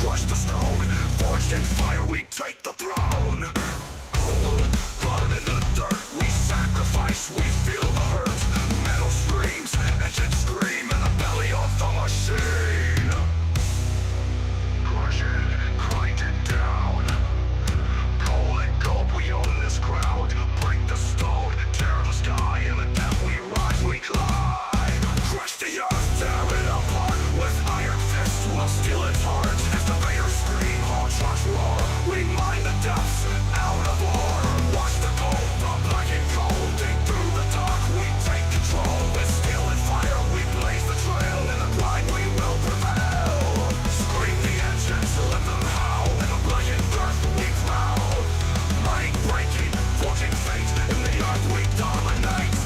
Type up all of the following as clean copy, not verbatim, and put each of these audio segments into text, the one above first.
crush the stone. Forged in fire, we take the throne. Cold blood in the dirt, we sacrifice, we feel the hurt. Metal screams, engines scream in the belly of the machine. Crush it, grind it down. Coal and gold, we own this ground. Break the stone, tear the sky, and with them we rise, we climb. Crush the earth, tear it apart. With iron fists, we'll steal its heart. As the Vader scream, all trucks roar. We mine the depths, out of war. Watch the gold, the black and gold. Dig through the dark, we take control. With steel and fire, we blaze the trail. In the grind, we will prevail. Scream the engines, let them howl. In the blackened earth, we prowl. Mind breaking, forging fate. In the earth, we dominate.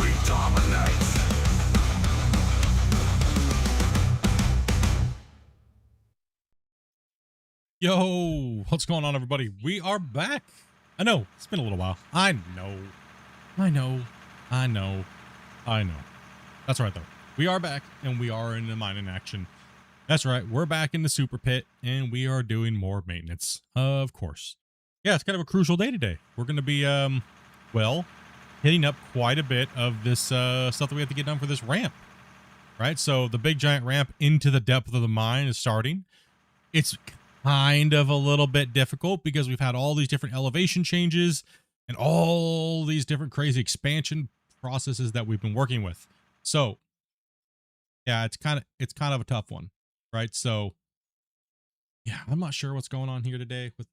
We dominate. Yo, what's going on, everybody? We are back. I know, it's been a little while. I know. That's right, though. We are back, and we are in the mining action. That's right, we're back in the super pit, and we are doing more maintenance, of course. Yeah, it's kind of a crucial day today. We're going to be, well, hitting up quite a bit of this stuff that we have to get done for this ramp, right? So the big giant ramp into the depth of the mine is starting. It's kind of a little bit difficult because we've had all these different elevation changes and all these different crazy expansion processes that we've been working with. So yeah, it's kind of a tough one, right? So yeah, I'm not sure what's going on here today with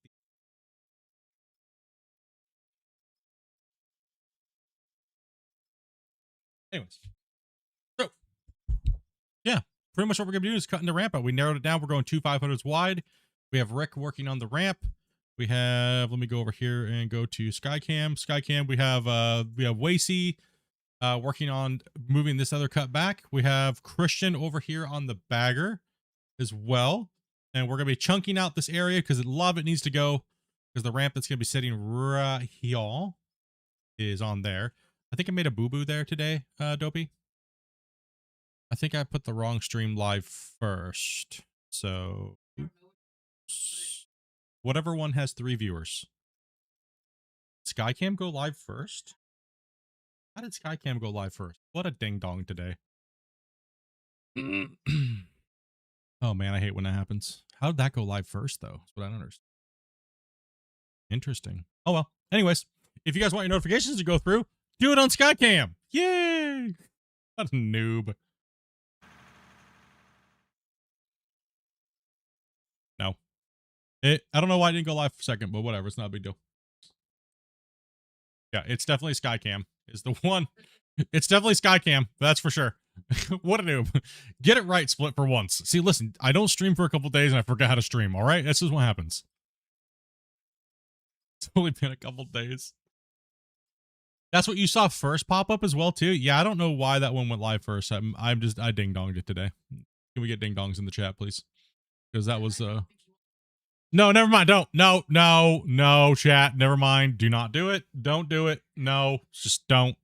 anyways. So yeah, pretty much what we're gonna do is cutting the ramp out. We narrowed it down. We're going 2 500s wide. We have Rick working on the ramp. We have, let me go over here and go to Skycam. Skycam, we have Wacy working on moving this other cut back. We have Christian over here on the bagger as well. And we're going to be chunking out this area because a lot of it needs to go because the ramp that's going to be sitting right here is on there. I think I made a boo-boo there today, Dopey. I think I put the wrong stream live first. So whatever one has 3 viewers. Skycam go live first? How did Skycam go live first? What a ding dong today. Oh man, I hate when that happens. How did that go live first though? That's what I don't understand. Interesting. Oh well. Anyways, if you guys want your notifications to go through, do it on Skycam. Yay! What a noob. No. I don't know why I didn't go live for a second, but whatever. It's not a big deal. Yeah, it's definitely Skycam is the one. It's definitely Skycam. That's for sure. What a noob. Get it right, Split, for once. See, listen, I don't stream for a couple days and I forget how to stream, all right? This is what happens. It's only been a couple days. That's what you saw first pop up as well, too? Yeah, I don't know why that one went live first. I ding-donged it today. Can we get ding-dongs in the chat, please? Because that was, No, never mind. Don't. No, chat. Never mind. Do not do it. Don't do it. No, just don't.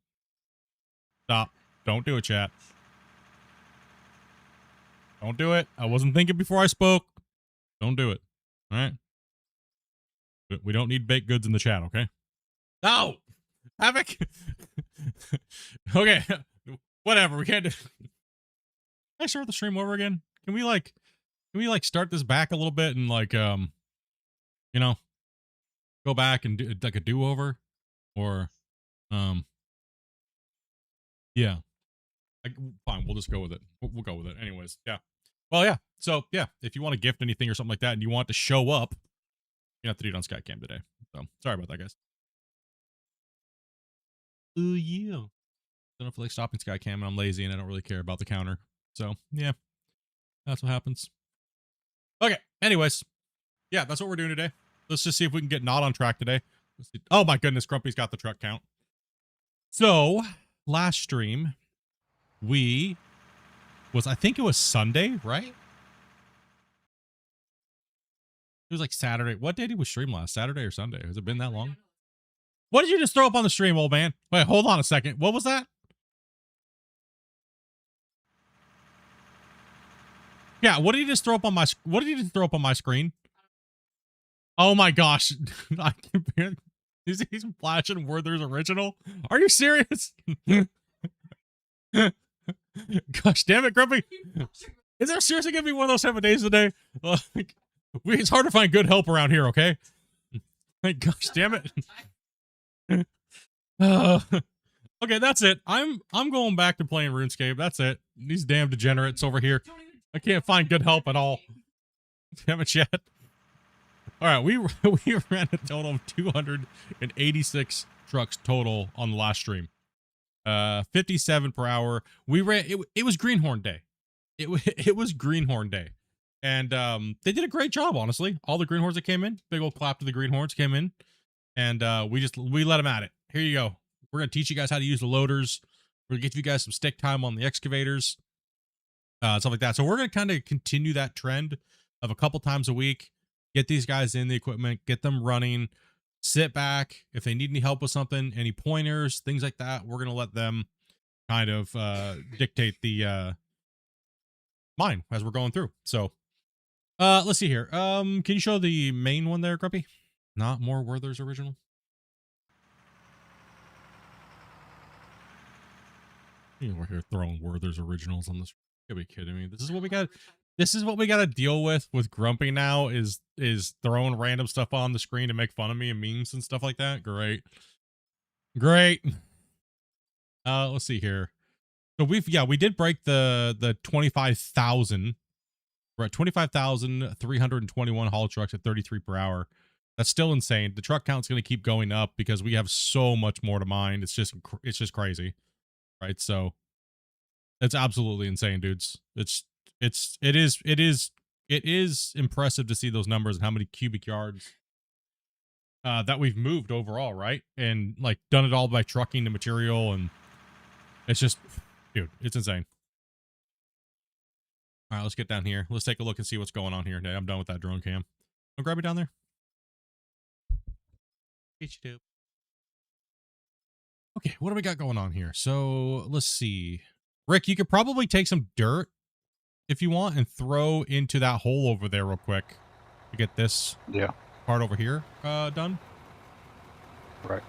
Stop. Don't do it, chat. Don't do it. I wasn't thinking before I spoke. Don't do it. All right? We don't need baked goods in the chat, okay? No! Havoc! Okay. Whatever. We can't do... Can I start the stream over again? Can we start this back a little bit and you know, go back and do like a do-over or yeah, fine, we'll just go with it. We'll go with it anyways. Yeah, well, yeah, so yeah, if you want to gift anything or something like that and you want it to show up, you have to do it on Skycam today. So sorry about that, guys. Ooh, yeah, I don't feel like stopping Skycam and I'm lazy and I don't really care about the counter. So yeah, that's what happens. Okay, anyways, yeah, that's what we're doing today. Let's just see if we can get not on track today. Oh my goodness, Grumpy's got the truck count. So last stream I think it was Sunday, right? It was like Saturday. What day did we stream last? Saturday or Sunday? Has it been that long? What did you just throw up on the stream, old man? Wait, hold on a second. What was that? Yeah, what did he just throw up on my what did he just throw up on my screen? Oh my gosh. I can't, he's flashing Werther's original. Are you serious? Gosh damn it, Grumpy. Is there seriously gonna be one of those 7 days a day? Like, it's hard to find good help around here, okay? Like, gosh damn it. Okay, that's it. I'm going back to playing RuneScape. That's it. These damn degenerates over here. I can't find good help at all. Damn it, chat. All right, we ran a total of 286 trucks total on the last stream. 57 per hour. We ran it was Greenhorn Day. It was Greenhorn Day. And they did a great job, honestly. All the greenhorns that came in, big old clap to the greenhorns came in. And we let them at it. Here you go. We're gonna teach you guys how to use the loaders. We're gonna get you guys some stick time on the excavators, stuff like that. So we're gonna kind of continue that trend of a couple times a week. Get these guys in the equipment, get them running. Sit back if they need any help with something, any pointers, things like that. We're gonna let them kind of dictate the mine as we're going through. So let's see here. Can you show the main one there, Grumpy? Not more Werther's original. We're here throwing Werther's originals on this. You gotta be kidding me. This is what we got. This is what we got to deal with Grumpy now. Is throwing random stuff on the screen to make fun of me and memes and stuff like that. Great. Let's see here. So we did break the 25,000. We're at 25,321 haul trucks at 33 per hour. That's still insane. The truck count's going to keep going up because we have so much more to mine. It's just crazy, right? So it's absolutely insane, dudes. It is impressive to see those numbers and how many cubic yards that we've moved overall, right? And like done it all by trucking the material, and it's just, dude, it's insane. All right, let's get down here. Let's take a look and see what's going on here. I'm done with that drone cam. Don't grab me down there. Okay, what do we got going on here? So let's see. Rick, you could probably take some dirt if you want and throw into that hole over there real quick to get this part over here done. Right.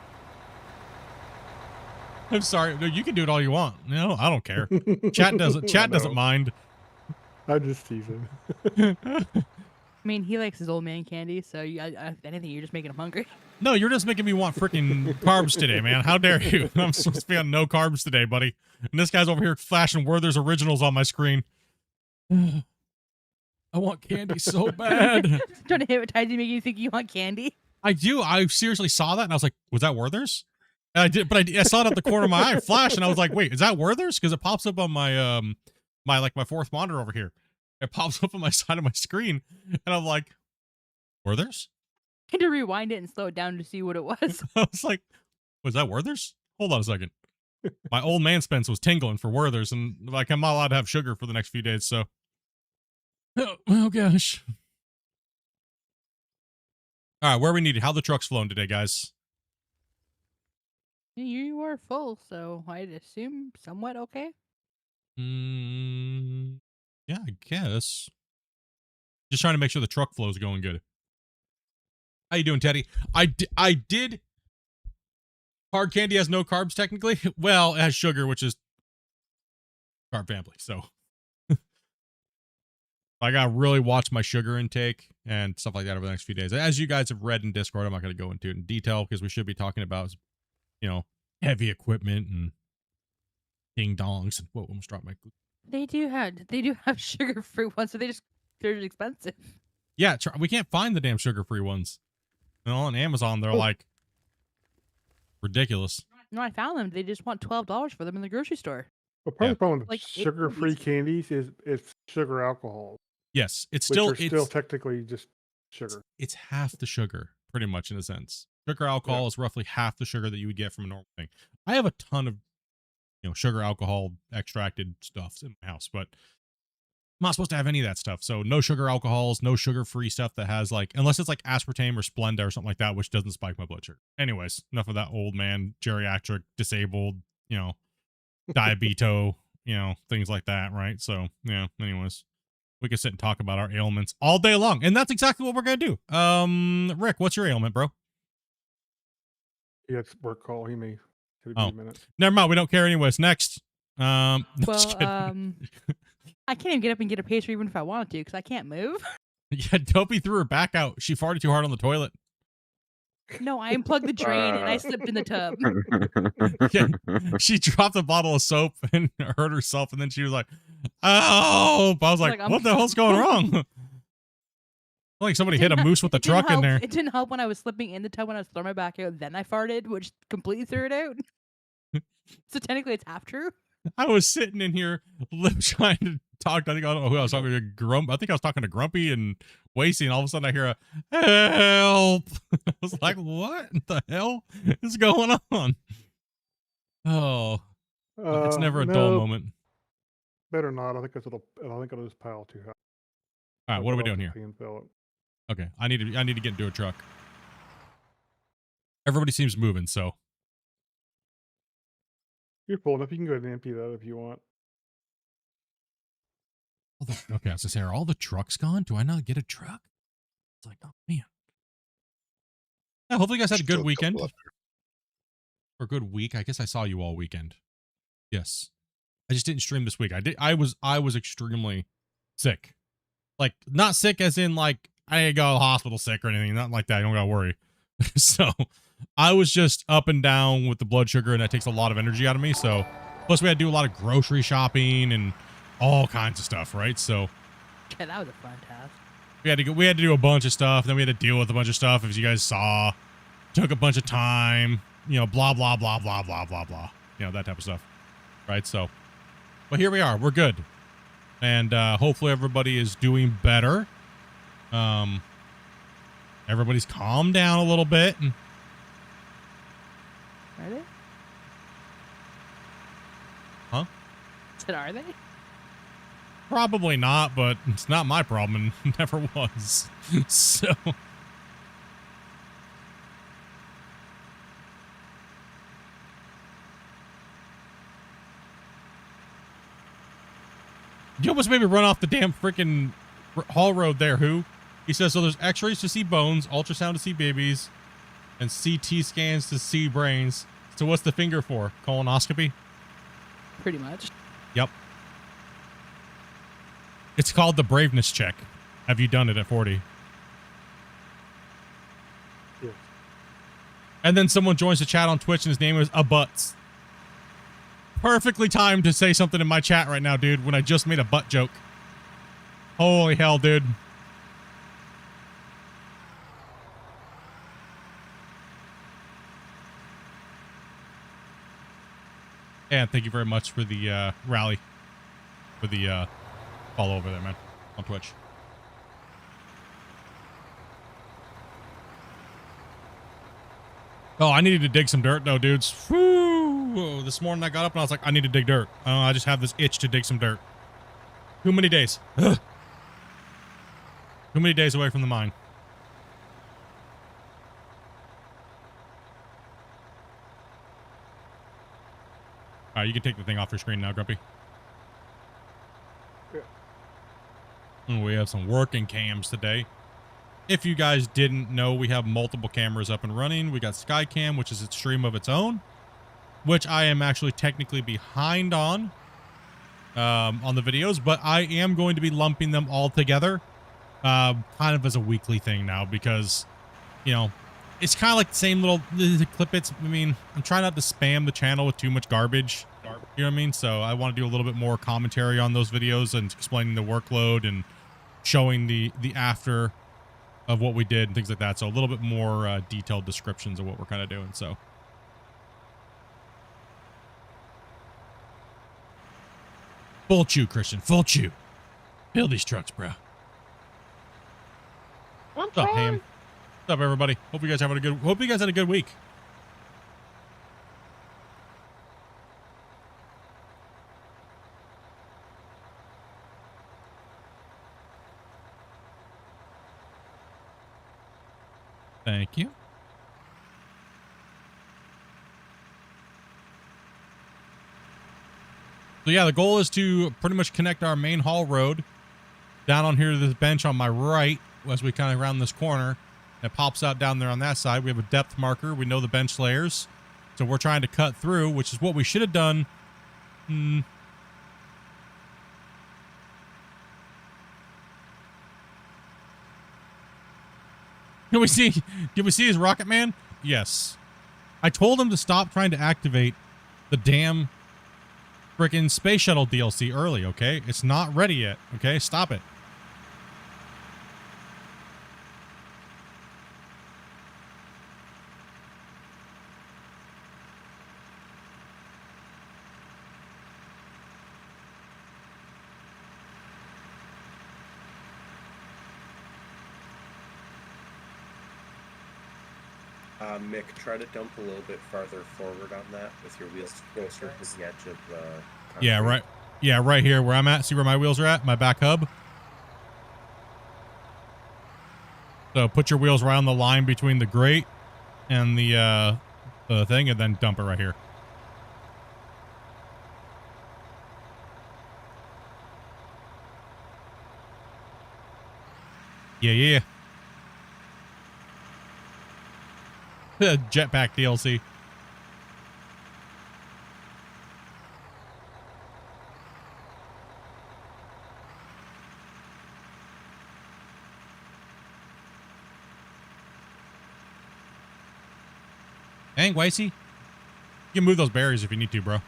I'm sorry. No, you can do it all you want. No, I don't care. Chat doesn't mind. I'm just teasing. I mean, he likes his old man candy, so if anything, you're just making him hungry. No, you're just making me want freaking carbs today, man. How dare you? I'm supposed to be on no carbs today, buddy. And this guy's over here flashing Werther's originals on my screen. I want candy so bad. Trying to hypnotize you, make you think you want candy. I do. I seriously saw that, and I was like, was that Werther's? And I did, but I saw it at the corner of my eye flash, and I was like, wait, is that Werther's? Because it pops up on my my fourth monitor over here. It pops up on my side of my screen, and I'm like, Werther's? I had to rewind it and slow it down to see what it was. I was like, was that Werther's? Hold on a second. My old man Spence was tingling for Werther's, and like I'm not allowed to have sugar for the next few days, so. Oh gosh. All right, where we needed. How the truck's flown today, guys? You are full, so I'd assume somewhat okay. Yeah, I guess. Just trying to make sure the truck flow is going good. How you doing, Teddy? I did. Hard candy has no carbs, technically. Well, it has sugar, which is carb family. So I gotta really watch my sugar intake and stuff like that over the next few days. As you guys have read in Discord, I'm not gonna go into it in detail because we should be talking about, heavy equipment and ding dongs. And whoa, almost dropped my. They do have sugar-free ones, so they're expensive. Yeah, we can't find the damn sugar-free ones. On Amazon, they're like ridiculous. No, I found them. They just want $12 for them in the grocery store. Well, part of the problem with Like, sugar-free candies is it's sugar alcohol. Yes, it's still technically just sugar. It's half the sugar, pretty much in a sense. Sugar alcohol is roughly half the sugar that you would get from a normal thing. I have a ton of, sugar alcohol extracted stuff in my house, but I'm not supposed to have any of that stuff. So no sugar alcohols, no sugar-free stuff that has unless it's like aspartame or Splenda or something like that, which doesn't spike my blood sugar. Anyways, enough of that old man, geriatric, disabled, diabeto, things like that, right? So, yeah, anyways. We can sit and talk about our ailments all day long, and that's exactly what we're gonna do. Rick, what's your ailment, bro? He had work call. He may take Oh. a minute. Never mind. We don't care anyways. Next. No, just Well, kidding. I can't even get up and get a pacer even if I wanted to because I can't move. Yeah, Dopey threw her back out. She farted too hard on the toilet. No, I unplugged the drain and I slipped in the tub. Yeah, she dropped a bottle of soap and hurt herself, and then she was like, "Oh!" I was like, Like, "What the hell's going wrong?" Like somebody hit a moose with a It didn't truck in help- there. It didn't help when I was slipping in the tub when I was throwing my back out. Then I farted, which completely threw it out. So technically, it's half true. I was sitting in here trying to talk. I don't know who I was talking to. I think I was talking to Grumpy and Wasey, and all of a sudden I hear a help. I was like, "What the hell is going on?" Oh, it's never a dull no, moment. Better not. I think it'll just pile too high. All right, what are we doing here? And fill it. Okay, I need to get into a truck. Everybody seems moving, so You're full enough. You can go ahead and empty that if you want. okay. I was gonna say, are all the trucks gone? Do I not get a truck? It's like, oh man. Yeah, hopefully you guys had a good Still weekend couple or a good week. I guess I saw you all weekend. Yes, I just didn't stream this week. I was extremely sick, like not sick as in like I didn't go to the hospital sick or anything. Not like that. You don't gotta worry. So I was just up and down with the blood sugar, and that takes a lot of energy out of me. So plus we had to do a lot of grocery shopping and all kinds of stuff, right? So Yeah, that was a fun task. we had to do a bunch of stuff. Then we had to deal with a bunch of stuff, as you guys saw. Took a bunch of time, you know, blah blah blah blah blah blah blah, you know, that type of stuff, right? So, but here we are. We're good, and hopefully everybody is doing better. Everybody's calmed down a little bit. And Are they? Huh? I said, are they? probably not, but it's not my problem and never was. So. You almost made me run off the damn freaking haul road there, who? He says, so there's x-rays to see bones, ultrasound to see babies, and CT scans to see brains. So what's the finger for? Colonoscopy? Pretty much. Yep. It's called the braveness check. Have you done it at 40? Yes. And then someone joins the chat on Twitch and his name is Abutts. Perfectly timed to say something in my chat right now, dude, when I just made a butt joke. Holy hell, dude. And thank you very much for the rally. For the follow over there, man. On Twitch. Oh, I needed to dig some dirt though, dudes. Whew. This morning I got up and I was like, I need to dig dirt. I just have this itch to dig some dirt. Too many days. Ugh. Too many days away from the mine. All right, you can take the thing off your screen now, Grumpy. Yeah. And we have some working cams today. If you guys didn't know, we have multiple cameras up and running. We got Skycam, which is a stream of its own, which I am actually technically behind on the videos, but I am going to be lumping them all together kind of as a weekly thing now because, you know, it's kind of like the same little clip its. I mean, I'm trying not to spam the channel with too much garbage. You know what I mean? So I want to do a little bit more commentary on those videos and explaining the workload and showing the after of what we did and things like that. So a little bit more detailed descriptions of what we're kind of doing. So. Full chew, Christian. Full chew. Build these trucks, bro. What's up, Ham? What's up, everybody? Hope you guys had a good week. Thank you. So yeah, the goal is to pretty much connect our main haul road down on here to this bench on my right as we kind of round this corner. It pops out down there on that side. We have a depth marker. We know the bench layers. So we're trying to cut through, which is what we should have done. Can we see his Rocket Man? Yes. I told him to stop trying to activate the damn freaking space shuttle DLC early, okay? It's not ready yet, okay? Stop it. Mick, try to dump a little bit farther forward on that with your wheels closer to the edge of the... Yeah, right. Yeah, right here where I'm at. See where my wheels are at? My back hub. So put your wheels right on the line between the grate and the thing, and then dump it right here. Yeah. Jetpack DLC. Dang, Wicey. You can move those berries if you need to, bro.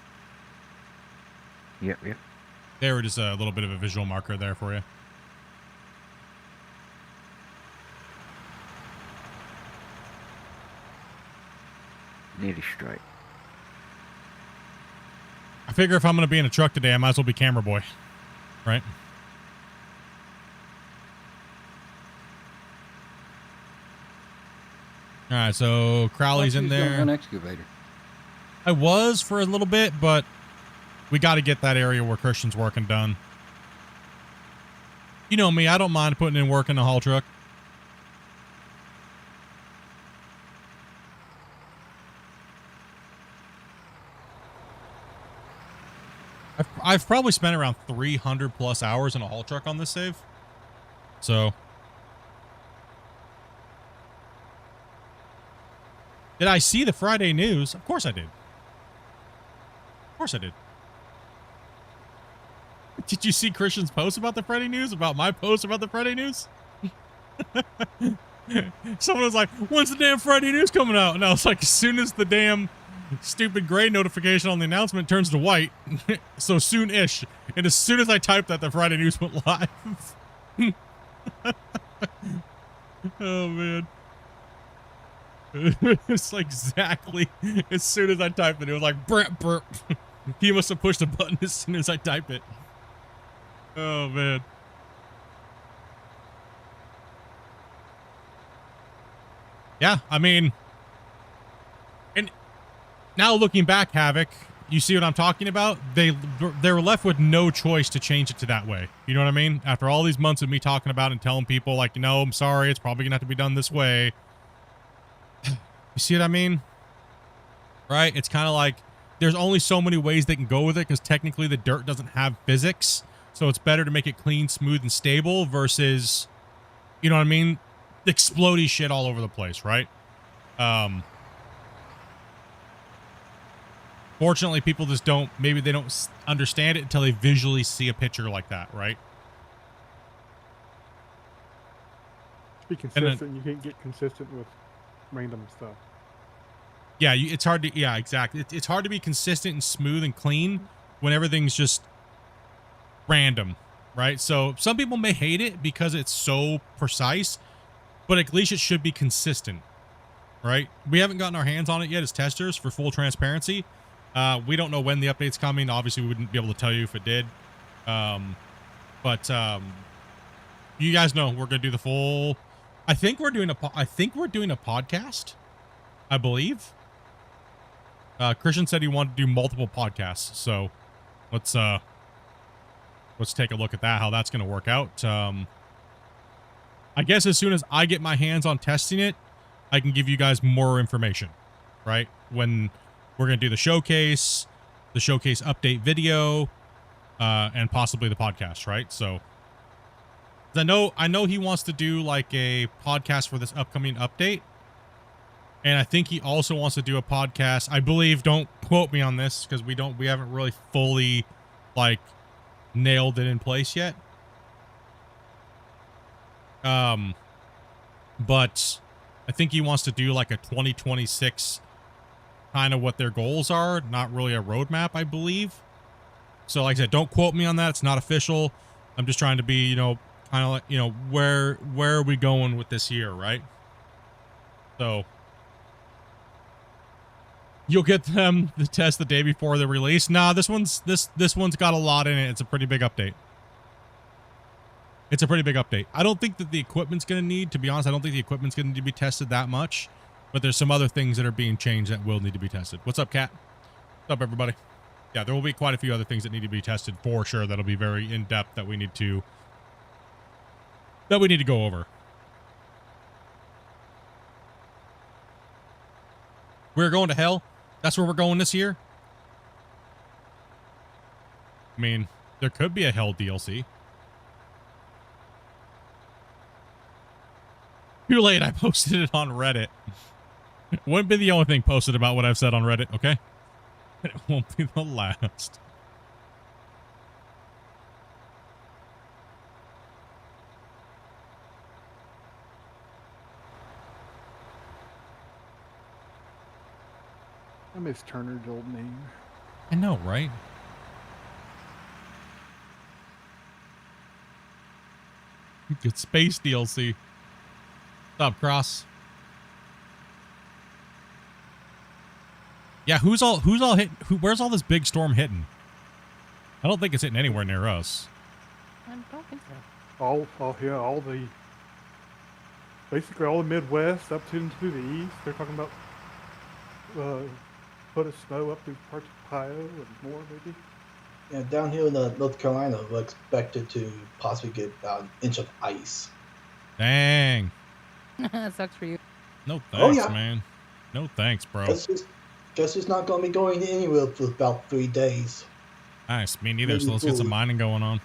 Yep. There, just a little bit of a visual marker there for you. Nearly straight. I figure if I'm going to be in a truck today, I might as well be camera boy. Right? All right, so Crowley's in there. An excavator. I was for a little bit, but we got to get that area where Christian's working done. You know me, I don't mind putting in work in the haul truck. I've probably spent around 300 plus hours in a haul truck on this save. So. Did I see the Friday news? Of course I did. Of course I did. Did you see Christian's post about the Friday news? About my post about the Friday news? Someone was like, when's the damn Friday news coming out? And I was like, as soon as the damn stupid gray notification on the announcement turns to white, so soon-ish. And as soon as I typed that, the Friday news went live. Oh, man. It's like exactly as soon as I typed it, it was like, burp, burp. He must have pushed a button as soon as I type it. Oh, man. Yeah, I mean, and now looking back, Havoc, you see what I'm talking about? They were left with no choice to change it to that way. You know what I mean? After all these months of me talking about it and telling people, like, no, I'm sorry, it's probably gonna have to be done this way. You see what I mean? Right? It's kind of like there's only so many ways they can go with it because technically the dirt doesn't have physics. So it's better to make it clean, smooth, and stable versus, you know what I mean? Explodey shit all over the place, right? Fortunately, people just don't, maybe they don't understand it until they visually see a picture like that, right? Be consistent. You can't get consistent with random stuff. Yeah, it's hard to, yeah, exactly. It's hard to be consistent and smooth and clean when everything's just random, right? So some people may hate it because it's so precise, but at least it should be consistent, right? We haven't gotten our hands on it yet as testers for full transparency. We don't know when the update's coming. Obviously, we wouldn't be able to tell you if it did. But you guys know we're gonna do the full. I think we're doing a podcast. I believe. Christian said he wanted to do multiple podcasts, so let's take a look at that. How that's gonna work out. I guess as soon as I get my hands on testing it, I can give you guys more information, right? When we're going to do the showcase update video, and possibly the podcast, right? So I know he wants to do like a podcast for this upcoming update. And I think he also wants to do a podcast. I believe, don't quote me on this because we haven't really fully like nailed it in place yet. But I think he wants to do like a 2026 kind of what their goals are, not really a roadmap, I believe. So like I said, don't quote me on that. It's not official. I'm just trying to be, you know, kind of like, you know, where are we going with this year, right? So you'll get them the test the day before the release. Nah, this one's got a lot in it. It's a pretty big update. It's a pretty big update. I don't think that the equipment's going to need, to be honest, I don't think the equipment's going to need to be tested that much, but there's some other things that are being changed that will need to be tested. What's up, Kat? What's up, everybody? Yeah, there will be quite a few other things that need to be tested for sure. That'll be very in-depth that we need to go over. We're going to hell. That's where we're going this year. I mean, there could be a hell DLC. Too late, I posted it on Reddit. It wouldn't be the only thing posted about what I've said on Reddit, okay? It won't be the last. I miss Turner's old name. I know, right? Good space DLC. What's up, Cross? Yeah, who's all hit? Where's all this big storm hitting? I don't think it's hitting anywhere near us. I don't think so. All the basically all the Midwest up to the east. They're talking about put of snow up through parts of Ohio and more, maybe. Yeah, down here in North Carolina, we're expected to possibly get about an inch of ice. Dang. That sucks for you. No thanks, yeah. man. No thanks, bro. Just is not going to be going anywhere for about 3 days. Nice. Me neither. Maybe So let's get some food. mining going on.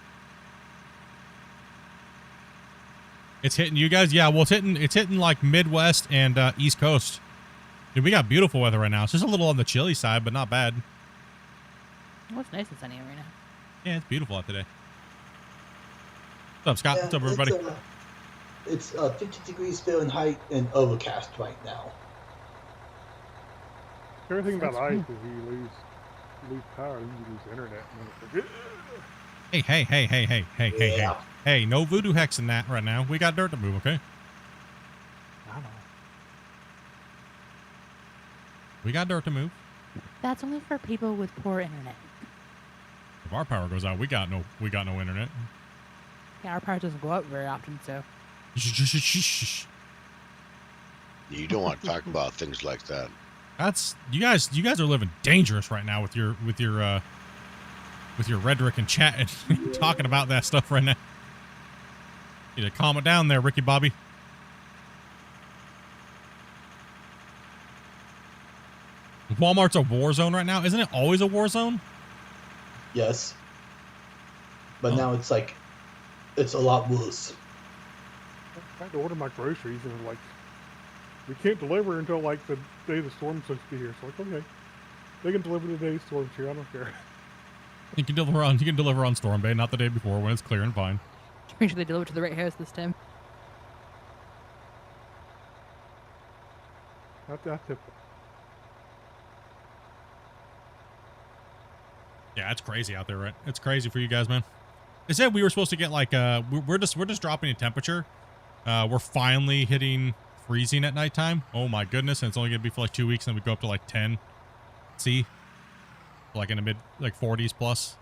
It's hitting you guys. Yeah, well, it's hitting like Midwest and East Coast. Dude, we got beautiful weather right now. It's just a little on the chilly side, but not bad. Well, it's nice and sunny right now. Yeah, it's beautiful out today. What's up, Scott? Yeah, What's up, everybody? It's 50 degrees Fahrenheit and overcast right now. Everything about That's ice cool. is you lose power, then you lose internet. And then it's like, Hey. Yeah. Hey, no voodoo hex in that right now. We got dirt to move, okay? I don't know. We got dirt to move. That's only for people with poor internet. If our power goes out, we got no internet. Yeah, our power doesn't go up very often, so. You don't want to talk about things like that. That's you guys are living dangerous right now with your rhetoric and chat and talking about that stuff right now. Need to calm it down there, Ricky Bobby. Walmart's a war zone right now. Isn't it always a war zone? Yes. But Oh. now it's like, it's a lot worse. I had to order my groceries and like, we can't deliver until like the day the storm's supposed to be here. So like, okay, they can deliver the day the storm's here. I don't care. You can deliver on Storm Bay, not the day before when it's clear and fine. Make sure they deliver to the right house this time. That's typical. Yeah, it's crazy out there, right? It's crazy for you guys, man. They said we were supposed to get like we're just dropping in temperature. We're finally hitting freezing at nighttime. Oh my goodness, and it's only gonna be for like 2 weeks, and then we go up to like 10. See? Like in the mid like 40s plus.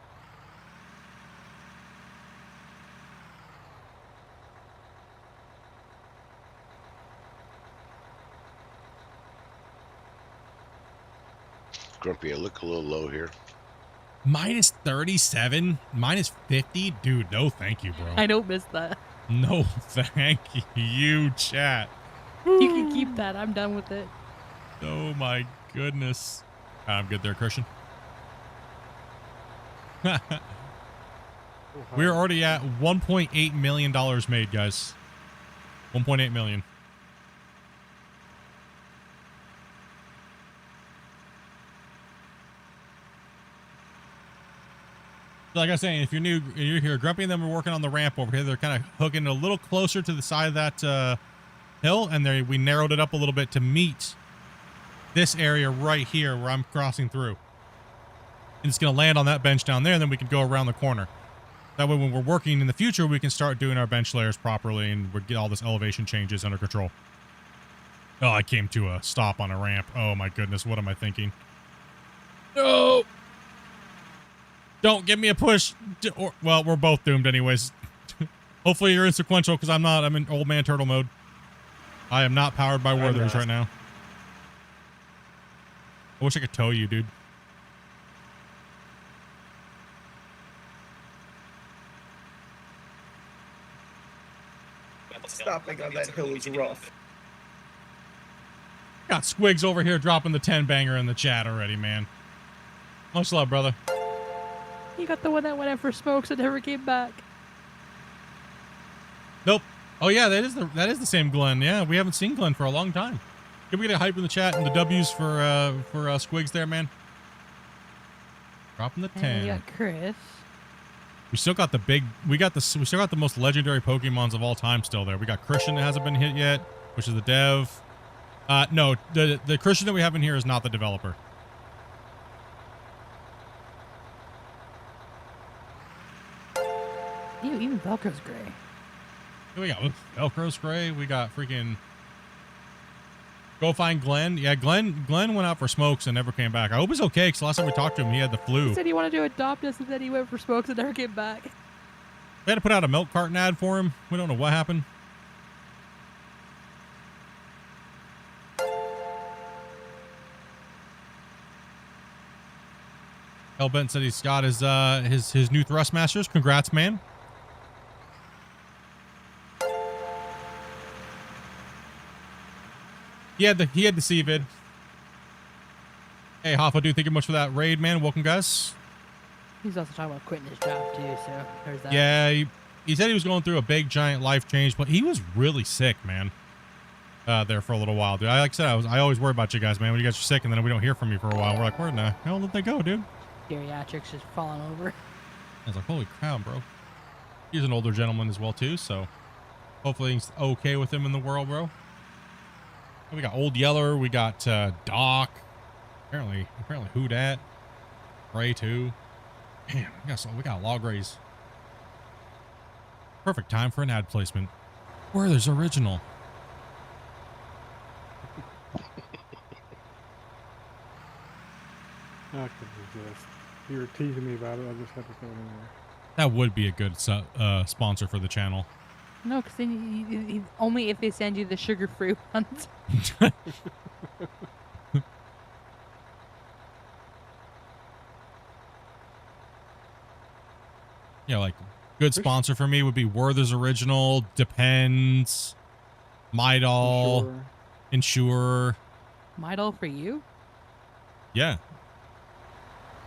Grumpy, I look a little low here. Minus 37, minus 50, dude. No, thank you, bro. I don't miss that. No, thank you, chat. You can keep that. I'm done with it. Oh my We're already at $1.8 million made, guys. 1.8 million. Like I was saying, if you're new, you're here. Grumpy and them are working on the ramp over here. They're kind of hooking a little closer to the side of that hill, and we narrowed it up a little bit to meet this area right here where I'm crossing through. And it's going to land on that bench down there, and then we can go around the corner. That way, when we're working in the future, we can start doing our bench layers properly, and we'll get all this elevation changes under control. Oh, I came to a stop on a ramp. Oh my goodness, what am I thinking? No! Don't give me a push. Well, we're both doomed anyways. Hopefully you're in sequential, because I'm not. I'm in old man turtle mode. I am not powered by Werthers right now. I wish I could tow you, dude. Stopping on that hill is rough. Got Squigs over here dropping the 10 banger in the chat already, man. Much love, brother. You got the one that went out for smokes and never came back. Nope. Oh yeah, that is the same Glenn. Yeah, we haven't seen Glenn for a long time. Can we get a hype in the chat and the W's for Squigs there, man? Dropping the 10. And you got Chris. We still got we still got the most legendary Pokemons of all time still there. We got Christian that hasn't been hit yet, which is the dev. No, the Christian that we have in here is not the developer. Ew, even Velcro's gray. Here we got Velcro's gray. We got freaking. Go find Glenn. Yeah, Glenn went out for smokes and never came back. I hope he's okay, because last time we talked to him, he had the flu. He said he wanted to adopt us, and then he went for smokes and never came back. They had to put out a milk carton ad for him. We don't know what happened. Hellbent said he's got his new Thrustmasters. Congrats, man. He had the CVID. Hey, Hoffa, dude, thank you much for that raid, man. Welcome, guys. He's also talking about quitting his job, too, so there's that. Yeah, he said he was going through a big, giant life change, but he was really sick, man. There for a little while, dude. Like I said, I always worry about you guys, man. When you guys are sick and then we don't hear from you for a while, we're like, where the hell did they go, dude? Geriatrics just falling over. I was like, holy crap, bro. He's an older gentleman as well, too, so hopefully he's okay with him in the world, bro. We got Old Yeller, we got Doc. Apparently Who Dat. Ray too. Man, we got a lot of Grays. Perfect time for an ad placement. Werther's original. I could resist. You were teasing me about it. I just had to throw it in there. That would be a good sponsor for the channel. No, because then only if they send you the sugar-free ones. Yeah, like good sponsor for me would be Werther's Original, Depends, Midol, Insure. Midol for you? Yeah.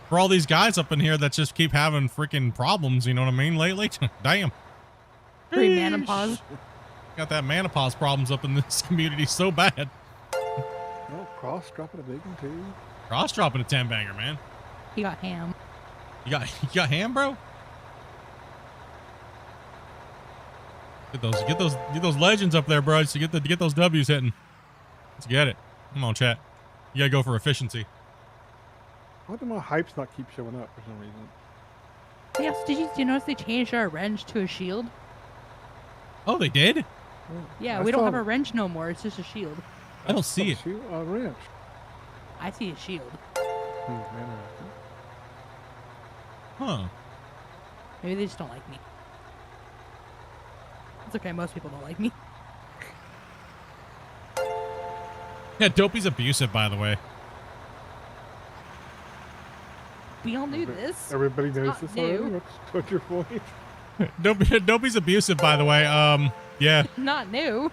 For all these guys up in here that just keep having freaking problems, you know what I mean, lately? Damn. Pre-menopause. Got that menopause problems up in this community so bad. Oh, Cross dropping a big one, too. Cross dropping a 10 banger, man. He got ham. You got ham, bro? Get those legends up there, bro. So get those W's hitting. Let's get it. Come on, chat. You gotta go for efficiency. Why do my hypes not keep showing up for some reason? Yes, did you notice they changed our wrench to a shield? Oh, they did? Yeah, we don't have a wrench no more. It's just a shield. I don't see it. A wrench. I see a shield. Huh. Maybe they just don't like me. It's okay. Most people don't like me. Yeah, Dopey's abusive, by the way. We all knew this. Everybody knows not this new. already? What's your point? Dopey's abusive, by the way. Yeah. Not new.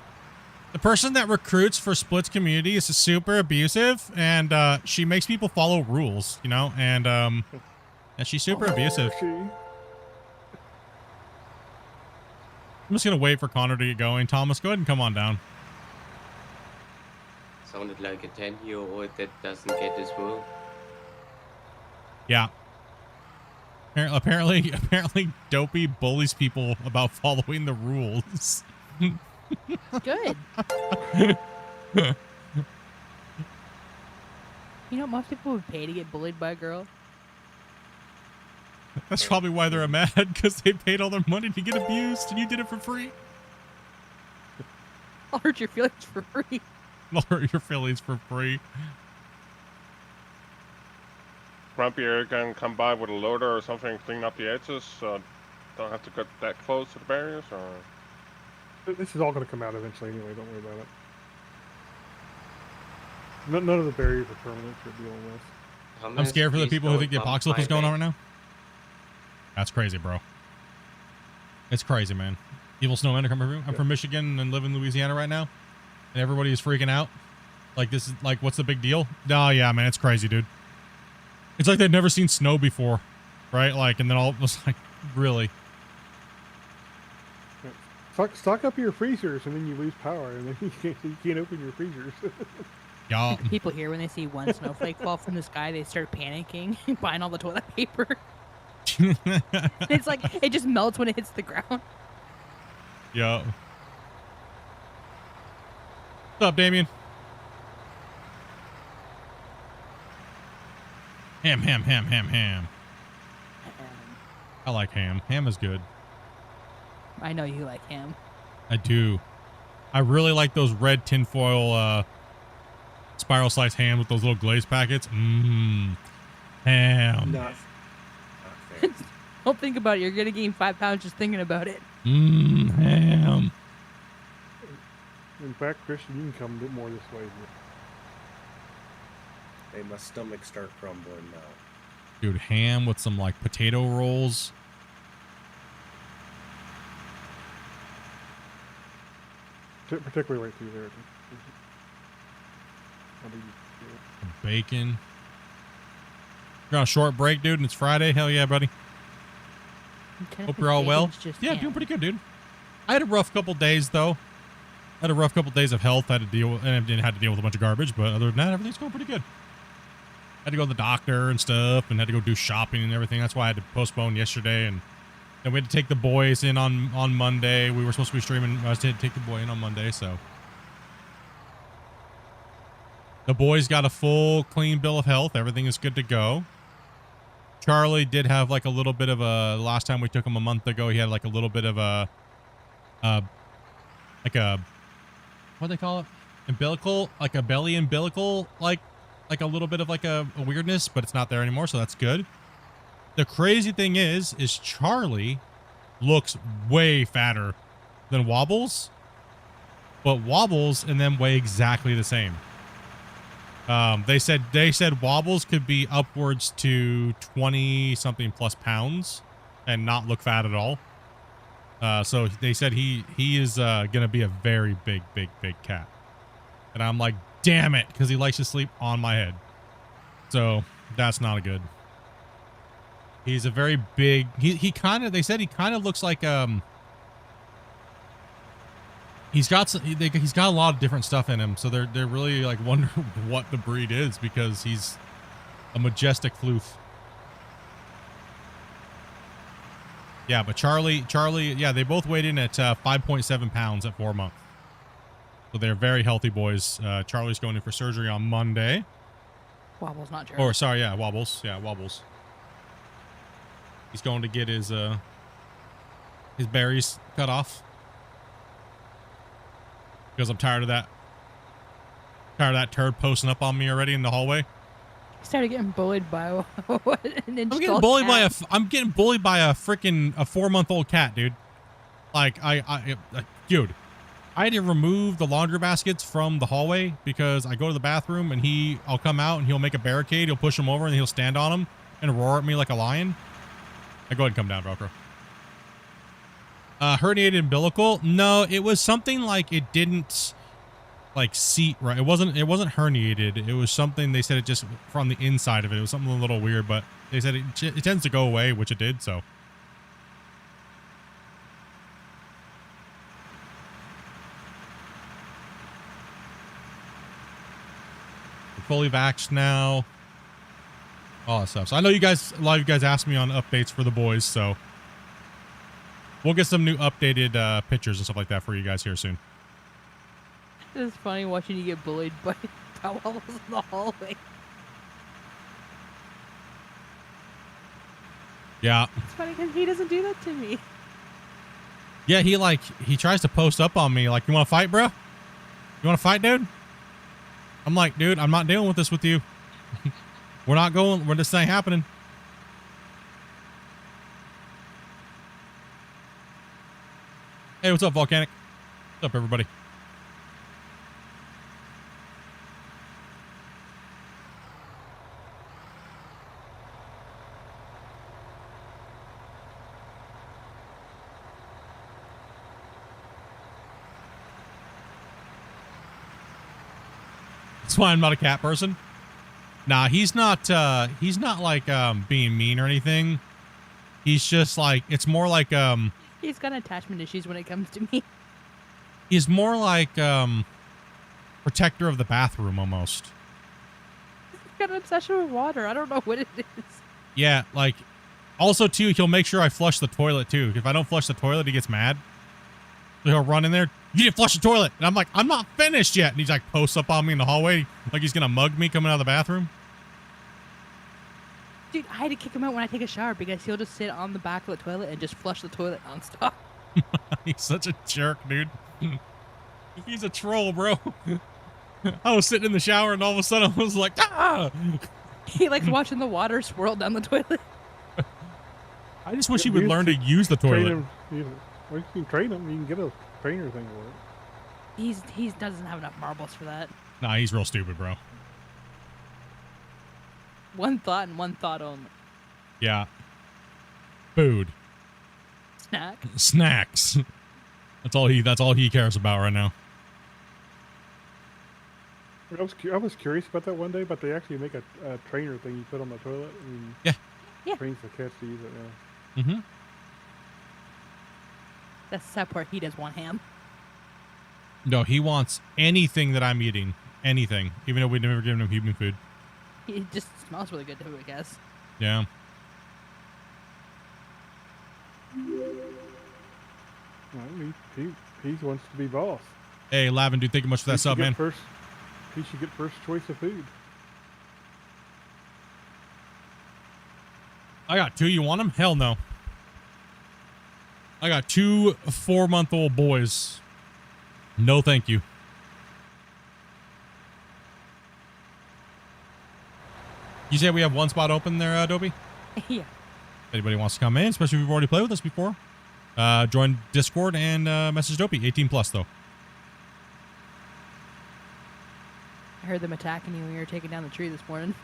The person that recruits for Split's community is super abusive, and she makes people follow rules, you know, and she's super abusive. I'm just gonna wait for Connor to get going. Thomas, go ahead and come on down. Sounded like a 10-year-old that doesn't get his will. Yeah. Apparently, Dopey bullies people about following the rules. Good. You know, most people would pay to get bullied by a girl. That's probably why they're mad, because they paid all their money to get abused, and you did it for free. I'll hurt your feelings for free. I'll hurt your feelings for free. Grumpy, are you going to come by with a loader or something, clean up the edges, so don't have to get that close to the barriers, or? This is all going to come out eventually anyway. Don't worry about it. None of the barriers are permanent for dealing with. I'm scared for the people who think the apocalypse is going on right now. That's crazy, bro. It's crazy, man. Evil snowmen are coming. I'm from Michigan and live in Louisiana right now, and everybody is freaking out. Like, this is like, what's the big deal? Oh yeah, man, it's crazy, dude. It's like they've never seen snow before, right? Like, and then all it was like, really. Stock up your freezers, and then you lose power, and then you can't open your freezers. Yeah. People here, when they see one snowflake fall from the sky, they start panicking, buying all the toilet paper. It's like it just melts when it hits the ground. Yeah. What's up, Damien? Ham. I like ham. Ham is good. I know you like ham. I do. I really like those red tinfoil spiral slice ham with those little glaze packets. Ham. Not fair. Don't think about it. You're gonna gain 5 pounds just thinking about it. Ham. In fact, Christian, you can come a bit more this way. Hey, my stomach start crumbling now. Dude, ham with some like potato rolls. Particularly right through there. Bacon. You're on a short break, dude, and it's Friday. Hell yeah, buddy. Hope you're all well. Yeah, doing pretty good, dude. I had a rough couple days, though. I had a rough couple days of health. I had to deal with, and I had to deal with a bunch of garbage, but other than that, everything's going pretty good. Had to go to the doctor and stuff, and had to go do shopping and everything. That's why I had to postpone yesterday, and then we had to take the boys in on Monday. We were supposed to be streaming. I was to take the boy in on Monday, so the boys got a full, clean bill of health. Everything is good to go. Charlie did have like a little bit of a, last time we took him a month ago, he had like a little bit of a, like a, what do they call it? Umbilical, like a belly umbilical, like a little bit of like a weirdness, but it's not there anymore. So that's good. The crazy thing is Charlie looks way fatter than Wobbles, but Wobbles and them weigh exactly the same. They said Wobbles could be upwards to 20 something plus pounds and not look fat at all. So they said he is gonna be a very big cat. And I'm like, damn it, because he likes to sleep on my head. So that's not good. He's a very big. He kind of. They said he kind of looks like He's got a lot of different stuff in him, so they're really like wondering what the breed is, because he's a majestic floof. Yeah, but Charlie, yeah, they both weighed in at 5.7 pounds at 4 months. So they're very healthy boys. Charlie's going in for surgery on Monday. Wobbles, not Charlie. Or sorry, yeah, Wobbles. Yeah, Wobbles. He's going to get his berries cut off. Because I'm tired of that. Tired of that turd posting up on me already in the hallway. I started getting bullied by what, an I'm getting bullied by a freaking 4-month-old cat, dude. Like dude, I had to remove the laundry baskets from the hallway because I go to the bathroom and I'll come out and he'll make a barricade. He'll push them over and he'll stand on them and roar at me like a lion. Now go ahead and come down, Velcro. Herniated umbilical? No, it was something like it didn't like seat right. It wasn't herniated. It was something, they said it just from the inside of it. It was something a little weird, but they said it tends to go away, which it did, so. fully vaxxed now. All that stuff. So I know you guys, a lot of you guys asked me on updates for the boys, so we'll get some new updated pictures and stuff like that for you guys here soon. It's funny watching you get bullied by towels in the hallway. Yeah. It's funny because he doesn't do that to me. Yeah, he tries to post up on me like, you want to fight, bro? You want to fight, dude? I'm like, dude, I'm not dealing with this with you. We're not going, this ain't happening. Hey, what's up, Volcanic? What's up, everybody? That's why I'm not a cat person. Nah, he's not like being mean or anything. He's just like, it's more like He's got attachment issues when it comes to me. he's more like protector of the bathroom almost. He's got an obsession with water. I don't know what it is. Yeah, like also too, he'll make sure I flush the toilet too. If I don't flush the toilet, he gets mad. So he'll run in there, you didn't flush the toilet. And I'm like, I'm not finished yet. And he's like posts up on me in the hallway like he's gonna mug me coming out of the bathroom. Dude, I had to kick him out when I take a shower because he'll just sit on the back of the toilet and just flush the toilet nonstop. He's such a jerk, dude. He's a troll, bro. I was sitting in the shower and all of a sudden I was like, ah! He likes watching the water swirl down the toilet. I just wish he would learn to use the toilet. Well, you can train him. You can get a trainer thing for it. He doesn't have enough marbles for that. Nah, he's real stupid, bro. One thought and one thought only. Yeah. Food. Snack. Snacks. That's all he cares about right now. I was curious about that one day, but they actually make a trainer thing you put on the toilet and Yeah. trains the cats to use it. Yeah. Mm-hmm. That's the sad part. He does want ham. No, he wants anything that I'm eating. Anything. Even though we've never given him human food. It just smells really good to him, I guess. Yeah. Well, he wants to be boss. Hey, Lavin, dude, thank you much for that sub, man. He should get first choice of food. I got 2. You want them? Hell no. I got 2 4-month-old boys. No, thank you. You said we have 1 spot open there, Adobe? Yeah. If anybody wants to come in, especially if you've already played with us before, join Discord and message Dopey. 18 plus, though. I heard them attacking you when you were taking down the tree this morning.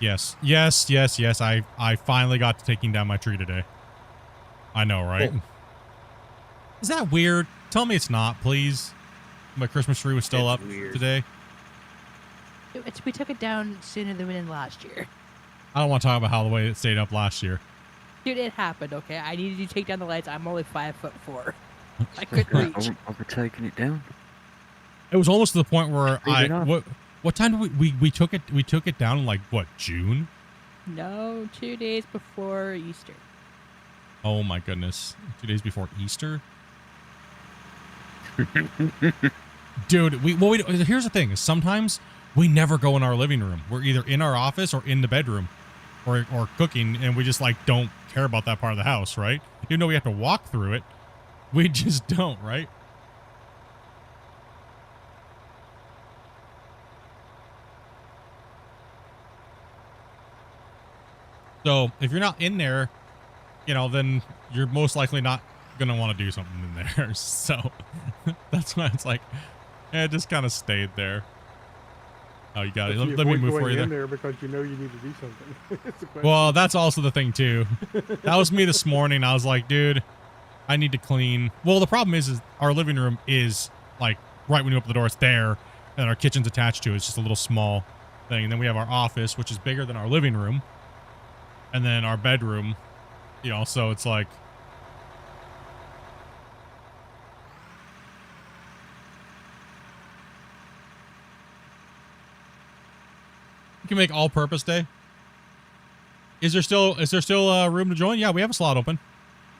Yes. Yes, yes, yes. I finally got to taking down my tree today. I know, right? Cool. Is that weird? Tell me it's not, please. My Christmas tree was still It's up weird. today. We took it down sooner than we did last year. I don't want to talk about how the way it stayed up last year. Dude, it happened, okay? I needed you to take down the lights. I'm only 5'4". I couldn't reach. I'll be taking it down. It was almost to the point where Leave it up. what time did we took it down in like what, June? No, 2 days before Easter. Oh my goodness. 2 days before Easter? Dude, here's the thing. Sometimes we never go in our living room. We're either in our office or in the bedroom or cooking, and we just like don't care about that part of the house, right? Even though we have to walk through it, we just don't, right? So if you're not in there, you know, then you're most likely not going to want to do something in there. So that's why it's like, it just kind of stayed there. Oh, you got it. Let me move for you in there. there because you know you need to do something. It's a question. Well, that's also the thing too. That was me this morning. I was like, dude, I need to clean. Well, the problem is our living room is like right when you open the door, it's there, and our kitchen's attached to it. It's just a little small thing. And then we have our office, which is bigger than our living room, and then our bedroom. You know, so it's like. can make all-purpose day. Is there still room to join? Yeah, we have a slot open.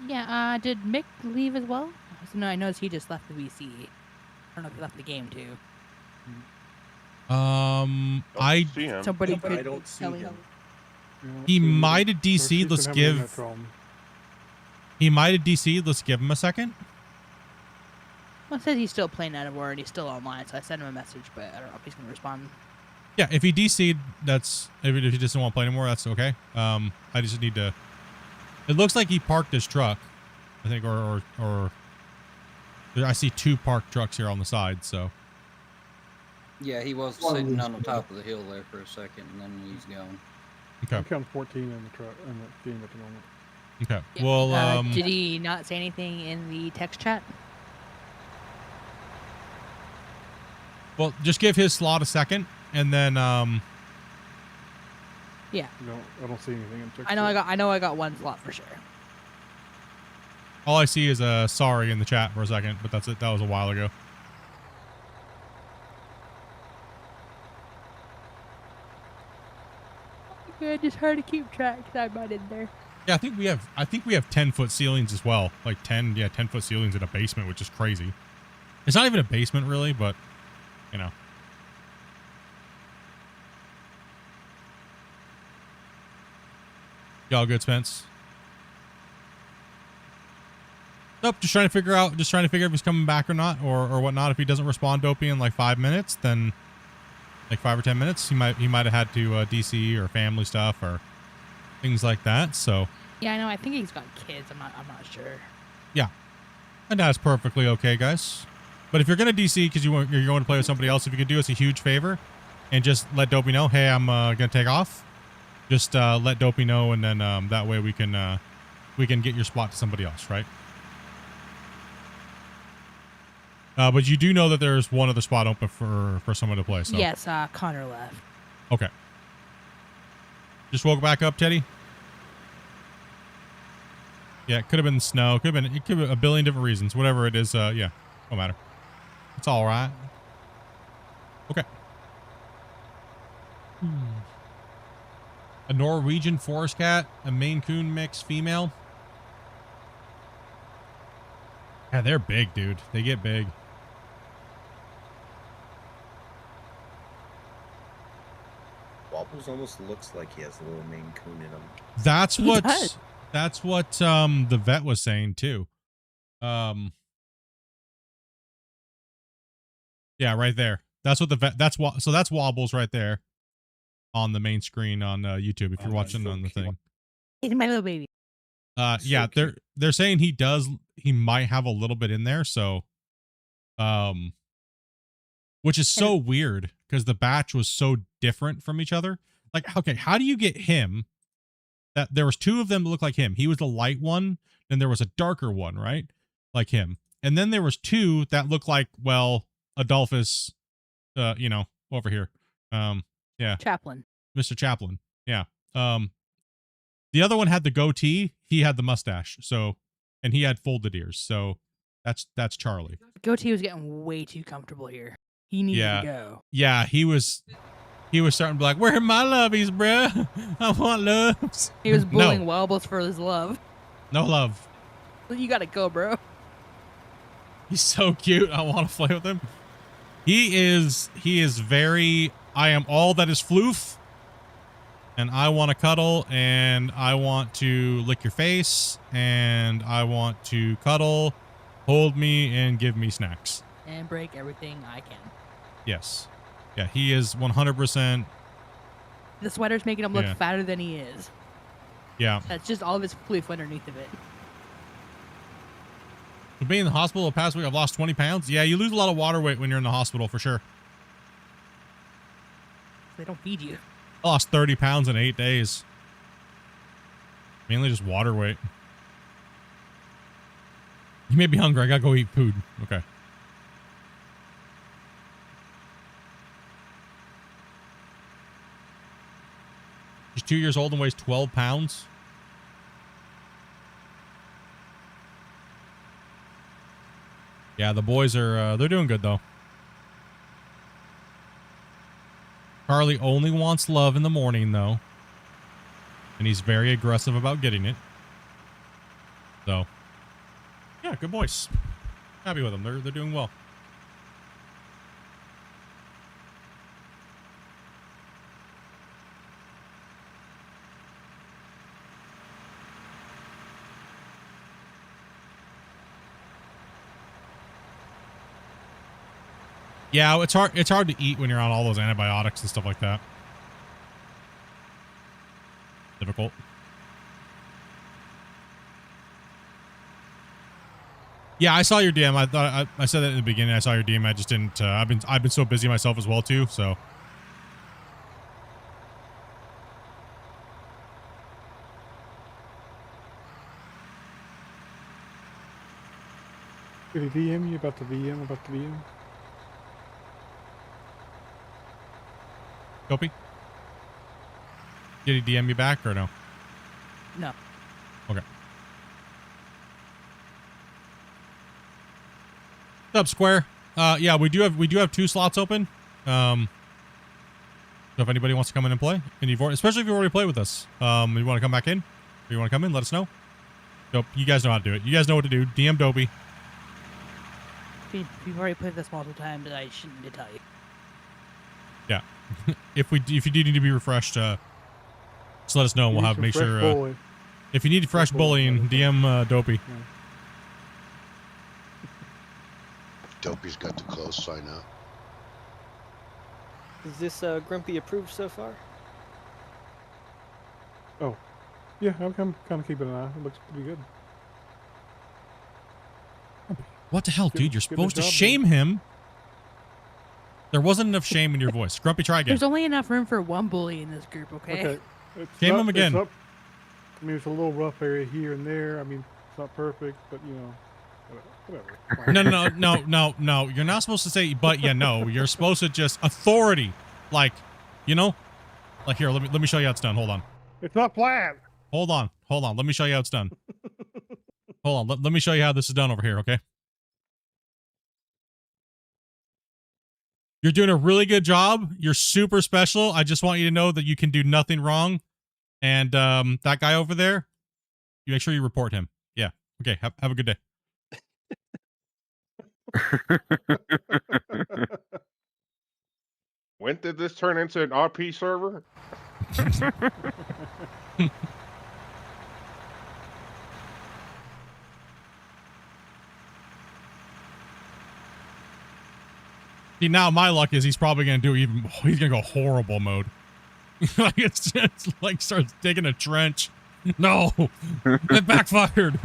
Yeah. Did Mick leave as well? No, I noticed he just left the VC. I don't know if he left the game too. I see him. Somebody I could don't see tell me. him. he might have DC'd. Let's give. Well, He might have DC'd. Let's give him a second. Well, it says he's still playing out of War and he's still online, so I sent him a message, but I don't know if he's gonna respond. Yeah, if he DC'd, that's if he just doesn't want to play anymore, that's okay. I just need to. It looks like he parked his truck, I think, or I see 2 parked trucks here on the side. So Yeah, he was One of sitting these on the top of the hill there for a second, and then he's gone. I okay, count 14 in the truck in the game at the moment. okay. Yeah. Well, Did he not say anything in the text chat? well, just give his slot a second, and then Yeah. I don't see anything in text. I know I got one slot for sure. all I see is a sorry in the chat for a second, but that's it. That was a while ago. Good, just hard to keep track because I'm not in there. Yeah, I think we have 10-foot ceilings as well. Like 10-foot ceilings in a basement, which is crazy. It's not even a basement really, but you know. Y'all good, Spence? Nope, just trying to figure if he's coming back or not, or whatnot. If he doesn't respond to Opie in like 5 minutes, then like 5 or 10 minutes, he might have had to DC or family stuff or things like that. So Yeah, I know. I think he's got kids. I'm not sure. yeah, and that's perfectly okay, guys. But if you're gonna DC because you're going to play with somebody else, if you could do us a huge favor and just let Dopey know, hey, I'm gonna take off. Just let Dopey know, and then that way we can get your spot to somebody else, right? But you do know that there's one other spot open for someone to play. So Yes, Connor left. okay. Just woke back up, Teddy. Yeah, it could have been snow. It could have been a billion different reasons. Whatever it is, yeah, don't matter. It's all right. Okay. A Norwegian forest cat, a Maine Coon mix female. Yeah, they're big, dude. They get big. Wobbles almost looks like he has a little Maine Coon in him. That's He what does. the vet was saying too. Yeah, right there. That's what the vet. That's Wobbles right there on the main screen on YouTube if you're watching so on the cute. thing. He's my little baby. Yeah, they're saying he might have a little bit in there, so which is so weird because the batch was so different from each other. Like, okay, how do you get him? That there was 2 of them that look like him. He was the light one, then there was a darker one, right? Like him. And then there was 2 that look like, well, Adolphus over here. Yeah. Chaplain. Mr. Chaplin. Yeah. The other one had the goatee, he had the mustache. So, and he had folded ears. So that's Charlie. Goatee was getting way too comfortable here. He needed to go. Yeah, he was starting to be like, where are my lovies, bruh? I want loves. He was bullying No. Wobbles for his love. No love. You gotta go, bro. He's so cute. I want to play with him. He is very, I am all that is floof. And I want to cuddle, and I want to lick your face, and I want to cuddle, hold me, and give me snacks. And break everything I can. Yes. Yeah, he is 100%. The sweater's making him look Yeah. fatter than he is. Yeah. That's just all of his floof underneath of it. With being in the hospital the past week, I've lost 20 pounds. Yeah, you lose a lot of water weight when you're in the hospital, for sure. They don't feed you. I lost 30 pounds in 8 days. Mainly just water weight. You may be hungry. I gotta go eat food. Okay. He's 2 years old and weighs 12 pounds. Yeah, the boys are, they're doing good though. Charlie only wants love in the morning, though. And he's very aggressive about getting it. So, yeah, good boys. Happy with them. They're doing well. Yeah, it's hard to eat when you're on all those antibiotics and stuff like that. Difficult. Yeah, I saw your DM. I thought I said that in the beginning. I saw your DM. I just didn't. I've been so busy myself as well too. So. Did he DM you about the VM? About the VM? Dopey? Did he DM you back or no? No. Okay. What's up, Square? Yeah, we do have 2 slots open. So if anybody wants to come in and play, and especially if you already played with us, you want to come back in, or you want to come in, let us know. Nope, you guys know how to do it. You guys know what to do. DM Dopey. We've already played this multiple times, and I shouldn't need to tell you. Yeah. if you do need to be refreshed, just let us know, and we'll have make sure. If you need fresh bullying, DM Dopey. Yeah. Dopey's got the close sign up. Is this Grumpy approved so far? Oh, yeah. I'm kind of keeping an eye. It looks pretty good. What the hell, dude? You're supposed to shame him. There wasn't enough shame in your voice. Grumpy, try again. There's only enough room for one bully in this group, okay? Okay. Shame him again. I mean, it's a little rough area here and there. I mean, it's not perfect, but you know, whatever. No. You're not supposed to say, but yeah, no. You're supposed to just authority, like, you know, like here. Let me show you how it's done. Hold on. It's not flat. Hold on. Let me show you how it's done. Hold on. Let me show you how this is done over here. Okay. You're doing a really good job. You're super special. I just want you to know that you can do nothing wrong. And that guy over there, you make sure you report him. Yeah. Okay. Have a good day. When did this turn into an RP server? See, now my luck is he's probably going to do he's going to go horrible mode. Like it's just like starts digging a trench. No, it backfired.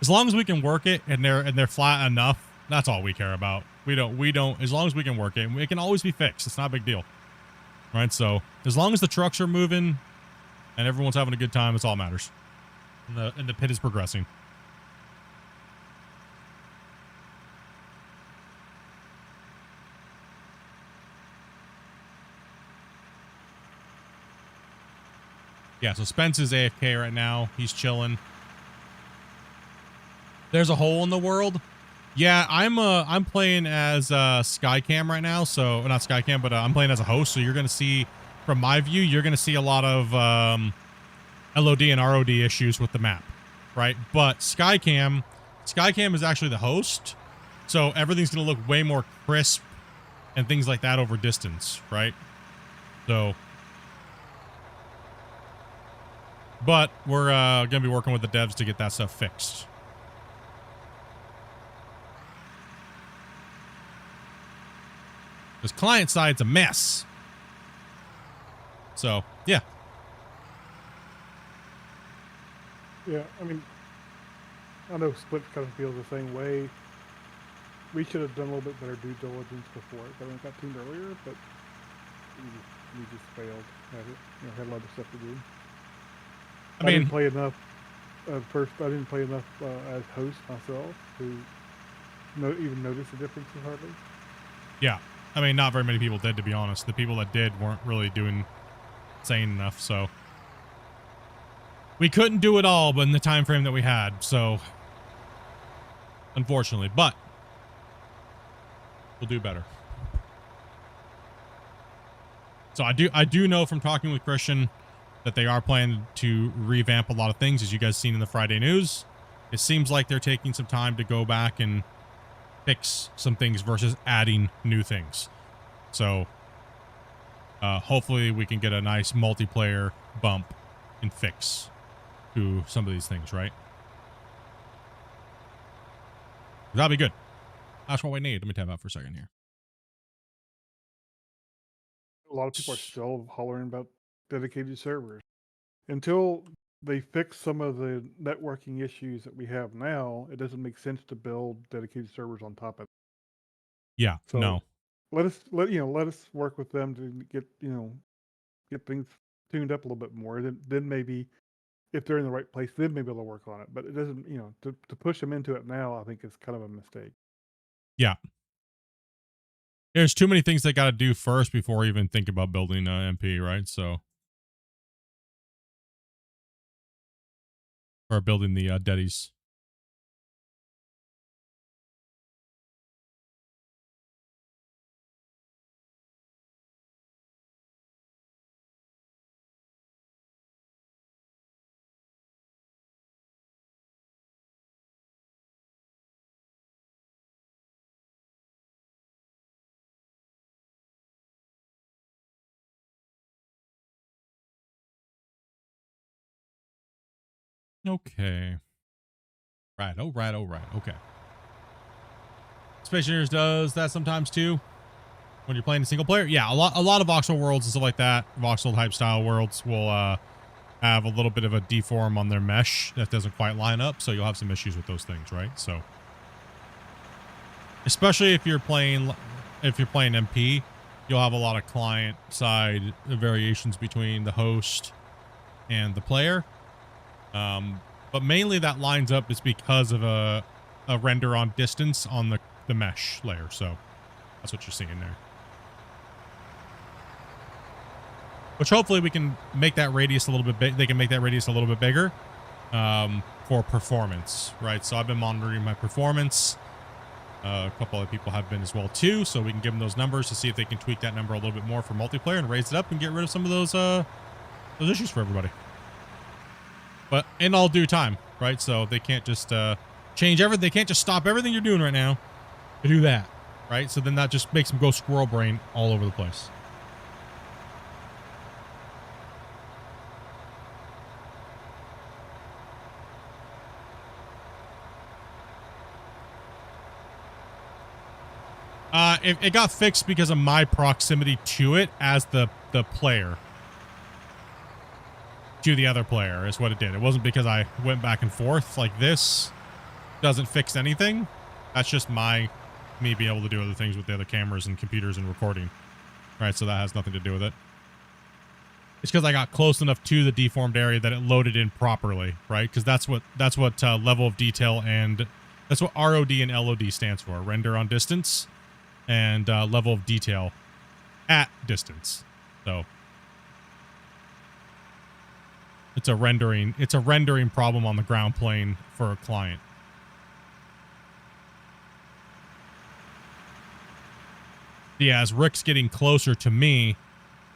As long as we can work it and they're flat enough, that's all we care about. We don't, as long as we can work it, it can always be fixed. It's not a big deal. Right? So as long as the trucks are moving and everyone's having a good time, it's all that matters. And the pit is progressing. Yeah, so Spence is AFK right now. He's chilling. There's a hole in the world. Yeah, I'm playing as Skycam right now. So not Skycam, but I'm playing as a host. So you're gonna see, from my view, you're gonna see a lot of LOD and ROD issues with the map, right? But Skycam is actually the host, so everything's gonna look way more crisp and things like that over distance, right? So. But we're going to be working with the devs to get that stuff fixed. Because client side's a mess. So, yeah. Yeah, I mean, I know Split kind of feels the same way. We should have done a little bit better due diligence before it got tuned earlier, but we just failed at it. You know, had a lot of stuff to do. I didn't play enough. First, I didn't play enough as host myself to even notice the differences hardly. Yeah, I mean, not very many people did, to be honest. The people that did weren't really doing insane enough, so we couldn't do it all, but in the time frame that we had. So, unfortunately, but we'll do better. So I do know from talking with Christian that they are planning to revamp a lot of things, as you guys seen in the Friday news. It seems like they're taking some time to go back and fix some things versus adding new things. So hopefully we can get a nice multiplayer bump and fix to some of these things, right? That'll be good. That's what we need. Let me tab out for a second here. A lot of people are still hollering about dedicated servers. Until they fix some of the networking issues that we have now, it doesn't make sense to build dedicated servers on top of it. Yeah, So no. let us work with them to get things tuned up a little bit more. Then maybe if they're in the right place, then maybe they'll work on it. But it doesn't, to push them into it now, I think is kind of a mistake. Yeah. There's too many things they got to do first before we even think about building MP, right? So, or building the Deddies. Okay. Right. Oh, right. Oh, right. Okay. Space Engineers does that sometimes too. When you're playing a single player. Yeah, a lot of voxel worlds and stuff like that, voxel type style worlds will have a little bit of a deform on their mesh that doesn't quite line up, so you'll have some issues with those things, right? So especially if you're playing MP, you'll have a lot of client side variations between the host and the player. But mainly that lines up is because of a render on distance on the mesh layer. So that's what you're seeing there. Which hopefully we can make that radius a little bit big. They can make that radius a little bit bigger for performance, right? So I've been monitoring my performance. A couple other people have been as well too. So we can give them those numbers to see if they can tweak that number a little bit more for multiplayer and raise it up and get rid of some of those issues for everybody. But in all due time, right? So they can't just change everything. They can't just stop everything you're doing right now to do that, right? So then that just makes them go squirrel brain all over the place. It got fixed because of my proximity to it as the player. To the other player is what it did. It wasn't because I went back and forth. Like, this doesn't fix anything. That's just me being able to do other things with the other cameras and computers and recording. Right, so that has nothing to do with it. It's because I got close enough to the deformed area that it loaded in properly, right? Because that's what level of detail, and that's what ROD and LOD stands for. Render on distance and level of detail at distance. So it's a rendering problem on the ground plane for a client. Yeah, as Rick's getting closer to me,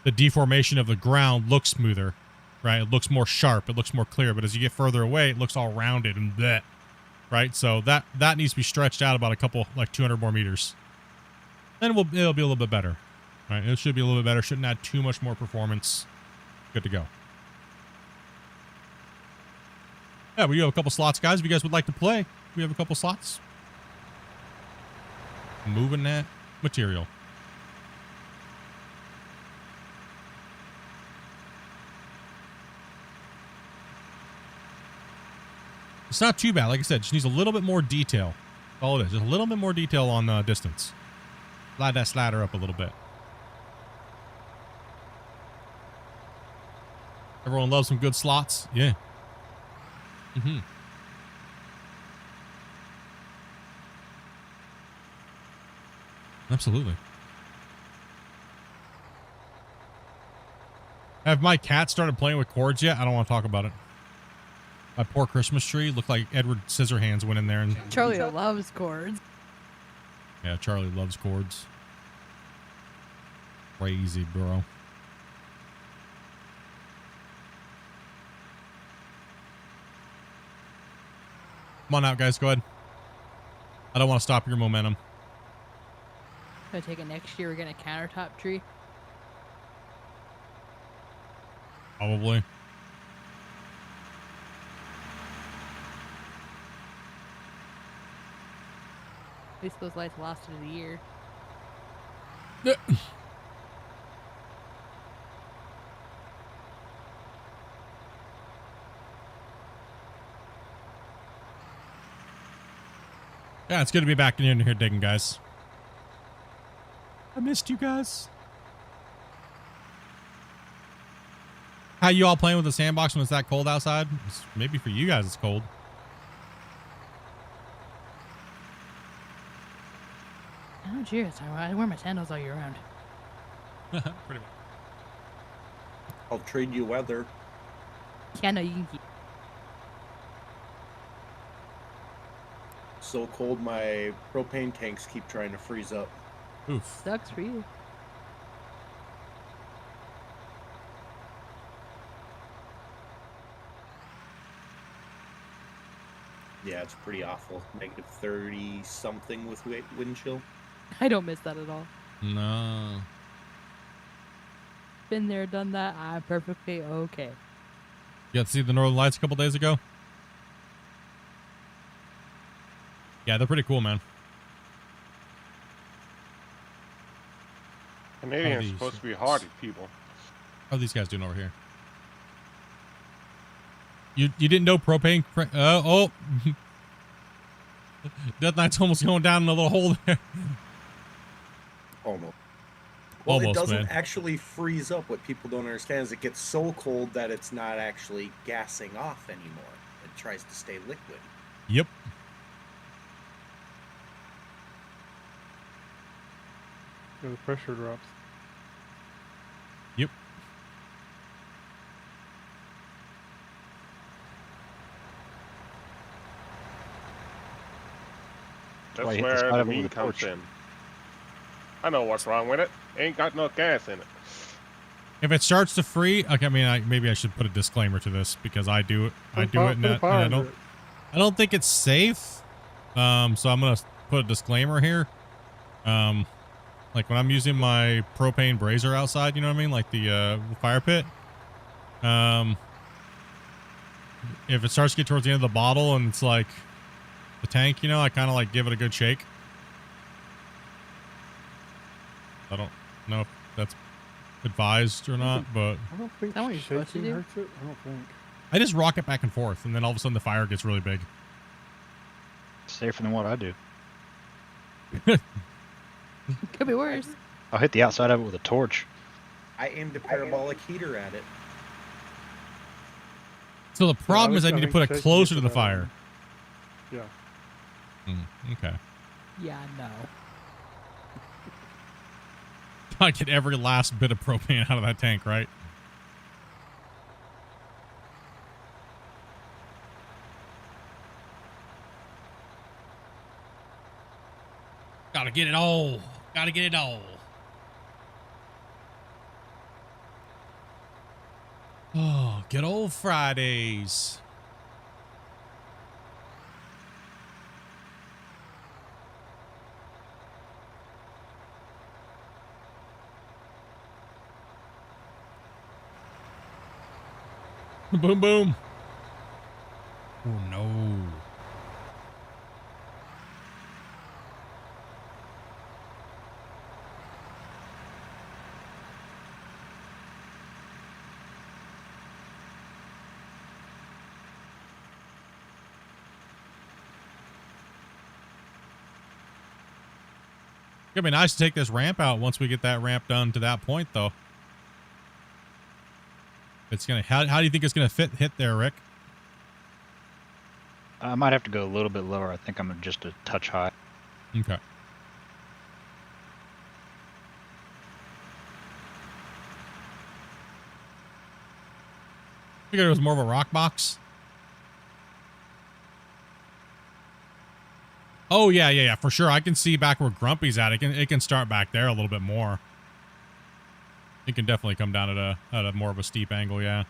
the deformation of the ground looks smoother, right? It looks more sharp. It looks more clear. But as you get further away, it looks all rounded and bleh, right? So that needs to be stretched out about 200 more meters. Then it'll be a little bit better, right? It should be a little bit better. Shouldn't add too much more performance. Good to go. Yeah, we have a couple slots, guys. If you guys would like to play, we have a couple slots. Moving that material. It's not too bad. Like I said, just needs a little bit more detail. That's all it is. Just a little bit more detail on distance. Slide that slider up a little bit. Everyone loves some good slots. Yeah. Mm-hmm. Absolutely. Have my cat started playing with cords yet? I don't want to talk about it. My poor Christmas tree looked like Edward Scissorhands went in there and... Charlie loves cords. Yeah, Charlie loves cords. Crazy, bro. Come on out, guys. Go ahead. I don't want to stop your momentum. Gonna take it next year. We're getting a countertop tree. Probably. At least those lights lasted a year. Yeah, it's good to be back in here digging, guys. I missed you guys. How you all playing with the sandbox when it's that cold outside? Maybe for you guys it's cold. Oh, cheers. I wear my sandals all year round. Pretty much. I'll trade you weather. Yeah, no, you can keep. So cold, my propane tanks keep trying to freeze up. Oof. Sucks for you. Yeah, it's pretty awful. Negative 30 something with wind chill. I don't miss that at all. No. Been there, done that. I'm perfectly okay. You got to see the Northern Lights a couple days ago? Yeah, they're pretty cool, man. Canadians are supposed to be hardy people. How are these guys doing over here? You didn't know propane? Oh. Death Knight's almost going down in a little hole there. Almost. Well, Almost, it doesn't man. actually freeze up. What people don't understand is it gets so cold that it's not actually gassing off anymore. It tries to stay liquid. Yep. Yeah, the pressure drops. Yep. That's where the meat comes in. I know what's wrong with it. Ain't got no gas in it. If it starts to freeze, okay, I mean, maybe I should put a disclaimer to this because I do it. And I don't think it's safe. So I'm gonna put a disclaimer here. Like when I'm using my propane brazier outside, you know what I mean, like the fire pit. If it starts to get towards the end of the bottle and it's like the tank, you know, I kind of like give it a good shake. I don't know if that's advised or not, but I don't think that what you're supposed to shaking do? hurts it. I don't think. I just rock it back and forth, and then all of a sudden the fire gets really big. Safer than what I do. Could be worse. I'll hit the outside of it with a torch. I aimed a parabolic heater at it. So the problem is I need to put it shaking closer to to the fire. Yeah. Okay. Yeah, no. I get every last bit of propane out of that tank, right? Gotta get it all. Gotta get it all. Oh, good old Fridays. Boom, boom. Oh, no. It'd be nice to take this ramp out once we get that ramp done to that point, though. It's gonna. How do you think it's gonna hit there, Rick? I might have to go a little bit lower. I think I'm just a touch high. Okay. Figured it was more of a rock box. Oh yeah, for sure. I can see back where Grumpy's at. It can start back there a little bit more. It can definitely come down at a more of a steep angle, yeah.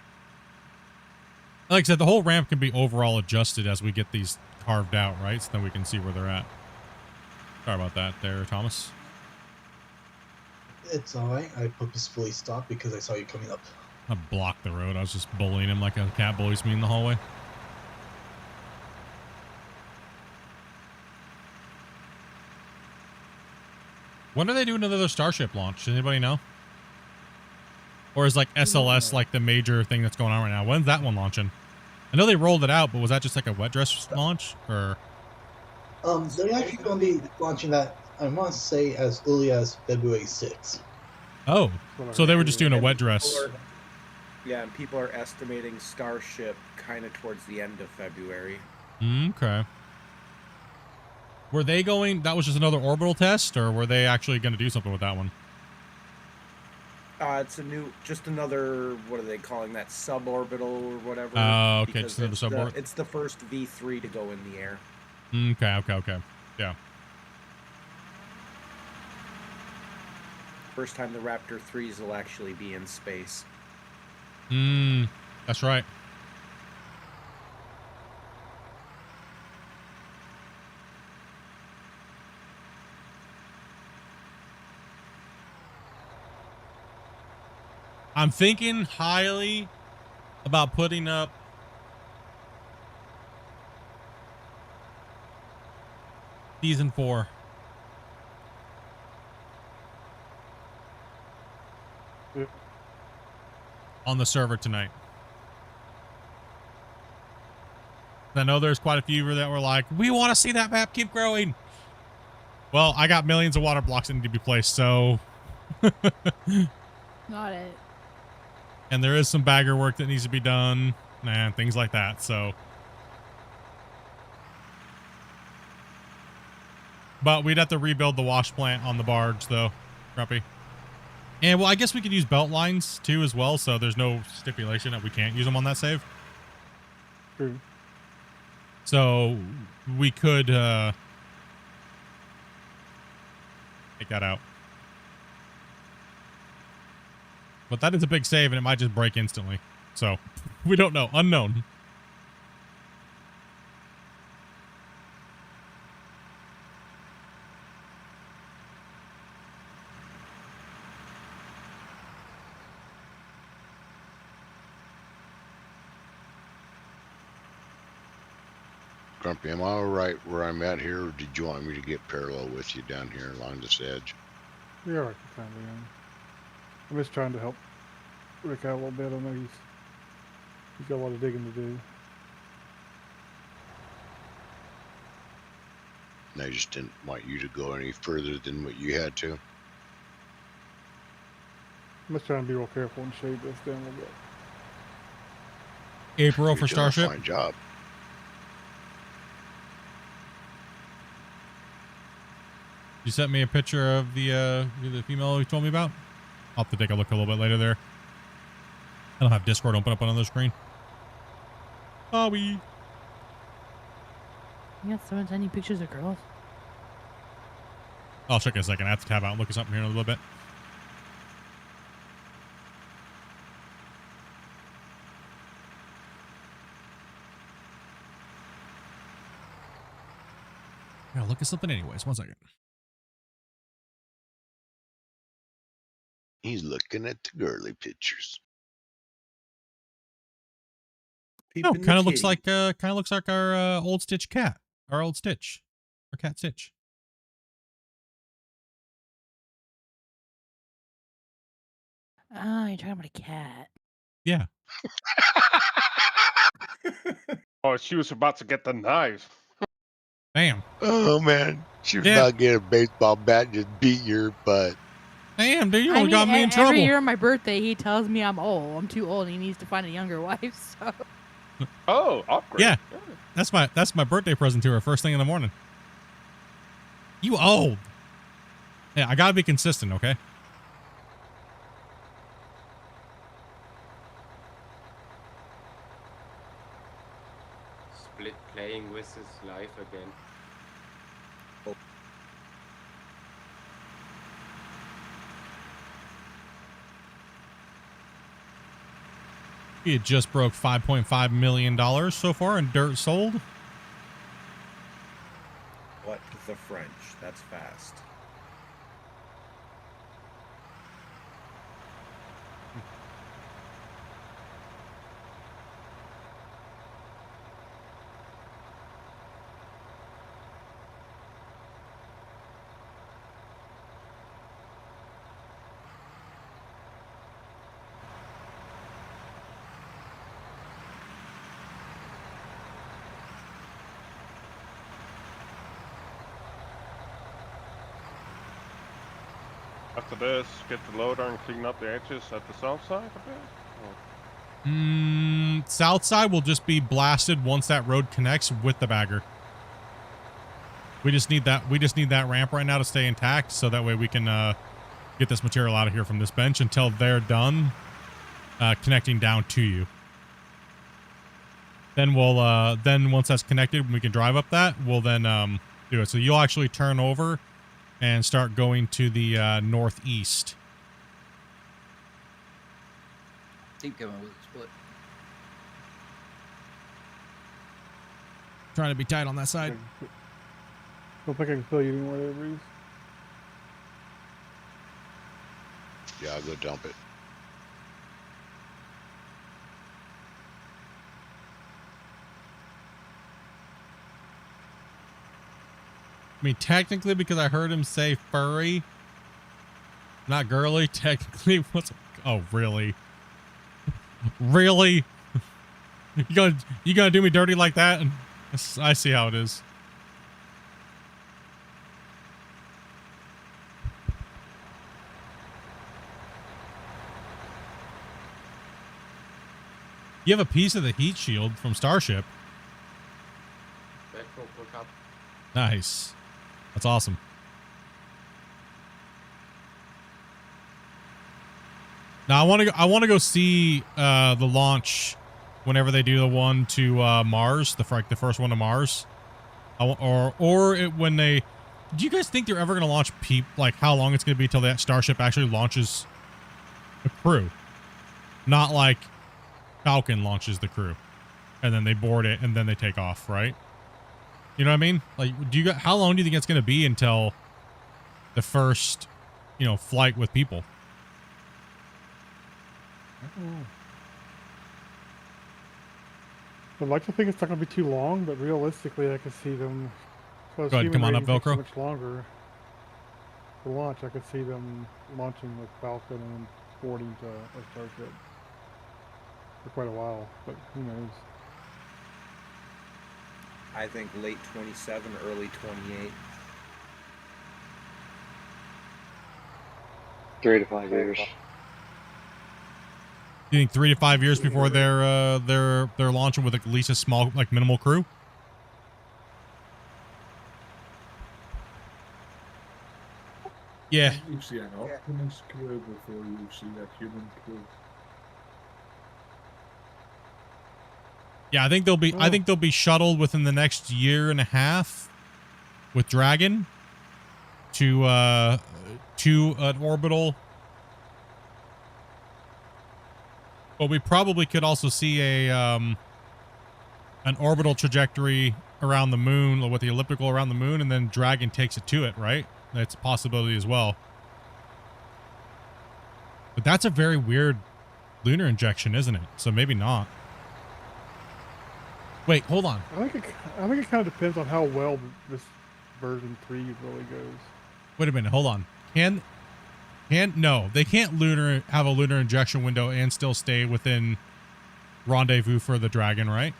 Like I said, the whole ramp can be overall adjusted as we get these carved out, right? So then we can see where they're at. Sorry about that there, Thomas. It's alright. I purposefully stopped because I saw you coming up. I blocked the road. I was just bullying him like a cat bullies me in the hallway. When are they doing another Starship launch? Does anybody know? Or is like SLS like the major thing that's going on right now? When's that one launching? I know they rolled it out, but was that just like a wet dress launch? Or They're actually going to be launching that, I want to say, as early as February 6th. oh, so they were just doing a And wet people dress. Yeah, and people are estimating Starship kind of towards the end of February. Okay. Were they going? That was just another orbital test, or were they actually going to do something with that one? It's just another, what are they calling that, suborbital or whatever? Oh, okay, because just another suborbital. It's the first V3 to go in the air. Okay. Yeah. First time the Raptor 3s will actually be in space. That's right. I'm thinking highly about putting up season 4. Yeah. On the server tonight. I know there's quite a few that were like, we want to see that map keep growing. Well, I got millions of water blocks that need to be placed, so. Not it. And there is some bagger work that needs to be done and things like that, so. But we'd have to rebuild the wash plant on the barge, though, Grumpy. And, well, I guess we could use belt lines, too, as well, so there's no stipulation that we can't use them on that save. True. So, we could, take that out. But that is a big save, and it might just break instantly. So, we don't know. Unknown. Grumpy, am I all right where I'm at here, or did you want me to get parallel with you down here along this edge? You're alright for the time being. I'm just trying to help Rick out a little bit. I know he's got a lot of digging to do. And I just didn't want you to go any further than what you had to. I'm just trying to be real careful and shade this down a little bit. April You're for doing a Starship. fine job. You sent me a picture of the female you told me about? I'll have to take a look a little bit later there. I don't have Discord open up on another screen. Bobby. You got so many pictures of girls. I'll check in a second. I have to tab out and look at something here in a little bit. I gotta look at something anyways. 1 second. He's looking at the girly pictures. No, kind of looks like our old Stitch cat. Our old Stitch. Our cat Stitch. Oh, you're talking about a cat. Yeah. Oh, she was about to get the knife. Damn. Oh man, she was Yeah. about to get a baseball bat and just beat your butt. Damn, dude, you I only mean, got me in trouble. every year on my birthday, he tells me I'm old. I'm too old. And he needs to find a younger wife. So. Oh, upgrade. Yeah. That's my birthday present to her first thing in the morning. You old. Yeah, I gotta be consistent, okay? Split playing with his life again. It just broke $5.5 million so far in dirt sold. What the French? That's fast. After this, get the loader and clean up the edges at the south side a bit. South side will just be blasted once that road connects with the bagger. We just need that. We just need that ramp right now to stay intact, so that way we can get this material out of here from this bench until they're done connecting down to you. Then we'll then once that's connected, we can drive up that. We'll then do it. So you'll actually turn over and start going to the northeast. Keep going with the split. Trying to be tight on that side. Don't think I can fill you anymore there, Breeze. Yeah, I'll go dump it. I mean, technically, because I heard him say furry, not girly, technically, what's... Oh, really? Really? You gonna do me dirty like that? And I see how it is. You have a piece of the heat shield from Starship. Nice. That's awesome. Now I want to go see the launch whenever they do the one to Mars, the first one to Mars. When they... Do you guys think they're ever going to launch like how long it's going to be till that Starship actually launches a crew? Not like Falcon launches the crew and then they board it and then they take off, right? You know what I mean? Like, how long do you think it's going to be until the first, flight with people? I'd like to think it's not going to be too long, but realistically, I could see them. Go ahead, come on up, Velcro. Much longer to launch. I could see them launching with Falcon and boarding to a Starship for quite a while, but who knows? I think late 27, early 28. 3 to 5 years. You think 3 to 5 years before they're launching with at least a small, like, minimal crew? Yeah. You see an Optimus crew before you see a human crew. Yeah, I think they'll be shuttled within the next year and a half with Dragon to an orbital. But we probably could also see an orbital trajectory around the moon with the elliptical around the moon, and then Dragon takes it to it, right? That's a possibility as well. But that's a very weird lunar injection, isn't it? So maybe not. Wait, hold on. I think it kind of depends on how well this version 3 really goes. Wait a minute, hold on. No, they can't have a lunar injection window and still stay within rendezvous for the Dragon, right?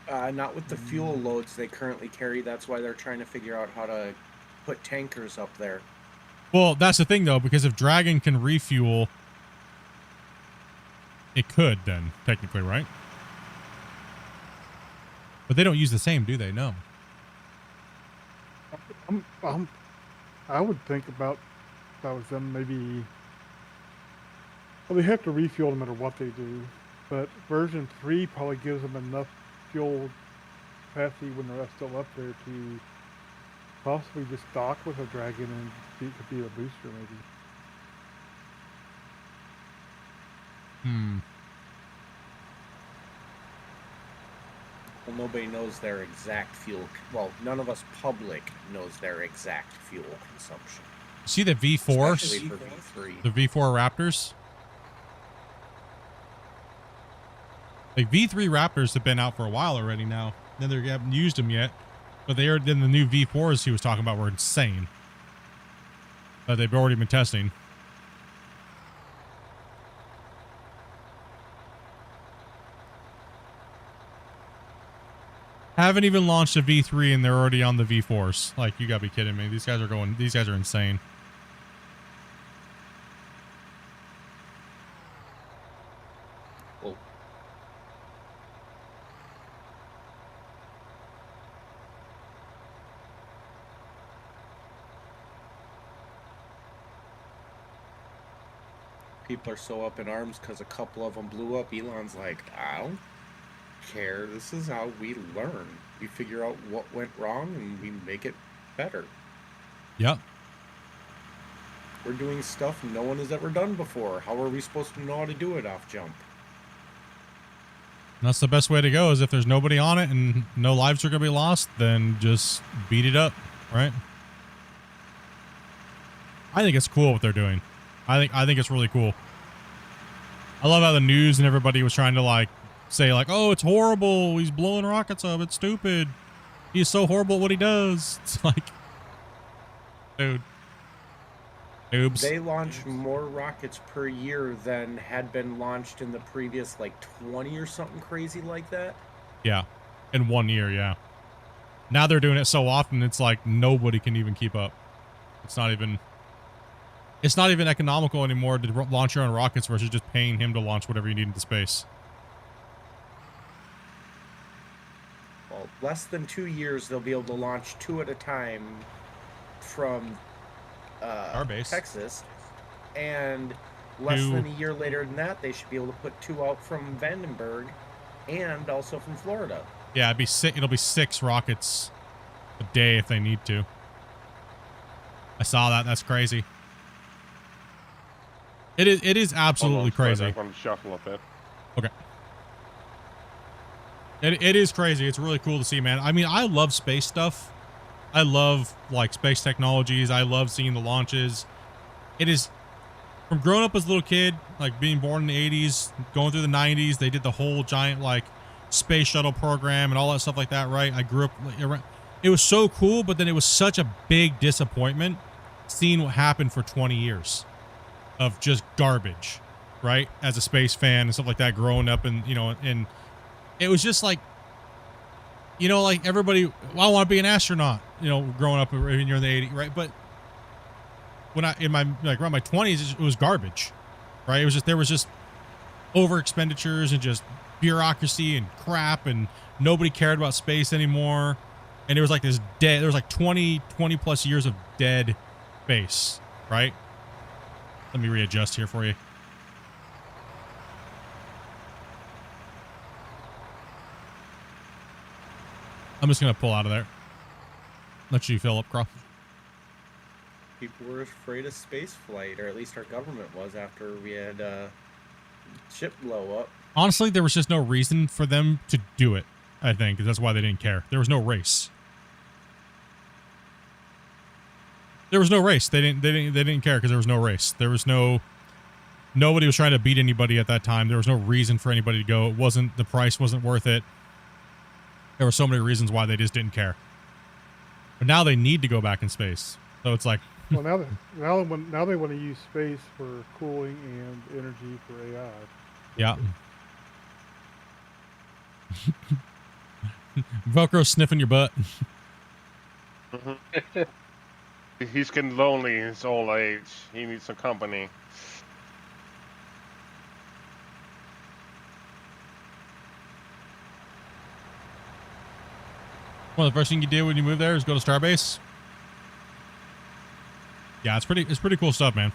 Not with the fuel loads they currently carry. That's why they're trying to figure out how to put tankers up there. Well, that's the thing, though, because if Dragon can refuel, it could then, technically, right? But they don't use the same, do they? No. I would think about if I was them, maybe. Well, they have to refuel no matter what they do, but version 3 probably gives them enough fuel capacity when they're still up there to possibly just dock with a Dragon and it could be a booster, maybe. Well, nobody knows their exact fuel. Well, none of us public knows their exact fuel consumption. See the V4s? Especially for V3. The V4 Raptors? Like V3 Raptors have been out for a while already now. Then they haven't used them yet. But they are, then the new V4s he was talking about were insane. That they've already been testing. Haven't even launched a V3 and they're already on the V4s. Like, you gotta be kidding me. These guys are insane. Well, people are so up in arms because a couple of them blew up. Elon's like, I don't care. This is how we learn. We figure out what went wrong and we make it better. Yep. We're doing stuff no one has ever done before. How are we supposed to know how to do it off jump? And that's the best way to go, is if there's nobody on it and no lives are going to be lost, then just beat it up, right? I think it's cool what they're doing. I think it's really cool. I love how the news and everybody was trying to like say like, oh, it's horrible. He's blowing rockets up. It's stupid. He's so horrible at what he does. It's like, dude. Noobs. They launch more rockets per year than had been launched in the previous like 20 or something crazy like that. Yeah. In 1 year, yeah. Now they're doing it so often, it's like nobody can even keep up. It's not even economical anymore to launch your own rockets versus just paying him to launch whatever you need into space. Well, less than 2 years, they'll be able to launch 2 at a time from Our base. Texas, and less Two. than a year later than that, they should be able to put 2 out from Vandenberg and also from Florida. Yeah, it'll be 6 rockets a day if they need to. I saw that. That's crazy. It is absolutely crazy. I'm going to shuffle a bit. Okay. It is crazy. It's really cool to see, man. I mean, I love space stuff. I love like space technologies. I love seeing the launches. It is from growing up as a little kid, like being born in the 80s, going through the 90s. They did the whole giant like space shuttle program and all that stuff like that, right? I grew up. It was so cool, but then it was such a big disappointment seeing what happened for 20 years of just garbage, right? As a space fan and stuff like that, growing up and, you know, and it was just like, you know, like everybody, well, I want to be an astronaut, you know, growing up when you're in the 80s, right? But when around my 20s, it was garbage, right? It was just, there was just over expenditures and just bureaucracy and crap, and nobody cared about space anymore. And there was like this dead, there was like 20 plus years of dead space, right? Let me readjust here for you. I'm just going to pull out of there. Let you fill up, Carl. People were afraid of space flight, or at least our government was, after we had ship blow up. Honestly, there was just no reason for them to do it, I think. That's why they didn't care. There was no race. There was no race. They didn't care because there was no race. There was nobody was trying to beat anybody at that time. There was no reason for anybody to go. The price wasn't worth it. There were so many reasons why they just didn't care. But now they need to go back in space. So it's like, well, now they want to use space for cooling and energy for AI. yeah. Velcro sniffing your butt. He's getting lonely in his old age. He needs some company. One of the first things you do when you move there is go to Starbase. Yeah, it's pretty cool stuff, man.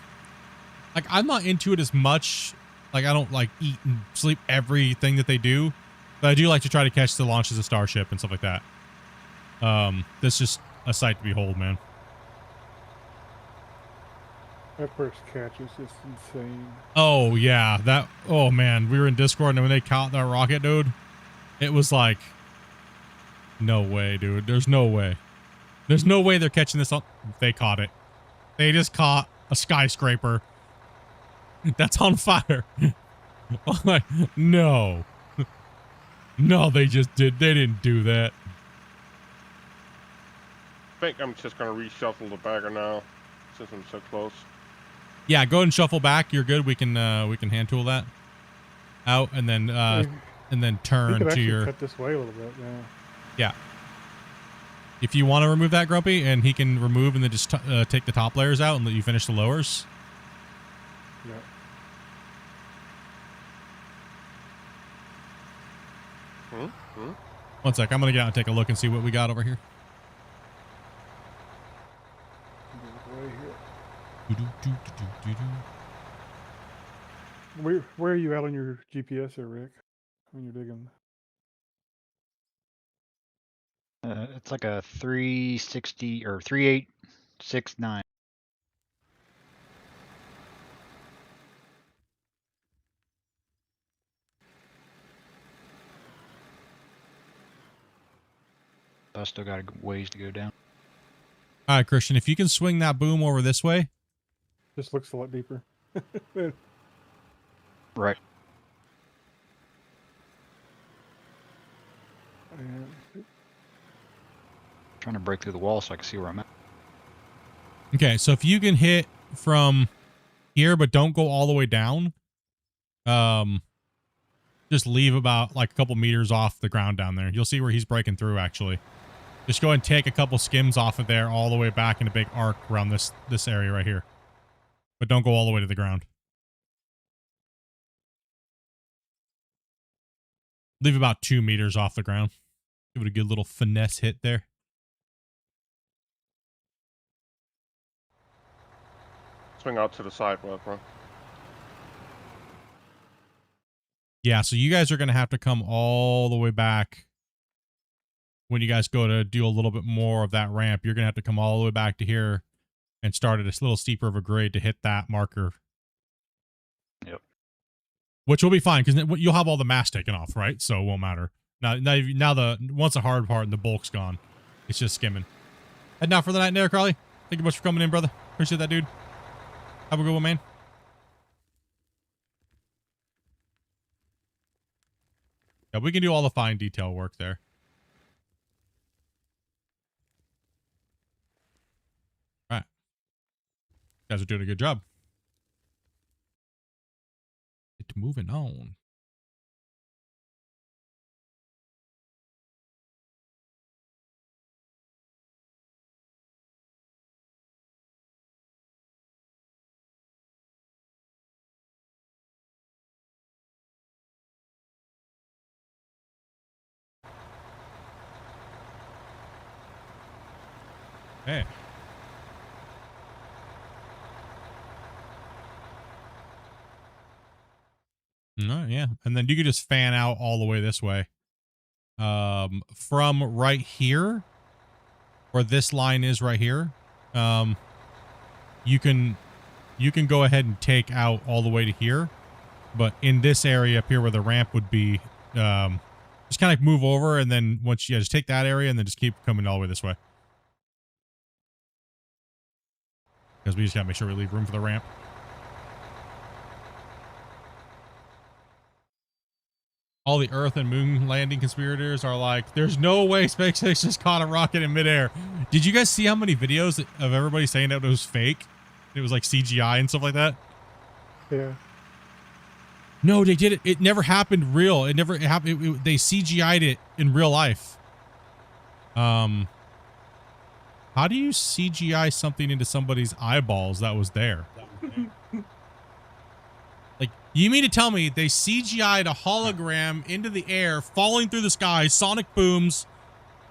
Like, I'm not into it as much. Like, I don't like eat and sleep everything that they do, but I do like to try to catch the launches of Starship and stuff like that. That's just a sight to behold, man. That first catch is just insane. Oh yeah, that. Oh man, we were in Discord and when they caught that rocket, dude, it was like, no way, dude. There's no way. There's no way they're catching this up. They caught it. They just caught a skyscraper that's on fire. I'm like, no. No, they didn't do that. I think I'm just gonna reshuffle the bagger now, since I'm so close. Yeah, go ahead and shuffle back. You're good. We can hand tool that out and then You turn could to actually your. cut this way a little bit, yeah. Yeah. If you want to remove that, Grumpy, and he can remove and then just take the top layers out and let you finish the lowers. Yeah. One sec. I'm going to get out and take a look and see what we got over here. Right here. Where are you at on your GPS there, Rick? When you're digging? It's like a 360 or 3869. I still got a ways to go down. All right, Christian, if you can swing that boom over this way. This looks a lot deeper. Right. And Trying to break through the wall so I can see where I'm at. Okay, so if you can hit from here, but don't go all the way down. Just leave about like a couple meters off the ground down there. You'll see where he's breaking through, actually. Just go ahead and take a couple skims off of there all the way back in a big arc around this area right here. But don't go all the way to the ground. Leave about 2 meters off the ground. Give it a good little finesse hit there. Swing out to the side, bro. Yeah, so you guys are going to have to come all the way back. When you guys go to do a little bit more of that ramp, you're going to have to come all the way back to here and start at a little steeper of a grade to hit that marker. Yep. Which will be fine because you'll have all the mass taken off, right? So it won't matter. Now once the hard part and the bulk's gone, it's just skimming. Heading out for the night there, Carly. Thank you much for coming in, brother. Appreciate that, dude. Have a good one, man. Yeah, we can do all the fine detail work there. All right. You guys are doing a good job. It's moving on. Hey. No, yeah. And then you could just fan out all the way this way. From right here, where this line is right here, you can go ahead and take out all the way to here. But in this area up here where the ramp would be, just kind of move over and then once you just take that area and then just keep coming all the way this way. Because we just gotta make sure we leave room for the ramp. All the Earth and Moon landing conspirators are like, there's no way SpaceX just caught a rocket in midair. Did you guys see how many videos of everybody saying that it was fake? It was like CGI and stuff like that? yeah. No, they did it. It never happened real. It never happened. They CGI'd it in real life. How do you CGI something into somebody's eyeballs that was there? Like, you mean to tell me they CGI'd a hologram into the air, falling through the sky, sonic booms,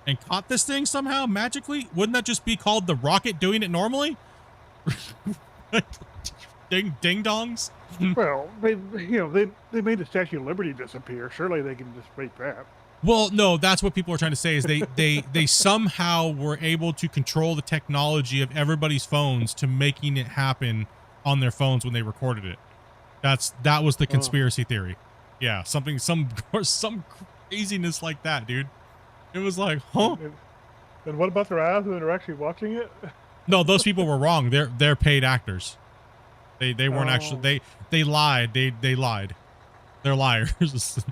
and caught this thing somehow magically? Wouldn't that just be called the rocket doing it normally? Ding dongs. Well, they made the Statue of Liberty disappear. Surely they can just make that. Well, no, that's what people are trying to say is they somehow were able to control the technology of everybody's phones to making it happen on their phones when they recorded it. That was the conspiracy theory. Yeah, some craziness like that, dude. It was like, huh? And what about their eyes when they're actually watching it? No, those people were wrong. They're paid actors. They weren't actually they lied. They lied. They're liars.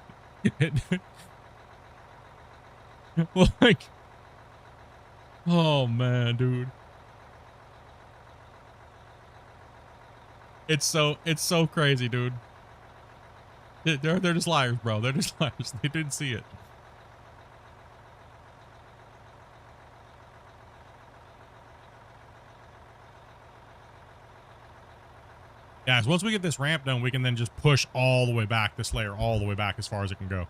Like, oh man, dude. It's so crazy, dude. They're just liars, bro. They're just liars. They didn't see it. Yeah, so once we get this ramp done, we can then just push all the way back, this layer all the way back as far as it can go.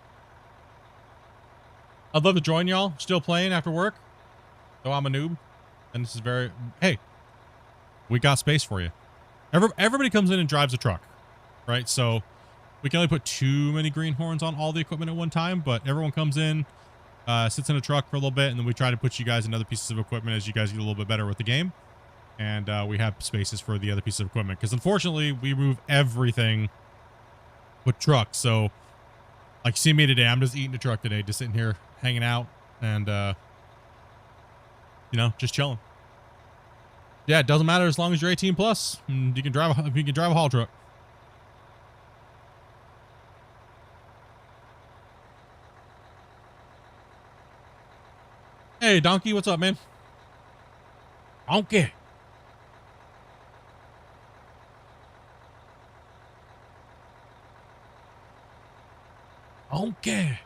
I'd love to join y'all. Still playing after work. Though I'm a noob. And this is very... Hey, we got space for you. Everybody comes in and drives a truck, right? So we can only put too many greenhorns on all the equipment at one time, but everyone comes in, sits in a truck for a little bit, and then we try to put you guys in other pieces of equipment as you guys get a little bit better with the game. And we have spaces for the other pieces of equipment. Because unfortunately, we move everything with trucks. So, like, you see me today, I'm just eating the truck today, just sitting here hanging out and, you know, just chilling. Yeah, it doesn't matter as long as you're 18 plus. And you can drive a haul truck. Hey, Donkey, what's up, man? Donkey. Okay.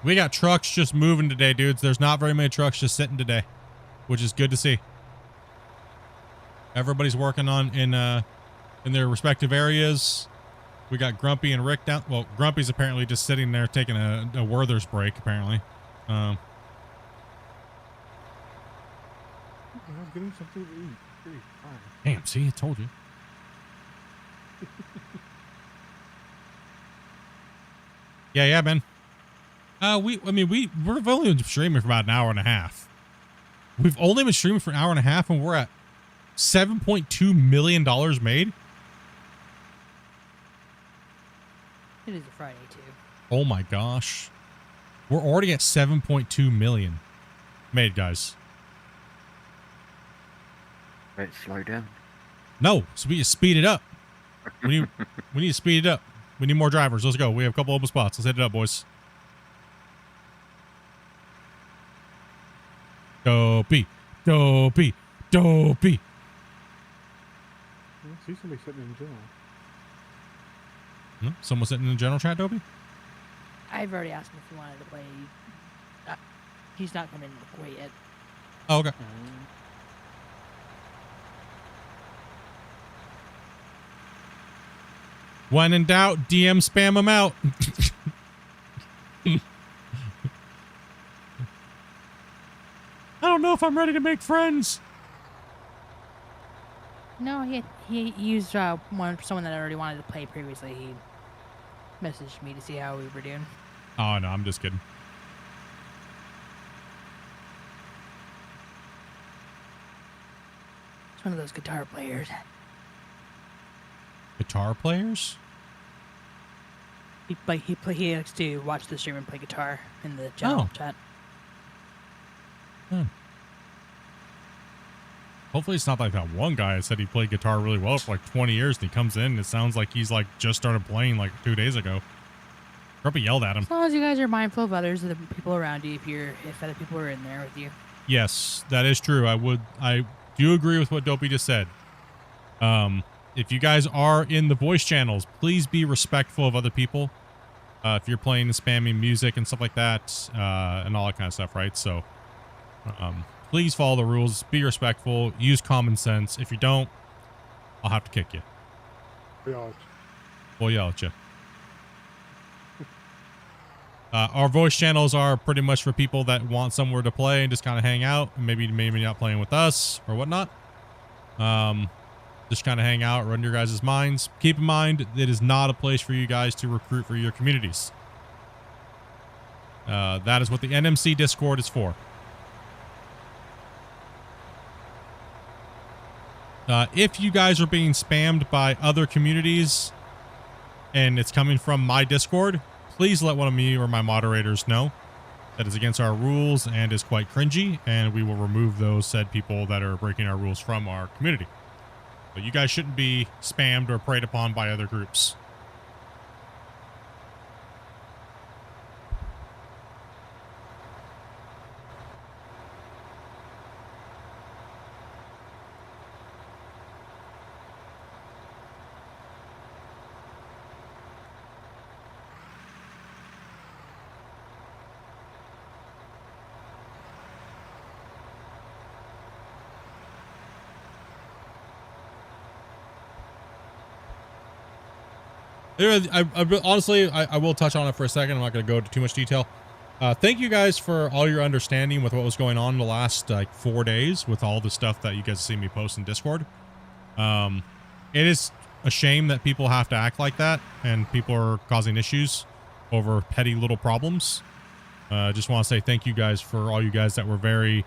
We got trucks just moving today, dudes. There's not very many trucks just sitting today, which is good to see. Everybody's working on in their respective areas. We got Grumpy and Rick down. Well, Grumpy's apparently just sitting there taking a Werther's break, apparently. I'm getting something to eat. Pretty fine. Damn, see, I told you. Yeah, man. We've only been streaming for about an hour and a half. We've only been streaming for an hour and a half, and we're at $7.2 million made. It is a Friday too. Oh my gosh. We're already at 7.2 million made, guys. Right, slow down. No, so we need to speed it up. We need to speed it up. We need more drivers. Let's go. We have a couple open spots. Let's hit it up, boys. Dopey. Dopey. Dopey. I see somebody sitting in general. No? Someone sitting in the general chat, Dopey? I've already asked him if he wanted to play. He's not coming quite yet. Oh, okay. When in doubt, DM spam him out. I don't know if I'm ready to make friends. No, he used someone that already wanted to play previously. He messaged me to see how we were doing. Oh, no, I'm just kidding. It's one of those guitar players. Guitar players? He likes to watch the stream and play guitar in the general chat. Hopefully it's not like that one guy that said he played guitar really well for like 20 years and he comes in and it sounds like he's like just started playing like 2 days ago. Probably yelled at him. As long as you guys are mindful of others, the people around you, if other people are in there with you. Yes, that is true. I do agree with what Dopey just said. If you guys are in the voice channels, please be respectful of other people. If you're playing and spamming music and stuff like that, and all that kind of stuff, right? So, please follow the rules, be respectful, use common sense. If you don't, I'll have to kick you. We'll yell at you. Our voice channels are pretty much for people that want somewhere to play and just kind of hang out, and maybe not playing with us or whatnot. Just kind of hang out, run your guys' minds. Keep in mind, it is not a place for you guys to recruit for your communities. That is what the NMC Discord is for. If you guys are being spammed by other communities and it's coming from my Discord, please let one of me or my moderators know. That is against our rules and is quite cringy, and we will remove those said people that are breaking our rules from our community. But you guys shouldn't be spammed or preyed upon by other groups. Honestly, I will touch on it for a second. I'm not going to go into too much detail. Thank you guys for all your understanding with what was going on in the last 4 days with all the stuff that you guys see me post in Discord. It is a shame that people have to act like that and people are causing issues over petty little problems. Just want to say thank you guys for all you guys that were very,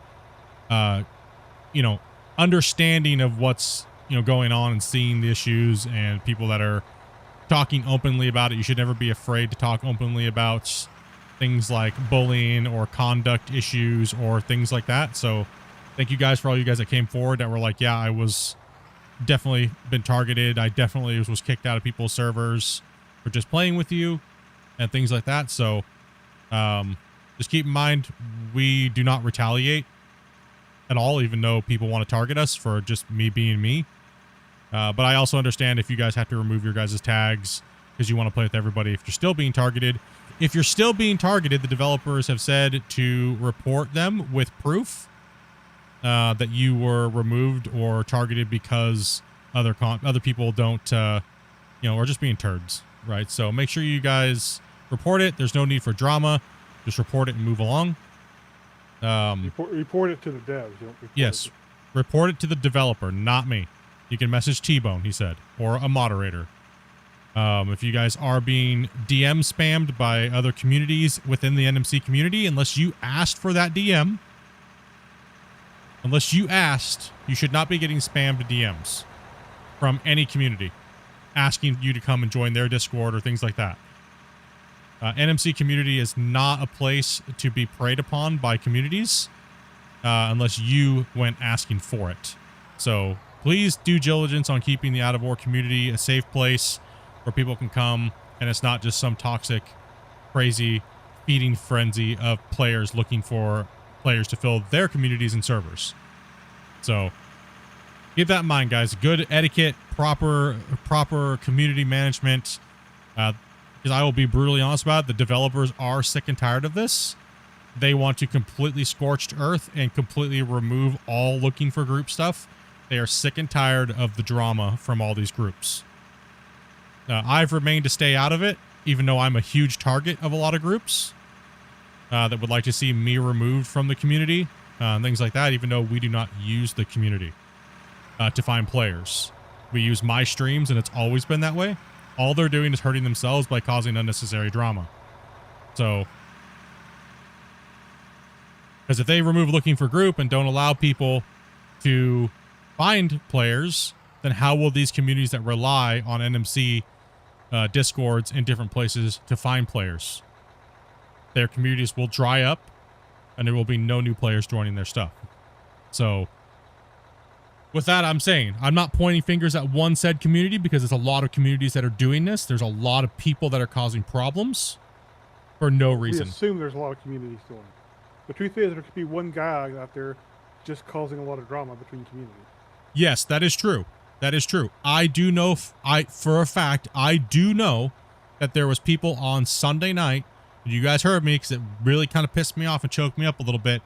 understanding of what's, going on and seeing the issues, and people that are talking openly about it. You should never be afraid to talk openly about things like bullying or conduct issues or things like that. So thank you guys for all you guys that came forward that were like, yeah, I was definitely been targeted. I definitely was kicked out of people's servers for just playing with you and things like that. So just keep in mind, we do not retaliate at all, even though people want to target us for just me being me. But I also understand if you guys have to remove your guys' tags because you want to play with everybody. If you're still being targeted, the developers have said to report them with proof that you were removed or targeted because other people don't, are just being turds, right? So make sure you guys report it. There's no need for drama. Just report it and move along. Report it to the devs. You don't report report it to the developer, not me. You can message T-Bone, he said, or a moderator. If you guys are being DM spammed by other communities within the NMC community, unless you asked for that DM, you should not be getting spammed DMs from any community asking you to come and join their Discord or things like that. NMC community is not a place to be preyed upon by communities unless you went asking for it. So please do diligence on keeping the Out of War community a safe place where people can come and it's not just some toxic, crazy feeding frenzy of players looking for players to fill their communities and servers. So keep that in mind, guys. Good etiquette, proper community management. Because I will be brutally honest about it, the developers are sick and tired of this. They want to completely scorched earth and completely remove all looking for group stuff. They are sick and tired of the drama from all these groups. I've remained to stay out of it, even though I'm a huge target of a lot of groups that would like to see me removed from the community, things like that, even though we do not use the community to find players. We use my streams, and it's always been that way. All they're doing is hurting themselves by causing unnecessary drama. So, because if they remove looking for group and don't allow people to find players, then how will these communities that rely on NMC discords in different places to find players? Their communities will dry up and there will be no new players joining their stuff. So with that, I'm saying, I'm not pointing fingers at one said community because there's a lot of communities that are doing this. There's a lot of people that are causing problems for no reason. We assume there's a lot of communities doing it. The truth is, there could be one guy out there just causing a lot of drama between communities. Yes, that is true. That is true. I do know, for a fact, I do know that there was people on Sunday night. You guys heard me because it really kind of pissed me off and choked me up a little bit.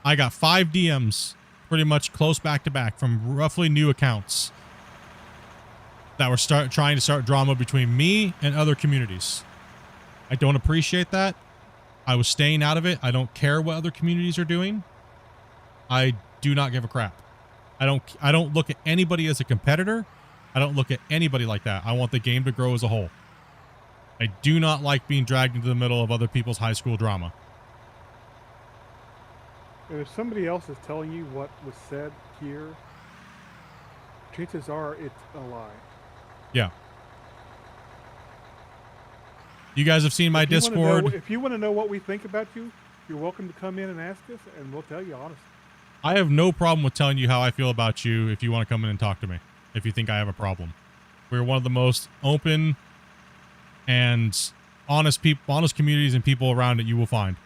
I got 5 DMs pretty much close back to back from roughly new accounts that were trying to start drama between me and other communities. I don't appreciate that. I was staying out of it. I don't care what other communities are doing. I do not give a crap. I don't look at anybody as a competitor. I don't look at anybody like that. I want the game to grow as a whole. I do not like being dragged into the middle of other people's high school drama. And if somebody else is telling you what was said here, chances are it's a lie. Yeah. You guys have seen my Discord. If you want to know what we think about you, you're welcome to come in and ask us, and we'll tell you honestly. I have no problem with telling you how I feel about you if you want to come in and talk to me, if you think I have a problem. We're one of the most open and honest communities and people around that you will find.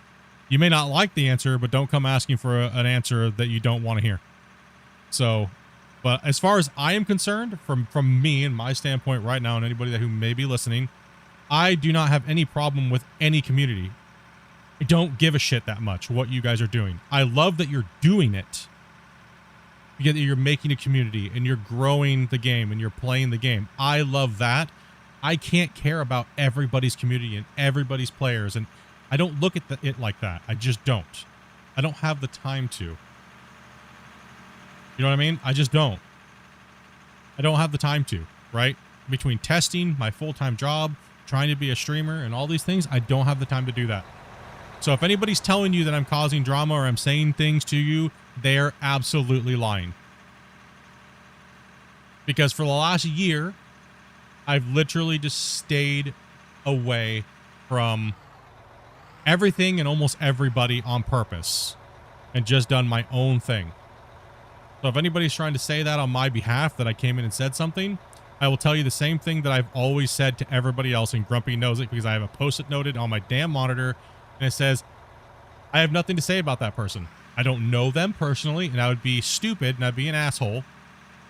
You may not like the answer, but don't come asking for an answer that you don't want to hear. So, but as far as I am concerned, from me and my standpoint right now, and anybody who may be listening, I do not have any problem with any community. I don't give a shit that much what you guys are doing. I love that you're doing it. You're making a community and you're growing the game and you're playing the game. I love that. I can't care about everybody's community and everybody's players, and I don't look at it like that. I just don't. I don't have the time to. You know what I mean? I just don't. I don't have the time to, right? Between testing, my full-time job, trying to be a streamer, and all these things, I don't have the time to do that. So if anybody's telling you that I'm causing drama or I'm saying things to you, they're absolutely lying. Because for the last year, I've literally just stayed away from everything and almost everybody on purpose and just done my own thing. So if anybody's trying to say that on my behalf, that I came in and said something, I will tell you the same thing that I've always said to everybody else, and Grumpy knows it because I have a post-it noted on my damn monitor, and it says, I have nothing to say about that person. I don't know them personally, and I would be stupid and I'd be an asshole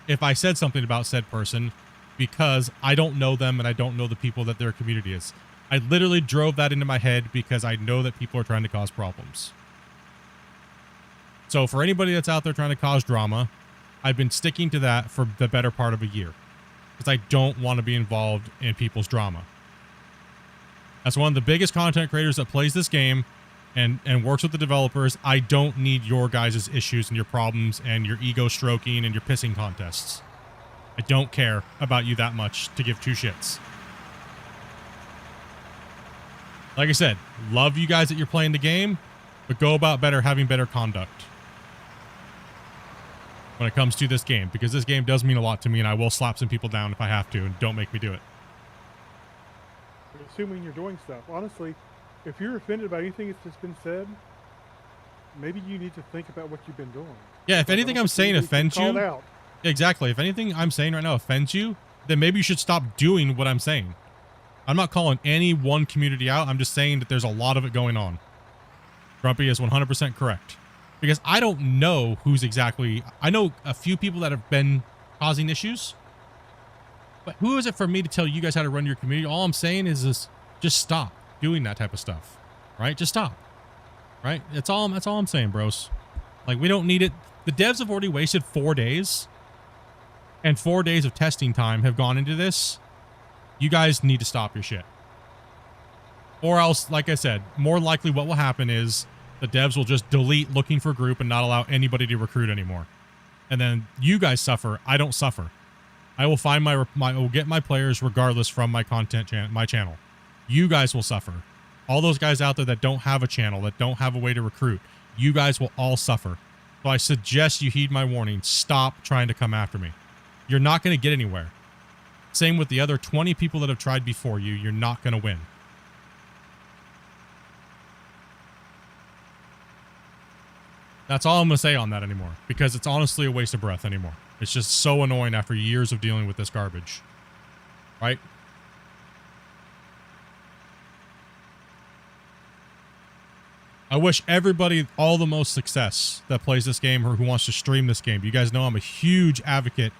if I said something about said person because I don't know them and I don't know the people that their community is. I literally drove that into my head because I know that people are trying to cause problems. So for anybody that's out there trying to cause drama, I've been sticking to that for the better part of a year because I don't want to be involved in people's drama. As one of the biggest content creators that plays this game and works with the developers, I don't need your guys' issues and your problems and your ego stroking and your pissing contests. I don't care about you that much to give two shits. Like I said, love you guys that you're playing the game, but go about having better conduct when it comes to this game, because this game does mean a lot to me, and I will slap some people down if I have to, and don't make me do it. Assuming you're doing stuff. Honestly, if you're offended by anything that's just been said, maybe you need to think about what you've been doing. Yeah, if anything I'm saying offends you, exactly. If anything I'm saying right now offends you, then maybe you should stop doing what I'm saying. I'm not calling any one community out. I'm just saying that there's a lot of it going on. Grumpy is 100% correct. Because I don't know who's exactly... I know a few people that have been causing issues. But who is it for me to tell you guys how to run your community? All I'm saying is just stop doing that type of stuff. Right? Just stop. Right? That's all I'm saying, bros. Like, we don't need it. The devs have already wasted 4 days. And 4 days of testing time have gone into this. You guys need to stop your shit. Or else, like I said, more likely what will happen is the devs will just delete looking for group and not allow anybody to recruit anymore. And then you guys suffer. I don't suffer. I will find I will get my players regardless from my content my channel. You guys will suffer. All those guys out there that don't have a channel, that don't have a way to recruit, you guys will all suffer. So I suggest you heed my warning. Stop trying to come after me. You're not going to get anywhere. Same with the other 20 people that have tried before you. You're not going to win. That's all I'm going to say on that anymore, because it's honestly a waste of breath anymore. It's just so annoying after years of dealing with this garbage. Right? I wish everybody all the most success that plays this game or who wants to stream this game. You guys know I'm a huge advocate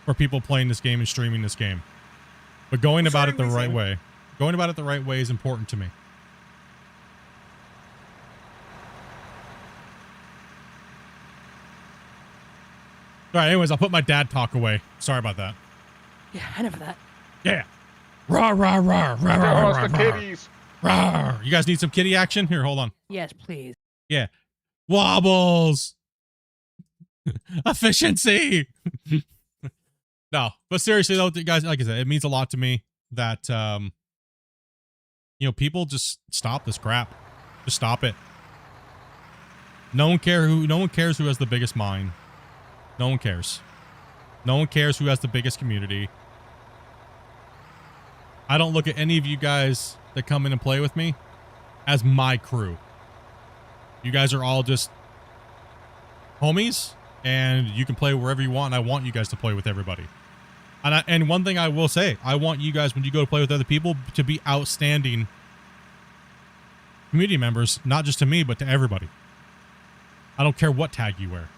for people playing this game and streaming this game. But going about it the right way. Going about it the right way is important to me. All right, anyways, I'll put my dad talk away. Sorry about that. Yeah, enough of that. Yeah. Rah, rah, rah, rah, rah, rah, the rah. kitties. Rawr. You guys need some kitty action? Here, hold on. Yes, please. Yeah. Wobbles. Efficiency. No, but seriously though, guys, like I said, it means a lot to me that, you know, people just stop this crap. Just stop it. No one cares who has the biggest mine. No one cares. No one cares who has the biggest community. I don't look at any of you guys that come in and play with me as my crew. You guys are all just homies, and you can play wherever you want, and I want you guys to play with everybody. And one thing I will say, I want you guys, when you go to play with other people, to be outstanding community members, not just to me, but to everybody. I don't care what tag you wear.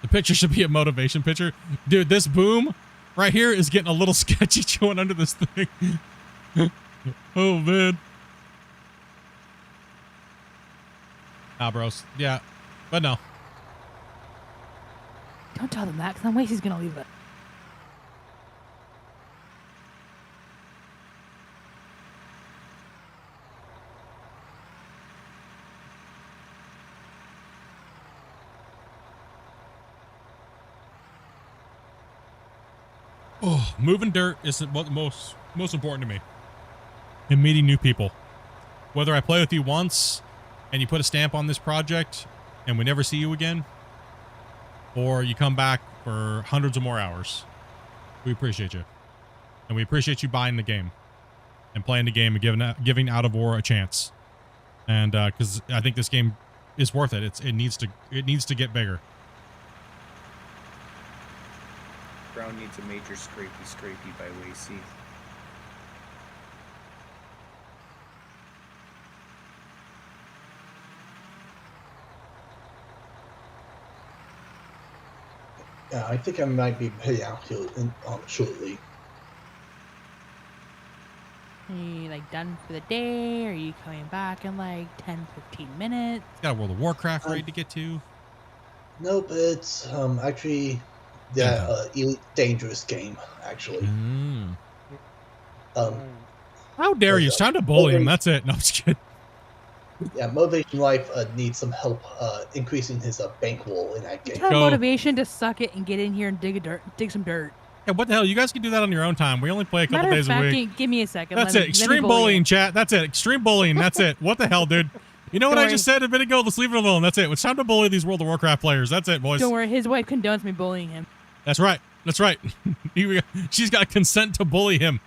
The picture should be a motivation picture. Dude, this boom right here is getting a little sketchy going under this thing. Oh, man. Nah, bros. Yeah, but no. Don't tell them that, because I'm he's going to leave it. Oh, moving dirt is what most important to me. And meeting new people. Whether I play with you once and you put a stamp on this project and we never see you again, or you come back for hundreds of more hours, we appreciate you. And we appreciate you buying the game and playing the game and giving Out of War a chance. And because I think this game is worth it. It needs to get bigger. Brown needs a major scrapey by Lacey. Yeah, I think I might be heading out here shortly. Are you like done for the day? Or are you coming back in like 10, 15 minutes? Got a World of Warcraft raid to get to. Nope, it's actually elite dangerous game actually. How dare you? It's time to bully him. That's it. No, I'm just kidding. Yeah, Motivation Life needs some help increasing his bankroll in that game. Tell Motivation to suck it and get in here and dig some dirt. Yeah, what the hell? You guys can do that on your own time. We only play a couple days a week. Give me a second. That's it. Extreme bullying, chat. That's it. Extreme bullying. That's it. What the hell, dude? You know what I just said a minute ago? Let's leave it alone. That's it. It's time to bully these World of Warcraft players. That's it, boys. Don't worry. His wife condones me bullying him. That's right. That's right. She's got consent to bully him.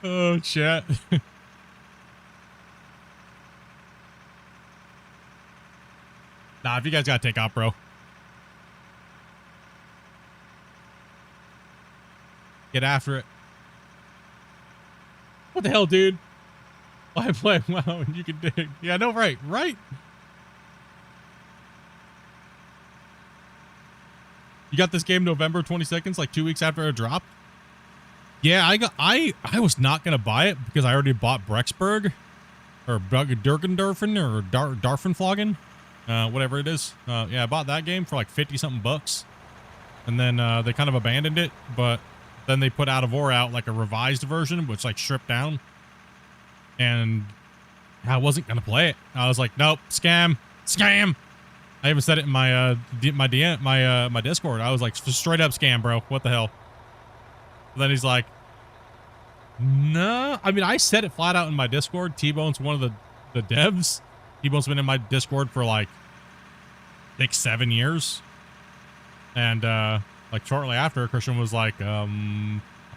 Oh, chat. Nah, if you guys gotta take out, bro. Get after it. What the hell, dude? I play WoW and you can dig. Yeah, no, right. You got this game November 22nd, like 2 weeks after it dropped? Yeah, I was not gonna buy it because I already bought Brexburg or Durgendorfen or Darfenflogen, whatever it is. Yeah, I bought that game for like 50 something bucks, and then they kind of abandoned it. But then they put Out of War out like a revised version, which like stripped down, and I wasn't gonna play it. I was like, nope, scam. I even said it in my my Discord. I was like, straight up scam, bro. What the hell? Then he's like, no. I mean, I said it flat out in my Discord. T-Bone's one of the devs. T-Bone's been in my Discord for like 6-7 years. And like shortly after, Christian was like, I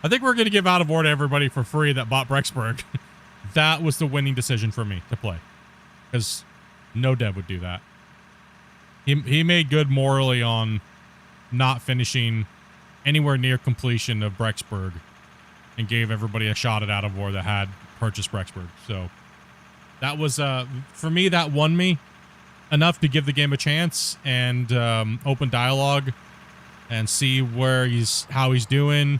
think we're going to give Out of War to everybody for free that bought Brexburg. That was the winning decision for me to play. Because no dev would do that. He made good morally on not finishing anywhere near completion of Brexburg and gave everybody a shot at Out of War that had purchased Brexburg. So that was, for me, that won me enough to give the game a chance and open dialogue and see how he's doing.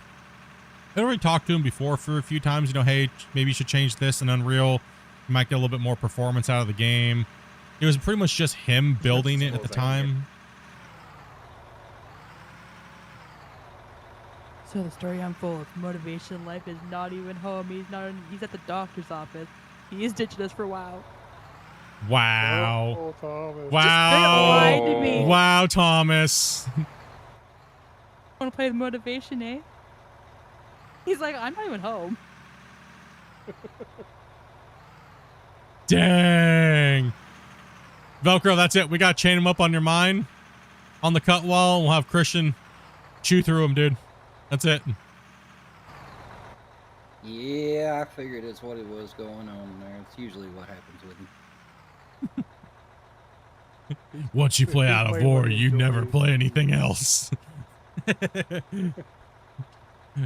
I already talked to him before for a few times, you know, hey, maybe you should change this in Unreal. You might get a little bit more performance out of the game. It was pretty much just him building it at the time. So the story unfolds. Motivation life is not even home. He's at the doctor's office. He is ditching us for WoW. Wow. Oh, Thomas. Wow. lied to me. Wow, Thomas. Want to play with motivation, eh? He's like, I'm not even home. Dang. Velcro, that's it. We got to chain him up on your mine on the cut wall. We'll have Christian chew through him, dude. That's it. Yeah, I figured it's what it was going on there. It's usually what happens with him. Once you play out of war, you never play anything else.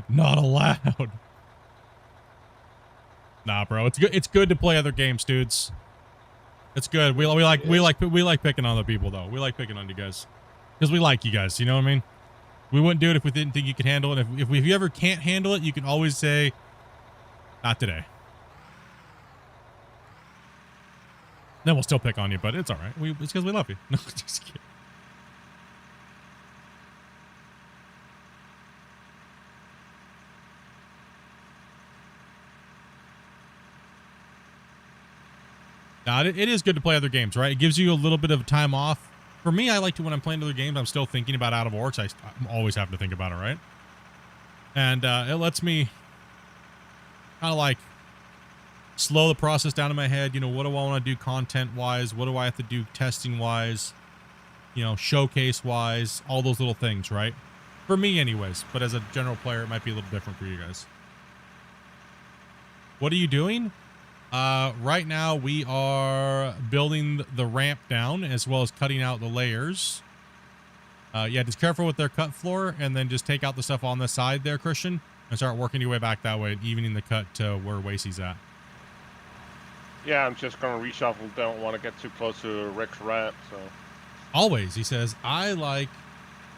Not allowed. Nah, bro. It's good. It's good to play other games, dudes. It's good. We like picking on other people though. We like picking on you guys because we like you guys. You know what I mean? We wouldn't do it if we didn't think you could handle it. If you ever can't handle it, you can always say, "Not today." Then we'll still pick on you, but it's all right. It's because we love you. No, just kidding. Now, it is good to play other games, right? It gives you a little bit of time off. For me, I like to, when I'm playing other games, I'm still thinking about Out of War, because I'm always having to think about it, right? And it lets me kind of like slow the process down in my head. You know, what do I want to do content-wise? What do I have to do testing-wise? You know, showcase-wise? All those little things, right? For me, anyways. But as a general player, it might be a little different for you guys. What are you doing? Right now we are building the ramp down as well as cutting out the layers. Yeah, just careful with their cut floor and then just take out the stuff on the side there, Christian, and start working your way back that way, evening the cut to where Wasey's at. Yeah, I'm just gonna reshuffle. Don't want to get too close to Rick's ramp, so. Always, he says, I like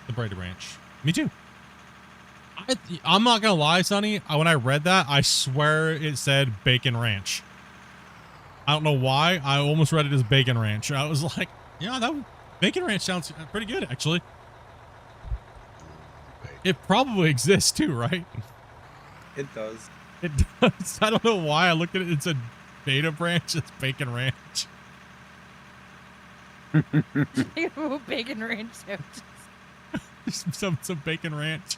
the Brady Ranch. Me too. I'm not gonna lie, Sonny. When I read that, I swear it said Bacon Ranch. I don't know why. I almost read it as Bacon Ranch. I was like, yeah, Bacon Ranch sounds pretty good, actually. It probably exists too, right? It does. It does. I don't know why I looked at it. It said Beta Branch. It's Bacon Ranch. Bacon Ranch some Bacon Ranch.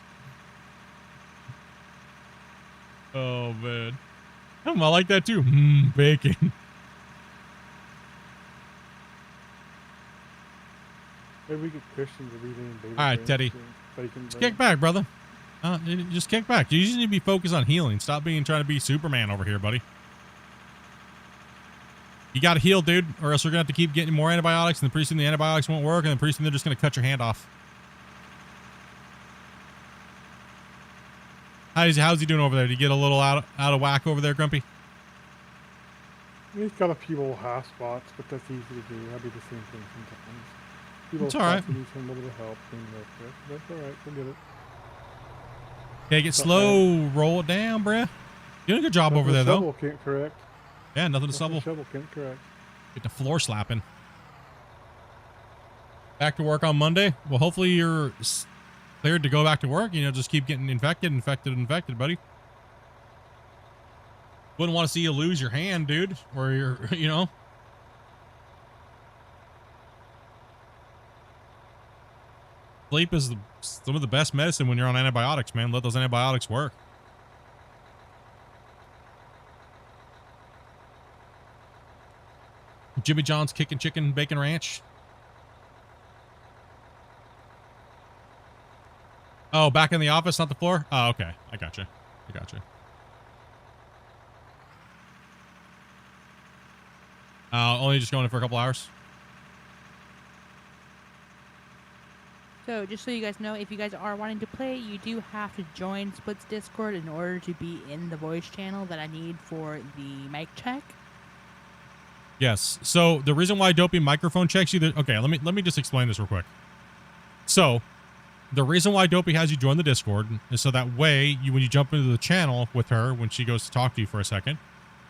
Oh man, I like that too. Bacon. Maybe we get Christian to rename Bacon. All right, Teddy. Just kick back, brother. Just kick back. You just need to be focused on healing. Stop trying to be Superman over here, buddy. You got to heal, dude, or else we're going to have to keep getting more antibiotics, and pretty soon the antibiotics won't work, and pretty soon they're just going to cut your hand off. How's he doing over there? Did you get a little out of whack over there, Grumpy? He's got a few little half spots, but that's easy to do. I do the same thing sometimes. It's all right. Need some little help. That's all right. We'll get it. Take it slow. Roll it down, bruh. Doing a good job over there, though. Shovel can't correct. Yeah, nothing to shovel. Shovel can't correct. Get the floor slapping. Back to work on Monday. Well, hopefully you're cleared to go back to work. You know, just keep getting infected, buddy. Wouldn't want to see you lose your hand, dude, or your, you know. Sleep is some of the best medicine when you're on antibiotics, man. Let those antibiotics work. Jimmy John's Kickin' Chicken Bacon Ranch. Oh, back in the office, not the floor? Oh, okay. I gotcha. Only just going in for a couple hours. So, just so you guys know, if you guys are wanting to play, you do have to join Split's Discord in order to be in the voice channel that I need for the mic check. Yes. So the reason why Dopey microphone checks you, okay, let me just explain this real quick. So the reason why Dopey has you join the Discord is so that way when you jump into the channel with her, when she goes to talk to you for a second,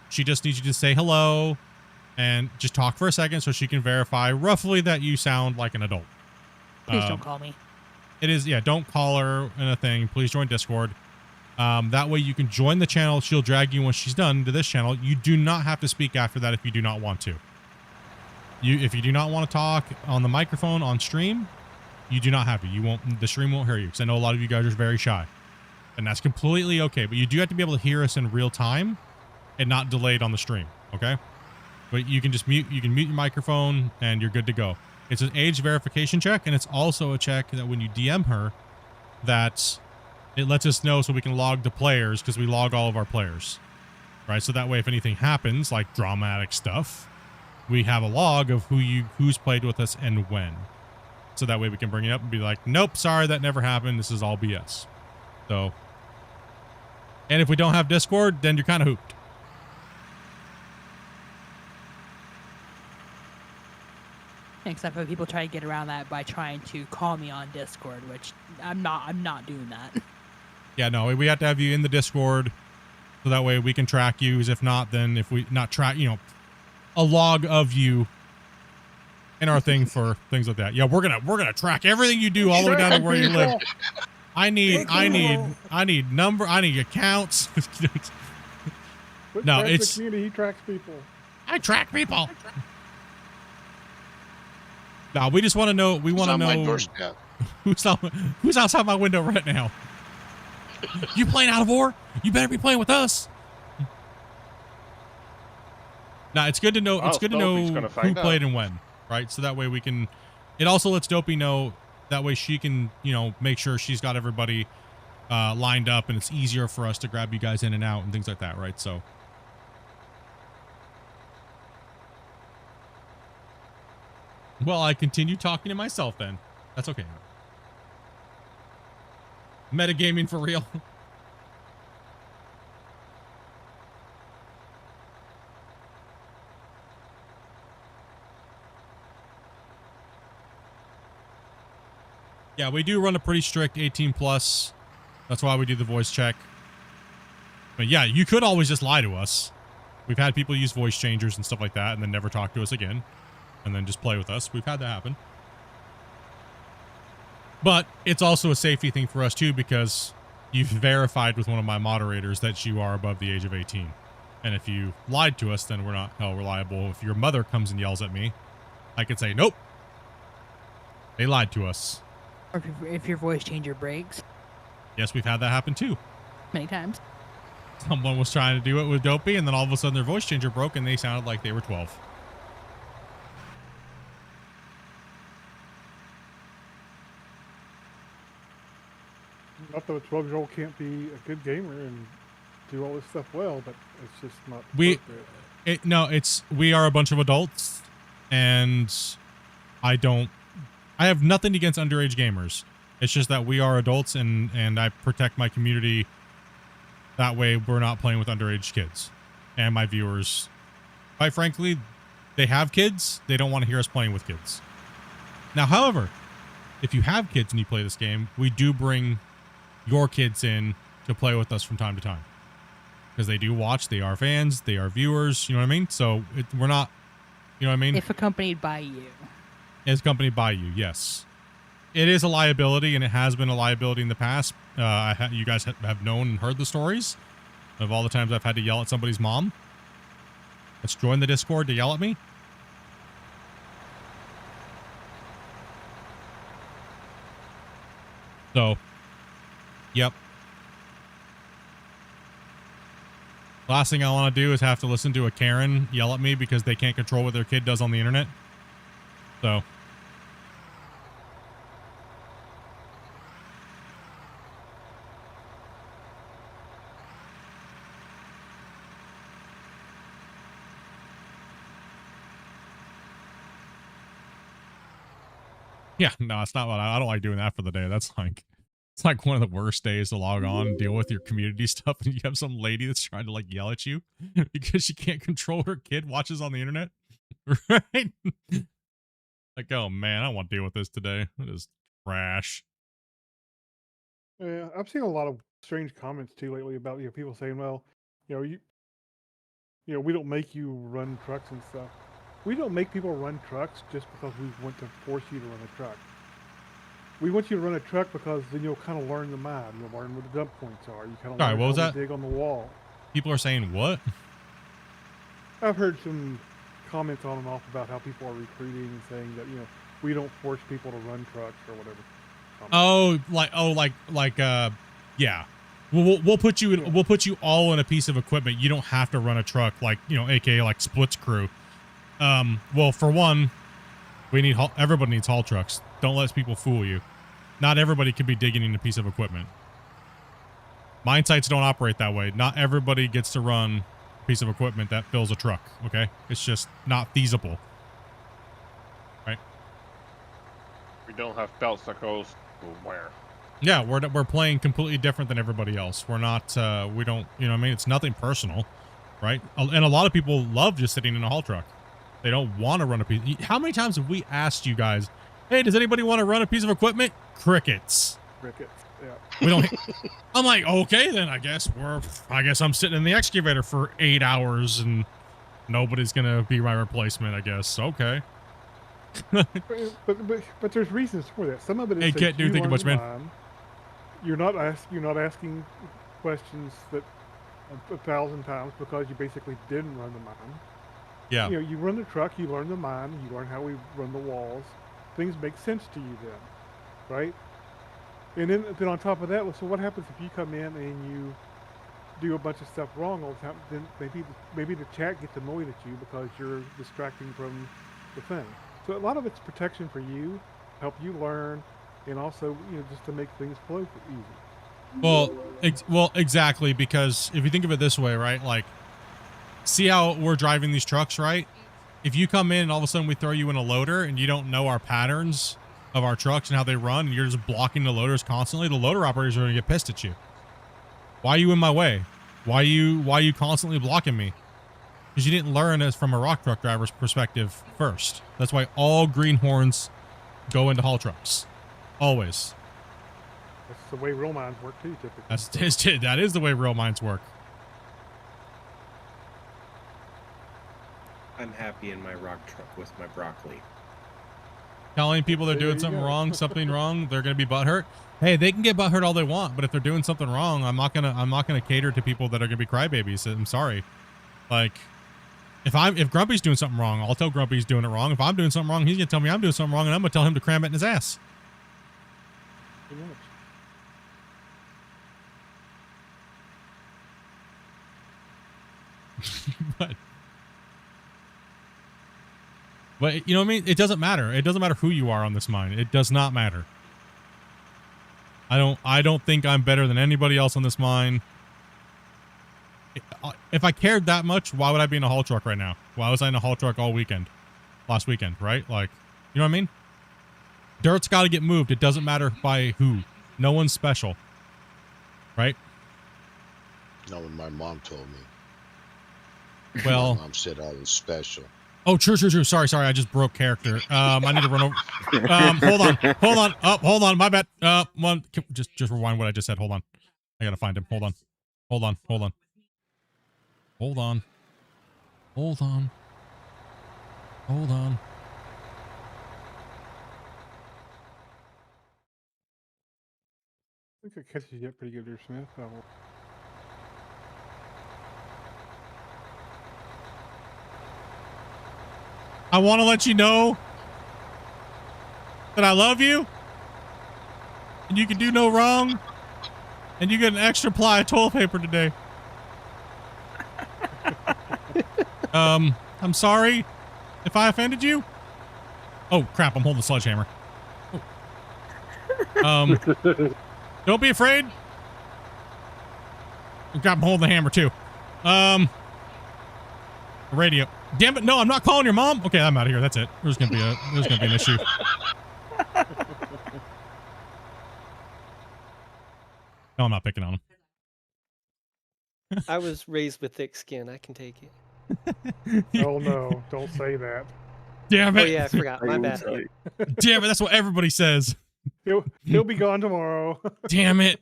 she just needs you to say hello, and just talk for a second so she can verify roughly that you sound like an adult. Please don't call me. It is, yeah, don't call her in a thing. Please join Discord. That way you can join the channel. She'll drag you when she's done to this channel. You do not have to speak after that if you do not want to. If you do not want to talk on the microphone on stream, you do not have to. The stream won't hear you, because I know a lot of you guys are very shy. And that's completely okay. But you do have to be able to hear us in real time and not delayed on the stream, okay? But you can just mute your microphone and you're good to go. It's an age verification check, and it's also a check that when you DM her, that it lets us know so we can log the players, because we log all of our players, right? So that way, if anything happens, like dramatic stuff, we have a log of who's played with us and when. So that way we can bring it up and be like, nope, sorry, that never happened. This is all BS. So, and if we don't have Discord, then you're kind of hooped. Except for people try to get around that by trying to call me on Discord, which I'm not doing that. Yeah, no, we have to have you in the Discord so that way we can track you. Because if not, then if we not track, a log of you in our thing for things like that. Yeah, we're gonna track everything you do all the way down to where you live. I need accounts. No, it's the community. He tracks people. I track people. No, we just want to know. We want to know who's outside my window right now. You playing out of war? You better be playing with us. Now it's good to know. It's good to know who played and when, right? So that way we can. It also lets Dopey know. That way she can, make sure she's got everybody lined up, and it's easier for us to grab you guys in and out and things like that, right? So. Well, I continue talking to myself then. That's okay. Metagaming for real. Yeah, we do run a pretty strict 18 plus. That's why we do the voice check. But yeah, you could always just lie to us. We've had people use voice changers and stuff like that and then never talk to us again. And then just play with us. We've had that happen. But it's also a safety thing for us too, because you've verified with one of my moderators that you are above the age of 18. And if you lied to us, then we're not held reliable. If your mother comes and yells at me, I could say, nope, they lied to us. Or if your voice changer breaks. Yes, we've had that happen too. Many times. Someone was trying to do it with Dopey, and then all of a sudden their voice changer broke and they sounded like they were 12. Not that a 12-year-old can't be a good gamer and do all this stuff well, but it's just not. We are a bunch of adults, and I have nothing against underage gamers. It's just that we are adults, and I protect my community. That way, we're not playing with underage kids, and my viewers. Quite frankly, they have kids. They don't want to hear us playing with kids. Now, however, if you have kids and you play this game, we do bring your kids in to play with us from time to time, because they do watch. They are fans. They are viewers. You know what I mean? So we're not. You know what I mean? If accompanied by you. Is accompanied by you, yes. It is a liability, and it has been a liability in the past. You guys have known and heard the stories of all the times I've had to yell at somebody's mom that's joined the Discord to yell at me. So, yep. Last thing I want to do is have to listen to a Karen yell at me because they can't control what their kid does on the internet. So. Yeah, no, it's not what I don't like doing that for the day. It's like one of the worst days to log on and deal with your community stuff, and you have some lady that's trying to like yell at you because she can't control her kid watches on the internet. Right? Like, oh man, I don't want to deal with this today. It is trash. Yeah, I've seen a lot of strange comments too lately about people saying, well, you You know, we don't make you run trucks and stuff. We don't make people run trucks just because we want to force you to run a truck. We want you to run a truck because then you'll kind of learn the map. You'll learn where the dump points are. You kind of Sorry, learn what was how that? to dig on the wall. People are saying what? I've heard some comments on and off about how people are recruiting and saying that, you know, we don't force people to run trucks or whatever. Yeah. We'll put you in, we'll put you all in a piece of equipment. You don't have to run a truck, like, you know, aka like Split's crew. Well, for one, we need everybody needs haul trucks. Don't let people fool you. Not everybody can be digging in a piece of equipment. Mine sites don't operate that way. Not everybody gets to run a piece of equipment that fills a truck. Okay, it's just not feasible. Right? We don't have belts that goes to where? Yeah, we're playing completely different than everybody else. We're not, we don't, you know what I mean? It's nothing personal, right? And a lot of people love just sitting in a haul truck. They don't want to run a piece. How many times have we asked you guys, hey, does anybody want to run a piece of equipment? Crickets. Crickets, yeah. We don't, I'm like, okay, then I guess I'm sitting in the excavator for 8 hours and nobody's going to be my replacement, I guess. Okay. but there's reasons for that. Some of it is Hey, that Kit, dude, you thank you learn much, the man. mine. You're not asking questions that 1,000 times because you basically didn't run the mine. Yeah. You know, you run the truck, you learn the mine, you learn how we run the walls. Things make sense to you then, right? And then on top of that, so what happens if you come in and you do a bunch of stuff wrong all the time? Then maybe the chat gets annoyed at you because you're distracting from the thing. So a lot of it's protection for you, help you learn, and also, you know, just to make things flow easy. Well, exactly, because if you think of it this way, right? Like, see how we're driving these trucks, right? If you come in and all of a sudden we throw you in a loader and you don't know our patterns of our trucks and how they run, and you're just blocking the loaders constantly, the loader operators are going to get pissed at you. Why are you in my way? Why are you constantly blocking me? Because you didn't learn this from a rock truck driver's perspective first. That's why all greenhorns go into haul trucks. Always. That's the way real mines work too, typically. That is the way real mines work. I'm happy in my rock truck with my broccoli. Telling people they're doing something wrong, they're going to be butthurt. Hey, they can get butthurt all they want, but if they're doing something wrong, I'm not gonna cater to people that are gonna be crybabies. I'm sorry. Like, if Grumpy's doing something wrong, I'll tell Grumpy he's doing it wrong. If I'm doing something wrong, he's gonna tell me I'm doing something wrong, and I'm gonna tell him to cram it in his ass. Pretty much. But you know what I mean? It doesn't matter. It doesn't matter who you are on this mine. It does not matter. I don't think I'm better than anybody else on this mine. If I cared that much, why would I be in a haul truck right now? Why was I in a haul truck all weekend? Last weekend, right? Like, you know what I mean? Dirt's got to get moved. It doesn't matter by who. No one's special. Right? No, when my mom told me. Well, My mom said I was special. Oh, true. Sorry. I just broke character. I need to run over. Hold on. Oh, hold on. My bad. Just rewind what I just said. Hold on. I gotta find him. Hold on. I think it catches you up pretty good there, Smith. I want to let you know that I love you, and you can do no wrong, and you get an extra ply of toilet paper today. I'm sorry if I offended you. Oh crap! I'm holding the sledgehammer. Don't be afraid. I'm holding the hammer too. Radio. Damn it! No, I'm not calling your mom. Okay, I'm out of here. That's it. There's gonna be an issue. No, I'm not picking on him. I was raised with thick skin. I can take it. Oh no! Don't say that. Damn it! Oh yeah, I forgot. My bad. Damn it! That's what everybody says. He'll be gone tomorrow. Damn it!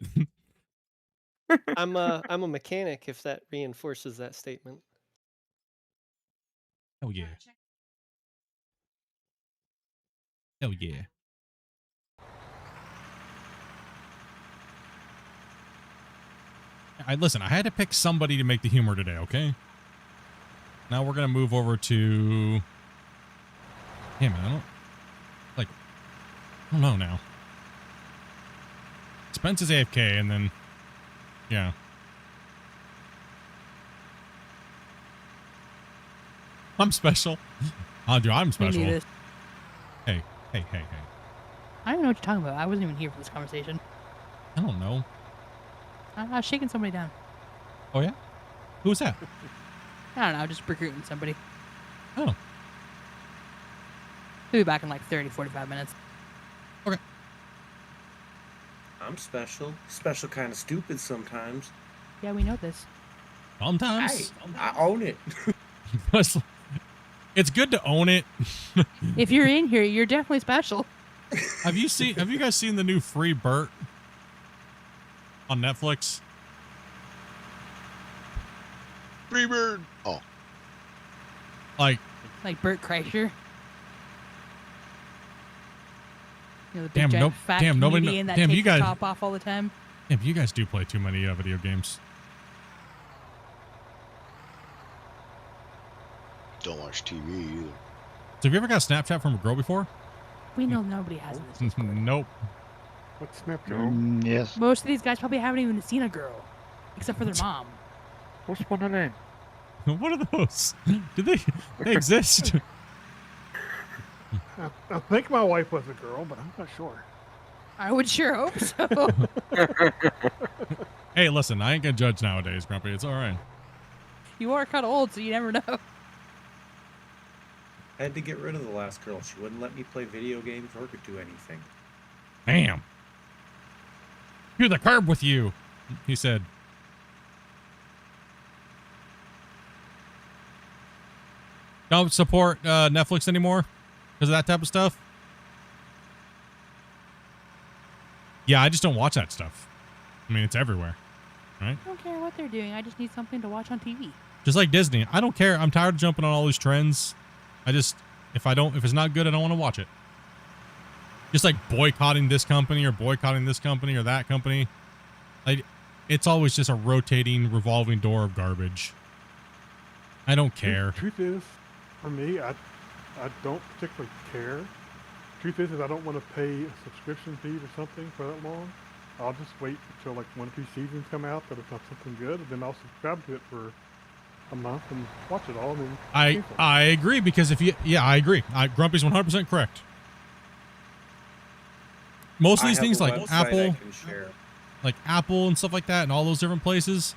I'm a mechanic. If that reinforces that statement. Hell yeah. Hell yeah. Listen, I had to pick somebody to make the humor today, okay? Now we're going to move over to... Hey, man, I don't know now. Spence is AFK, and then... Yeah. I'm special. Dude, I'm special. Me neither. Hey. I don't know what you're talking about. I wasn't even here for this conversation. I don't know. I was shaking somebody down. Oh, yeah? Who was that? I don't know, just recruiting somebody. Oh. He'll be back in like 30, 45 minutes. Okay. I'm special. Special kind of stupid sometimes. Yeah, we know this. Sometimes. I own it. It's good to own it. If you're in here, you're definitely special. Have you guys seen the new Free Burt on Netflix? Free bird. Oh. Like Bert Kreischer. You know, the big Damn, giant nope. fat Damn, nobody comedian that damn, takes you guys- the top off all the time. Yeah, you guys do play too many video games. Don't watch TV either. So have you ever got a Snapchat from a girl before? We know nobody has this. Nope. What's Snapchat? Yes. Most of these guys probably haven't even seen a girl, except for their mom. What's one of them? What are those? Do they exist? I think my wife was a girl, but I'm not sure. I would sure hope so. Hey, listen, I ain't gonna judge nowadays, Grumpy. It's all right. You are kind of old, so you never know. I had to get rid of the last girl. She wouldn't let me play video games or could do anything. Damn. To the curb with you, he said. Don't support Netflix anymore because of that type of stuff. Yeah, I just don't watch that stuff. I mean, it's everywhere, right? I don't care what they're doing. I just need something to watch on TV. Just like Disney. I don't care. I'm tired of jumping on all these trends. I just, if it's not good, I don't want to watch it. Just like boycotting this company or boycotting this company or that company. It's always just a rotating, revolving door of garbage. I don't care. Truth is, for me, I don't particularly care. Truth is I don't want to pay a subscription fee or something for that long. I'll just wait until like 1 or 2 seasons come out that it's not something good, and then I'll subscribe to it for a month and watch it all. And then I agree because I agree. Grumpy's 100% correct. Most of these things like Apple and stuff like that, and all those different places,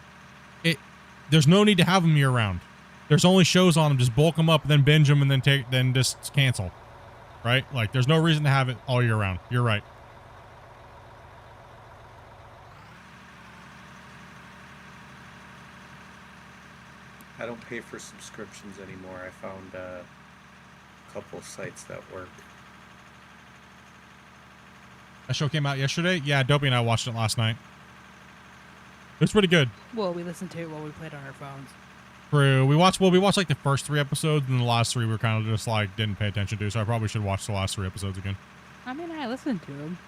there's no need to have them year round. There's only shows on them. Just bulk them up, then binge them, and then just cancel. Right? Like, there's no reason to have it all year round. You're right. I don't pay for subscriptions anymore. I found a couple of sites that work. That show came out yesterday. Yeah, Dopey and I watched it last night. It was pretty good. Well, we listened to it while we played on our phones. True. We watched like the first 3 episodes, and the last 3 we were kind of just like didn't pay attention to. So I probably should watch the last 3 episodes again. I mean, I listened to them.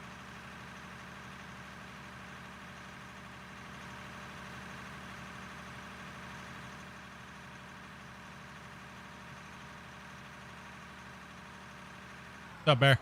What's up, Bear?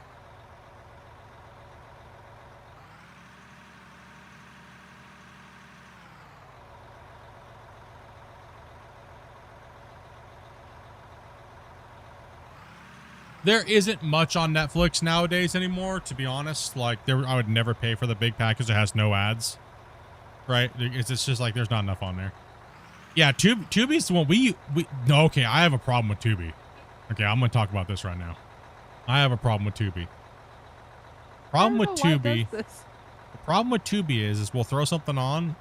There isn't much on Netflix nowadays anymore, to be honest. Like, I would never pay for the big package that has no ads. Right? It's just like there's not enough on there. Yeah, Tubi's the one no, okay, I have a problem with Tubi. Okay, I'm going to talk about this right now. I have a problem with Tubi. The problem with Tubi is we'll throw something on,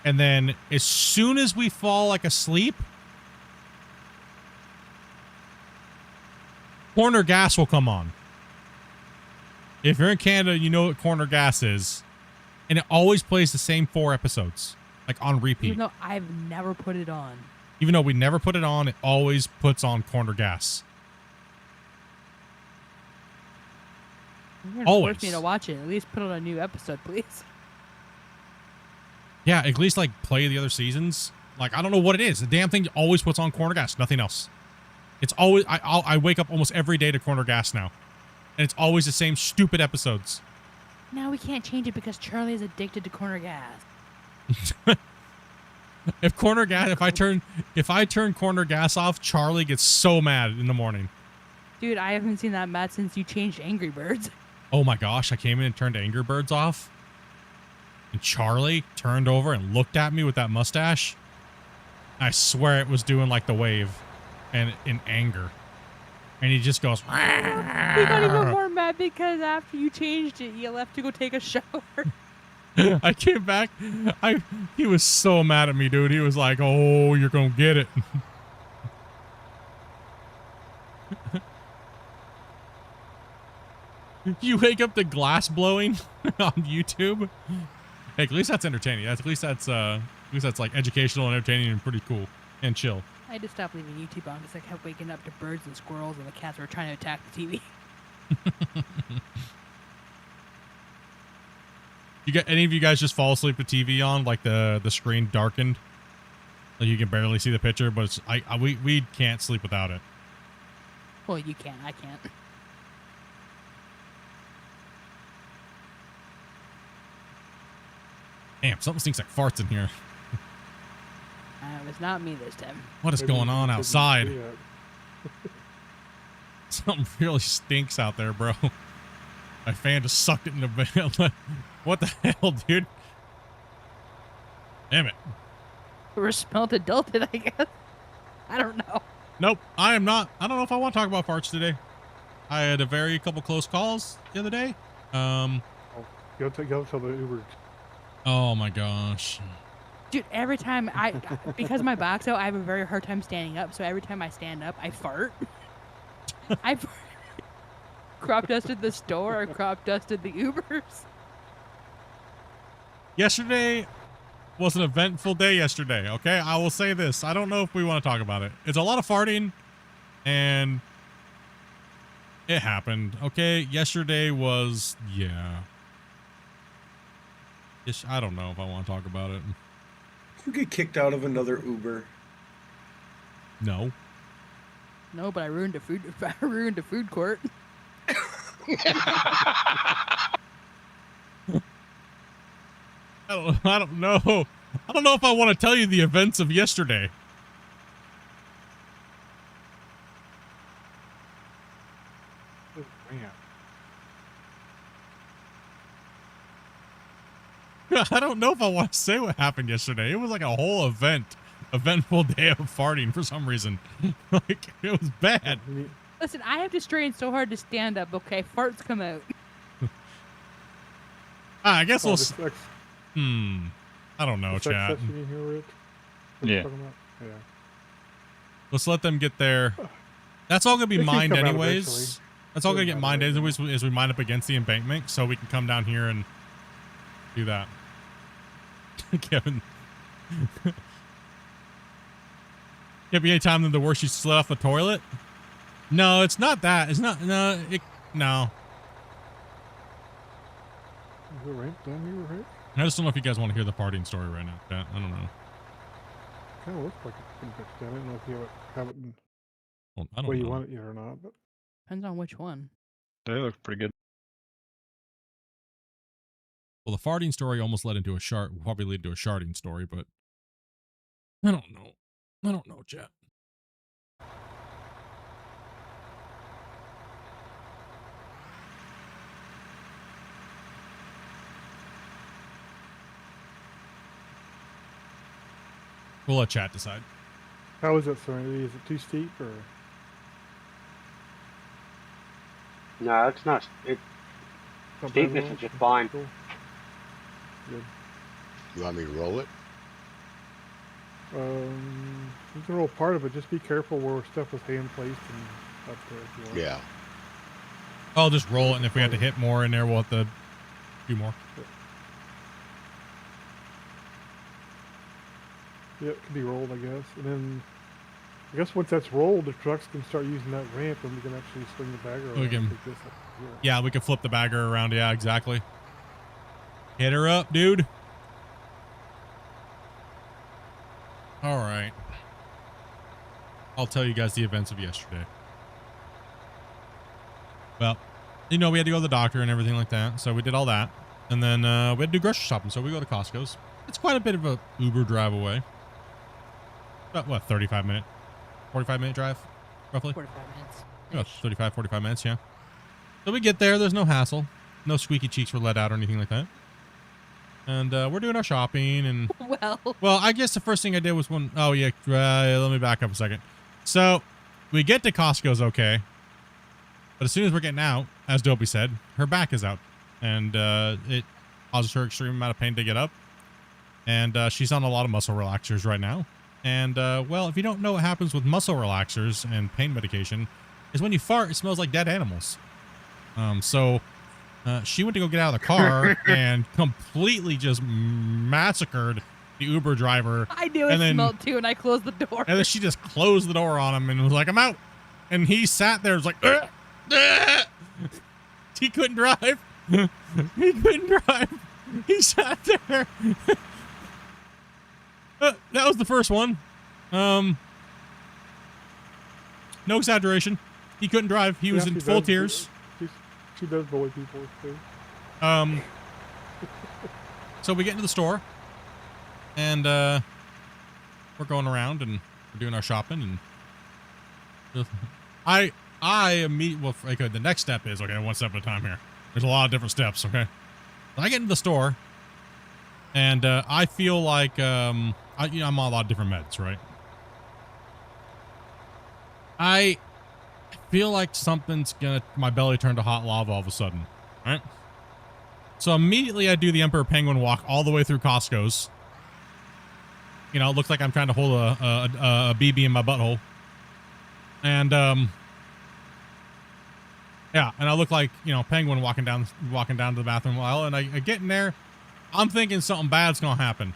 and then as soon as we fall like asleep, Corner Gas will come on. If you're in Canada, you know what Corner Gas is. And it always plays the same 4 episodes, like on repeat. Even though I've never put it on. Even though we never put it on, it always puts on corner gas. You're gonna Always. force me to watch it. At least put on a new episode, please. Yeah, at least like play the other seasons. Like, I don't know what it is. The damn thing always puts on corner gas, nothing else. It's always, I wake up almost every day to corner gas now. And it's always the same stupid episodes. Now we can't change it because Charlie is addicted to corner gas. If I turn corner gas off, Charlie gets so mad in the morning. Dude, I haven't seen that mad since you changed Angry Birds. Oh my gosh, I came in and turned Angry Birds off. And Charlie turned over and looked at me with that mustache. I swear it was doing like the wave and in anger. And he just goes, He got even more mad because after you changed it, you left to go take a shower. I came back. He was so mad at me, dude. He was like, oh, you're going to get it. You wake up to glass blowing on YouTube. Hey, at least that's entertaining. At least that's like educational and entertaining and pretty cool and chill. I had to stop leaving YouTube on because I kept waking up to birds and squirrels and the cats were trying to attack the TV. You got any of you guys just fall asleep with TV on, like the screen darkened, like you can barely see the picture, but it's, we can't sleep without it. Well, you can. I can't. Damn, something stinks like farts in here. It was not me this time. What is going on outside? Something really stinks out there, bro. My fan just sucked it in the bed. What the hell, dude? Damn it. Or smelled adulted, I guess. I don't know. Nope, I am not. I don't know if I want to talk about farts today. I had a couple close calls the other day. Go tell the Uber. Oh my gosh. Dude, every time because of my box out, I have a very hard time standing up. So every time I stand up, I fart. I crop dusted the store. I crop dusted the Ubers. Yesterday was an eventful day yesterday, okay? I will say this. I don't know if we want to talk about it. It's a lot of farting, and it happened, okay? Yesterday was, yeah. I don't know if I want to talk about it. You get kicked out of another Uber. No. No, but I ruined a food court. I don't know. I don't know if I want to tell you the events of yesterday. Oh, man. I don't know if I want to say what happened yesterday. It was like a whole eventful day of farting for some reason. Like, it was bad. Listen, I have to strain so hard to stand up, okay? Farts come out. I guess we'll... I don't know, chat. Yeah. Yeah. Let's let them get there. That's all going to be mined come out anyways. eventually. That's all going to get mined anyways as we mine up against the embankment, so we can come down here and do that. Kevin. Can't be any time than the worst you slid off the toilet? No, it's not that. It's not. No. No. Is it right? Damn, you were right. I just don't know if you guys want to hear the partying story right now. Chat. I don't know. Kind of looks like it's been fixed. I don't know if you have it in Well, I the don't way know. you want it yet or not. But Depends on which one. They look pretty good. Well, the farting story almost led into a probably lead to a sharding story, but I don't know. I don't know, chat. We'll let chat decide. how is it, Serenity? Is it too steep or? No, it's not. Not bad Steepness at all? is just fine. Cool. Good. You want me to roll it? You can roll part of it. Just be careful where stuff is hand placed and up there. If you want. Yeah. I'll just roll it, and if we have to hit more in there, we'll have to do more. Yeah, it can be rolled, I guess. And then I guess once that's rolled, the trucks can start using that ramp, and we can actually swing the bagger around. We can- and take this up here. Yeah, we can flip the bagger around. Yeah, exactly. Hit her up, dude. All right. I'll tell you guys the events of yesterday. Well, you know, we had to go to the doctor and everything like that. So we did all that. And then we had to do grocery shopping. So we go to Costco's. It's quite a bit of a Uber drive away. About, what, 45 minute? 45 minute drive, roughly? 45 minutes. About 35, 45 minutes, yeah. So we get there. There's no hassle. No squeaky cheeks were let out or anything like that. And we're doing our shopping. And well, I guess the first thing I did was when... Oh, yeah. Let me back up a second. So we get to Costco's okay. But as soon as we're getting out, as Dopey said, her back is out. And it causes her extreme amount of pain to get up. And she's on a lot of muscle relaxers right now. And, well, if you don't know what happens with muscle relaxers and pain medication, is when you fart, it smells like dead animals. So she went to go get out of the car and completely just massacred the Uber driver. I knew it smelled too, and I closed the door. And then she just closed the door on him and was like, I'm out. And he sat there, was like, Ugh! He couldn't drive. He couldn't drive. He sat there. That was the first one. No exaggeration. He couldn't drive. He was in full tears. She does bully people too. So we get into the store, and we're going around and we're doing our shopping, and I immediately, well, okay, the next step is, okay, one step at a time here. There's a lot of different steps, okay? But I get into the store, and I feel like, I'm on a lot of different meds, right? I feel like something's my belly turned to hot lava all of a sudden, right? So immediately I do the Emperor Penguin walk all the way through Costco's. You know, it looks like I'm trying to hold a BB in my butthole. And, yeah, and I look like, you know, Penguin walking down to the bathroom aisle, and I get in there. I'm thinking something bad's gonna happen.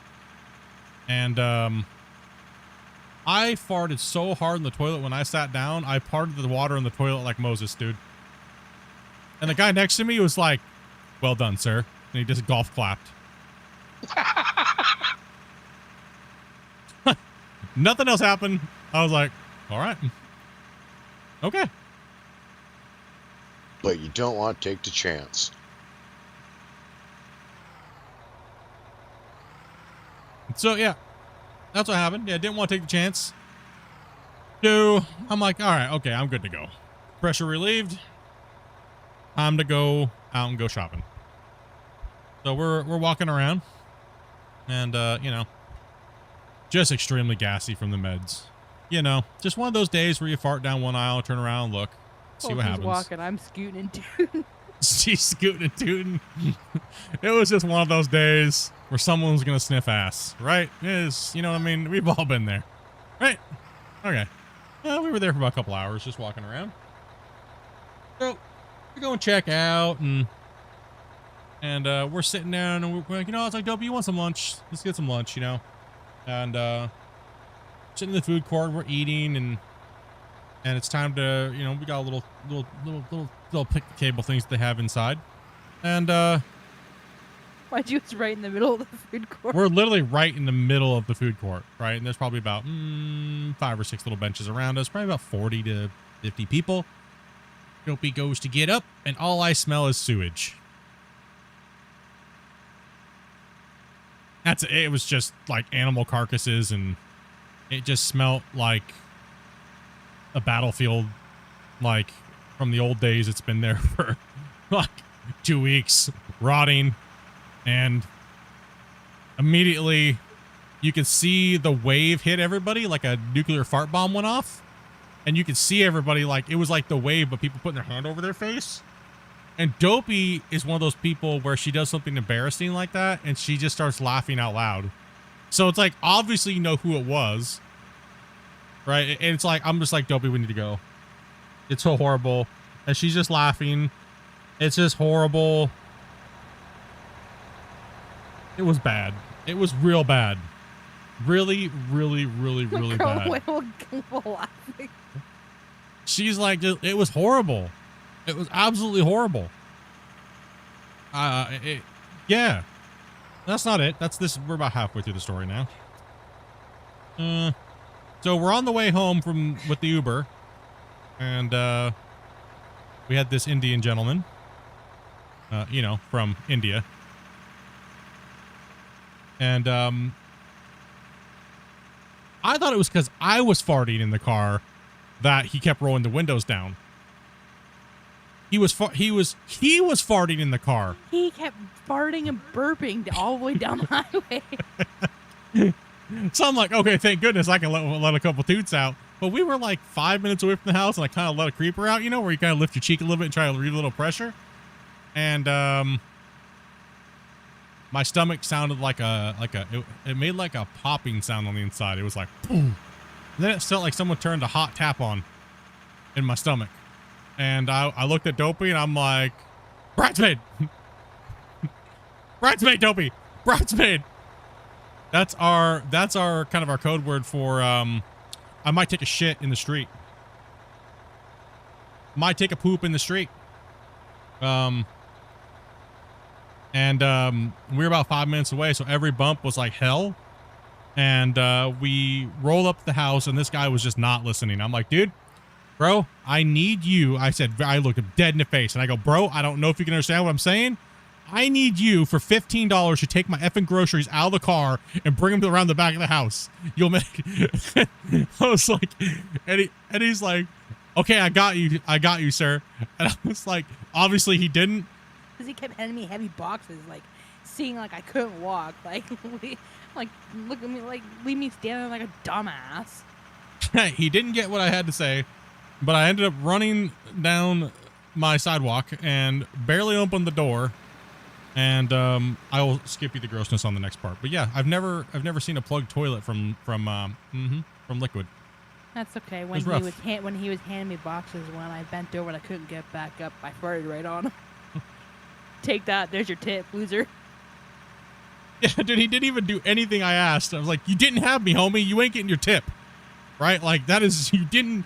And, I farted so hard in the toilet when I sat down, I parted the water in the toilet like Moses, dude. And the guy next to me was like, well done, sir. And he just golf clapped. Nothing else happened. I was like, all right. Okay. But you don't want to take the chance. So, yeah. That's what happened. Yeah, didn't want to take the chance. So, I'm like, all right, okay, I'm good to go. Pressure relieved. Time to go out and go shopping. So we're walking around. And, you know, just extremely gassy from the meds. You know, just one of those days where you fart down one aisle, turn around, and look, see what happens. Walking, I'm scooting and tooting. She's scooting and tooting. It was just one of those days where someone's gonna sniff ass, right? Is, you know what I mean? We've all been there, right? Okay. Yeah, we were there for about a couple hours, just walking around. So we go and check out, and we're sitting down, and we're like, you know, it's like, Dopey, you want some lunch? Let's get some lunch, you know. And sitting in the food court, we're eating, and it's time to, you know, we got a little picnic table things that they have inside, and Mind you, it's right in the middle of the food court. we're literally right in the middle of the food court, right? And there's probably about 5 or 6 little benches around us, probably about 40 to 50 people. Dopey goes to get up, and all I smell is sewage. That's it. It was just like animal carcasses, and it just smelled like a battlefield, like from the old days. It's been there for like 2 weeks, rotting, and immediately you could see the wave hit everybody like a nuclear fart bomb went off, and you could see everybody like it was like the wave, but people putting their hand over their face. And Dopey is one of those people where she does something embarrassing like that, and she just starts laughing out loud. So it's like, obviously you know who it was, right? And it's like, I'm just like, Dopey, we need to go. It's so horrible. And she's just laughing. It's just horrible. It was bad. It was real bad. Really, really, really, really Girl bad. will laughing. She's like, it was horrible. It was absolutely horrible. Yeah. That's not it. That's this. We're about halfway through the story now. So we're on the way home with the Uber, and we had this Indian gentleman, you know, from India, and I thought it was because I was farting in the car that he kept rolling the windows down. He was farting in the car. He kept farting and burping all the way down the highway. So I'm like, okay, thank goodness I can let a couple toots out. But we were like 5 minutes away from the house, and I kind of let a creeper out, you know, where you kind of lift your cheek a little bit and try to relieve a little pressure. And my stomach sounded like it made like a popping sound on the inside. It was like, boom. And then it felt like someone turned a hot tap on in my stomach. And I looked at Dopey and I'm like, bridesmaid, bridesmaid, Dopey, bridesmaid. That's our kind of our code word for I might take a shit in the street. Might take a poop in the street. And we were about 5 minutes away, so every bump was like hell. And we rolled up to the house, and this guy was just not listening. I'm like, dude, bro, I need you. I looked him dead in the face, and I go, bro, I don't know if you can understand what I'm saying. I need you for $15 to take my effing groceries out of the car and bring them around the back of the house. You'll make. I was like, and he's like, okay, I got you, sir. And I was like, obviously he didn't. Because he kept handing me heavy boxes, like seeing like I couldn't walk, like look at me, like leave me standing like a dumbass. He didn't get what I had to say, but I ended up running down my sidewalk and barely opened the door. And I will skip you the grossness on the next part. But yeah, I've never seen a plugged toilet from Liquid. That's okay. was When rough. he was handing me boxes, when I bent over and I couldn't get back up, I farted right on him. Take that. There's your tip, loser. Yeah, dude, he didn't even do anything I asked. I was like, you didn't have me, homie. You ain't getting your tip. Right? Like, that is, you didn't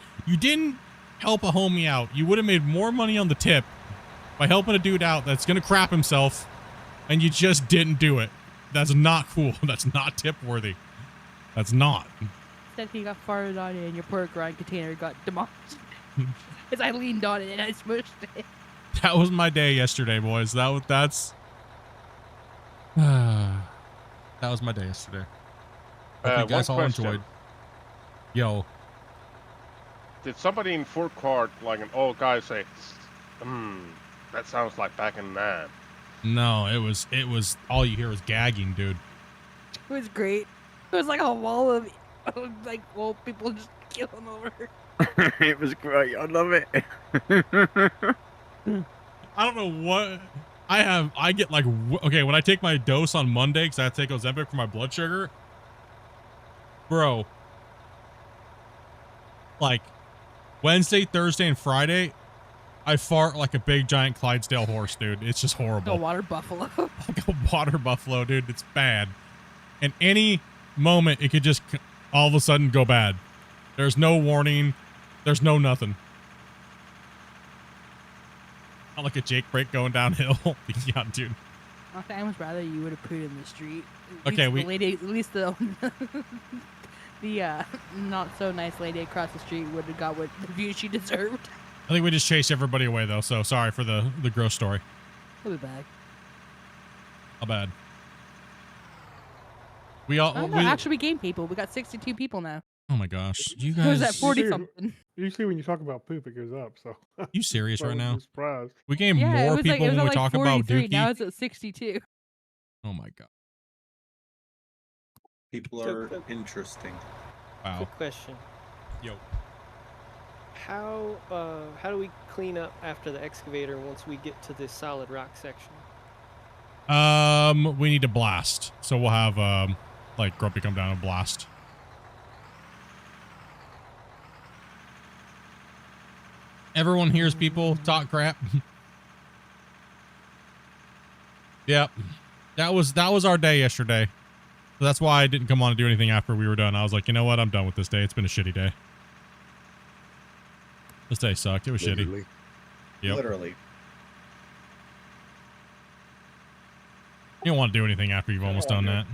help a homie out. You would have made more money on the tip by helping a dude out that's going to crap himself, and you just didn't do it. That's not cool. That's not tip worthy. That's not. Instead, he got farted on it, and your pork rind container got demolished. As I leaned on it and I smushed it. That was my day yesterday, boys. That's that was my day yesterday. Hope you guys one all question. enjoyed. Yo, Did somebody in food court, like an old guy, say, that sounds like back in that? no, it was all you hear was gagging, dude. It was great. It was like a wall of like old people just killing over. It was great. I love it. I don't know what I get like, okay, when I take my dose on Monday, because I have to take Ozempic for my blood sugar, bro, like Wednesday, Thursday, and Friday, I fart like a big giant Clydesdale horse, dude. It's just horrible. A water buffalo. Like a water buffalo, dude. It's bad. And any moment, it could just all of a sudden go bad. There's no warning. There's no nothing. Not like a Jake break going downhill. Yeah, dude. I almost rather you would have put it in the street. Okay, at least the not so nice lady across the street would have got what the view she deserved. I think we just chased everybody away, though, so sorry for the gross story. We'll be back. How bad? We all... Oh, no, actually, we gained people. We got 62 people now. Oh, my gosh. You It was guys... at 40-something. Usually when you talk about poop, it goes up, so. You serious So right I'm now? surprised. We gained Yeah, it more was people like, it was when at we like talk about 43. Dookie. Now it's at 62. Oh, my God. People are interesting. Wow. Quick question. Yo. How do we clean up after the excavator once we get to this solid rock section? We need to blast. So we'll have, like, Grumpy come down and blast. Everyone hears people talk crap. Yep. That was our day yesterday. So that's why I didn't come on to do anything after we were done. I was like, you know what? I'm done with this day. It's been a shitty day. This day sucked. It was shitty. Literally. Yep. Literally. You don't want to do anything after you've almost done that.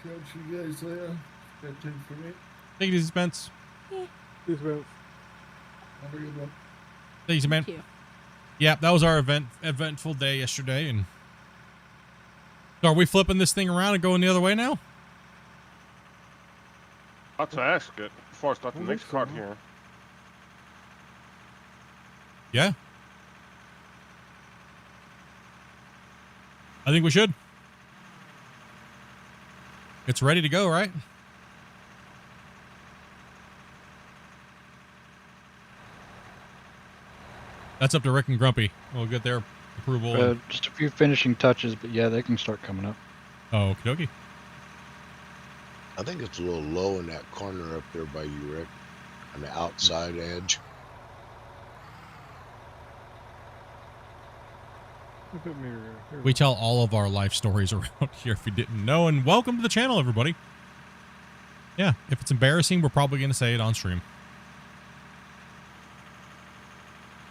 Catch you guys later. That's it for me. Take it easy, Spence. These events. Have a good one. Take it easy, man. Thank you. Yeah, that was our eventful day yesterday. And so are we flipping this thing around and going the other way now? About to ask it before I start the next card here. Yeah. I think we should. It's ready to go, right? That's up to Rick and Grumpy. We'll get their approval. Just a few finishing touches, but yeah, they can start coming up. Oh, okie dokie. I think it's a little low in that corner up there by you, Rick, on the outside edge. Look at me. Here. We tell all of our life stories around here if you didn't know. And welcome to the channel, everybody. Yeah, if it's embarrassing, we're probably going to say it on stream.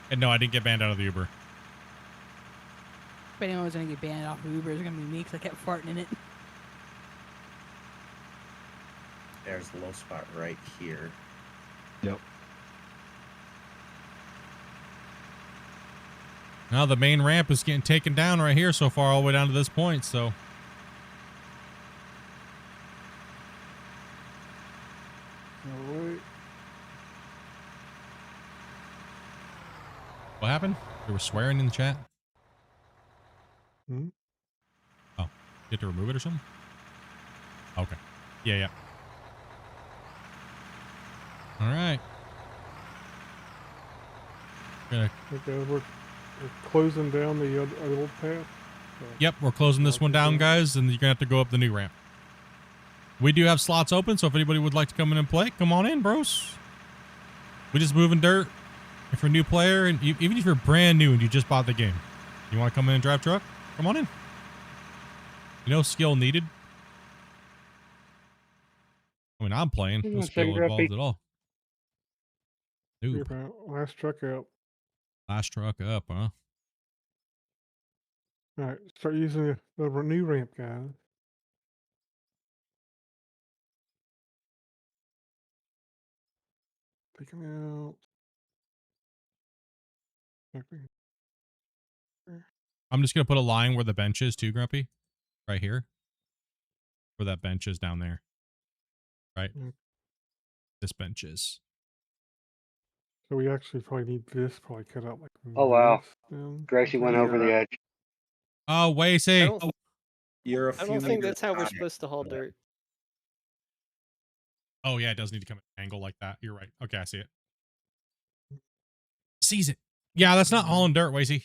And no, I didn't get banned out of the Uber. If anyone was going to get banned off of Uber, it's going to be me because I kept farting in it. There's the low spot right here. Yep. Now the main ramp is getting taken down right here so far all the way down to this point, so. All right. What happened? They were swearing in the chat? Hmm? Oh, you have to remove it or something? Okay. Yeah. All right. Gonna Okay, we're closing down the old path. So. Yep, we're closing this one down, guys, and you're gonna have to go up the new ramp. We do have slots open, so if anybody would like to come in and play, come on in, bros. We just moving dirt. If you're a new player, and even if you're brand new and you just bought the game, you want to come in and drive truck, come on in. No skill needed. I mean, I'm playing. No skill involved at all. Ooh, Last truck out. last truck up, huh? All right, start using the new ramp, guys. Taking out. I'm just gonna put a line where the bench is too, Grumpy. Right here. Where that bench is down there. Right? This bench is. So we actually probably need this probably cut out like Oh wow. this, Gracie went over the edge. Oh, wait, see. You're a I few don't think meters that's how we're high. supposed to haul dirt. Oh, yeah, it does need to come at an angle like that. You're right. Okay, I see it. Sees it. Yeah, that's not hauling dirt, Wacy.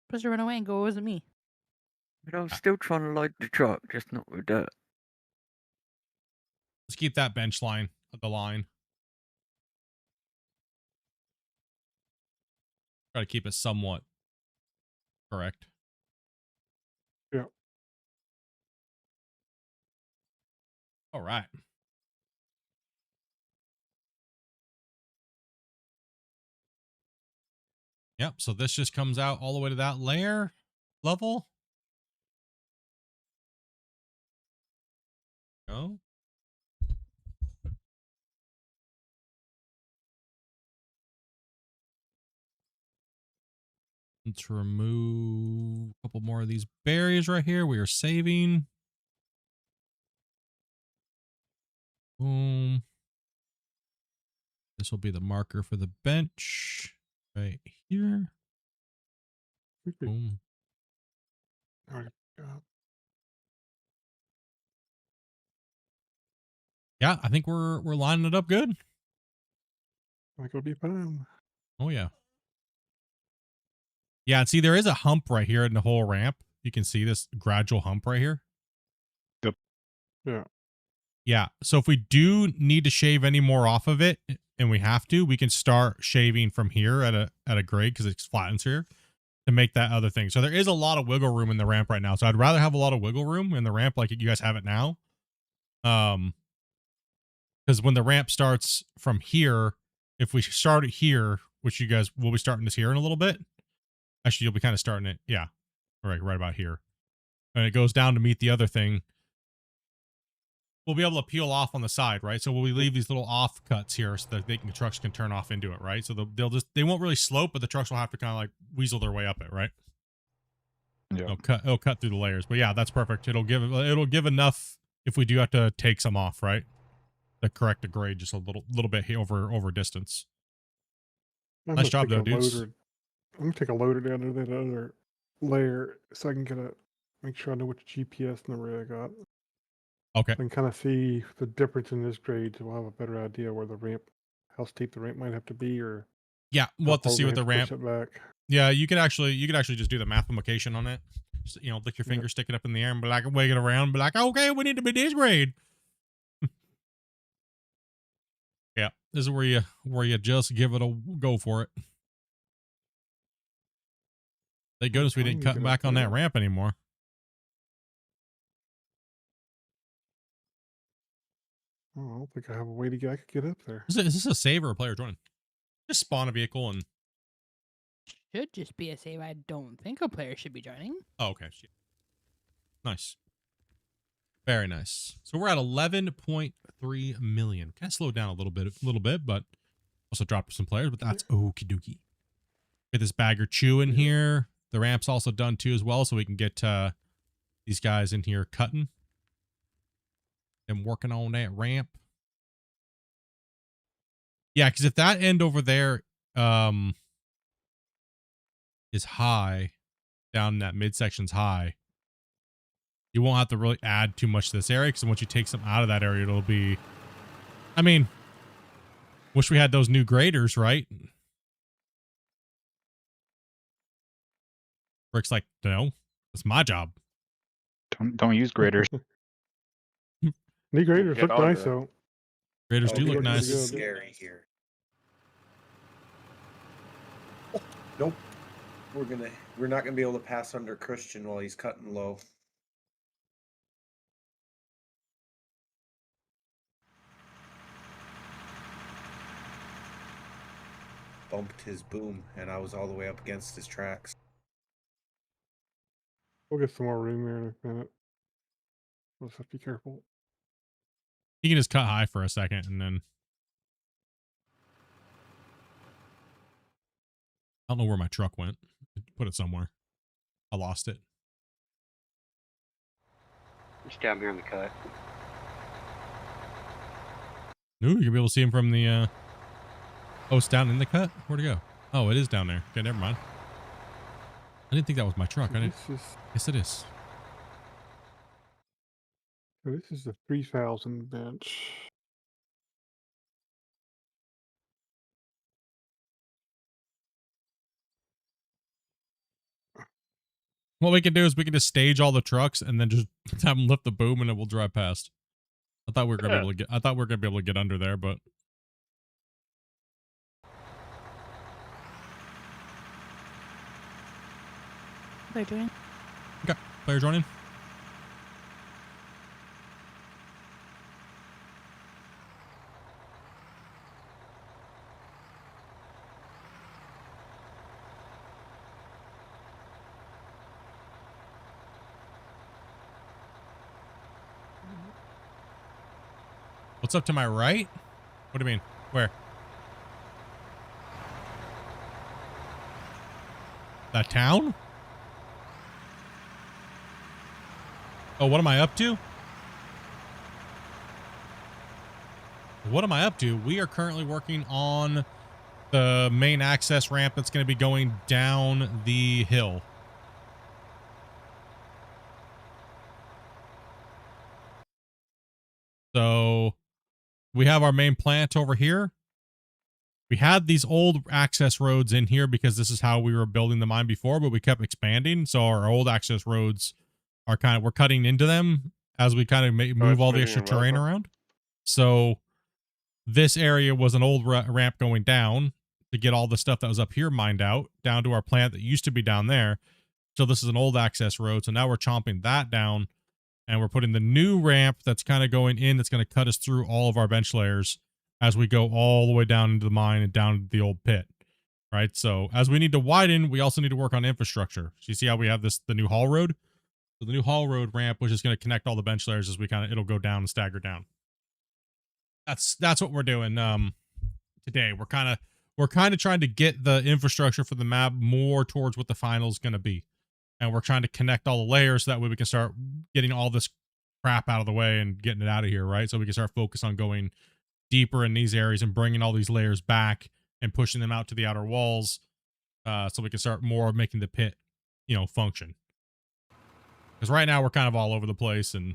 Supposed to run away and go, it wasn't me. But I'm still trying to load the truck, just not with dirt. Let's keep that bench line of the line. Try to keep it somewhat correct. Yeah. All right. Yep, so this just comes out all the way to that layer level. Go. Let's remove a couple more of these barriers right here. We are saving. Boom. This will be the marker for the bench right here. Boom. All right. Yeah, I think we're lining it up good. I think it'll be fine. Oh yeah. Yeah, and see there is a hump right here in the whole ramp. You can see this gradual hump right here. Yep. Yeah. Yeah. So if we do need to shave any more off of it, and we have to, we can start shaving from here at a grade because it flattens here. to make that other thing. So there is a lot of wiggle room in the ramp right now. So I'd rather have a lot of wiggle room in the ramp like you guys have it now. Because when the ramp starts from here, if we start it here, which you guys will be starting this here in a little bit. Actually, you'll be kind of starting it. Yeah. Right about here. And it goes down to meet the other thing. We'll be able to peel off on the side, right? So we leave these little off cuts here so that the trucks can turn off into it, right? So they won't really slope, but the trucks will have to kind of like weasel their way up it, right? Yeah. It'll cut through the layers. But yeah, that's perfect. It'll give enough if we do have to take some off, right? To correct the grade just a little bit over distance. I'm Nice gonna job take though, a dudes. loader- I'm gonna take a loader down to that other layer so I can make sure I know which GPS number I got. Okay. I can kind of see the difference in this grade, so we'll have a better idea where how steep the ramp might have to be, or Yeah, we'll have to see what the ramp. Push it back. Yeah, you could actually just do the mathematication on it. Just, lick your finger, stick it up in the air, and be like, wave it around, be like, okay, we need to be this grade. Yeah, this is where you just give it a go for it. Thank goodness we didn't cut back on that ramp anymore. Oh, I don't think I have a way I could get up there. Is this a save or a player joining? Just spawn a vehicle and. Should just be a save. I don't think a player should be joining. Oh, okay. Nice. Very nice. So we're at 11.3 million. Kind of slowed down a little bit, but also dropped some players, but that's okie dokie. Get this bagger chew in here. The ramp's also done too as well, so we can get these guys in here cutting. And working on that ramp. Yeah, because if that end over there is high, down in that midsection's high, you won't have to really add too much to this area, because once you take some out of that area, it'll be... I mean, wish we had those new graders, right? Rick's like, no, it's my job. Don't use graders. New graders look nice, though. Graders do look nice. This is scary here. Nope. We're not gonna be able to pass under Christian while he's cutting low. Bumped his boom, and I was all the way up against his tracks. We'll get some more room here in a minute. We'll just have to be careful. You can just cut high for a second and then... I don't know where my truck went. Put it somewhere. I lost it. It's down here in the cut. Ooh, you'll be able to see him from the... Oh, it's down in the cut? Where'd it go? Oh, it is down there. Okay, never mind. I didn't think that was my truck. Yes, it is. So this is the 3000 bench. What we can do is we can just stage all the trucks and then just have them lift the boom and it will drive past. I thought we were gonna be able to get. I thought we were gonna be able to get under there, but Player joining. okay, player joining. What's up to my right? What do you mean? Where? That town? Oh, what am I up to? What am I up to? We are currently working on the main access ramp that's going to be going down the hill. So we have our main plant over here. We had these old access roads in here because this is how we were building the mine before, but we kept expanding. So our old access roads are we're cutting into them as we kind of move all the extra terrain around. So this area was an old ramp going down to get all the stuff that was up here mined out down to our plant that used to be down there. So this is an old access road. So now we're chomping that down and we're putting the new ramp that's kind of going in that's going to cut us through all of our bench layers as we go all the way down into the mine and down to the old pit. Right? So as we need to widen, we also need to work on infrastructure. So you see how we have the new haul road? So the new haul road ramp, which is going to connect all the bench layers as we it'll go down and stagger down. That's what we're doing today. We're kind of trying to get the infrastructure for the map more towards what the final is going to be. And we're trying to connect all the layers so that way we can start getting all this crap out of the way and getting it out of here, right? So we can start focus on going deeper in these areas and bringing all these layers back and pushing them out to the outer walls, so we can start more making the pit, function. Because right now we're kind of all over the place and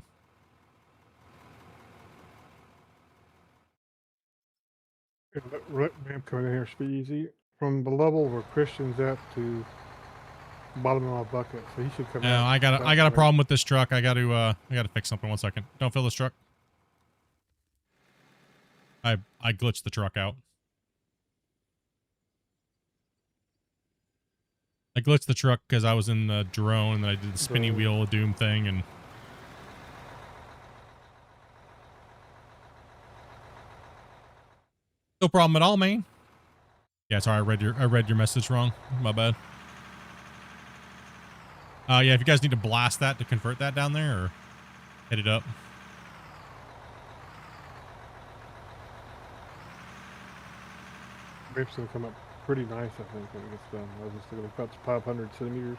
that ramp coming in here should be easy. From the level where Christian's at to bottom of my bucket, so he should come out. I got a problem with this truck. I got to fix something. 1 second. Don't fill this truck. I glitched the truck out. I glitched the truck because I was in the drone and I did the spinny wheel of doom thing and no problem at all, man. Yeah, sorry, I read your message wrong. My bad. Yeah, if you guys need to blast that to convert that down there or hit it up. Ramp's gonna come up pretty nice, I think, when it gets done. I was just looking about 500 centimeters.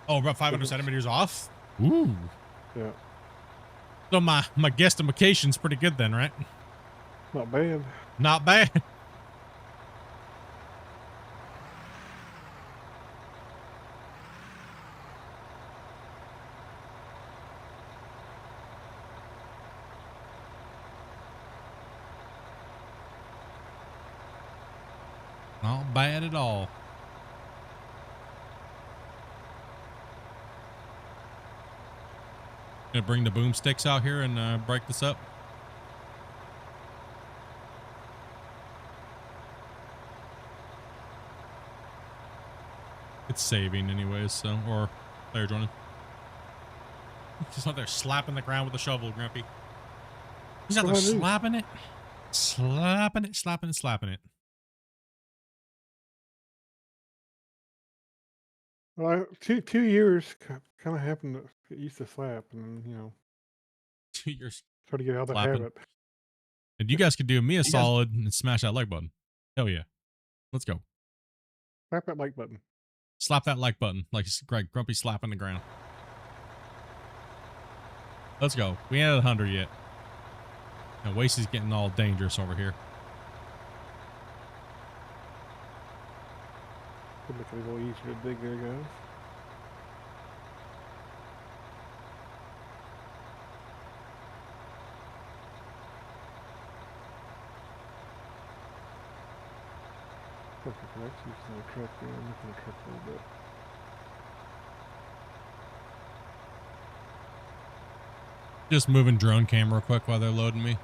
Oh, about 500 centimeters off? Ooh. Yeah. So my guesstimation's pretty good then, right? Not bad. Not bad. Not bad at all. Gonna bring the boomsticks out here and break this up. It's saving anyways, so, or player joining. He's out there slapping the ground with a shovel, Grumpy. He's out there slapping it. Slapping it, slapping it, slapping it. Well, 2 years kind of happened to get used to slap, and 2 years. Try to get out of the slapping. habit. And you guys could do me a solid and smash that like button. Hell yeah. Let's go. Slap that like button. Slap that like button like Grumpy slapping the ground. Let's go. We ain't at 100 yet. And Wasey's getting all dangerous over here. Could make it a little easier to dig there, guys. Perfect, right? Using the truck there, I'm making the truck a little bit. Just moving drone camera quick while they're loading me.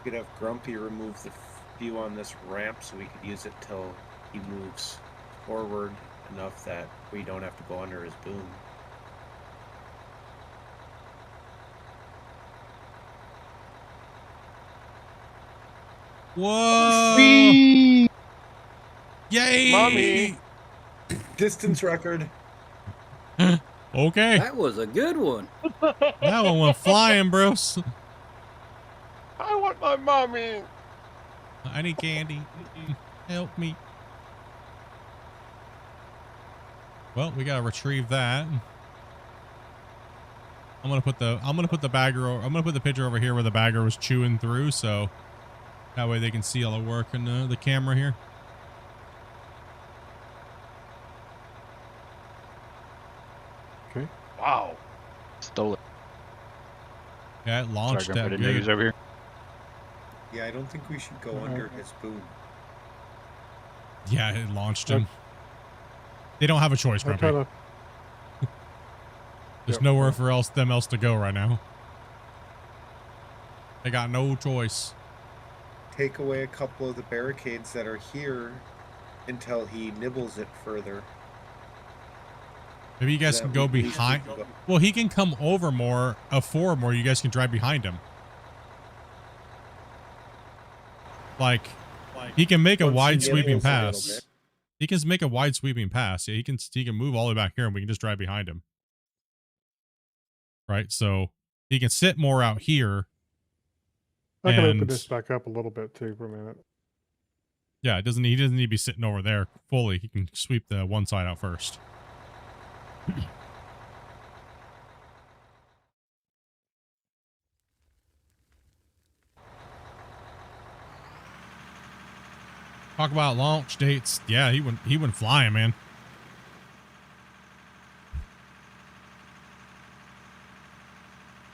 We could have Grumpy remove the view on this ramp so we could use it till he moves forward enough that we don't have to go under his boom. Whoa! Yay! Mommy! Distance record. Okay. That was a good one. That one went flying, bros. I want my mommy. I need candy. Help me. Well, we gotta retrieve that. I'm gonna put the picture over here where the bagger was chewing through, so that way they can see all the work in the camera here. Okay. Wow. Stole it. Yeah, it launched Sorry, that Grumpy, I didn't know he was good. over here. Yeah, I don't think we should go under his boom. Yeah, it launched him. They don't have a choice, Grumpy. There's nowhere for them else to go right now. They got no choice. Take away a couple of the barricades that are here until he nibbles it further. Maybe you guys can go behind. Well, he can come over more, forward more. You guys can drive behind him. Like he can make a wide sweeping pass. He can make a wide sweeping pass. Yeah, he can move all the way back here, and we can just drive behind him. Right, so he can sit more out here. I can open this back up a little bit too for a minute. Yeah, he doesn't need to be sitting over there fully. He can sweep the one side out first. Talk about launch dates. Yeah, he went flying, man.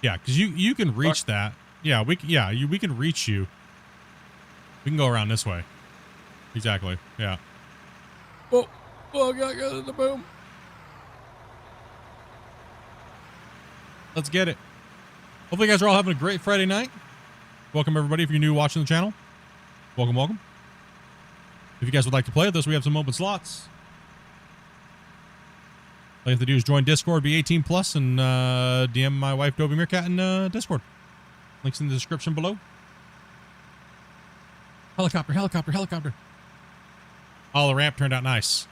Yeah, because you can reach that. Yeah, we can reach you. We can go around this way. Exactly. Yeah. Oh, I got the boom. Let's get it. Hopefully you guys are all having a great Friday night. Welcome everybody if you're new watching the channel. Welcome. If you guys would like to play with us, we have some open slots. All you have to do is join Discord, be 18 plus, and DM my wife Dobie Meerkat in Discord. Links in the description below. Helicopter. Oh, the ramp turned out nice.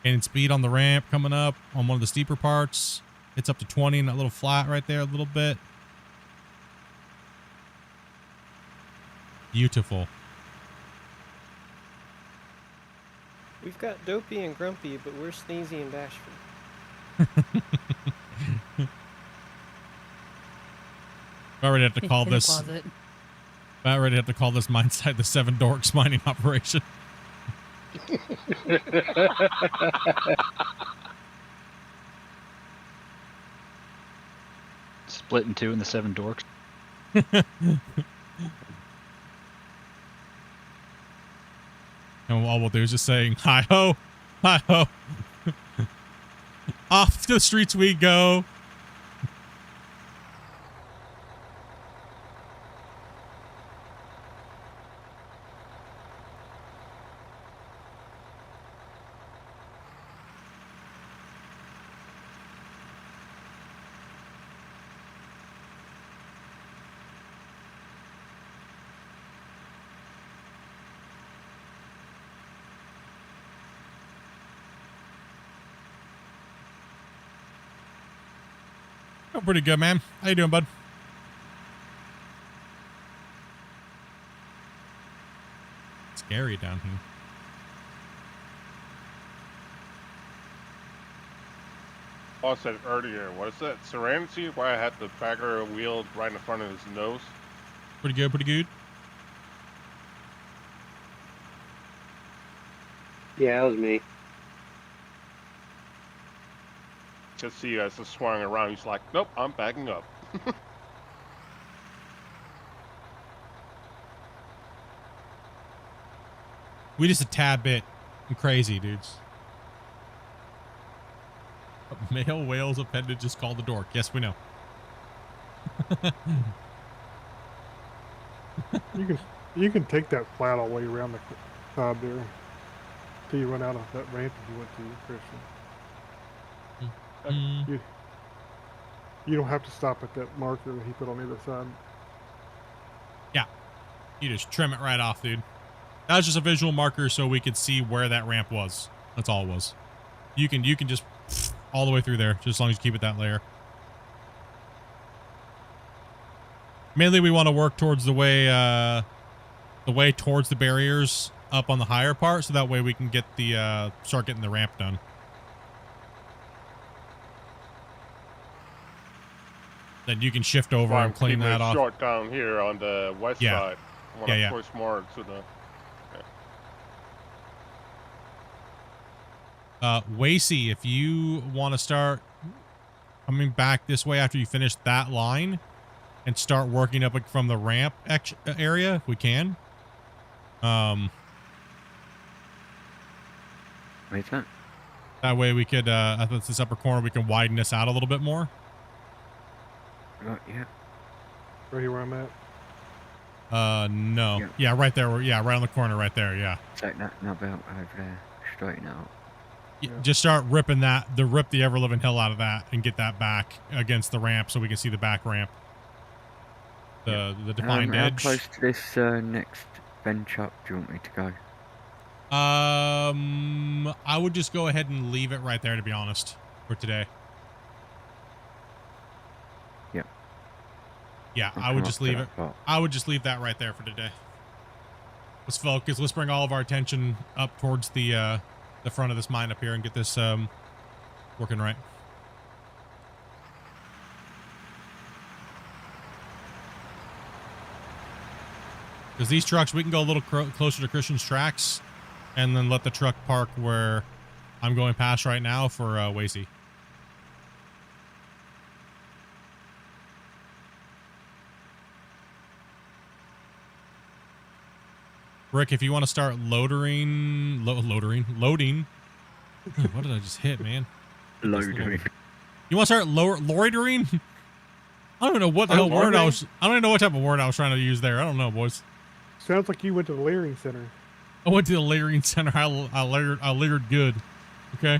Gaining speed on the ramp coming up on one of the steeper parts. It's up to 20 in that little flat right there a little bit. Beautiful. We've got Dopey and Grumpy, but we're Sneezy and Bashful. I already have to call this. I already have to call this mine site the Seven Dorks mining operation. Split in two in the Seven Dorks. And all we'll do is just saying, hi-ho, hi-ho. Off to the streets we go. Oh, pretty good, man. How you doing, bud? Scary down here. Oh, I said earlier, what is that? Serenity? Why I had the bagger wheel right in front of his nose? Pretty good. Yeah, that was me. Just see as it's swung around, he's like, nope, I'm backing up. We just a tad bit crazy, dudes. Male whale's appendage is called the dork. Yes, we know. You can take that flat all the way around the side there till you run out of that ramp that you went to, Christian. You don't have to stop at that marker that he put on the other side. Yeah. You just trim it right off, dude. That was just a visual marker so we could see where that ramp was. That's all it was. You can just all the way through there, just as long as you keep it that layer. Mainly we want to work towards the way towards the barriers up on the higher part, so that way we can get the start getting the ramp done. Then you can shift over and clean that off. Short down here on the west side. I want to push more to the. Wacy, if you want to start coming back this way after you finish that line, and start working up from the ramp area if we can. Wait, that? That way we could, I think this upper corner, we can widen this out a little bit more. Right, yeah. Right here where I'm at. No. Yeah. Yeah, right there. Yeah, right on the corner right there. Yeah. Take that knob out over there. Straighten out. Yeah. Just start ripping rip the ever living hell out of that and get that back against the ramp so we can see the back ramp. The defined How edge. close to this next bench up do you want me to go? I would just go ahead and leave it right there, to be honest, for today. Yep. Yeah, I'll I would come just up to leave that it. spot. I would just leave that right there for today. Let's focus. Let's bring all of our attention up towards the front of this mine up here and get this working right. Because these trucks, we can go a little closer to Christian's tracks and then let the truck park where I'm going past right now for Wacy. Rick, if you want to start loading. What did I just hit, man? Loadering. You want to start loitering? I don't know what the hell word I was. I don't even know what type of word I was trying to use there. I don't know, boys. Sounds like you went to the layering center. I went to the layering center. I layered good. Okay.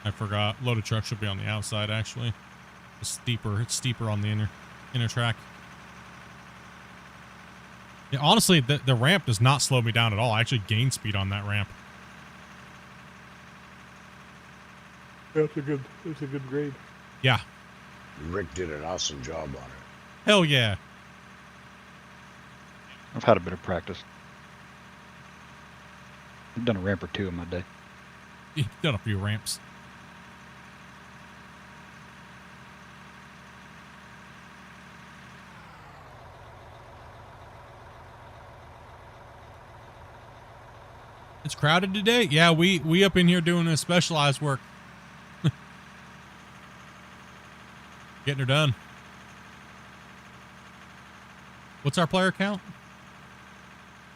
I forgot. Loaded truck should be on the outside, actually. It's steeper. It's steeper on the inner track. Yeah, honestly, the ramp does not slow me down at all. I actually gain speed on that ramp. That's a good grade. Yeah. Rick did an awesome job on it. Hell yeah. I've had a bit of practice. I've done a ramp or two in my day. You've done a few ramps. It's crowded today? Yeah, we up in here doing a specialized work. Getting her done. What's our player count?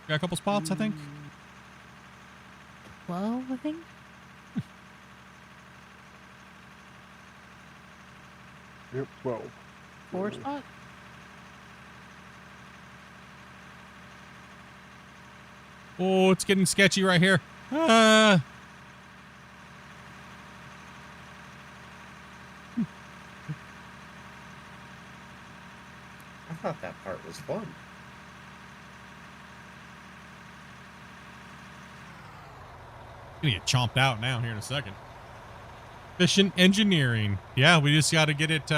Got a couple spots, I think. 12, I think. Yep, 12. 4 spots. Oh, it's getting sketchy right here. I thought that part was fun. Gonna get chomped out now here in a second. Efficient engineering. Yeah, we just got to get it.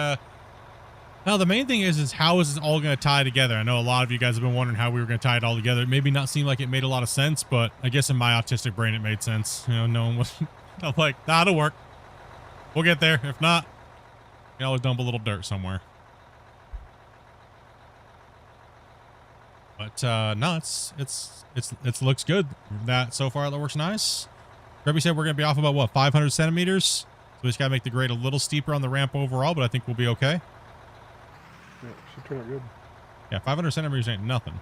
Now, the main thing is how is this all going to tie together? I know a lot of you guys have been wondering how we were going to tie it all together. It maybe not seem like it made a lot of sense, but I guess in my autistic brain it made sense. You know, no one was. I'm like, that'll work. We'll get there. If not, you always dump a little dirt somewhere. But no, it looks good. That so far that works nice. Grubby said we're gonna be off about what 500 centimeters. So we just gotta make the grade a little steeper on the ramp overall, but I think we'll be okay. Yeah, should turn out good. Yeah, 500 centimeters ain't nothing.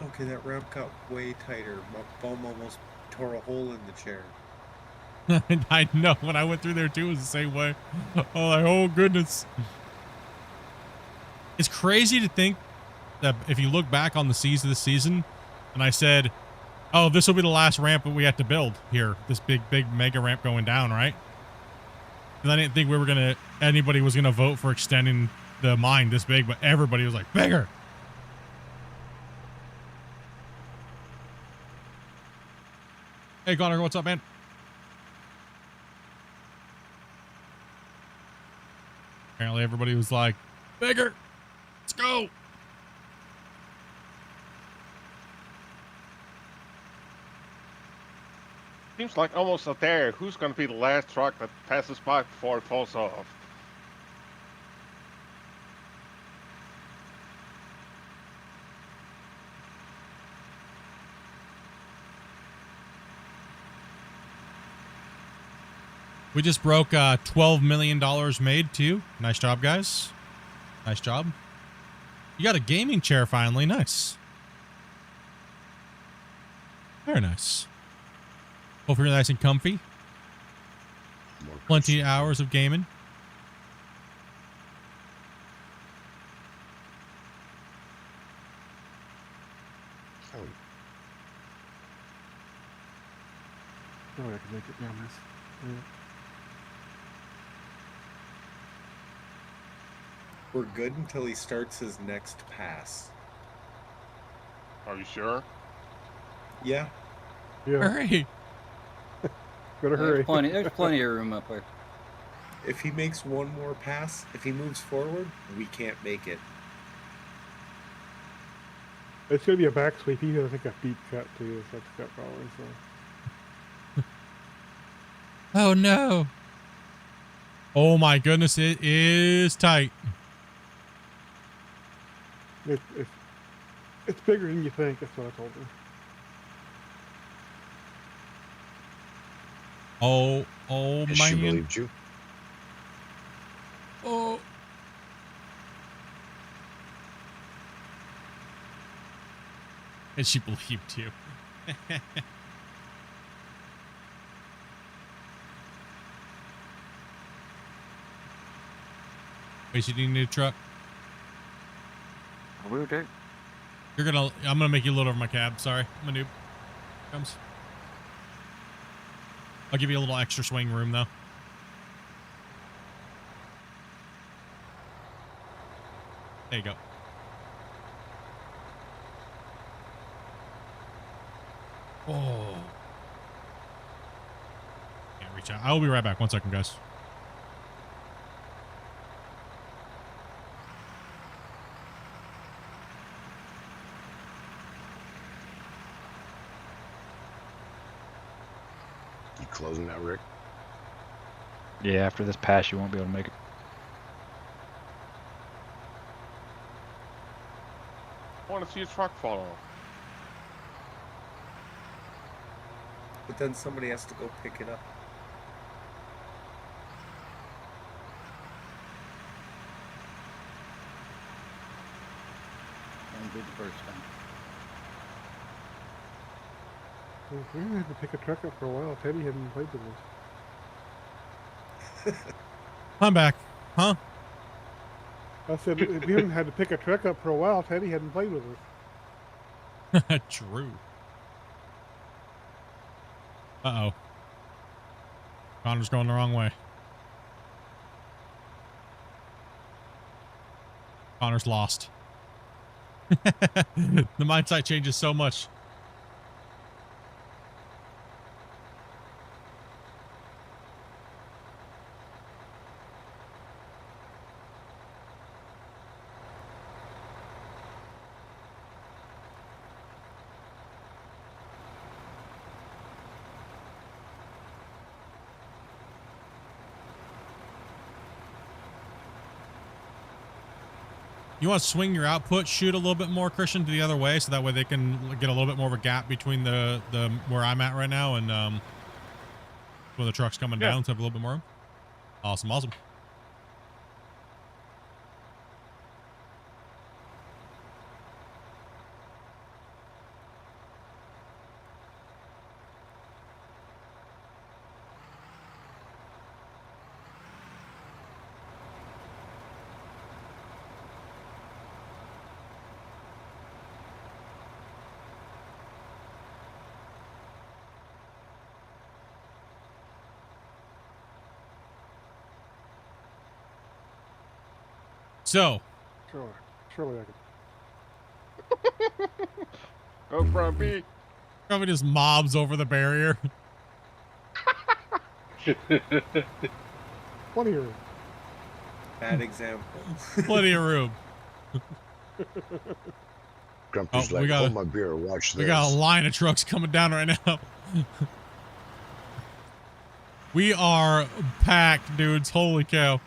Okay, that ramp got way tighter. My bum almost tore a hole in the chair. I know, when I went through there too, it was the same way. Oh, like, oh goodness. It's crazy to think that if you look back on the seas of this season, and I said, oh, this will be the last ramp that we have to build here. This big mega ramp going down, right? Because I didn't think anybody was gonna vote for extending the mine this big, but everybody was like, bigger. Hey, Connor, what's up, man? Apparently everybody was like, bigger. Let's go. Seems like almost up there. Who's going to be the last truck that passes by before it falls off? We just broke $12 million made too. Nice job, guys. Nice job. You got a gaming chair finally. Nice. Very nice. Hope you're nice and comfy. Plenty of hours of gaming. Oh, I can make it down this. Yeah. We're good until he starts his next pass. Are you sure? Yeah. Yeah. Hurry. Better hurry. There's plenty of room up there. If he makes one more pass, if he moves forward, we can't make it. It's going to be a back sweep. He has, I think, a deep cut, too. So that's cut probably, so. Oh no. Oh my goodness, it is tight. It's bigger than you think. That's what I told her. Oh Yes, man. she believed you. Oh. And she believed you. Wait, you need a new truck? I will do. I'm gonna make you load over my cab. Sorry, I'm a noob. Comes. I'll give you a little extra swing room though. There you go. Oh. Can't reach out. I will be right back. 1 second, guys. You closing that, Rick? Yeah, after this pass, you won't be able to make it. I want to see a truck fall off. But then somebody has to go pick it up. Won't be the first time. We haven't had to pick a truck up for a while. Teddy hadn't played with us. I'm back. Huh? I said we haven't had to pick a truck up for a while. Teddy hadn't played with us. True. Uh-oh. Connor's going the wrong way. Connor's lost. The mindset changes so much. You want to swing your output, shoot a little bit more, Christian, to the other way, so that way they can get a little bit more of a gap between the where I'm at right now and where the truck's coming down, so have a little bit more room. Awesome, awesome. So, Surely I could. Go Grumpy. Grumpy just mobs over the barrier. Plenty of room. Bad example. Plenty of room. Grumpy's like, hold my beer, watch this. We got a line of trucks coming down right now. We are packed, dudes. Holy cow.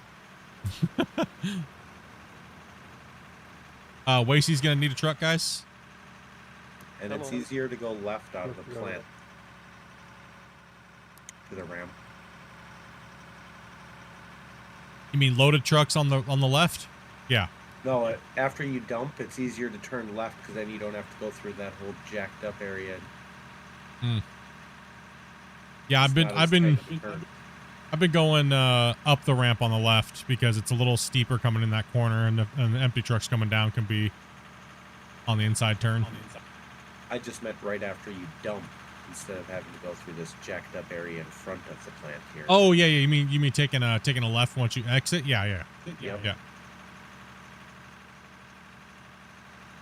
Wasey's gonna need a truck, guys. And it's easier to go left out of the plant to the ramp. You mean loaded trucks on the left? Yeah. No, after you dump, it's easier to turn left because then you don't have to go through that whole jacked up area. Yeah, I've been going up the ramp on the left because it's a little steeper coming in that corner, and the empty trucks coming down can be on the inside turn. I just meant right after you dump, instead of having to go through this jacked up area in front of the plant here. Oh yeah, yeah. You mean taking a left once you exit? Yeah. Yep.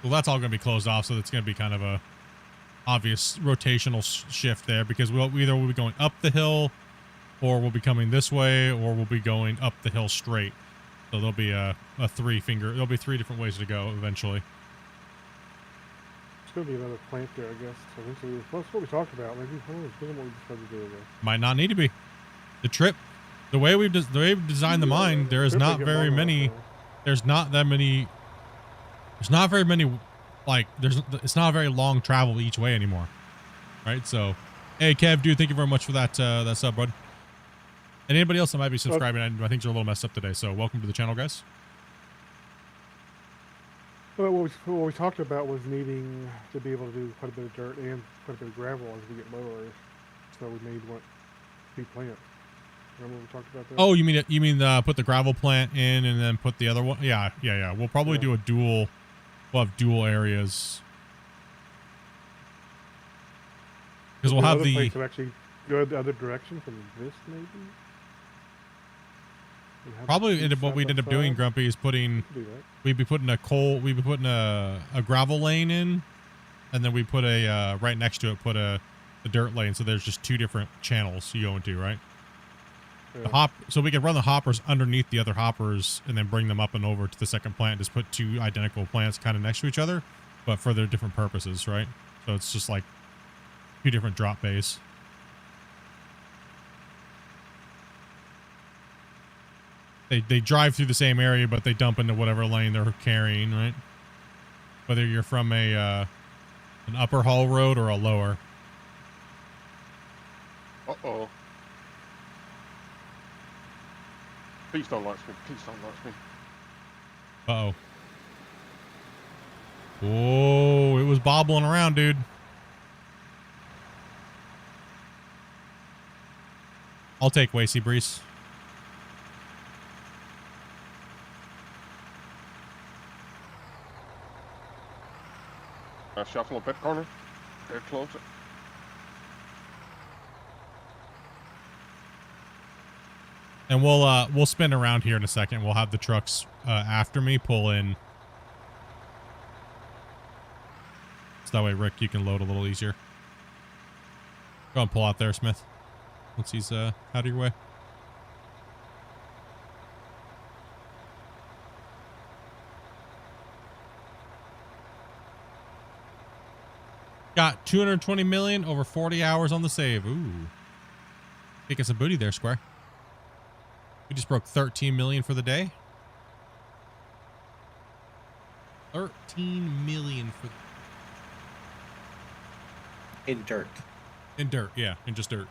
Well, that's all going to be closed off, so it's going to be kind of a obvious rotational shift there, because we'll be going up the hill, or we'll be coming this way, or we'll be going up the hill straight. So there'll be there'll be 3 different ways to go eventually. There's going to be another plant there, I guess. So eventually, that's what we talked about. Maybe it's what we decided to do, I guess. Might not need to be. The way we've designed the mine, there is not very many. There's not that many. There's not very many, like, it's not a very long travel each way anymore, right? So, hey, Kev, dude, thank you very much for that sub, bud. And anybody else that might be subscribing, I think you're a little messed up today, so welcome to the channel, guys. Well, what we talked about was needing to be able to do quite a bit of dirt and quite a bit of gravel as we get lower. So we made 2 plants. Remember we talked about that? Oh, you mean put the gravel plant in and then put the other one? Yeah. We'll probably do a dual. We'll have dual areas. Because we'll have the to actually go the other direction from this, maybe. Probably what we'd end up doing, Grumpy, is we'd be putting a gravel lane in, and then we put right next to it put a dirt lane, so there's just 2 different channels you go into, right? Yeah. So we could run the hoppers underneath the other hoppers and then bring them up and over to the second plant. Just put 2 identical plants kind of next to each other, but for their different purposes, right? So it's just like 2 different drop bays. They drive through the same area, but they dump into whatever lane they're carrying, right? Whether you're from an upper haul road or a lower. Uh-oh. Please don't launch me. Please don't launch me. Uh-oh. Whoa, it was bobbling around, dude. I'll take Wacy Breeze. Shuffle a bit corner. Get closer. And we'll spin around here in a second. We'll have the trucks after me pull in. So that way, Rick, you can load a little easier. Go and pull out there, Smith. Once he's out of your way. Got 220 million over 40 hours on the save. Ooh. Kicking some booty there, Square. We just broke 13 million for the day. 13 million for in dirt. In dirt, yeah, in just dirt.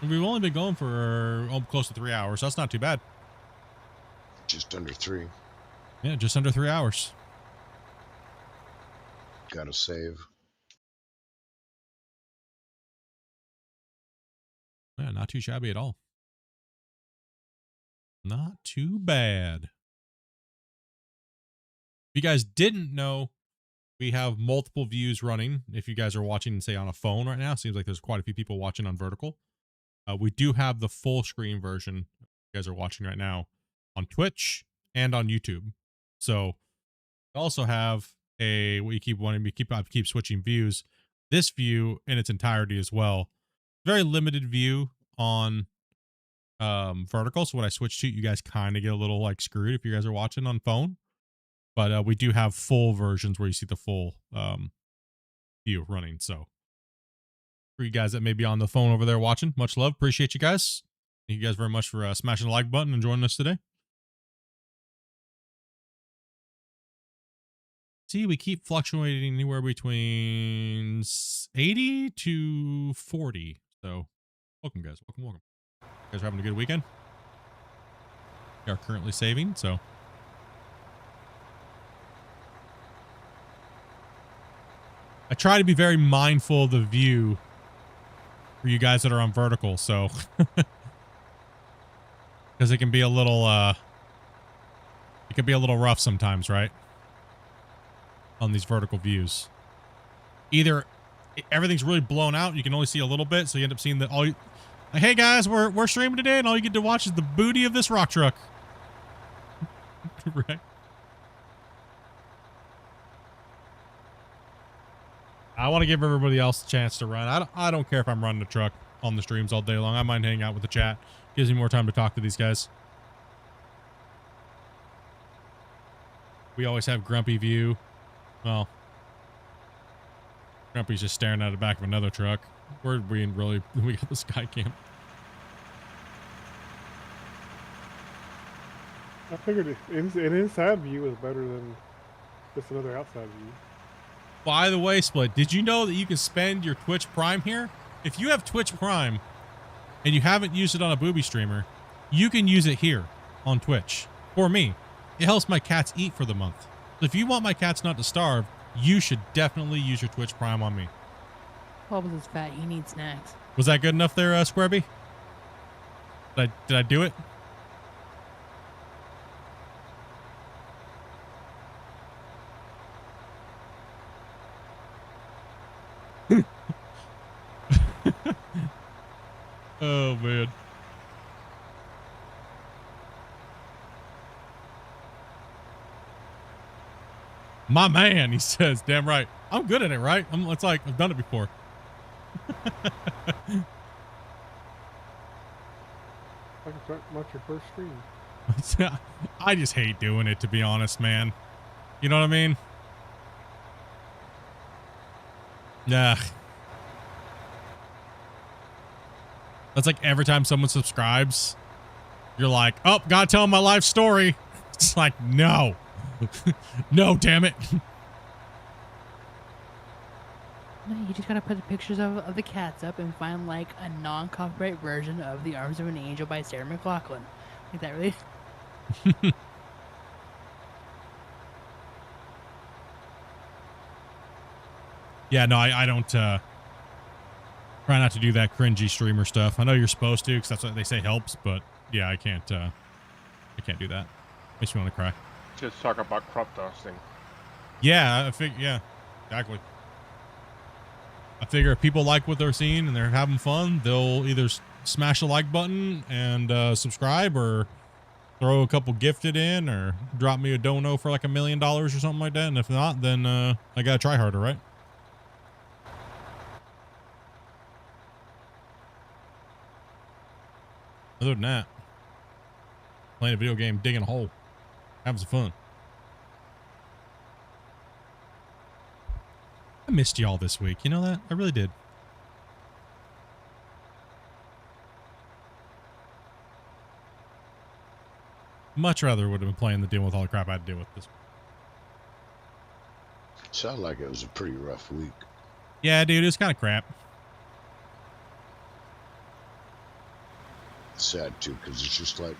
And we've only been going for close to 3 hours. So that's not too bad. Just under 3. Yeah, just under 3 hours. Gotta save. Yeah, not too shabby at all. Not too bad. If you guys didn't know, we have multiple views running. If you guys are watching, say, on a phone right now, seems like there's quite a few people watching on vertical. We do have the full screen version you guys are watching right now on Twitch and on YouTube. So we also have what you keep wanting me keep switching views. This view in its entirety as well. Very limited view on vertical. So when I switch to it, you guys kind of get a little like screwed if you guys are watching on phone. But we do have full versions where you see the full view running. So for you guys that may be on the phone over there watching, much love. Appreciate you guys. Thank you guys very much for smashing the like button and joining us today. See, we keep fluctuating anywhere between 80 to 40. So welcome, guys. Welcome. You guys are having a good weekend? We are currently saving, so. I try to be very mindful of the view for you guys that are on vertical, so. Because it can be a little, it can be a little rough sometimes, right? On these vertical views. Either everything's really blown out, you can only see a little bit, so you end up seeing that all you, like, hey guys, we're streaming today, and all you get to watch is the booty of this rock truck. Right? I want to give everybody else a chance to run. I don't care if I'm running a truck on the streams all day long. I mind hanging out with the chat. Gives me more time to talk to these guys. We always have Grumpy view. Well, Grumpy's just staring at the back of another truck. We're being really, we got the sky cam. I figured an inside view is better than just another outside view. By the way, Split, did you know that you can spend your Twitch Prime here? If you have Twitch Prime and you haven't used it on a booby streamer, you can use it here on Twitch. For me, it helps my cats eat for the month. So if you want my cats not to starve, you should definitely use your Twitch Prime on me. Bubbles is fat. He needs snacks. Was that good enough there, Squareby? Did I do it? Oh, man. My man, he says, damn right. I'm good at it, right? It's like, I've done it before. What's your first stream? I just hate doing it, to be honest, man. You know what I mean? Yeah. That's like every time someone subscribes, you're like, oh, gotta tell them my life story. It's like, no. No, damn it. No, you just gotta put the pictures of the cats up and find like a non-copyright version of The Arms of an Angel by Sarah McLachlan. Like that really? Yeah, no, I don't, try not to do that cringy streamer stuff. I know you're supposed to, because that's what they say helps, but yeah, I can't do that. Makes me want to cry. Just talk about crop dusting. Yeah, I think, yeah, exactly. I figure if people like what they're seeing and they're having fun, they'll either smash the like button and subscribe, or throw a couple gifted in, or drop me a dono for like $1 million or something like that. And if not, then I gotta try harder, right? Other than that, playing a video game, digging a hole, having some fun. I missed y'all this week. You know that? I really did. Much rather would have been playing the deal with all the crap I had to deal with this. Sounded like it was a pretty rough week. Yeah, dude, it was kind of crap. Sad too, because it's just like,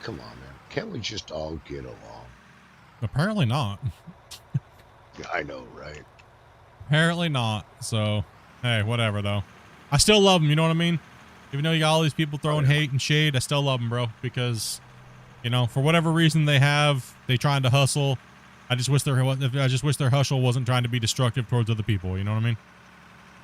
come on, man. Can't we just all get along? Apparently not. Yeah, I know, right? Apparently not. So, hey, whatever, though. I still love them, you know what I mean? Even though you got all these people throwing hate and shade, I still love them, bro. Because, you know, for whatever reason they trying to hustle. I just wish their hustle wasn't trying to be destructive towards other people, you know what I mean?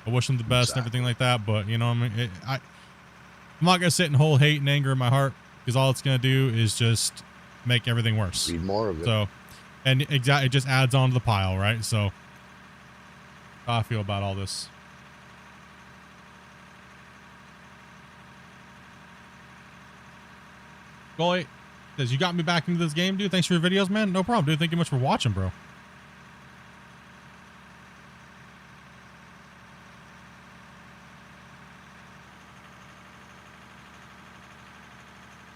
I wish them the best and everything like that, but, you know what I mean? I'm not going to sit and hold hate and anger in my heart, because all it's going to do is just make everything worse. Be more of it. So, and exactly, it just adds on to the pile, right? So, how I feel about all this. Goalie says, you got me back into this game, dude. Thanks for your videos, man. No problem, dude. Thank you much for watching, bro.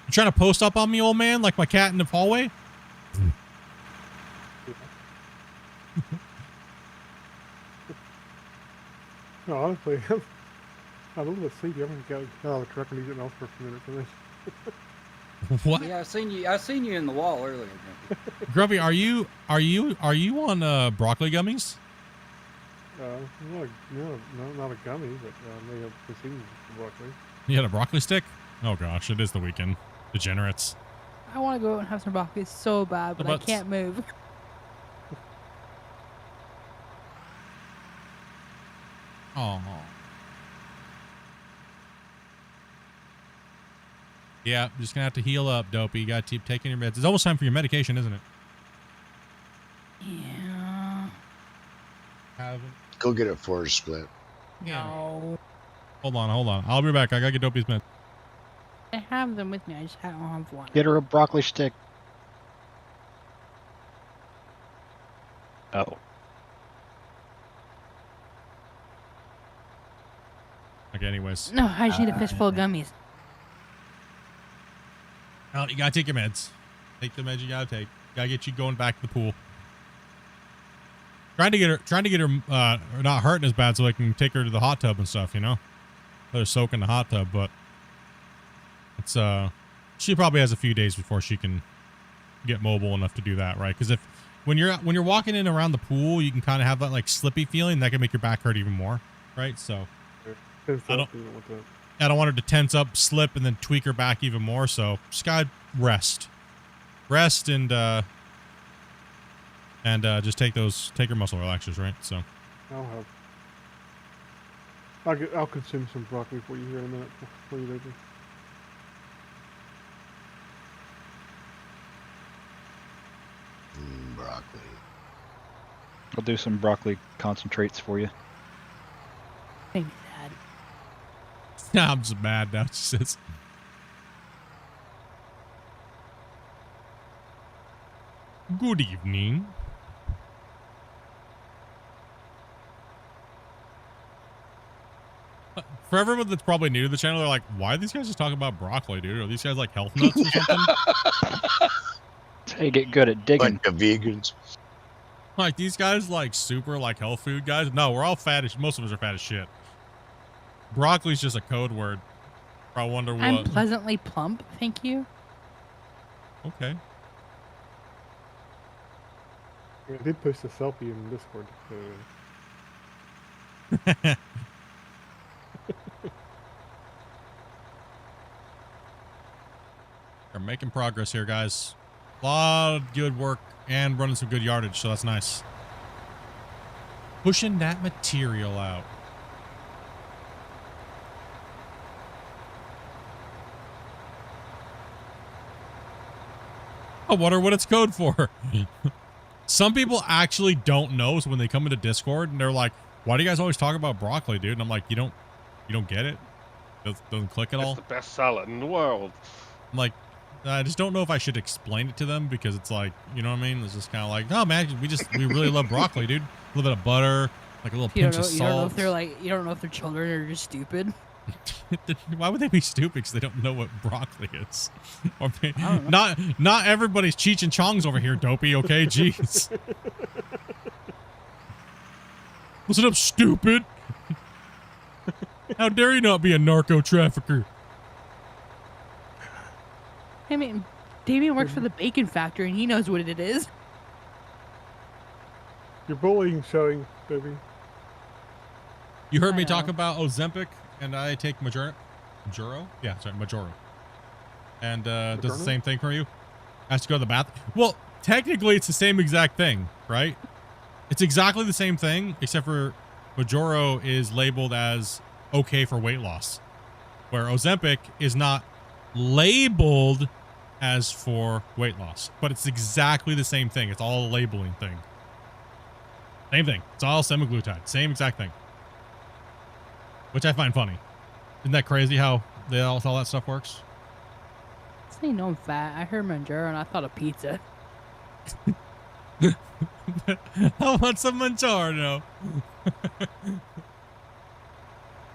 You trying to post up on me, old man, like my cat in the hallway? No, honestly, I'm a little bit sleepy. I'm gonna go out of the truck and eat something else for a few minutes. And then What? Yeah, I seen you in the wall earlier. Grumpy, are you on broccoli gummies? Not a gummy, but they have proceedings for broccoli. You had a broccoli stick? Oh gosh, it is the weekend. Degenerates. I want to go out and have some broccoli so bad, but I But- can't move. Oh. Yeah, just gonna have to heal up, Dopey. You gotta keep taking your meds. It's almost time for your medication, isn't it? Yeah. Go get it for us, Split. No. Hold on. I'll be back. I gotta get Dopey's meds. I have them with me. I just don't have one. Get her a broccoli stick. Oh. Okay, anyways. No, I just need a fistful of gummies. Well, you gotta take your meds. Take the meds you gotta take. Gotta get you going back to the pool. Trying to get her not hurting as bad so I can take her to the hot tub and stuff, you know? Let her soak in the hot tub, but it's she probably has a few days before she can get mobile enough to do that, right? Because when you're walking in around the pool, you can kind of have that like slippy feeling that can make your back hurt even more, right? So I don't want her to tense up, slip, and then tweak her back even more. So just gotta rest and just take her muscle relaxers, right? So I'll consume some broccoli for you here in a minute for you, baby. Broccoli. I'll do some broccoli concentrates for you. Thanks, Dad. Nah, I'm just mad now. She says. Good evening. For everyone that's probably new to the channel, they're like, why are these guys just talking about broccoli, dude? Are these guys like health nuts or something? Hey, get good at digging. Like the vegans. Like these guys like super like health food guys? No, we're all fat as most of us are fat as shit. Broccoli's just a code word. I wonder what. I'm pleasantly plump, thank you. Okay. I did post a selfie in Discord. We're making progress here, guys. A lot of good work and running some good yardage, so that's nice. Pushing that material out. I wonder what it's code for. Some people actually don't know, so when they come into Discord and they're like, why do you guys always talk about broccoli, dude? And I'm like, you don't get it? Doesn't click at all? It's the best salad in the world. I'm like, I just don't know if I should explain it to them because it's like, you know what I mean? It's just kind of like, oh man, we really love broccoli, dude. A little bit of butter, like a little pinch of salt. You don't know if they're children or just stupid. Why would they be stupid? Because they don't know what broccoli is. Or not everybody's Cheech and Chong's over here, Dopey. Okay, jeez. Listen up, stupid. How dare you not be a narco trafficker? I mean, Damien works for the bacon factory and he knows what it is. Your bullying showing, baby. You heard me talk about Ozempic, and I take Majoro. Yeah, sorry, Majoro. And does the same thing for you? Has to go to the bath. Well, technically, it's the same exact thing, right? It's exactly the same thing, except for Majoro is labeled as okay for weight loss, where Ozempic is not labeled as for weight loss, but it's exactly the same thing. It's all a labeling thing. Same thing. It's all semaglutide. Same exact thing. Which I find funny. Isn't that crazy how all that stuff works? I know I'm fat. I heard Manjaro and I thought of pizza. I want some Manjaro.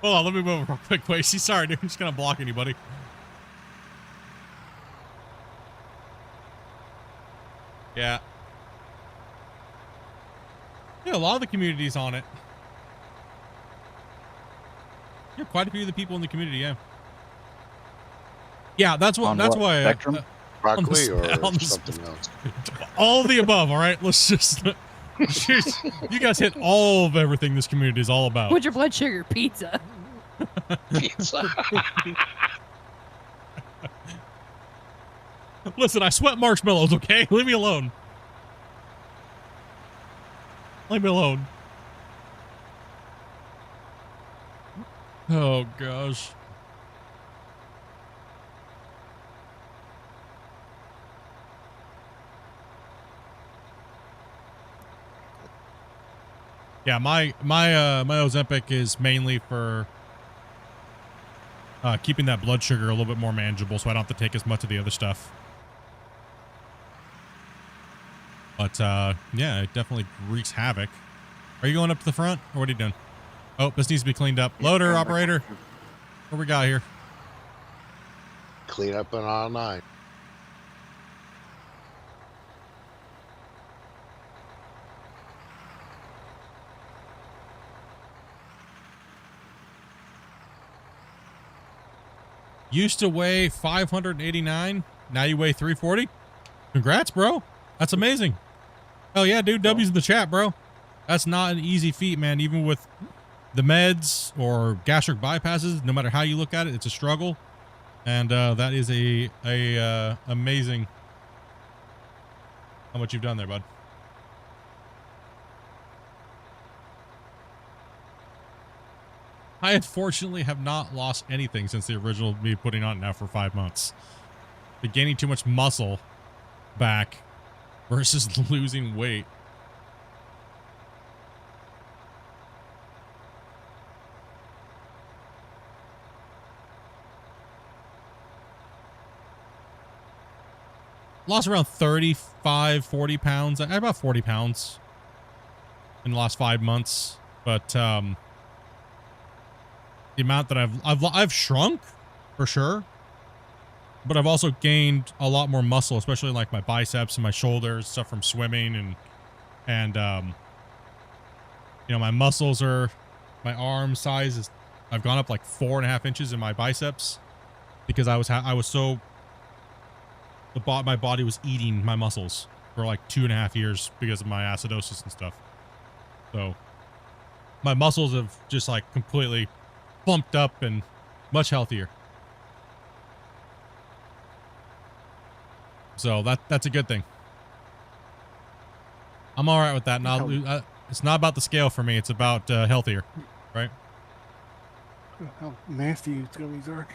Hold on, let me move real quick, Quasey. Sorry, dude. I'm just gonna block anybody. Yeah. Yeah, a lot of the community's on it. Yeah, quite a few of the people in the community, yeah. Yeah, that's On that's what why spectrum? on Broccoli the, or on the, something else? all of the above. All right, let's just. You guys hit all of everything this community is all about. What's your blood sugar? Pizza. Pizza. Listen, I sweat marshmallows. Okay, leave me alone. Leave me alone. Oh gosh. Yeah, my Ozempic is mainly for keeping that blood sugar a little bit more manageable, so I don't have to take as much of the other stuff. But yeah, it definitely wreaks havoc. Are you going up to the front, or what are you doing? Oh, this needs to be cleaned up. Loader, operator. What we got here? Clean up on all nine. Used to weigh 589. Now you weigh 340. Congrats, bro. That's amazing. Oh yeah, dude. W's in the chat, bro. That's not an easy feat, man. Even with the meds or gastric bypasses, no matter how you look at it, it's a struggle. And that is a amazing how much you've done there, bud. I unfortunately have not lost anything since the original me putting on it now for 5 months. But gaining too much muscle back versus losing weight. Lost around 35, 40 pounds. About 40 pounds in the last 5 months. But the amount that I've shrunk for sure, but I've also gained a lot more muscle, especially like my biceps and my shoulders, stuff from swimming, and you know, my muscles are, my arm size is, I've gone up like 4.5 inches in my biceps because I was so, my body was eating my muscles for like 2.5 years because of my acidosis and stuff. So my muscles have just like completely plumped up and much healthier. So that's a good thing. I'm all right with that. Not, it's not about the scale for me. It's about healthier, right? How nasty these gummies are.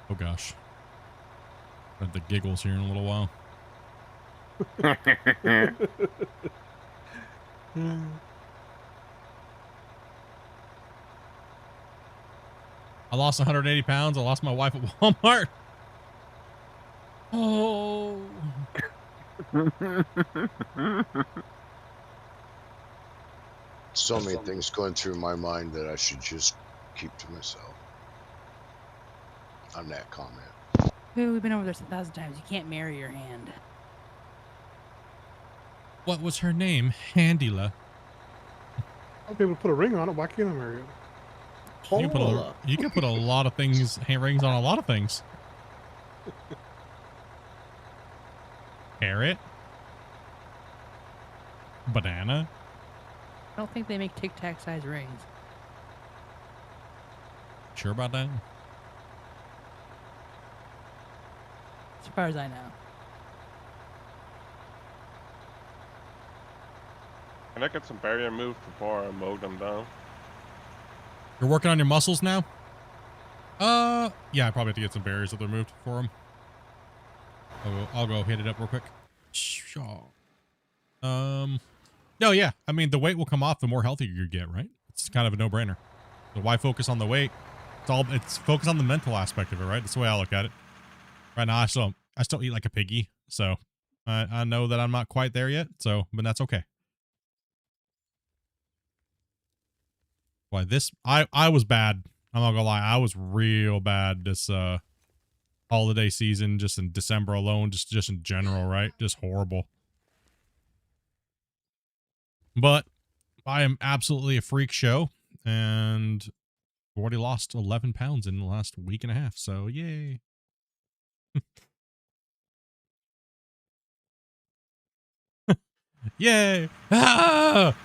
Oh gosh. Got the giggles here in a little while. I lost 180 pounds. I lost my wife at Walmart. Oh. So many things going through my mind that I should just keep to myself on that comment. Ooh, we've been over this 1,000 times. You can't marry your hand. What was her name? Handila. I'll be able to put a ring on it. Why can't I marry it? You can put a lot of things, rings on a lot of things. Carrot. Banana. I don't think they make Tic Tac size rings. Sure about that? As far as I know. Can I get some barrier moved before I mow them down? You're working on your muscles now? Yeah, I probably have to get some barriers that they're moved for them. I'll go hit it up real quick. No, yeah. I mean, the weight will come off the more healthier you get, right? It's kind of a no-brainer. So why focus on the weight? It's focus on the mental aspect of it, right? That's the way I look at it. Right now, I still eat like a piggy, so I know that I'm not quite there yet. So, but that's okay. Why I was bad. I'm not gonna lie, I was real bad this holiday season, just in December alone, just in general, right? Just horrible. But I am absolutely a freak show, and We already lost 11 pounds in the last week and a half, so yay. Yay! Ah!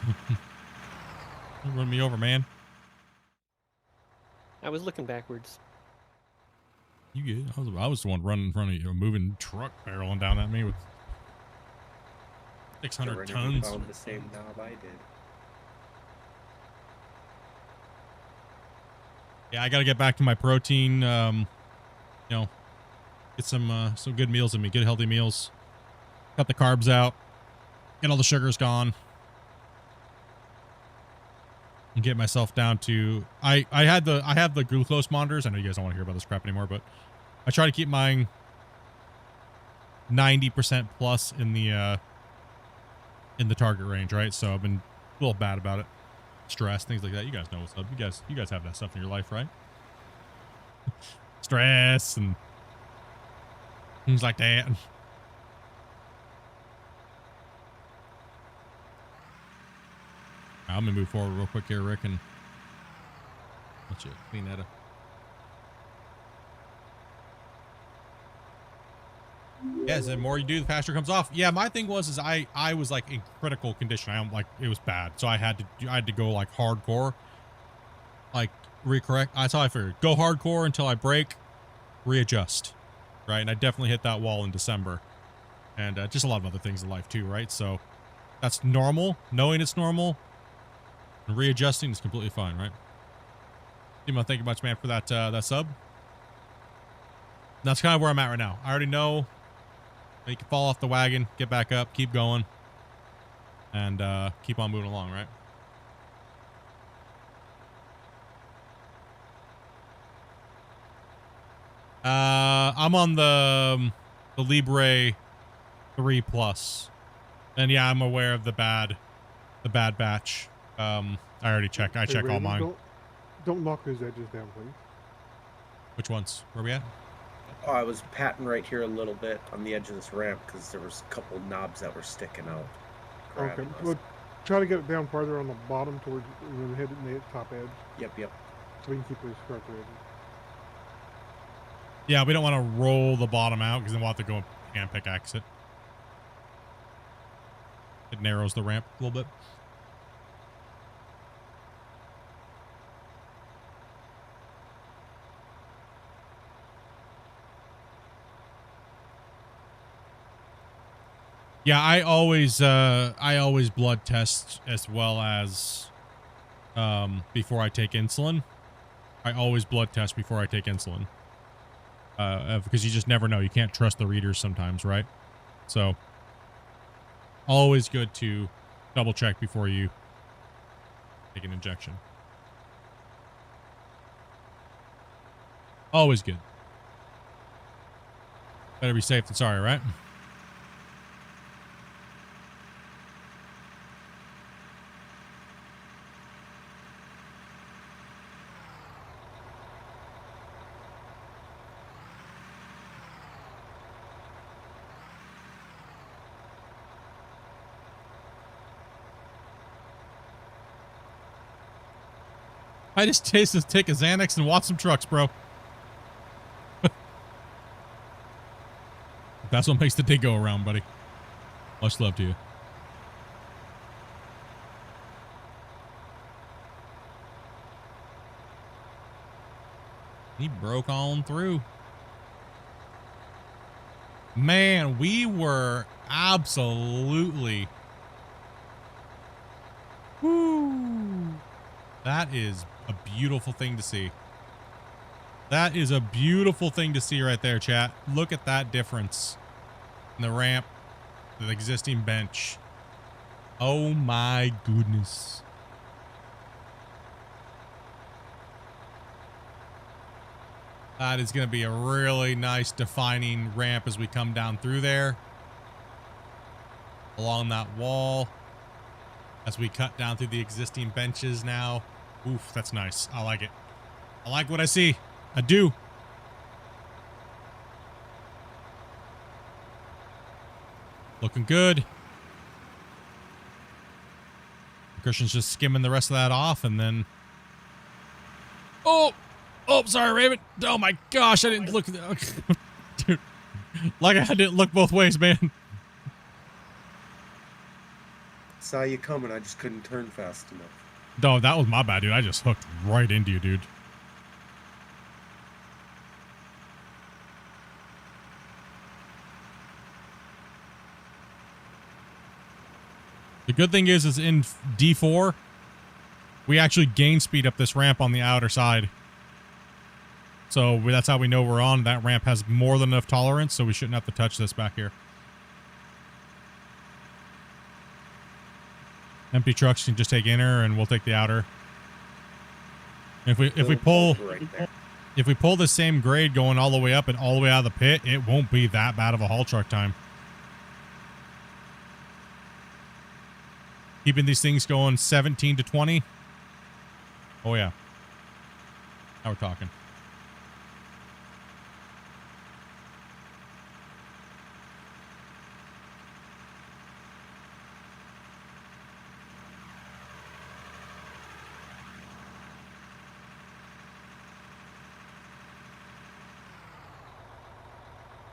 Don't run me over, man. I was looking backwards. You good? I was the one running in front of you, a moving truck barreling down at me with 600 tons. Found the same knob I did. Yeah, I gotta get back to my protein. You know, get some good meals in me, good healthy meals. Cut the carbs out. Get all the sugars gone. And get myself down to I have the glucose monitors. I know you guys don't want to hear about this crap anymore, but I try to keep mine 90% plus in the target range, right? So I've been a little bad about it. Stress, things like that. You guys know what's up. You guys have that stuff in your life, right? Stress and things like that. I'm gonna move forward real quick here, Rick, and let you clean that up. Yeah, the more you do, the faster it comes off. Yeah, my thing was I was like in critical condition. I'm like, it was bad, so I had to go like hardcore, like recorrect. That's how I figured. Go hardcore until I break, readjust, right? And I definitely hit that wall in December, and just a lot of other things in life too, right? So that's normal. Knowing it's normal. And readjusting is completely fine, right? Timo, thank you much, man, for that sub. That's kind of where I'm at right now. I already know that you can fall off the wagon, get back up, keep going, and keep on moving along, right? I'm on the Libre 3 Plus, and yeah, I'm aware of the bad batch. I already checked. I check all mine. Don't knock those edges down, please. Which ones? Where we at? Oh, I was patting right here a little bit on the edge of this ramp because there was a couple knobs that were sticking out. Okay, well, try to get it down farther on the bottom towards when hitting the top edge. Yep. So we can keep those sharper edges. Yeah, we don't want to roll the bottom out because then we'll have to go hand pickaxe it. It narrows the ramp a little bit. Yeah, I always blood test as well as before I take insulin. I always blood test before I take insulin. Because you just never know. You can't trust the readers sometimes, right? So always good to double check before you take an injection. Always good. Better be safe than sorry, right? I just take a Xanax and watch some trucks, bro. That's what makes the day go around, buddy. Much love to you. He broke on through. Man, we were absolutely... Woo! That is a beautiful thing to see. That is a beautiful thing to see right there, chat. Look at that difference in the ramp, the existing bench. Oh my goodness. That is going to be a really nice defining ramp as we come down through there. Along that wall. As we cut down through the existing benches now. Oof, that's nice. I like it. I like what I see. I do. Looking good. Christian's just skimming the rest of that off and then... Oh, sorry, Raven. Oh my gosh, I didn't look. Dude, like I didn't look both ways, man. Saw you coming, I just couldn't turn fast enough. No, that was my bad, dude. I just hooked right into you, dude. The good thing is in D4, we actually gain speed up this ramp on the outer side. So that's how we know we're on. That ramp has more than enough tolerance, so we shouldn't have to touch this back here. Empty trucks can just take inner, and we'll take the outer. If we pull the same grade going all the way up and all the way out of the pit, it won't be that bad of a haul truck time. Keeping these things going 17 to 20. Oh yeah. Now we're talking.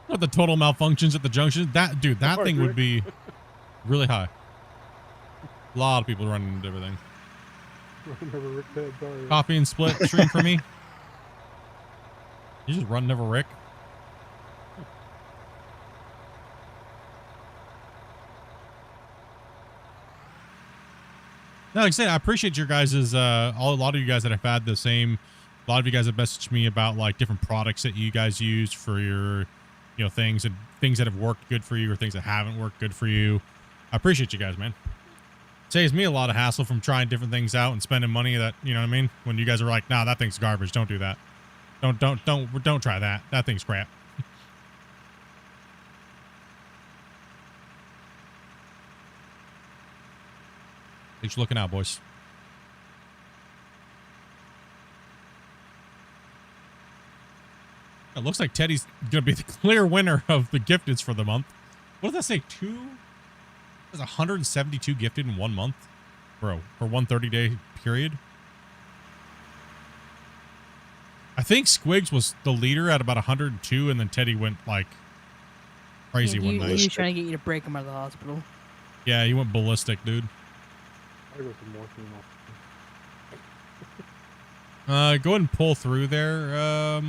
What the total malfunctions at the junction? That dude, that thing would be really high. A lot of people running into everything. Copy and split stream for me. You just run never Rick. No, like I said, I appreciate your guys's a lot of you guys that have had the same. A lot of you guys have messaged me about like different products that you guys use for your, things and things that have worked good for you or things that haven't worked good for you. I appreciate you guys, man. Saves me a lot of hassle from trying different things out and spending money that, you know what I mean? When you guys are like, nah, that thing's garbage. Don't do that. Don't try that. That thing's crap. Thanks for looking out, boys. It looks like Teddy's going to be the clear winner of the gifteds for the month. What does that say? There's 172 gifted in 1 month? Bro, for 130-day period? I think Squigs was the leader at about 102, and then Teddy went, like, crazy one night. He was trying to get you to break him out of the hospital. Yeah, he went ballistic, dude. I go some morphine. Go ahead and pull through there.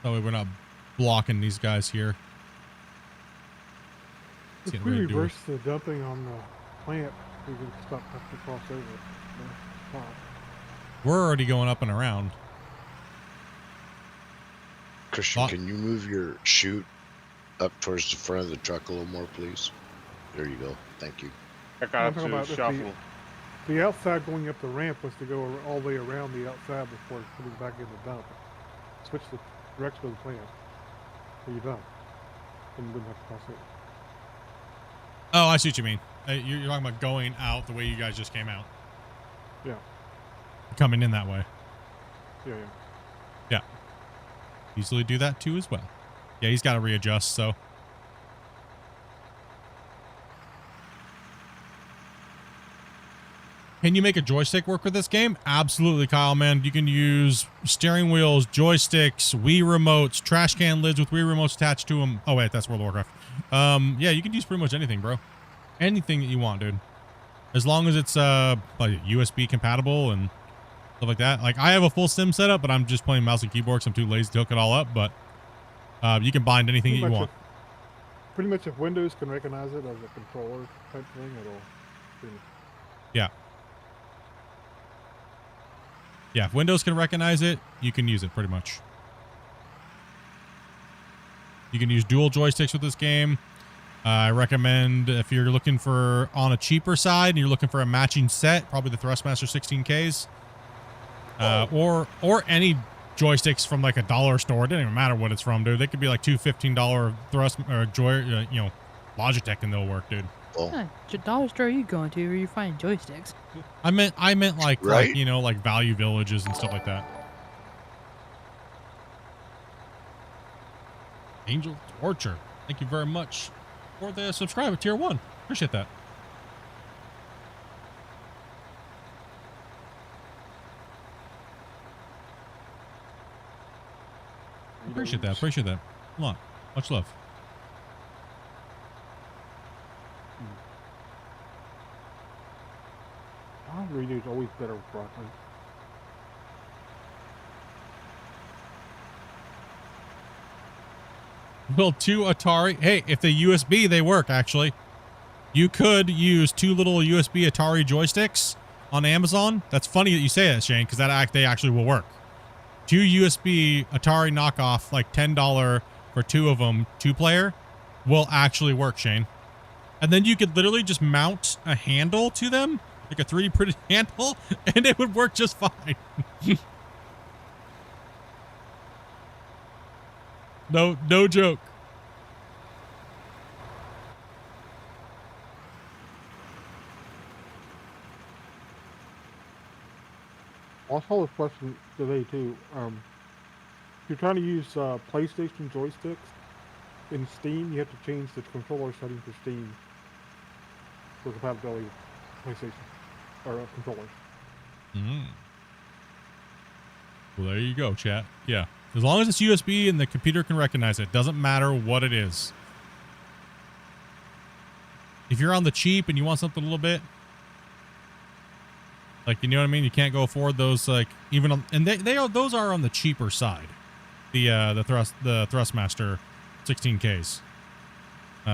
That way we're not blocking these guys here. If we reverse the dumping on the plant, we can stop having to cross over. We're already going up and around. Christian, can you move your chute up towards the front of the truck a little more, please? There you go. Thank you. I got to shuffle. The outside going up the ramp was to go all the way around the outside before putting back in the dump. Switch the direction of the plant. So you dump. And you wouldn't have to cross it. Oh, I see what you mean. You're talking about going out the way you guys just came out. Yeah. Coming in that way. Yeah. Yeah. Easily do that too as well. Yeah, he's got to readjust, so. Can you make a joystick work with this game? Absolutely, Kyle, man. You can use steering wheels, joysticks, Wii remotes, trash can lids with Wii remotes attached to them. Oh, wait, that's World of Warcraft. Yeah, you can use pretty much anything, bro. Anything that you want, dude. As long as it's like USB compatible and stuff like that. Like, I have a full sim setup, but I'm just playing mouse and keyboard, so I'm too lazy to hook it all up. But you can bind anything that you want. Pretty much if Windows can recognize it as a controller type thing, it'll... Yeah. Yeah, if Windows can recognize it, you can use it pretty much. You can use dual joysticks with this game. I recommend if you're looking for on a cheaper side and you're looking for a matching set, probably the Thrustmaster 16Ks. Or any joysticks from like a dollar store. It doesn't even matter what it's from, dude. They could be like two $15 Thrust or Logitech and they'll work, dude. What dollar store are you going to where you find joysticks? I meant like, right? like Value Villages and stuff like that. Angel Torture. Thank you very much for the subscribe at tier 1. Appreciate that. Appreciate that. Appreciate that. Come on. Much love. Redo is always better with broccoli. Well, 2 Atari. Hey, if they USB, they work, actually. You could use 2 little USB Atari joysticks on Amazon. That's funny that you say that, Shane, because they actually will work. 2 USB Atari knockoff, like $10 for 2 of them, 2-player, will actually work, Shane. And then you could literally just mount a handle to them, like a 3D printed handle, and it would work just fine. No joke. I saw this question today too. If you're trying to use PlayStation joysticks in Steam, you have to change the controller setting for Steam for compatibility with PlayStation or controllers. Well, there you go, chat. Yeah. As long as it's USB and the computer can recognize it, doesn't matter what it is. If you're on the cheap and you want something a little bit, like, you know what I mean? You can't go afford those, like, even on, and those are on the cheaper side. The Thrustmaster 16Ks.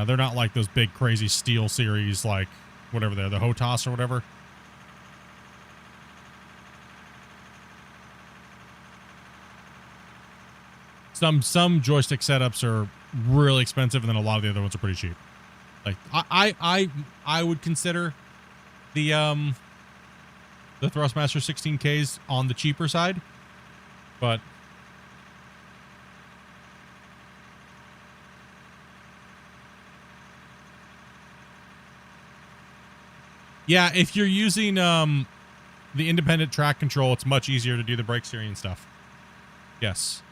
They're not like those big crazy steel series, like whatever they're, the HOTAS or whatever. Some joystick setups are really expensive, and then a lot of the other ones are pretty cheap. Like I would consider the Thrustmaster 16Ks on the cheaper side, but yeah, if you're using the independent track control, it's much easier to do the brake steering and stuff. Yes.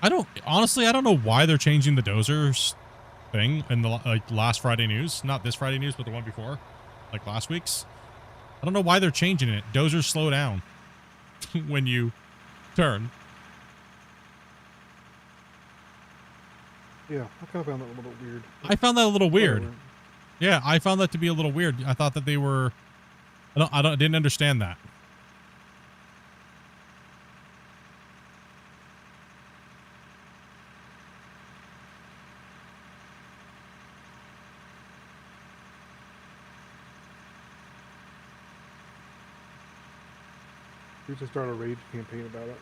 I don't know why they're changing the dozers thing in the last Friday news. Not this Friday news, but the one before, like last week's. I don't know why they're changing it. Dozers slow down when you turn. Yeah, I kind of found that a little weird. I found that a little weird. Yeah, I found that to be a little weird. I thought that they were. I didn't understand that. We should start a rage campaign about it.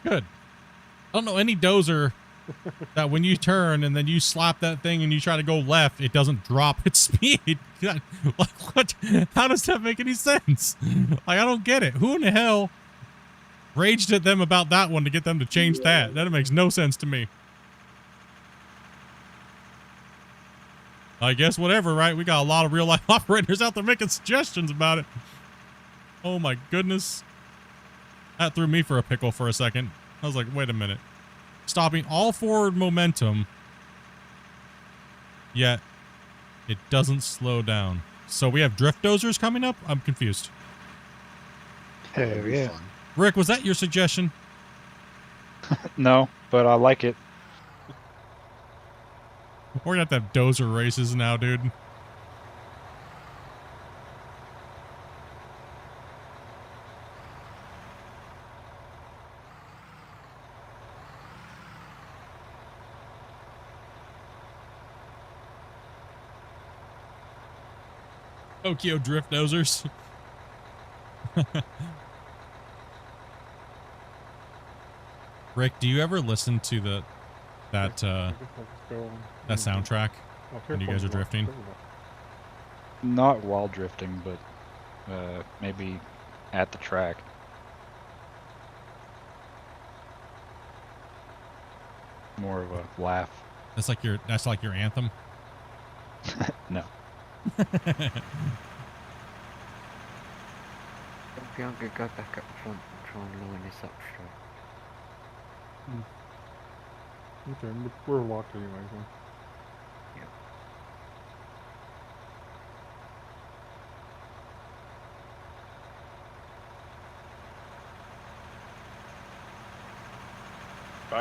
Good. I don't know any dozer that when you turn and then you slap that thing and you try to go left, it doesn't drop its speed. Like, what? How does that make any sense? Like, I don't get it. Who in the hell raged at them about that one to get them to change that? That makes no sense to me. I guess whatever, right? We got a lot of real life operators out there making suggestions about it. Oh my goodness. That threw me for a pickle for a second. I was like, wait a minute. Stopping all forward momentum, yet it doesn't slow down. So we have drift dozers coming up? I'm confused. Hell yeah. Rick, was that your suggestion? No, but I like it. We're gonna have to have dozer races now, dude. Tokyo drift dozers. Rick, do you ever listen to that soundtrack when you guys are drifting? Not while drifting, but maybe at the track. More of a laugh. That's like your anthem? No. Bianca, go back up front and try and line this up straight. Okay, we're locked anyway. So. Yep.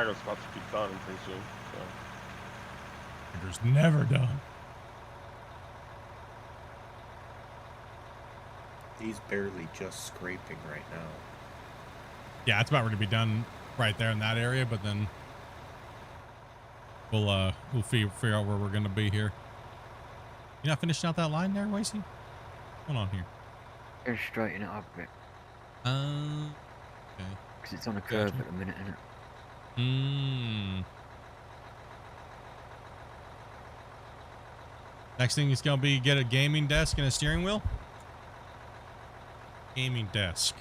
stagger's about to be done pretty soon. So. Stagger's never done. He's barely just scraping right now. Yeah, it's about ready to be done right there in that area, but then we'll figure out where we're gonna be here. You not finishing out that line there, Wasey? Hold on here. Go straighten it up a bit. Okay. Because it's on a curve Gotcha. at the minute, isn't it? Next thing is gonna be get a gaming desk and a steering wheel. Gaming desk.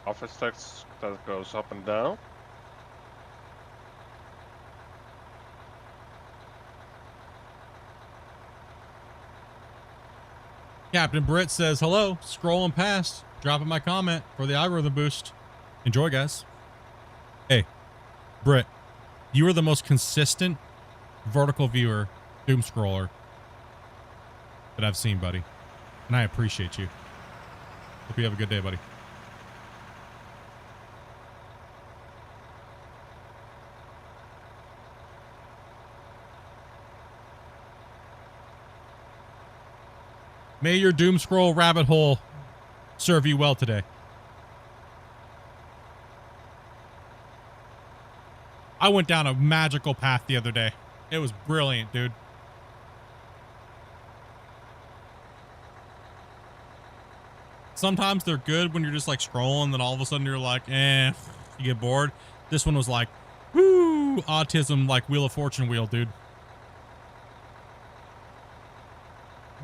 Office text that goes up and down. Captain Britt says hello. Scrolling past, dropping my comment for the algorithm boost. Enjoy, guys. Hey, Britt, you are the most consistent vertical viewer doom scroller that I've seen, buddy, and I appreciate you. Hope you have a good day, buddy. May your doom scroll rabbit hole serve you well today. I went down a magical path the other day. It was brilliant, dude. Sometimes they're good when you're just like scrolling, then all of a sudden you're like, you get bored. This one was like, woo, autism, like Wheel of Fortune wheel, dude.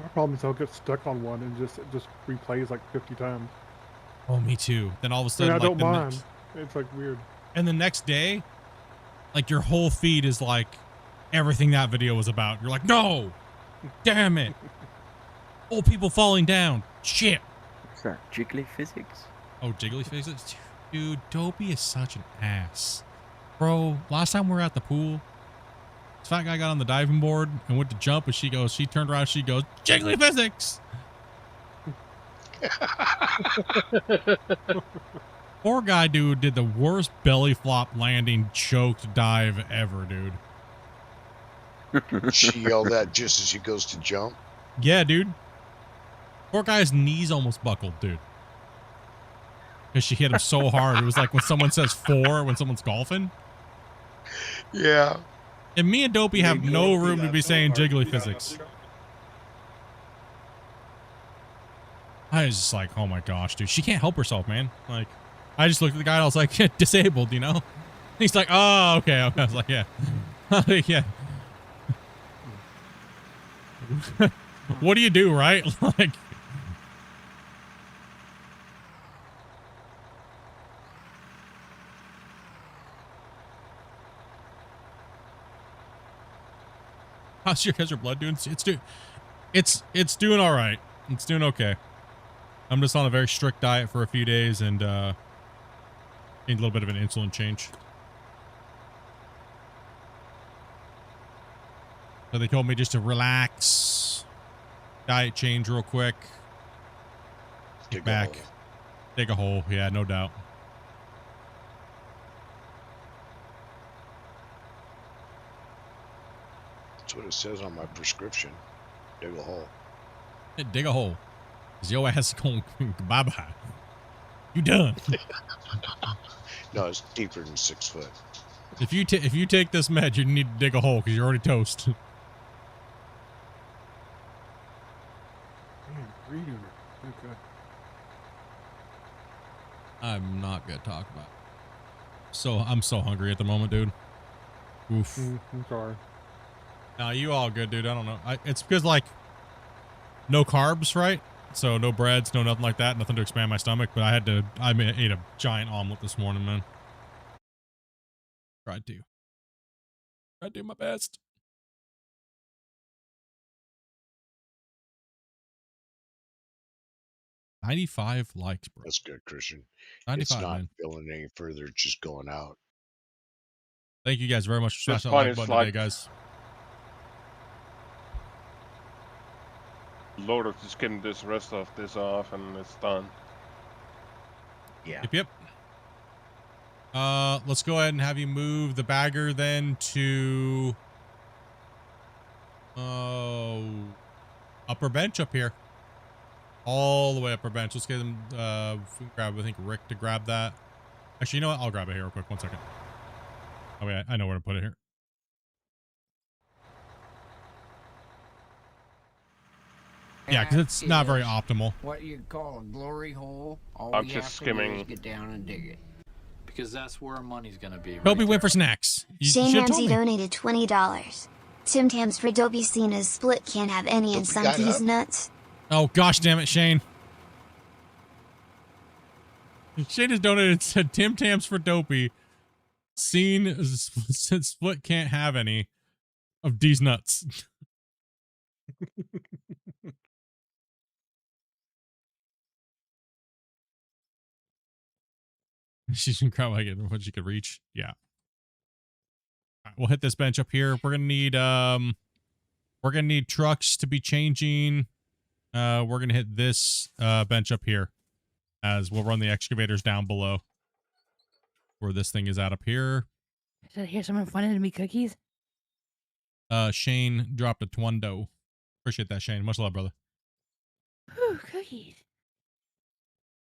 My problem is I'll get stuck on one and it just replays like 50 times. Oh, me too. Then all of a And sudden, I like don't the mind. next, It's like weird. and the next day, like your whole feed is like everything that video was about. You're like, no, damn it. Old people falling down. Shit. What's that? Jiggly physics? Oh, jiggly physics? Dude, Dopey is such an ass. Bro, last time we were at the pool, this fat guy got on the diving board and went to jump, and she turned around, she goes, jiggly physics! Poor guy, dude, did the worst belly flop landing choked dive ever, dude. She yelled that just as she goes to jump. Yeah, dude. Poor guy's knees almost buckled, dude. Because she hit him so hard. It was like when someone says 4 when someone's golfing. Yeah. And me and Dopey have no room to be saying jiggly physics. I was just like, oh my gosh, dude. She can't help herself, man. Like, I just looked at the guy and I was like, disabled, you know? He's like, oh, okay. I was like, yeah. Yeah. What do you do, right? Like, how's your blood doing? It's doing all right. It's doing okay. I'm just on a very strict diet for a few days and need a little bit of an insulin change. So they told me just to relax, diet change real quick, get back, dig a hole. Yeah, no doubt. That's what it says on my prescription. Dig a hole. Hey, dig a hole. Cause your ass is going bye-bye. You done. No, it's deeper than 6 foot. If you take this med, you need to dig a hole because you're already toast. Man, reading. Okay. I'm not gonna talk about it. I'm so hungry at the moment, dude. Oof. I'm sorry. Nah, you all good, dude. I don't know. It's because like no carbs, right? So no breads, no nothing like that. Nothing to expand my stomach. But I ate a giant omelet this morning, man. Tried to do my best. $95 likes, bro. That's good, Christian. 95, it's not man. going any further. It's just going out. Thank you guys very much for This smashing that like one button is today, guys. Loader just getting this rest of this off and it's done. Yeah. Yep. Let's go ahead and have you move the bagger then to upper bench up here. All the way upper bench. Let's get him if we can grab, I think, Rick to grab that. Actually, you know what? I'll grab it here real quick. 1 second. Oh wait, I know where to put it here. Yeah, because it's not very optimal. What you call a glory hole? All I'm we just have to skimming. do is get down and dig it. Because that's where our money's gonna be. Hope went for snacks. You Shane should've told Ramsey me. donated $20. Tim Tams for Dopey seen as Split can't have any and Dopey some got teas up? nuts. Oh gosh damn it, Shane. Shane has donated said Tim Tams for Dopey. Seen said Split can't have any of these nuts. She's gonna grab like what she could reach. Yeah. All right, we'll hit this bench up here. We're gonna need trucks to be changing. We're gonna hit this bench up here as we'll run the excavators down below where this thing is at up here. Did I hear someone funded me cookies? Shane dropped a twundo. Appreciate that, Shane. Much love, brother. Whew, cookies.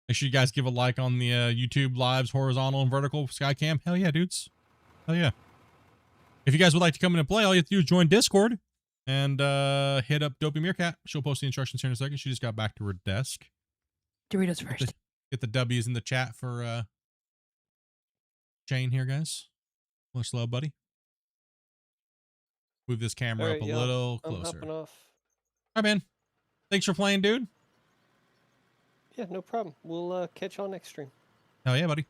Make sure you guys give a like on the YouTube lives, horizontal and vertical Skycam. Hell yeah, dudes. Hell yeah. If you guys would like to come in and play, all you have to do is join Discord and hit up Dopey Meerkat. She'll post the instructions here in a second. She just got back to her desk. Doritos first. Get the W's in the chat for Shane here, guys. Much love, buddy. Move this camera up a little I'm closer. hopping off. All right, man. Thanks for playing, dude. Yeah, no problem. We'll catch y'all next stream. Hell yeah, buddy.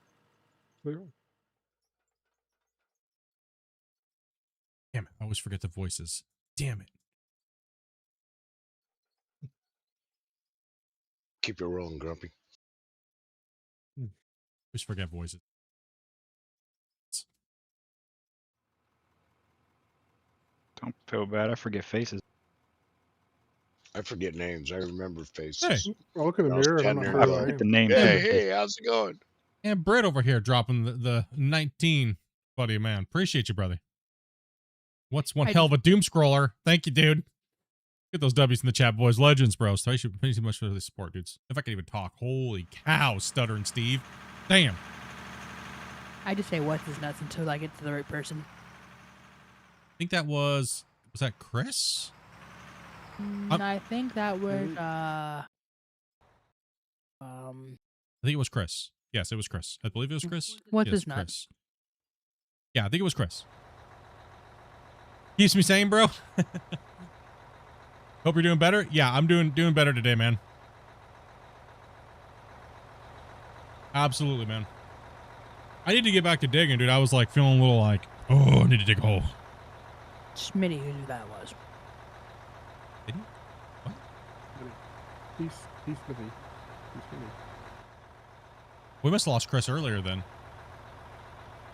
Clear. Damn it. I always forget the voices. Damn it. Keep it rolling, Grumpy. Always forget voices. Don't feel bad. I forget faces. I forget names. I remember faces. Hey. I look in the I was mirror and I'm standing not there sure who I going, Forget the am. name. Hey, how's it going? And Britt over here dropping the 19, buddy, man. Appreciate you, brother. What's one hell of a doom scroller? Thank you, dude. Get those W's in the chat, boys. Legends, bros. Thank you so much for the support, dudes. If I can even talk. Holy cow, stuttering Steve. Damn. I just say what's his nuts until I get to the right person. I think that was that Chris? I think that was I think it was Chris. Yes, it was Chris. I believe it was Chris. What's Yes, his nuts? Chris. Yeah, I think it was Chris. Keeps me sane, bro. Hope you're doing better. Yeah, I'm doing better today, man. Absolutely, man. I need to get back to digging, dude. I was like feeling a little like, oh, I need to dig a hole. Smitty, who that was. Did he? What? He's Smithy. He's Smitty. We must have lost Chris earlier then.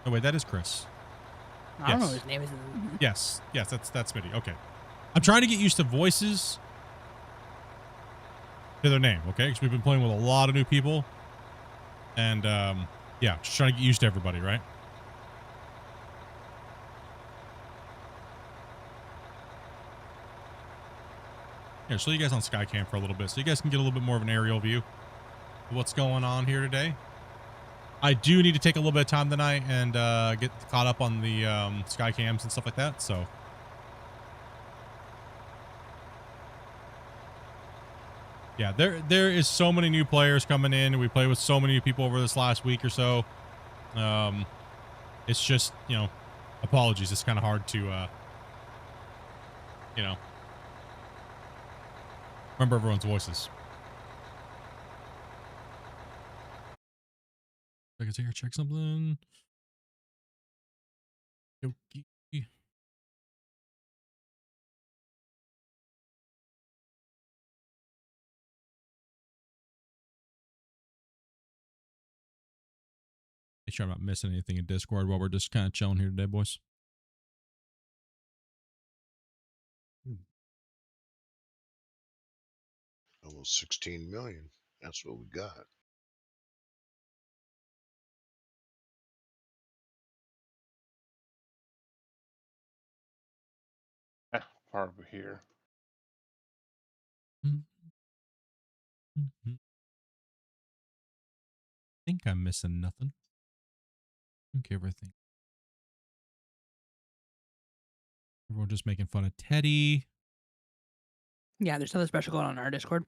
Oh wait, that is Chris. I don't know what his name is. Yes, that's Smitty. Okay. I'm trying to get used to voices to their name, okay? Because we've been playing with a lot of new people. And, yeah, just trying to get used to everybody, right? Here, show you guys on Skycam for a little bit so you guys can get a little bit more of an aerial view of what's going on here today. I do need to take a little bit of time tonight and get caught up on the Skycams and stuff like that, so... Yeah, there is so many new players coming in. We played with so many people over this last week or so. It's just, you know, apologies. It's kind of hard to, you know, remember everyone's voices. I can take or check something. Yoki. Make sure I'm not missing anything in Discord while we're just kind of chilling here today, boys. Almost 16 million. That's what we got. part of here. I think I'm missing nothing. I think everything. Everyone just making fun of Teddy. Yeah, there's something special going on in our Discord.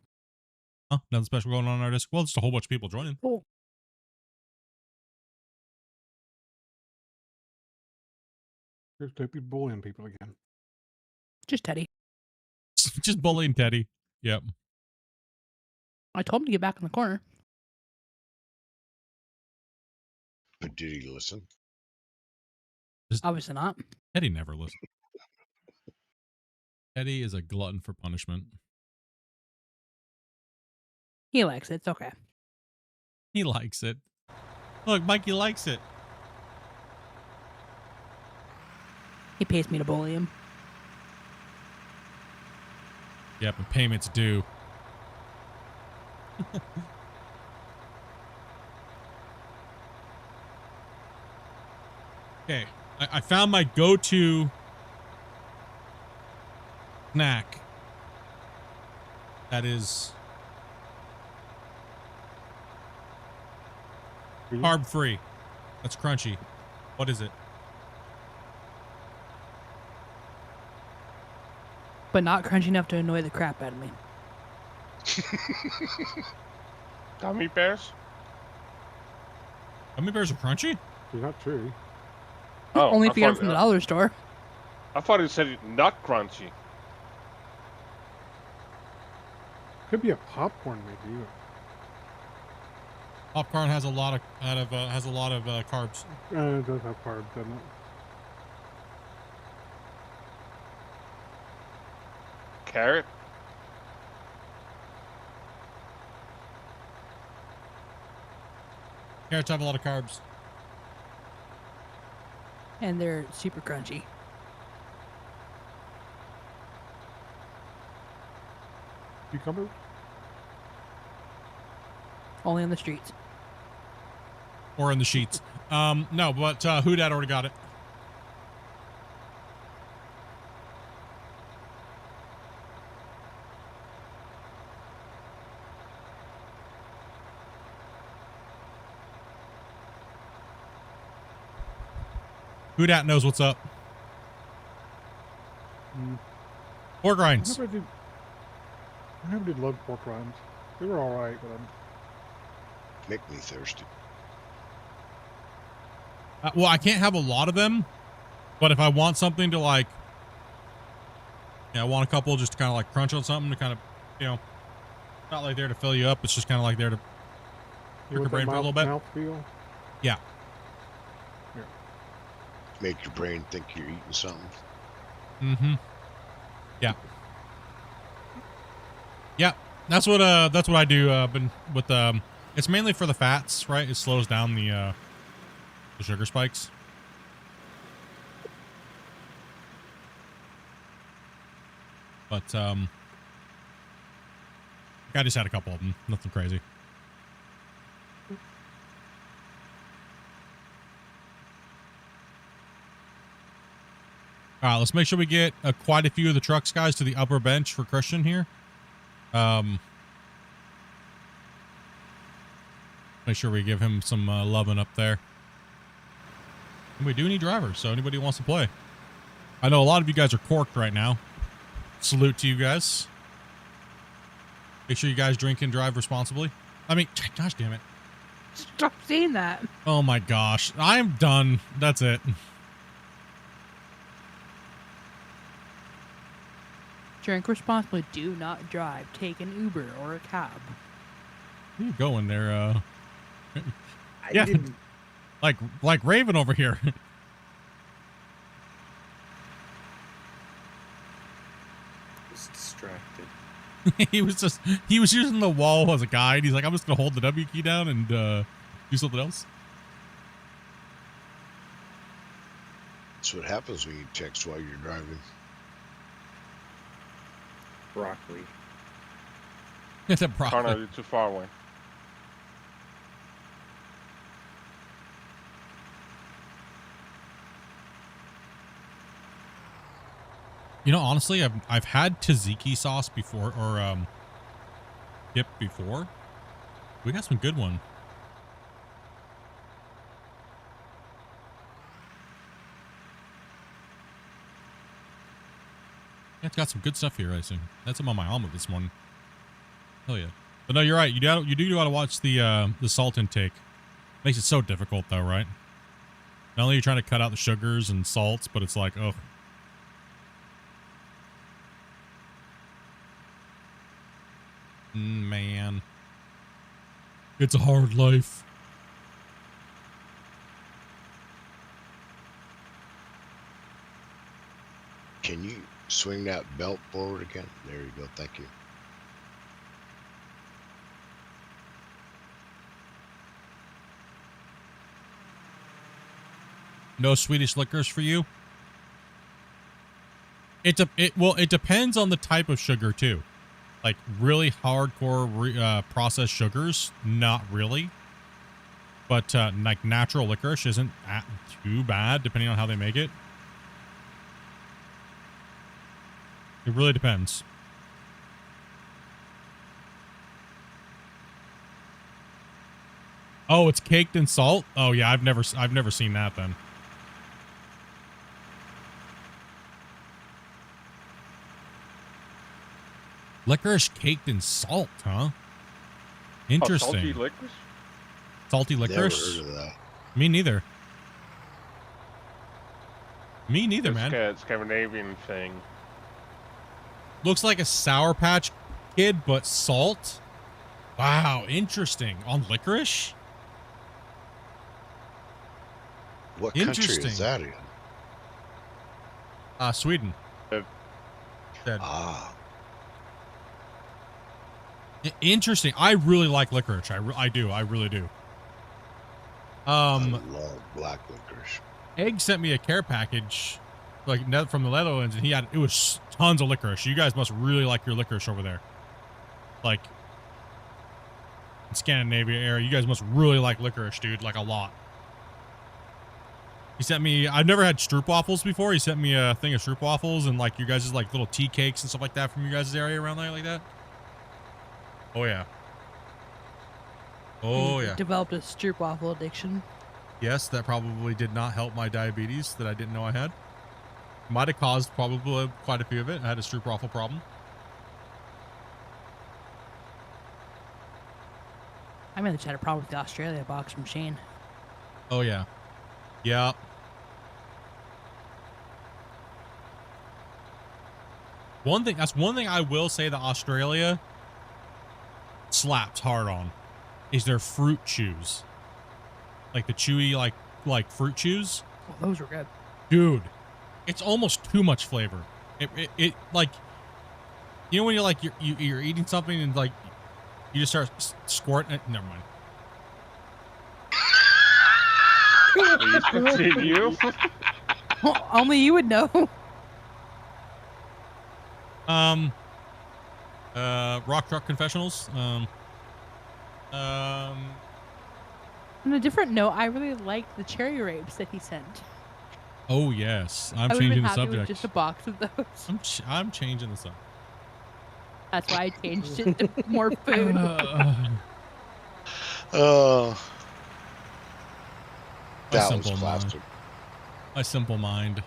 Oh, nothing special going on in our Discord. Well, just a whole bunch of people joining. Cool. There's Dopey bullying people again. Just Teddy. Just bullying Teddy. Yep. I told him to get back in the corner. But did he listen? Obviously not. Teddy never listens. Teddy is a glutton for punishment. He likes it. It's okay. He likes it. Look, Mikey likes it. He pays me to bully him. Yep, and payment's due. Okay, I found my go-to snack. That is carb-free. That's crunchy. What is it? But not crunchy enough to annoy the crap out of me. Gummy bears? Gummy bears are crunchy? It's not true. Oh, Only I if you get them thought- from the dollar store. I thought it said nut crunchy. Could be a popcorn, maybe. Popcorn has a lot of carbs. It does have carbs, doesn't it? Carrot? Carrots have a lot of carbs. And they're super crunchy. Cucumber? Only on the streets. Or in the sheets. No, but Who Dat already got it. Who Dat knows what's up. Pork rinds. I never did love pork rinds. They were alright, but Make me thirsty. Well, I can't have a lot of them, but if I want something to like, yeah, I want a couple just to kind of like crunch on something to kind of, not like there to fill you up. It's just kind of like there to trick your brain for a little bit. Mouthfeel? Yeah. Make your brain think you're eating something. Mm-hmm. Yeah. Yeah. That's what I do. Been with it's mainly for the fats, right? It slows down the sugar spikes. But I just had a couple of them. Nothing crazy. All right, let's make sure we get quite a few of the trucks, guys, to the upper bench for Christian here. Make sure we give him some loving up there. And we do need drivers, so anybody who wants to play. I know a lot of you guys are corked right now. Salute to you guys. Make sure you guys drink and drive responsibly. I mean, gosh damn it. Stop saying that. Oh my gosh. I'm done. That's it. Drink responsibly. Do not drive. Take an Uber or a cab. Where you going there? I Yeah. didn't. Like Raven over here. Was distracted. he was using the wall as a guide. He's like, I'm just gonna hold the W key down and do something else. That's what happens when you text while you're driving. Broccoli. It's a broccoli. Connor, you're too far away. You know, honestly, I've had tzatziki sauce before, or dip before. We got some good one. Yeah, it's got some good stuff here, I think. That's some on my omelet this morning. Hell yeah. But no, you're right. You do got to watch the salt intake. Makes it so difficult though, right? Not only are you trying to cut out the sugars and salts, but it's like, oh. Man. It's a hard life. Can you swing that belt forward again? There you go. Thank you. No Swedish licorice for you? It depends on the type of sugar too. Like really hardcore processed sugars, not really. But like natural licorice isn't too bad depending on how they make it. It really depends. Oh, it's caked in salt? Oh yeah, I've never seen that then. Licorice caked in salt, huh? Interesting. Oh, salty licorice? Salty licorice? Never heard of that. Me neither. Me neither, man. It's Scandinavian thing. Looks like a Sour Patch Kid, but salt? Wow, interesting. On licorice? What country is that in? Sweden. Ah. Interesting. I really like licorice. I do. I really do. I love black licorice. Egg sent me a care package, like from the Netherlands, and it was tons of licorice. You guys must really like your licorice over there. Like in Scandinavia area, you guys must really like licorice, dude. Like a lot. He sent me. I've never had stroopwafels before. He sent me a thing of stroopwafels and like you guys' like little tea cakes and stuff like that from you guys' area around there, like that. Oh yeah. Oh yeah. Developed a stroopwafel addiction. Yes, that probably did not help my diabetes that I didn't know I had. Might have caused probably quite a few of it. I had a stroopwafel problem. I mean, I just had a problem with the Australia box from Shane. Oh yeah. Yeah. That's one thing I will say that Australia slaps hard on is their fruit chews. Like the chewy like fruit chews. Oh, those were good. Dude, it's almost too much flavor. It like, you know when you're like you're eating something and like you just start squirting it. Never mind. Please continue. Well, only you would know. Rock Truck Confessionals. On a different note, I really liked the cherry rapes that he sent. Oh yes, I'm I would've changing been the happy with subject. just a box of those. I'm changing the subject. That's why I changed it to more food. That was classic. A simple mind.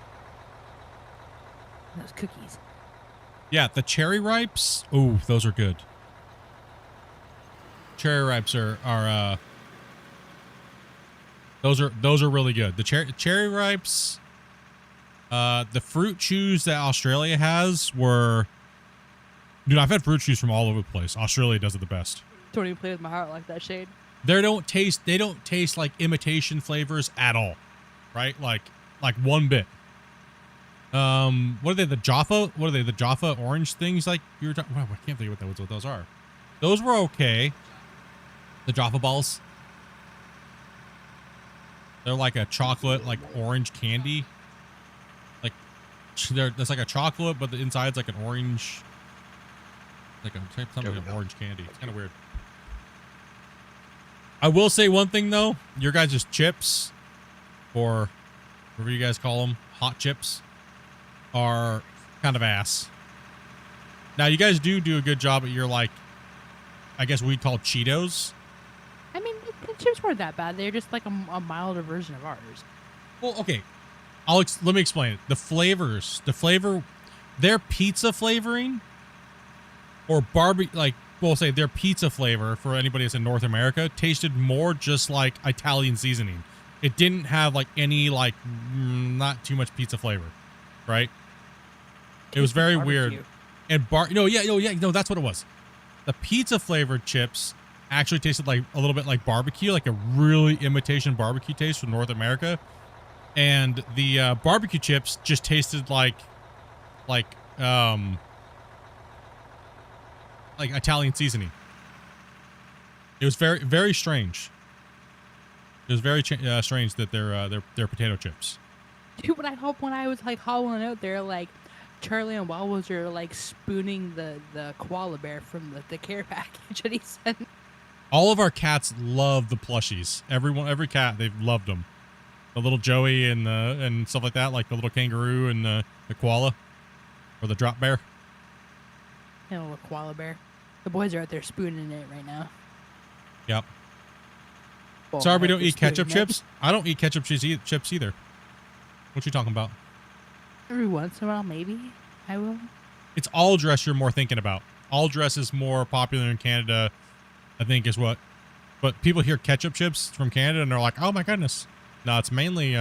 Those cookies. Yeah, the cherry ripes. Oh, those are good. Cherry ripes are those are really good. The cherry ripes, the fruit chews that Australia has were, dude, I've had fruit chews from all over the place. Australia does it the best. Don't even play with my heart like that, Shade. They don't taste like imitation flavors at all, right? Like one bit. What are they? The Jaffa? What are they? The Jaffa orange things? Like you were talking. Wow, I can't think what those are. Those were okay. The Jaffa balls. They're like a chocolate, like orange candy. Like that's like a chocolate, but the inside's like an orange. Like something like an orange candy. It's kind of weird. I will say one thing though. Your guys' chips, or whatever you guys call them, hot chips, are kind of ass. Now, you guys do a good job at your, like, I guess we'd call Cheetos. I mean, the chips weren't that bad. They're just like a milder version of ours. Well, okay. Let me explain it. The flavor, their pizza flavoring or barbecue, like, we'll say their pizza flavor for anybody that's in North America tasted more just like Italian seasoning. It didn't have like any, like, not too much pizza flavor, right? It was very weird. And that's what it was. The pizza flavored chips actually tasted like a little bit like barbecue, like a really imitation barbecue taste from North America. And the barbecue chips just tasted like Italian seasoning. It was very, very strange. It was very strange that they're potato chips. Dude, when I was like hauling out there, like Charlie and Wowzers are like spooning the koala bear from the care package that he sent. All of our cats love the plushies. Every cat, they've loved them. The little Joey and stuff like that, like the little kangaroo and the koala or the drop bear. You know, the koala bear. The boys are out there spooning it right now. Yep. Well, Sorry, we don't they're eat ketchup spooning it. chips. I don't eat ketchup chips either. What you talking about? Every once in a while, maybe I will. It's all dress you're more thinking about. All dress is more popular in Canada, I think, is what. But people hear ketchup chips from Canada and they're like, "Oh my goodness!" No, it's mainly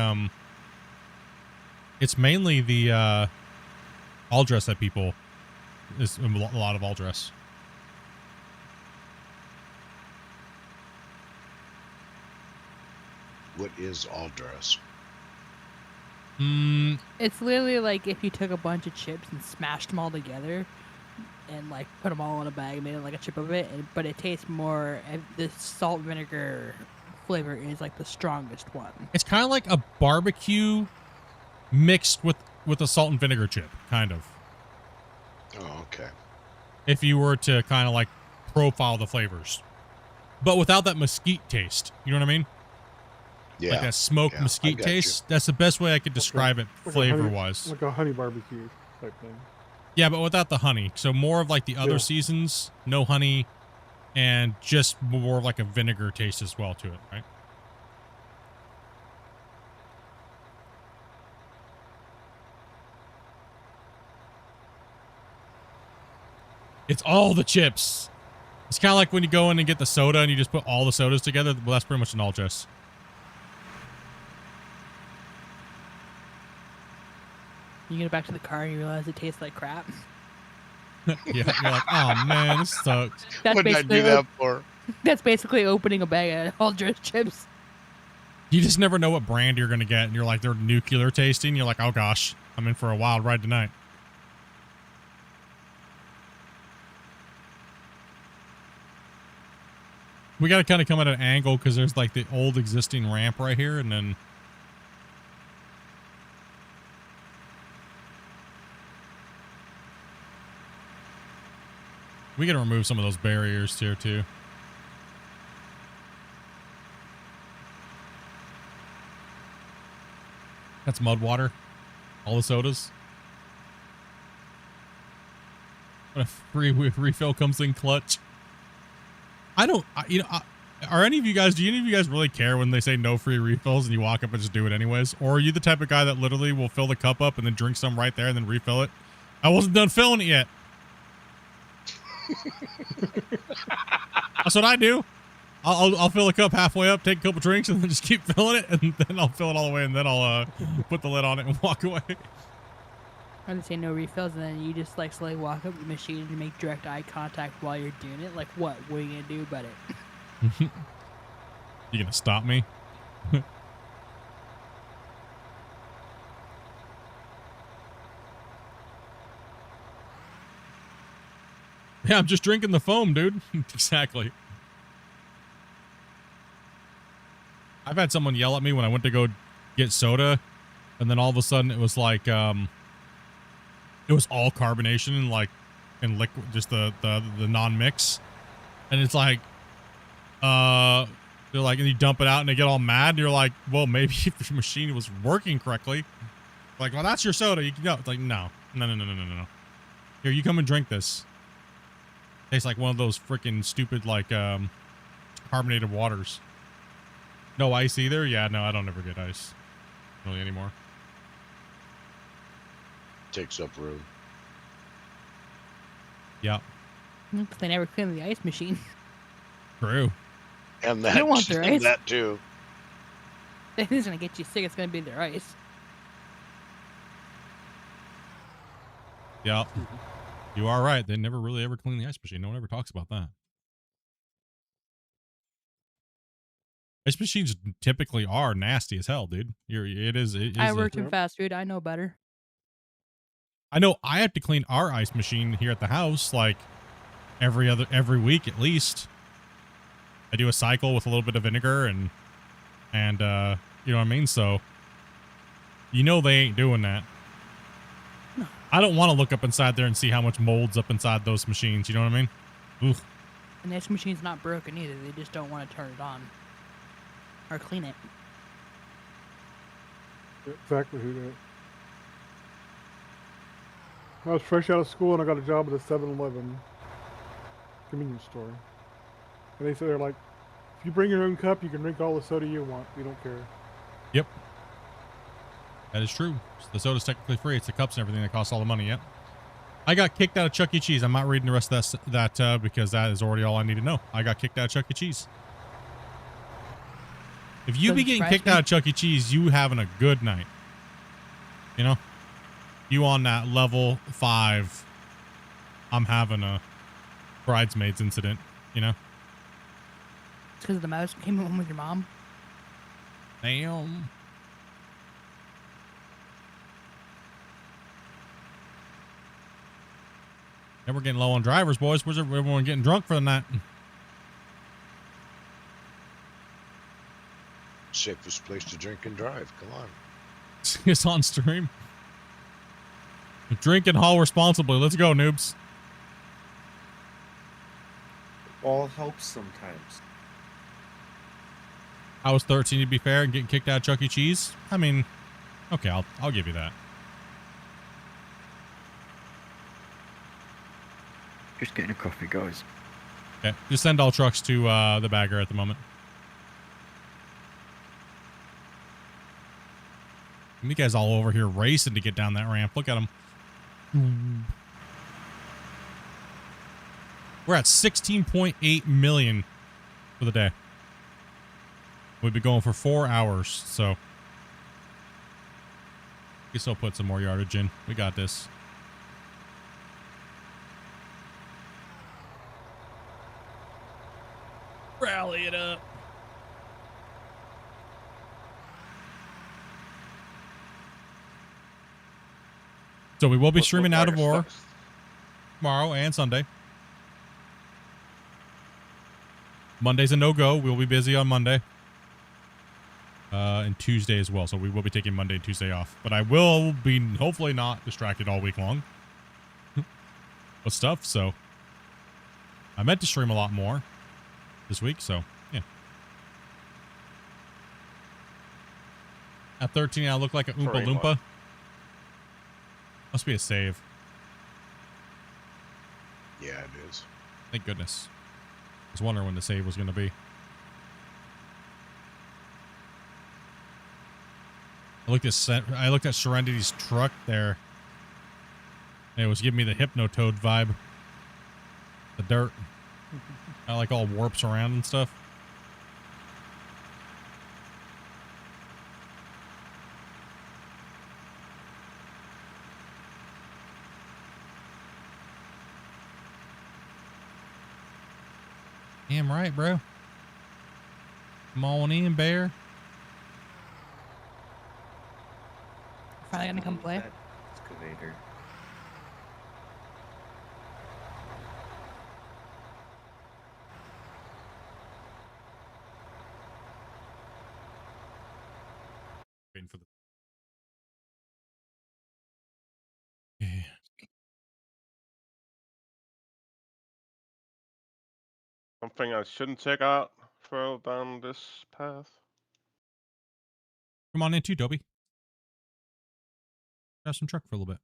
the all dress that people is a lot of all dress. What is all dress? It's literally like if you took a bunch of chips and smashed them all together and like put them all in a bag and made it like a chip of it, but it tastes more. The salt vinegar flavor is like the strongest one. It's kind of like a barbecue mixed with a salt and vinegar chip, kind of. Oh, okay. If you were to kind of like profile the flavors, but without that mesquite taste, you know what I mean? Yeah. Like that smoked mesquite taste. That's the best way I could describe it flavor-wise. Like a honey barbecue type thing. Yeah, but without the honey. So more of like the other Yeah. seasons, no honey, and just more of like a vinegar taste as well to it, right? It's all the chips. It's kind of like when you go in and get the soda and you just put all the sodas together. Well, that's pretty much an all dress. You get back to the car and you realize it tastes like crap. Yeah, you're like, oh man, this sucks. That's What did I do basically that for? That's basically opening a bag of all dressed chips. You just never know what brand you're going to get. And you're like, they're nuclear tasting. You're like, oh gosh, I'm in for a wild ride tonight. We got to kind of come at an angle because there's like the old existing ramp right here. And then we got to remove some of those barriers here too. That's mud water. All the sodas. What a free refill comes in clutch. I don't, are any of you guys, do any of you guys really care when they say no free refills and you walk up and just do it anyways? Or are you the type of guy that literally will fill the cup up and then drink some right there and then refill it? I wasn't done filling it yet. That's what I do. I'll fill the cup halfway up, take a couple drinks, and then just keep filling it, and then I'll fill it all the way, and then I'll put the lid on it and walk away. I would say no refills, and then you just like slowly walk up to the machine and make direct eye contact while you're doing it. Like, what? What are you gonna do about it? You gonna stop me? Yeah, I'm just drinking the foam, dude. Exactly. I've had someone yell at me when I went to go get soda, and then all of a sudden it was like, it was all carbonation and like, and liquid, just the non-mix. And it's like, they're like, and you dump it out and they get all mad. And you're like, well, maybe if your machine was working correctly. Like, well, that's your soda. You can go. It's like, no, No, no, no, no, no, no. Here, you come and drink this. Tastes like one of those freaking stupid, like, carbonated waters. No ice either? Yeah, no, I don't ever get ice. Really anymore. Takes up room. Yep. They never clean the ice machine. True. And You that, don't want their and ice. that too. If it's gonna get you sick, it's gonna be their ice. Yep. You are right. They never really ever clean the ice machine. No one ever talks about that. Ice machines typically are nasty as hell, dude. I worked in fast food. I know better. I know I have to clean our ice machine here at the house like every week at least. I do a cycle with a little bit of vinegar and you know what I mean? So you know they ain't doing that. No. I don't want to look up inside there and see how much mold's up inside those machines, you know what I mean? Oof. And this machine's not broken either. They just don't want to turn it on or clean it. Exactly who did. I was fresh out of school and I got a job at a 7-Eleven convenience store. And they said they're like, if you bring your own cup, you can drink all the soda you want. We don't care. Yep. That is true. The soda's technically free. It's the cups and everything that costs all the money. Yep. I got kicked out of Chuck E. Cheese. I'm not reading the rest of that because that is already all I need to know. I got kicked out of Chuck E. Cheese. If you be getting kicked out of Chuck E. Cheese, you having a good night. You know? You on that level 5, I'm having a bridesmaids incident, you know? It's because the mouse came home with your mom. Damn. And we're getting low on drivers, boys. Where's everyone getting drunk for the night? Safest place to drink and drive. Come on. It's on stream. Drink and haul responsibly. Let's go, noobs. All helps sometimes. I was 13 to be fair and getting kicked out of Chuck E. Cheese. I mean, okay, I'll give you that. Just getting a coffee, guys. Okay, just send all trucks to the bagger at the moment. You guys all over here racing to get down that ramp. Look at them. We're at 16.8 million for the day. We've been going for 4 hours, so guess I'll put some more yardage in. We got this. Rally it up. So we will be streaming Out of War tomorrow and Sunday. Monday's a no-go. We'll be busy on Monday. And Tuesday as well. So we will be taking Monday and Tuesday off. But I will be hopefully not distracted all week long with stuff. So I meant to stream a lot more this week. So yeah. At 13, I look like a Oompa Loompa. Must be a save. Yeah, it is. Thank goodness. I was wondering when the save was going to be. I looked at Serenity's truck there. And it was giving me the Hypnotoad vibe. The dirt. I like all warps around and stuff. Damn right, bro. Come on in, bear. Finally gonna come play. Excavator. Waiting for the. Yeah. Something I shouldn't take out further down this path. Come on in too, Dobie. Grab some truck for a little bit.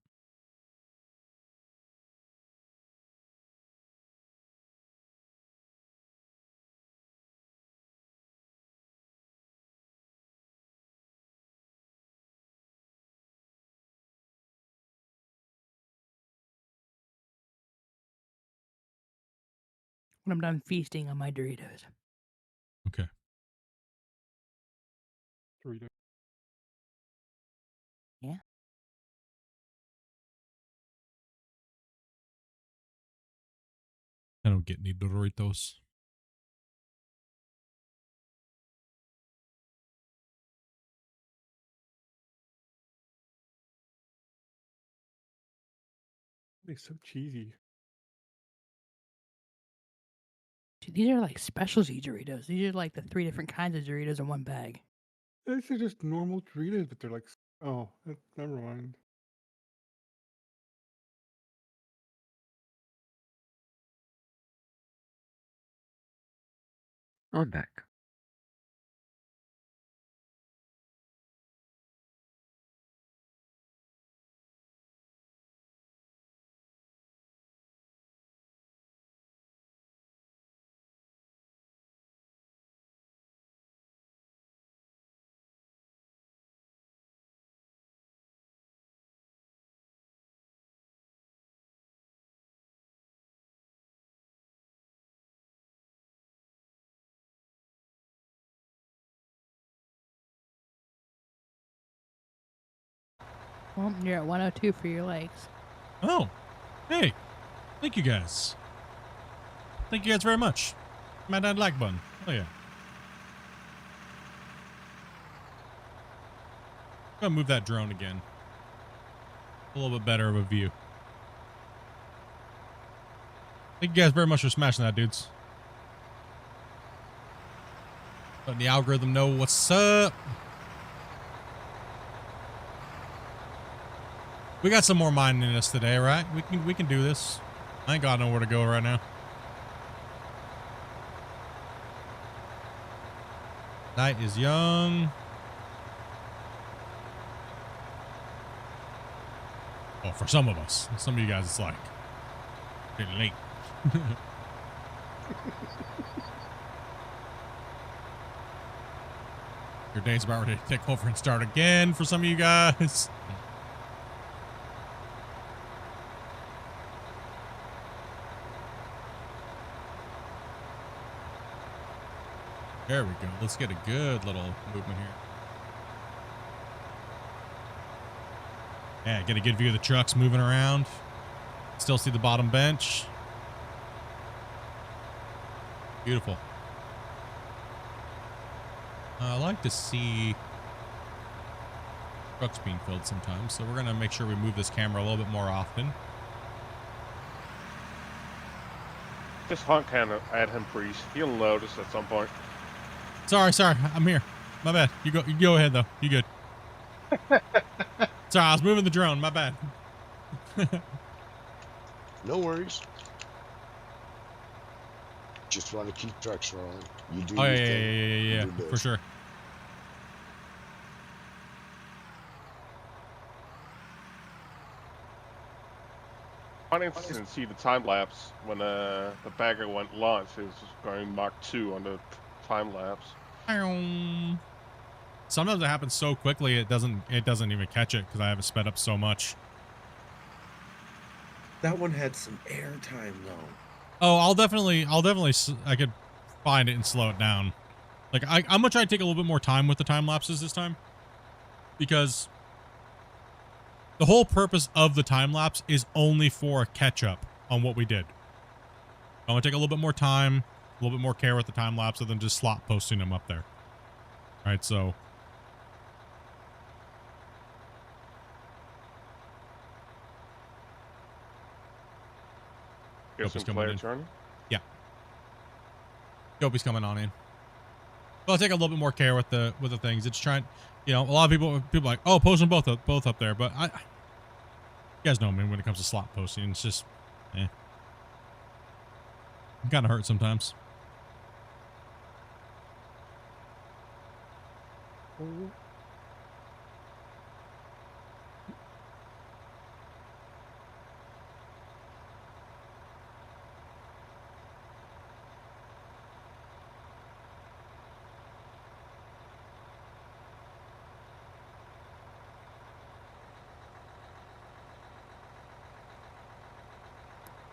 When I'm done feasting on my Doritos. Okay. Dorito. Yeah. I don't get any Doritos. They're so cheesy. Dude, these are like specialty Doritos. These are like the 3 different kinds of Doritos in one bag. These are just normal Doritos, but they're like, oh, never mind. I'm back. Well, you're at 102 for your legs. Oh, hey, thank you guys. Thank you guys very much. My dad like button. Oh yeah. I'm gonna move that drone again. A little bit better of a view. Thank you guys very much for smashing that, dudes. Letting the algorithm know what's up. We got some more mining in us today, right? We can do this. I ain't got nowhere to go right now. Night is young. Well, for some of us. Some of you guys, it's like getting late. Your day's about ready to take over and start again for some of you guys. There we go. Let's get a good little movement here. Yeah, get a good view of the trucks moving around. Still see the bottom bench. Beautiful. I like to see trucks being filled sometimes, so we're going to make sure we move this camera a little bit more often. Just honk at him, please. He'll notice at some point. Sorry, I'm here. My bad. You go ahead though. You good? Sorry, I was moving the drone. My bad. No worries. Just want to keep trucks rolling. You do Oh your yeah, thing. yeah, You do for this. sure. Quite interesting to see the time lapse when the bagger went launch. It was going Mach 2 on the time lapse. Sometimes it happens so quickly it doesn't even catch it because I have it sped up so much. That one had some air time though. Oh, I'll definitely I could find it and slow it down. Like I'm gonna try to take a little bit more time with the time lapses this time, because the whole purpose of the time lapse is only for a catch up on what we did. I'm gonna take a little bit more time, a little bit more care with the time lapse than just slot posting them up there. All right, so. Get some player journey? Yeah. Dopey's coming on in. But I'll take a little bit more care with the things. It's trying, a lot of people are like, oh, post them both up there. But you guys know me when it comes to slot posting. It's just, it kind of hurts sometimes.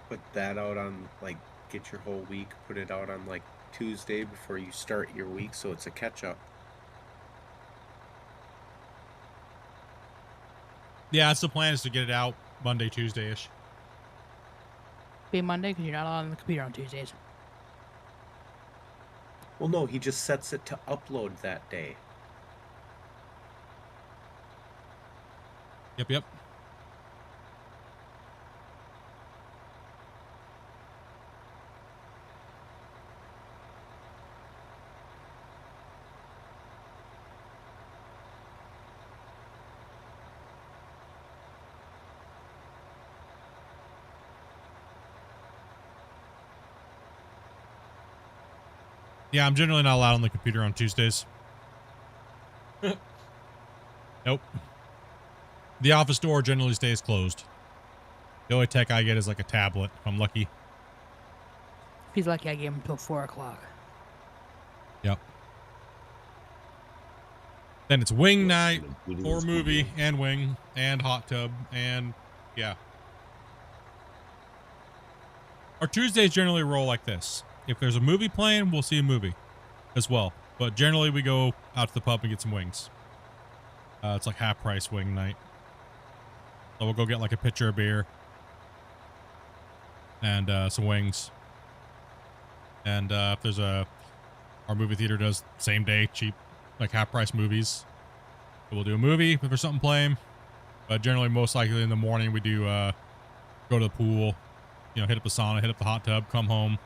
Put that out on like get your whole week, put it out on like Tuesday before you start your week, so it's a catch up. Yeah, that's the plan, is to get it out Monday, Tuesday-ish. Be Monday because you're not on the computer on Tuesdays. Well, no, he just sets it to upload that day. Yep. Yeah, I'm generally not allowed on the computer on Tuesdays. Nope. The office door generally stays closed. The only tech I get is like a tablet, if I'm lucky. If he's lucky, I gave him till 4 o'clock. Yep. Then it's wing night, or movie, and wing, and hot tub, and yeah. Our Tuesdays generally roll like this. If there's a movie playing, we'll see a movie as well. But generally we go out to the pub and get some wings. It's like half price wing night. So we'll go get like a pitcher of beer and some wings. And if there's our movie theater does same day, cheap, like half price movies. So we'll do a movie if there's something playing. But generally, most likely in the morning, we do go to the pool, hit up the sauna, hit up the hot tub, come home,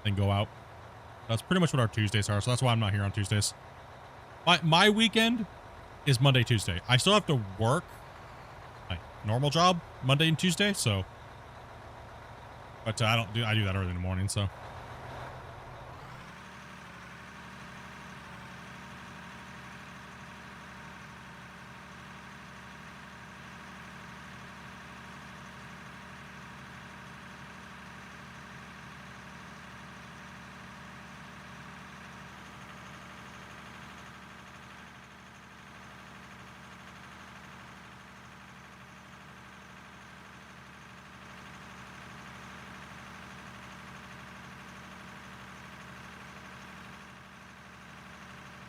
then go out. That's pretty much what our Tuesdays are. So that's why I'm not here on Tuesdays. My weekend is Monday, Tuesday. I still have to work my normal job Monday and Tuesday. So, but I do that early in the morning. So.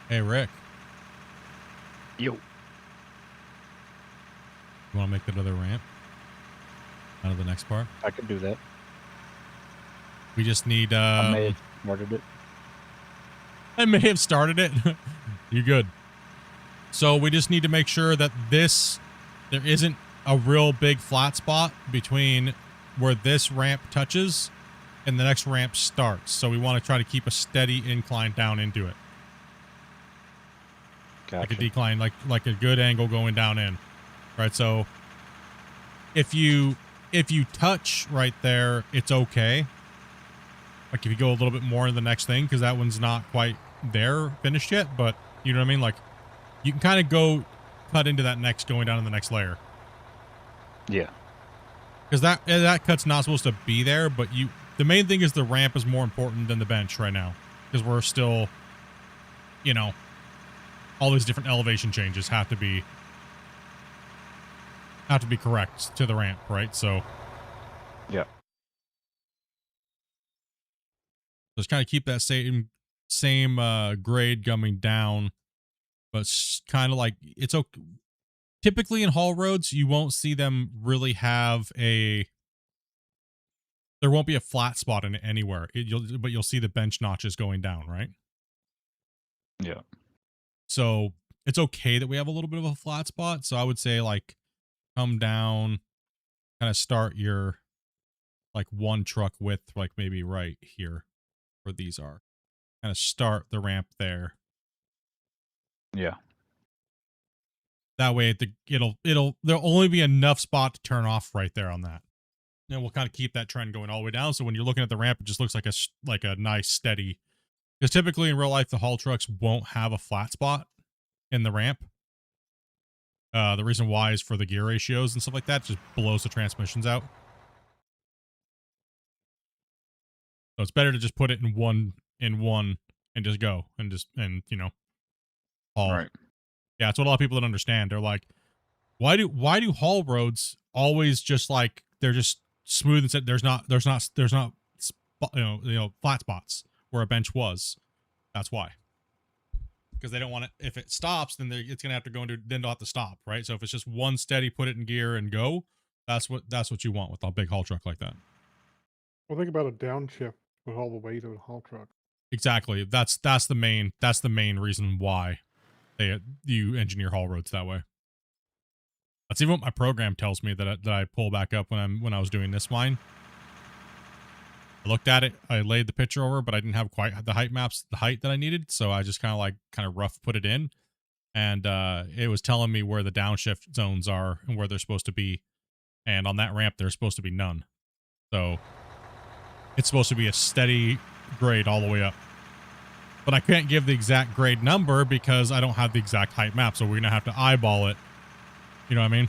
Hey, Rick. Yo. You want to make that other ramp out of the next part? I can do that. We just need, I may have started it. I may have started it. You're good. So we just need to make sure that there isn't a real big flat spot between where this ramp touches and the next ramp starts. So we want to try to keep a steady incline down into it. Gotcha. Like a decline, like a good angle going down in. Right, so if you touch right there, it's okay. Like if you go a little bit more in the next thing, because that one's not quite there finished yet, but you know what I mean? Like you can kind of go cut into that next going down in the next layer. Yeah. Because that cut's not supposed to be there, but the main thing is the ramp is more important than the bench right now. Because we're still, all these different elevation changes have to be correct to the ramp, right? So yeah. Just kind of keep that same grade coming down, but kind of like it's okay. Typically in haul roads, you won't see them really have there won't be a flat spot in it anywhere. But you'll see the bench notches going down, right? Yeah. So it's okay that we have a little bit of a flat spot. So I would say like come down, kind of start your like one truck width, like maybe right here where these are. Kind of start the ramp there. Yeah. That way there'll only be enough spot to turn off right there on that. And we'll kind of keep that trend going all the way down. So when you're looking at the ramp, it just looks like a nice steady, because typically in real life, the haul trucks won't have a flat spot in the ramp. The reason why is for the gear ratios and stuff like that. It just blows the transmissions out. So it's better to just put it in one and just go and haul. Right. Yeah, it's what a lot of people don't understand. They're like, why do haul roads always just like they're just smooth and said there's not flat spots where a bench was. That's why. Because they don't want it. If it stops, then it's gonna have to go into. Then they'll have to stop, right? So if it's just one steady, put it in gear and go. That's what you want with a big haul truck like that. Well, think about a downshift with all the weight of a haul truck. Exactly. That's the main reason why you engineer haul roads that way. That's even what my program tells me that I pull back up when I was doing this mine. I looked at it, I laid the picture over, but I didn't have quite the height that I needed, so I just kind of rough put it in, and it was telling me where the downshift zones are and where they're supposed to be, and on that ramp there's supposed to be none. So it's supposed to be a steady grade all the way up. But I can't give the exact grade number because I don't have the exact height map, so we're gonna have to eyeball it. You know what I mean?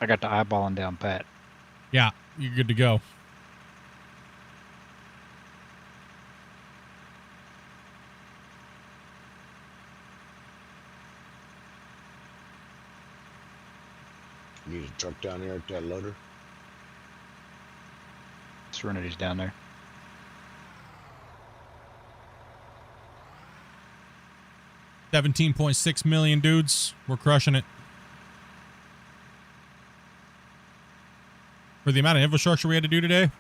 I got the eyeballing down pat. Yeah, you're good to go. Need a truck down there at that loader? Serenity's down there. $17.6 million, dudes. We're crushing it. For the amount of infrastructure we had to do today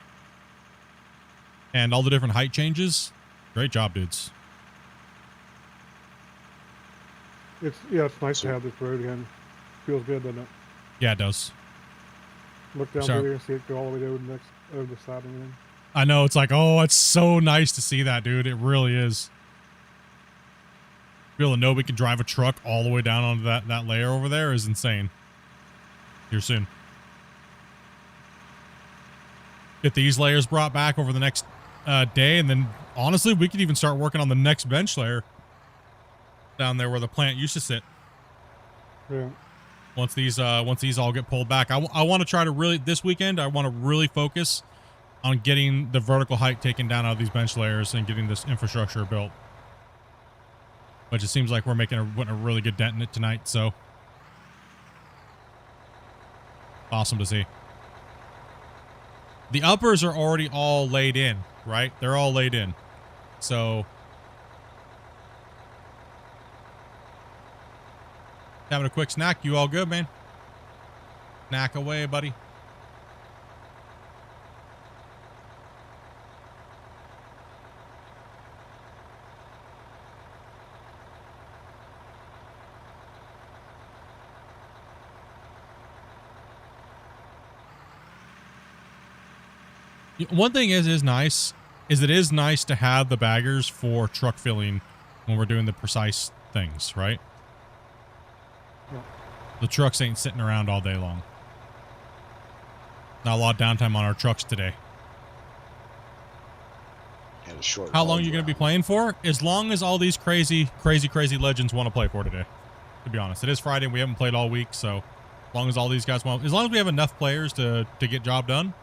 and all the different height changes, great job, dudes. It's nice to have this road again. Feels good, doesn't it? Yeah, it does. Look down through there and see it go all the way over the side and then. I know, it's like, oh, it's so nice to see that, dude. It really is. Be able to know we can drive a truck all the way down onto that layer over there is insane. Here soon. Get these layers brought back over the next day, and then honestly, we could even start working on the next bench layer down there where the plant used to sit. Yeah. Once these all get pulled back, I want to try to really this weekend. I want to really focus on getting the vertical height taken down out of these bench layers and getting this infrastructure built. But it seems like we're putting a really good dent in it tonight. So awesome to see. The uppers are already all laid in, right? They're all laid in. So having a quick snack. You all good, man? Snack away, buddy. One thing it is nice to have the baggers for truck filling when we're doing the precise things, right? Yeah. The trucks ain't sitting around all day long. Not a lot of downtime on our trucks today. Had a short How long are you going to be playing for? As long as all these crazy legends want to play for today. To be honest, it is Friday and we haven't played all week, so as long as all these guys want, as long as we have enough players to get job done,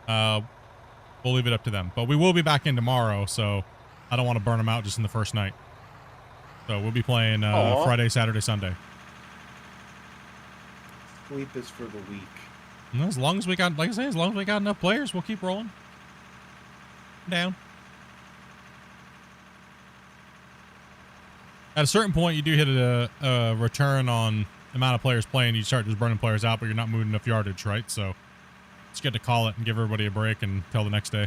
we'll leave it up to them. But we will be back in tomorrow, so I don't want to burn them out just in the first night. So we'll be playing Friday, Saturday, Sunday. Sleep is for the weak. And as long as we got, like I say, as long as we got enough players, we'll keep rolling. Down. At a certain point, you do hit a return on the amount of players playing. You start just burning players out, but you're not moving enough yardage, right? So it's good to call it and give everybody a break until the next day.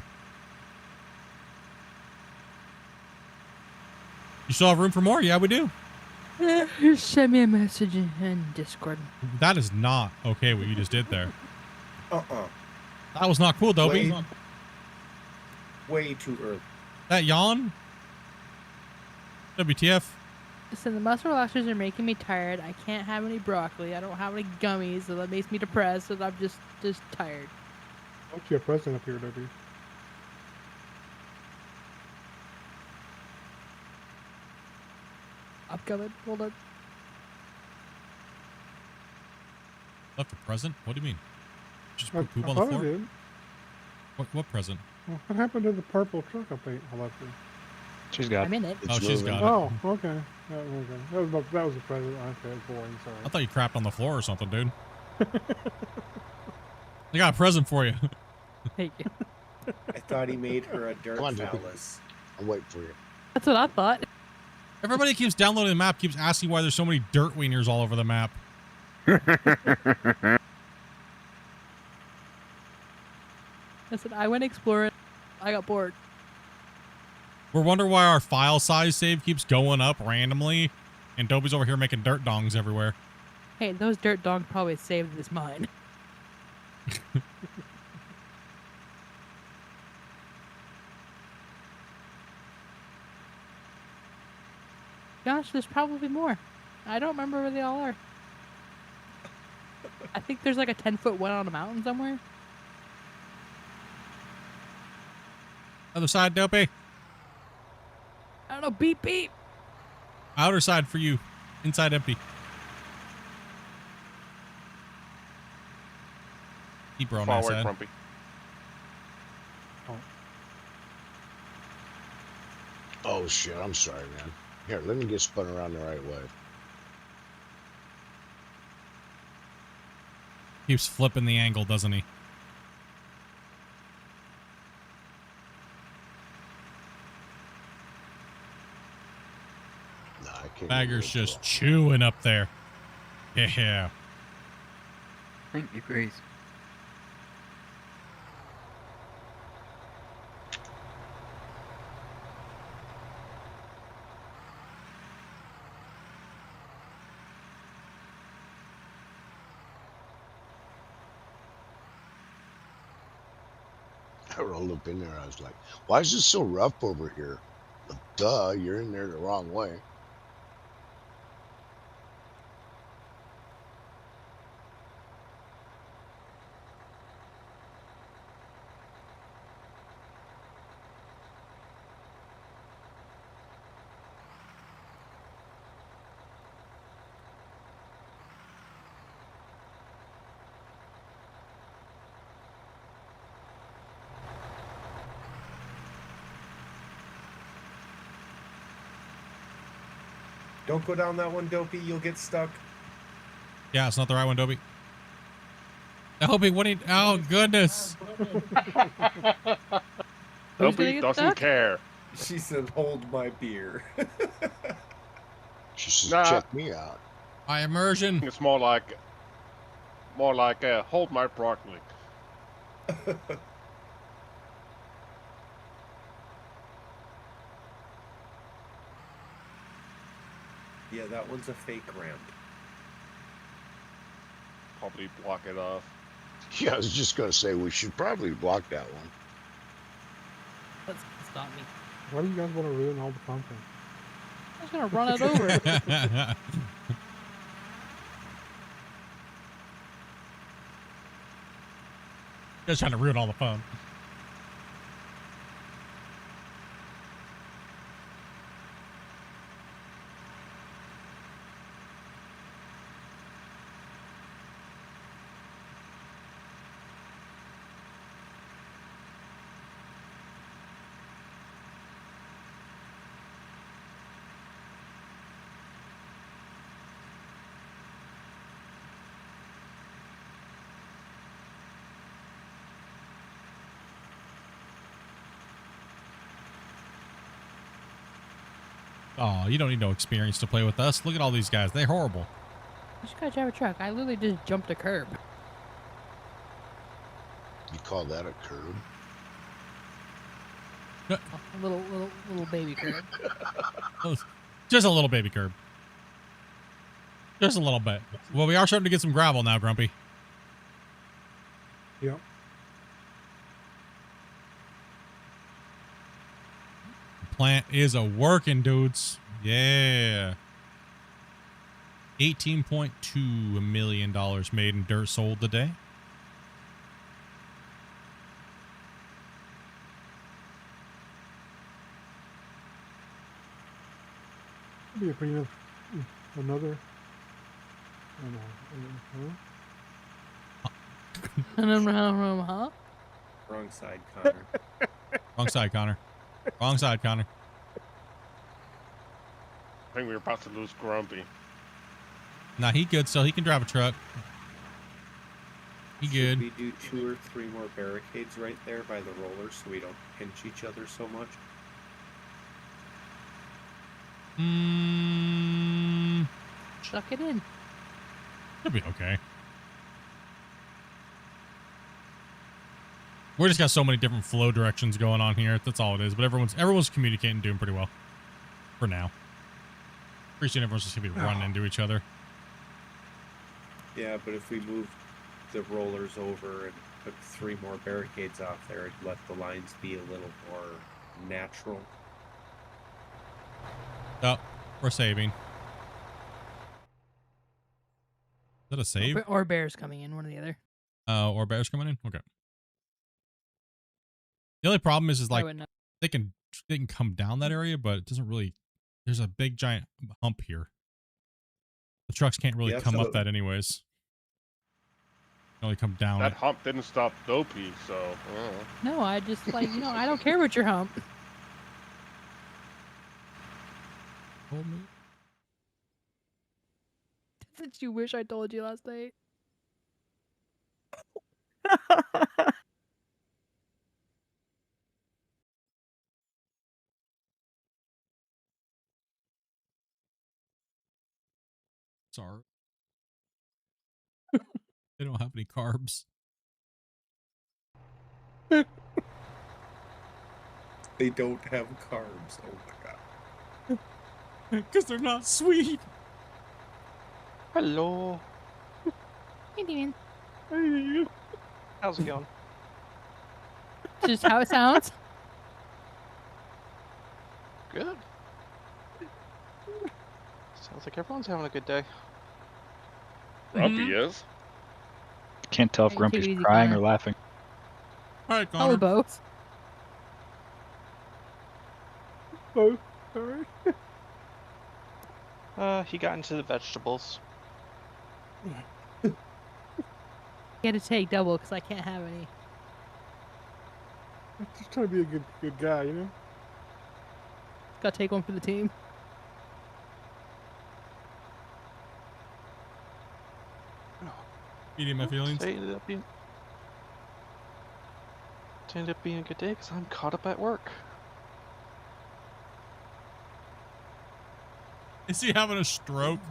You still have room for more? Yeah, we do. Just send me a message in Discord. That is not okay what you just did there. Uh-uh. That was not cool, Dobie. Way too early. That yawn? WTF? Listen, the muscle relaxers are making me tired. I can't have any broccoli. I don't have any gummies, so that makes me depressed, and I'm just tired. Don't you have present up here, Dobie? I'm coming. Hold on. Left a present? What do you mean? Just I put poop on the thought floor? I did. What present? Well, what happened to the purple truck I left here? She's got I'm in it. Oh, she's got it. Oh, okay. That was the present. Okay, boring. Sorry. I thought you crapped on the floor or something, dude. I got a present for you. Thank you. I thought he made her a dirt Come on, Dopey. phallus. I'm waiting for you. That's what I thought. Everybody keeps downloading the map, keeps asking why there's so many dirt wieners all over the map. Listen, I went exploring. I got bored. We're wondering why our file size save keeps going up randomly, and Dobie's over here making dirt dongs everywhere. Hey, those dirt dogs probably saved this mine. Gosh, there's probably more. I don't remember where they all are. I think there's like a 10-foot one on a mountain somewhere. Other side, Dopey. I don't know. Beep, beep. Outer side for you. Inside empty. Keep her on that Forward, side. Grumpy. Oh shit, I'm sorry, man. Here, let me get spun around the right way. Keeps flipping the angle, doesn't he? No, I can't. Bagger's just chewing up there. Yeah. Thank you, Grace. I rolled up in there. I was like, why is this so rough over here? Well, duh, you're in there the wrong way. Don't go down that one, Dopey. You'll get stuck. Yeah, it's not the right one, Dobie. Dobie, what do you... Oh, goodness. Dopey doesn't care. She said, hold my beer. She says, Nah. check me out. My immersion. It's more like hold my broccoli. Yeah, that one's a fake ramp. Probably block it off. Yeah, I was just going to say, we should probably block that one. Let's stop me. Why do you guys want to ruin all the content? I was gonna run it over. Just trying to ruin all the fun. Oh, you don't need no experience to play with us. Look at all these guys. They're horrible. You just gotta drive a truck. I literally just jumped a curb. You call that a curb? A little baby curb. Just a little baby curb. Just a little bit. Well, we are starting to get some gravel now, Grumpy. Yep. Plant is a working, dudes. Yeah. $18.2 million made in dirt sold today. Be a pretty enough. Another. Huh? Wrong side, Connor. Wrong side, Connor. Wrong side, Connor. I think we're about to lose Grumpy. Nah, he good, so he can drive a truck. You Should good? we do 2 or 3 more barricades right there by the rollers so we don't pinch each other so much? Chuck it in. It'll be okay. We just got so many different flow directions going on here. That's all it is. But everyone's communicating, doing pretty well for now. Pretty soon everyone's just gonna be running into each other. Yeah, but if we move the rollers over and put 3 more barricades off there, it'd let the lines be a little more natural. Oh, we're saving. Is that a save? Or bears coming in, one or the other. Or bears coming in? Okay. The only problem is I like wouldn't know. they can come down that area, but it doesn't really. There's a big giant hump here. The trucks can't really Yeah, come so- up that anyways. They only come down That it. hump didn't stop Dopey, so. No, I just like I don't care about your hump. Told me. Did you wish I told you last night? Sorry. They don't have any carbs. They don't have carbs. Oh my god. Because they're not sweet. Hello. Hey, Dean. How's it going? Just how it sounds. Good. Sounds like everyone's having a good day. Grumpy is. Can't tell if Hey, Grumpy's take it easy, crying or Connor. laughing. All right, Probably Connor. both. Oh, sorry. He got into the vegetables. You had to take double because I can't have any. I'm just trying to be a good guy, you know? Gotta take one for the team. Eating my feelings. It ended up being a good day because I'm caught up at work. Is he having a stroke?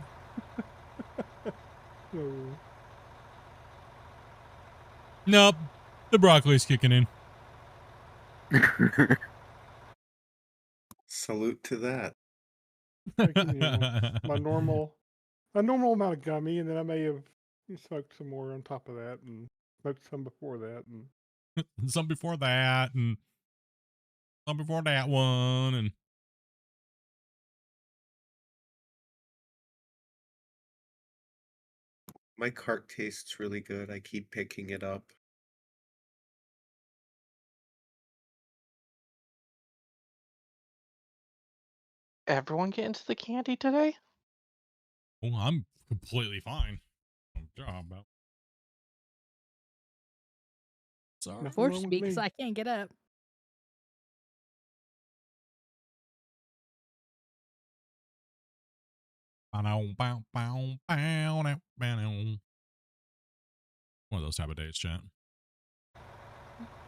No. Nope. The broccoli's kicking in. Salute to that. Like, my normal amount of gummy, and then I may have smoked some more on top of that, and smoked some before that, and Some before that, and some before that one, and My cart tastes really good. I keep picking it up. Everyone get into the candy today? oh, I'm completely fine. Good job, Bell. Sorry. nothing Forced wrong to with be because me. I can't get up. One of those type of days, chat.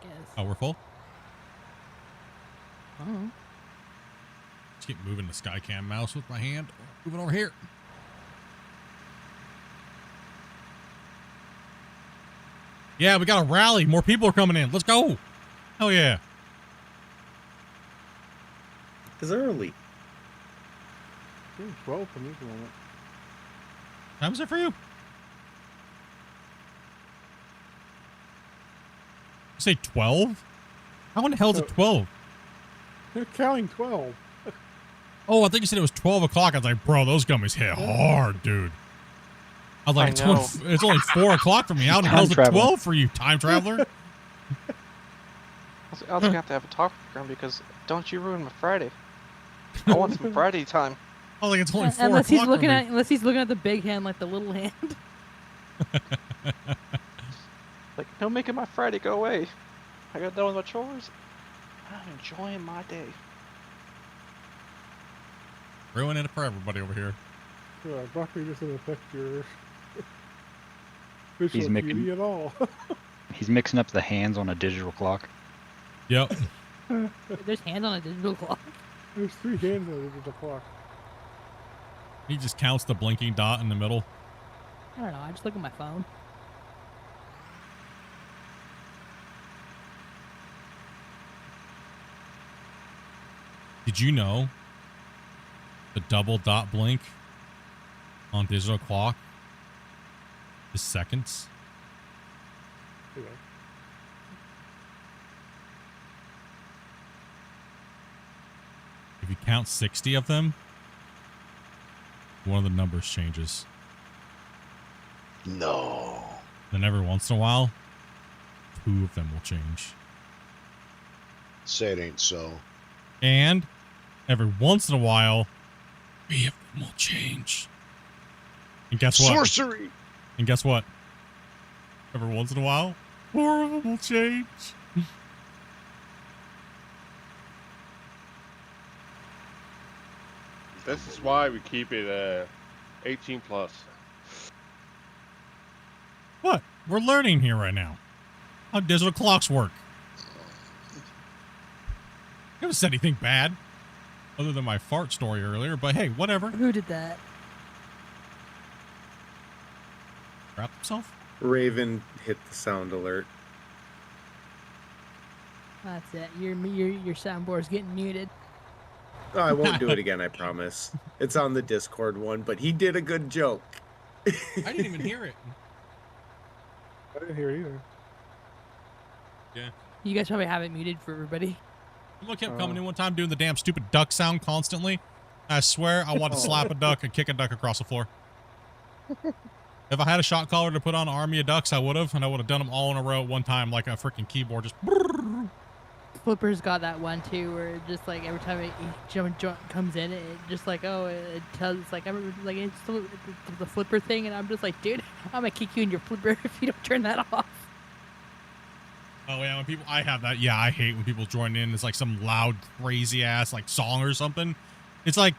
Guess. Oh, we're full? Oh. Just keep moving the Skycam mouse with my hand. Moving over here. Yeah, we got a rally. More people are coming in. Let's go. Hell yeah. It's early. It's 12 for me at the moment. Time is it for you? You say 12? How in the hell is it 12? They're counting 12. Oh, I think you said it was 12 o'clock. I was like, bro, those gummies hit hard, dude. I was like, it's only 4 o'clock for me. How in the hell is it 12 for you, time traveler? I was gonna have to have a talk with Grumpy because don't you ruin my Friday. I want some Friday time. I was like, it's only 4 Unless o'clock he's looking for me. at he's looking at the big hand like the little hand. Like, no making my Friday go away. I got done with my chores. I'm enjoying my day. Ruining it for everybody over here. Broccoli doesn't affect your visual making- acuity at all. He's mixing up the hands on a digital clock. Yep. There's hands on a digital clock. There's 3 hands on the digital clock. He just counts the blinking dot in the middle. I don't know. I just look at my phone. Did you know the double dot blink on digital clock is seconds? Yeah. If you count 60 of them, one of the numbers changes. No. Then every once in a while, 2 of them will change. Say it ain't so. And every once in a while, 3 of them will change. And guess what? Sorcery! And guess what? Every once in a while, 4 of them will change. This is why we keep it 18 plus. What? We're learning here right now how digital clocks work. I haven't said anything bad other than my fart story earlier, but hey, whatever. Who did that? Crap himself? Raven hit the sound alert. That's it. Your soundboard's getting muted. Oh, I won't do it again, I promise. It's on the Discord one, but he did a good joke. I didn't even hear it. I didn't hear it either. Yeah. You guys probably have it muted for everybody. Someone kept coming in one time doing the damn stupid duck sound constantly. I swear I wanted to slap a duck and kick a duck across the floor. If I had a shot caller to put on an army of ducks, I would have, and I would have done them all in a row at one time like a freaking keyboard. Just. Flipper's got that one too, where it just like every time it comes in, it just like it tells it's like it's the Flipper thing, and I'm just like, dude, I'm gonna kick you in your Flipper if you don't turn that off. Oh yeah, when people, I have that. Yeah, I hate when people join in. It's like some loud, crazy ass like song or something. It's like,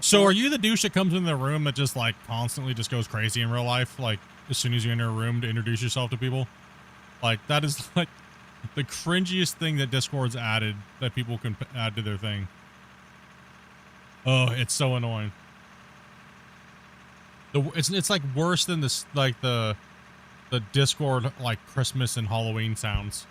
so are you the douche that comes in the room that just like constantly just goes crazy in real life? Like as soon as you enter a room to introduce yourself to people, like that is like the cringiest thing that Discord's added that people can add to their thing. Oh, it's so annoying. It's like worse than this, like the Discord like Christmas and Halloween sounds.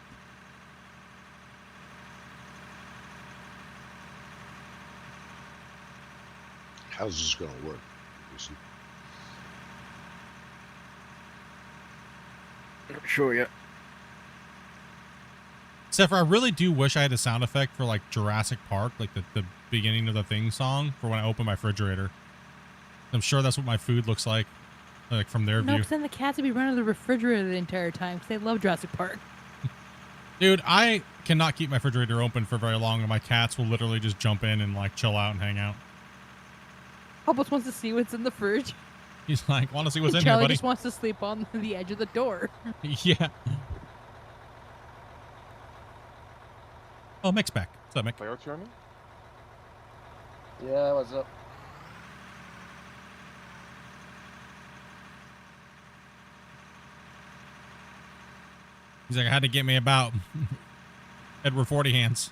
How's this gonna work? Listen. Not sure yet. Except for I really do wish I had a sound effect for like Jurassic Park, like the beginning of the thing song for when I open my refrigerator. I'm sure that's what my food looks like from their No, view. because then the cats would be running the refrigerator the entire time because they love Jurassic Park. Dude, I cannot keep my refrigerator open for very long, and my cats will literally just jump in and like chill out and hang out. Hubbles wants to see what's in the fridge. He's like, want to see what's in here, Charlie buddy? just wants to sleep on the edge of the door. Yeah. Oh, Mick's back. What's up, Mick? Player turning? Yeah, what's up? He's like, I had to get me about Edward 40 hands.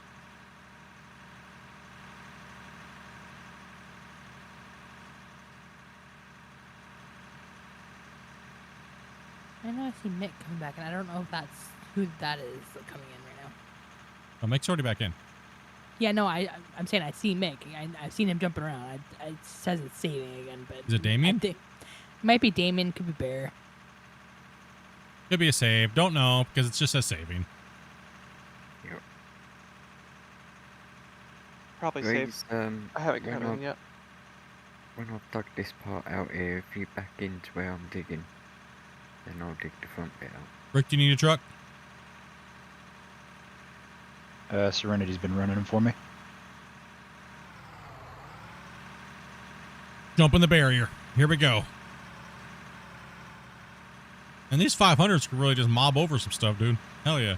I know I see Mick coming back, and I don't know if that's who that is coming in right now. Oh, Mick's already back in. Yeah, no, I'm saying I see Mick. I've seen him jumping around. It says it's saving again, but Is it Damien? I think it might be Damien. Could be Bear. Could be a save. Don't know because it's just a saving. Yep. Probably Guys, safe. I haven't come in yet. When I've dug this part out here, if you back into where I'm digging, then I'll dig the front bit out. Rick, do you need a truck? Serenity's been running them for me. Jump in the barrier. Here we go. And these 500s could really just mob over some stuff, dude. Hell yeah.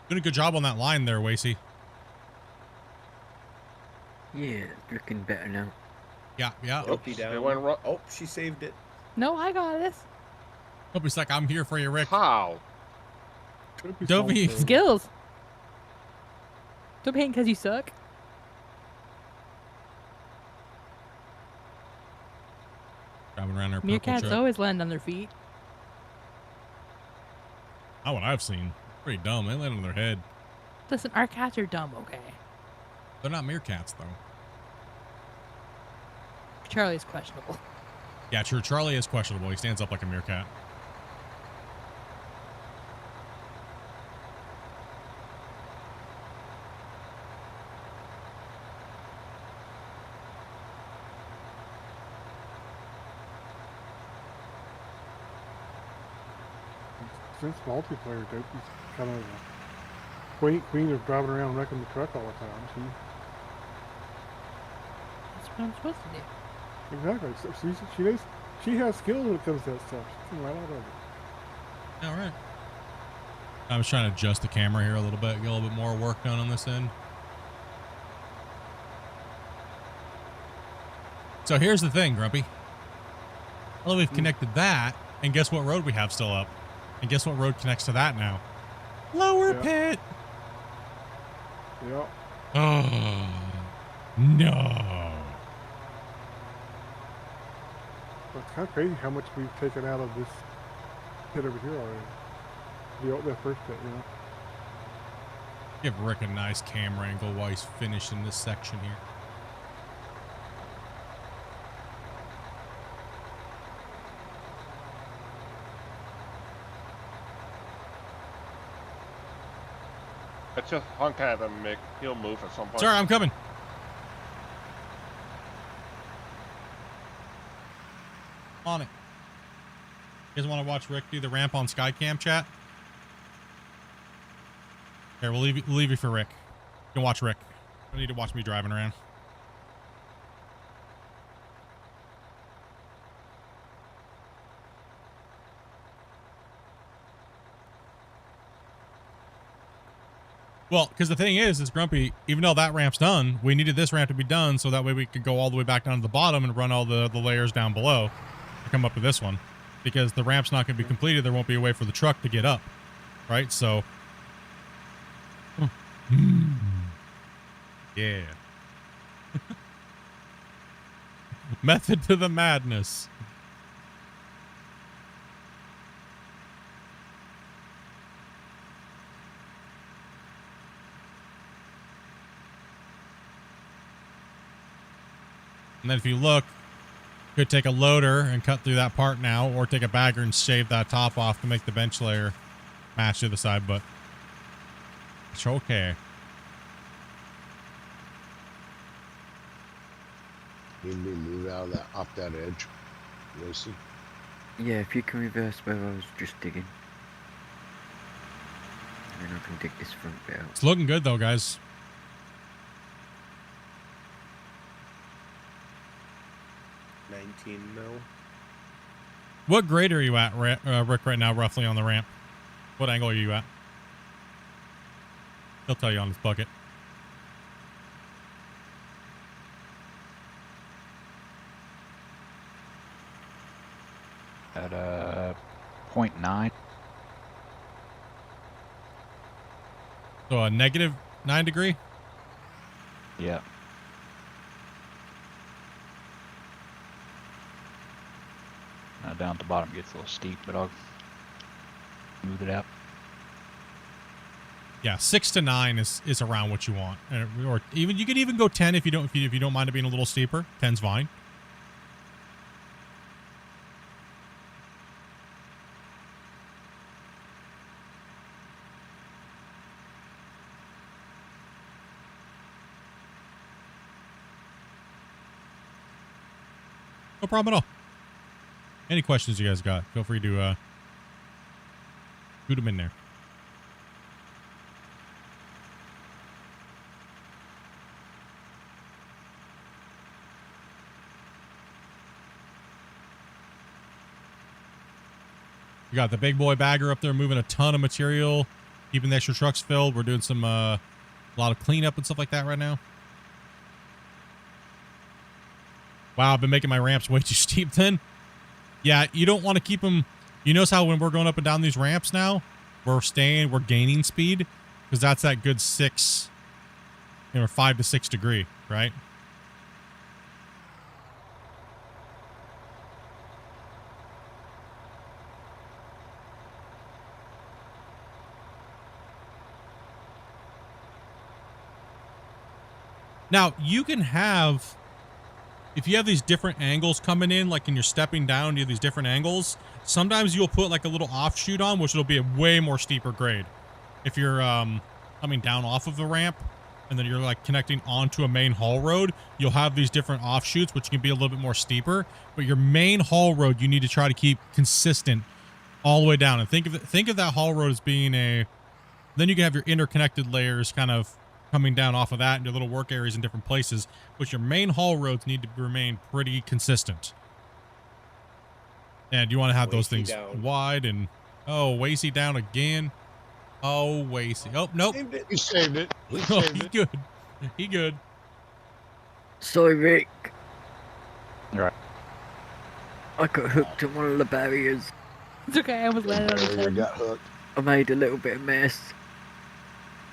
Doing a good job on that line there, Wasey. Yeah, looking better now. Yeah, yeah. Oops, it went wrong. Oh, she saved it. No, I got this. Dopey's like, I'm here for you, Rick. How? Dopey. Skills. Don't paint because you suck. Driving around our purple Meerkats truck. always land on their feet. Not what I've seen. Pretty dumb. They land on their head. Listen, our cats are dumb, okay? They're not meerkats, though. Charlie's questionable. Yeah, true. Charlie is questionable. He stands up like a meerkat. Since multiplayer, Dopey's kind of a queen of driving around wrecking the truck all the time. That's what I'm supposed to do. Exactly. So she has skills when it comes to that stuff. She's right out of it. All right. I was trying to adjust the camera here a little bit, get a little bit more work done on this end. So here's the thing, Grumpy. Well, we've connected that, and guess what road we have still up? And guess what road connects to that now? Lower Pit. Yep. Oh, no. It's kind of crazy how much we've taken out of this pit over here already. The first pit, you know. Give Rick a nice camera angle while he's finishing this section here. Let's just honk at him, Mick. He'll move at some point. Sorry, I'm coming. On it. You guys want to watch Rick do the ramp on Skycam, chat? Here, we'll leave you for Rick. You can watch Rick. I need to watch me driving around. Well, because the thing is Grumpy, even though that ramp's done, we needed this ramp to be done so that way we could go all the way back down to the bottom and run all the layers down below to come up to this one. Because the ramp's not going to be completed, there won't be a way for the truck to get up. Right? So... Yeah. Method to the madness. And then if you look, you could take a loader and cut through that part now, or take a bagger and shave that top off to make the bench layer match to the side, but it's okay. Need me to move out of that, off that edge, Lacey? Yeah, if you can reverse where I was just digging. And then I can dig this front bit out. It's looking good though, guys. $19 mil. What grade are you at, Rick, right now, roughly on the ramp? What angle are you at? He'll tell you on his bucket. At 0.9. So a negative 9 degree? Yeah. Now down at the bottom gets a little steep, but I'll smooth it out. Yeah, 6 to 9 is around what you want, or even you could even go 10 if you don't mind it being a little steeper. 10's fine. No problem at all. Any questions you guys got? Feel free to shoot them in there. You got the big boy bagger up there moving a ton of material. keeping the extra trucks filled. We're doing some a lot of cleanup and stuff like that right now. Wow, I've been making my ramps way too steep then. Yeah, you don't want to keep them. You notice how when we're going up and down these ramps now, we're gaining speed because that's that good 6, 5 to 6 degree, right? Now, you can have, if you have these different angles coming in, like when you're stepping down, you have these different angles. Sometimes you'll put like a little offshoot on, which will be a way more steeper grade. If you're coming down off of the ramp and then you're like connecting onto a main haul road, you'll have these different offshoots, which can be a little bit more steeper. But your main haul road, you need to try to keep consistent all the way down. And think of that haul road as being a, then you can have your interconnected layers kind of coming down off of that into little work areas in different places, but your main haul roads need to remain pretty consistent. And you want to have those things wide and, oh, Wasey down again. Oh, Wasey. Oh, nope. He saved it. Oh, he good. He good. Sorry, Rick. Right. I got hooked on one of the barriers. It's okay, I almost landed on his head. Got hooked. I made a little bit of mess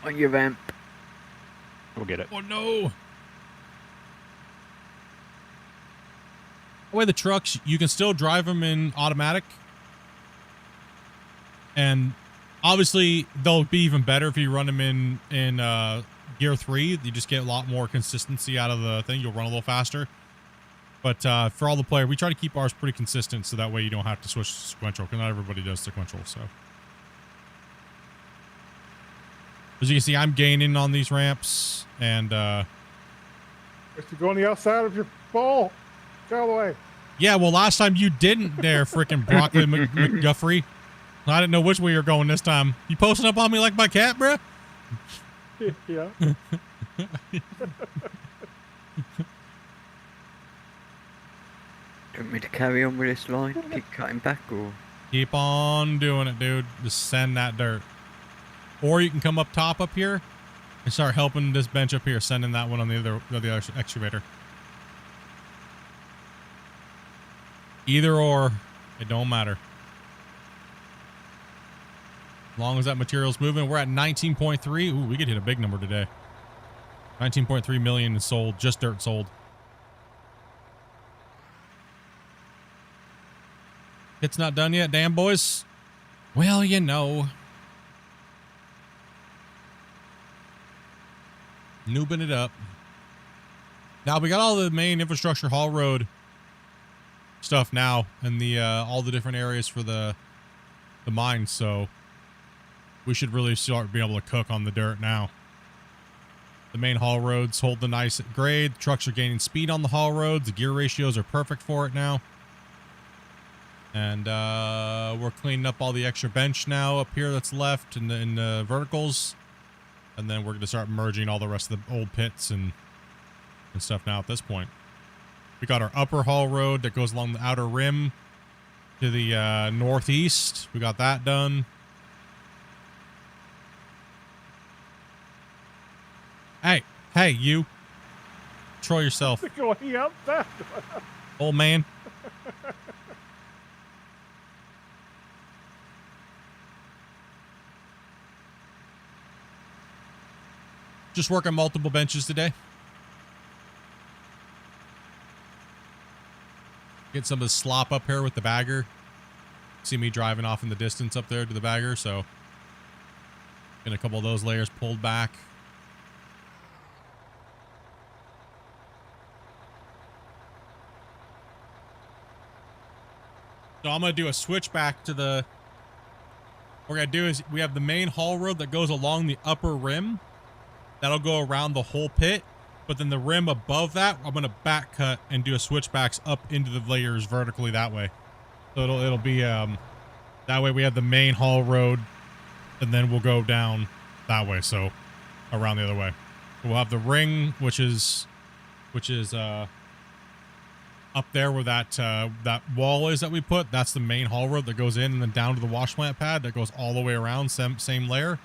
on your ramp. We'll get it. Oh, no. The way the trucks, you can still drive them in automatic. And obviously, they'll be even better if you run them in gear 3. You just get a lot more consistency out of the thing. You'll run a little faster. But for all the players, we try to keep ours pretty consistent so that way you don't have to switch to sequential, because not everybody does sequential. So, as you can see, I'm gaining on these ramps, and If you go on the outside of your ball, get out of the way. Yeah, well, last time you didn't there, freaking Broccoli McGuffrey. I didn't know which way you're going this time. You posting up on me like my cat, bruh? Yeah. Do you want me to carry on with this line? Keep cutting back, or? Keep on doing it, dude. Just send that dirt. Or you can come up top up here and start helping this bench up here, sending that one on the other excavator. Either or, it don't matter. As long as that material's moving. We're at 19.3. Ooh, we could hit a big number today. 19.3 million is sold, just dirt sold. It's not done yet, damn boys. Well, you know. Noobing it up. Now we got all the main infrastructure haul road stuff now, and the all the different areas for the mines, so we should really start being able to cook on the dirt now. The main haul roads hold the nice grade. The trucks are gaining speed on the haul roads. The gear ratios are perfect for it now. And we're cleaning up all the extra bench now up here that's left in the verticals. And then we're going to start merging all the rest of the old pits and stuff now at this point. We got our upper haul road that goes along the outer rim to the northeast. We got that done. Hey, you. Control yourself. Going up that. Old man. Just working multiple benches today. Get some of the slop up here with the bagger. See me driving off in the distance up there to the bagger, so getting a couple of those layers pulled back. So I'm going to do a switch back to the, what we're going to do is we have the main haul road that goes along the upper rim. That'll go around the whole pit. But then the rim above that, I'm going to back cut and do a switchbacks up into the layers vertically that way. So it'll be, that way we have the main haul road and then we'll go down that way. So around the other way. We'll have the ring, which is up there where that wall is that we put. That's the main haul road that goes in and then down to the wash plant pad that goes all the way around, same layer.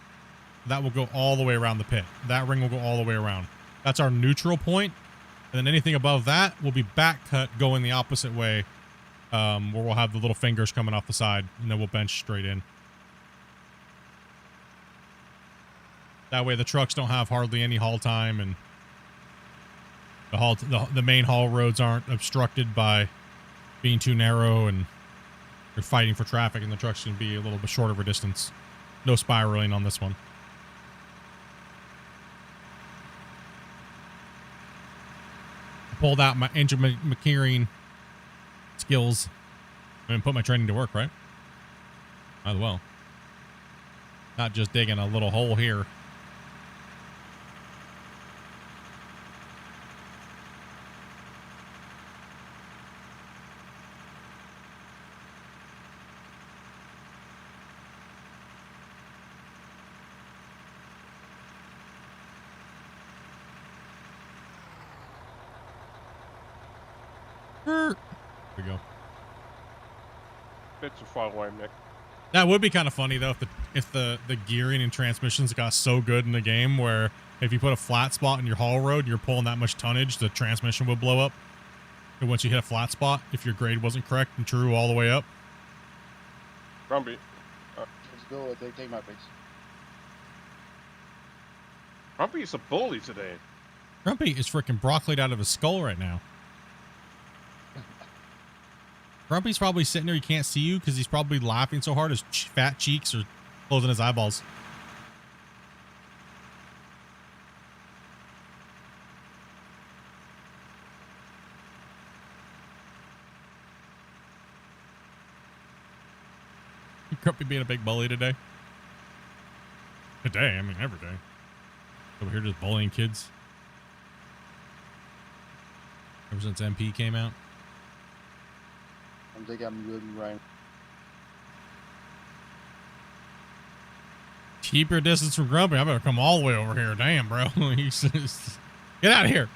that will go all the way around the pit. That ring will go all the way around. That's our neutral point. And then anything above that will be back cut going the opposite way, where we'll have the little fingers coming off the side, and then we'll bench straight in. That way the trucks don't have hardly any haul time, and the main haul roads aren't obstructed by being too narrow, and you're fighting for traffic, and the trucks can be a little bit shorter of a distance. No spiraling on this one. I pulled out my engine mechanic skills and put my training to work, right? Might as well. Not just digging a little hole here. There we go. Bit too far away, Nick. That would be kind of funny though if the gearing and transmissions got so good in the game where if you put a flat spot in your haul road and you're pulling that much tonnage, the transmission would blow up. And once you hit a flat spot, if your grade wasn't correct and true all the way up. Grumpy. Let's go. Take my place. Grumpy's a bully today. Grumpy is freaking broccolied out of his skull right now. Grumpy's probably sitting there. He can't see you because he's probably laughing so hard his fat cheeks are closing his eyeballs. Grumpy being a big bully today. Today, I mean every day. Over here just bullying kids. Ever since MP came out. I think I'm good and right. Keep your distance from Grumpy. I better come all the way over here. Damn, bro. He's just, get out of here.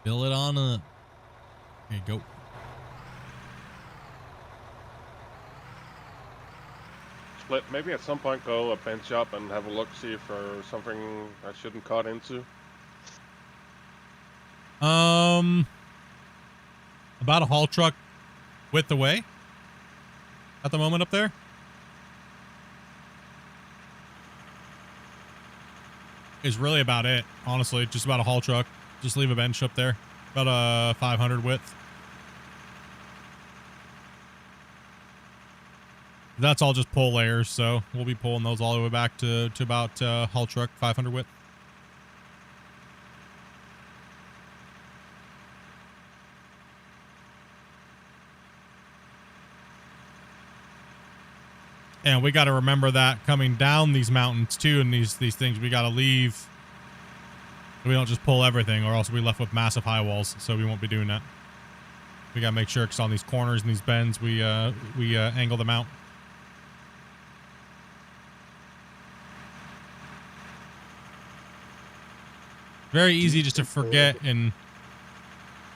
Fill it on up. There you go. Split, maybe at some point go a bench up and have a look, see if there's something I shouldn't cut into. About a haul truck width away at the moment up there. Is really about it, honestly. Just about a haul truck. Just leave a bench up there. About a 500 width. That's all just pull layers, so we'll be pulling those all the way back to about haul truck 500 width. And we got to remember that coming down these mountains too, and these things, we got to leave. We don't just pull everything, or else we'll be left with massive high walls. So we won't be doing that. We gotta make sure, because on these corners and these bends, we angle them out. Very easy just to forget, and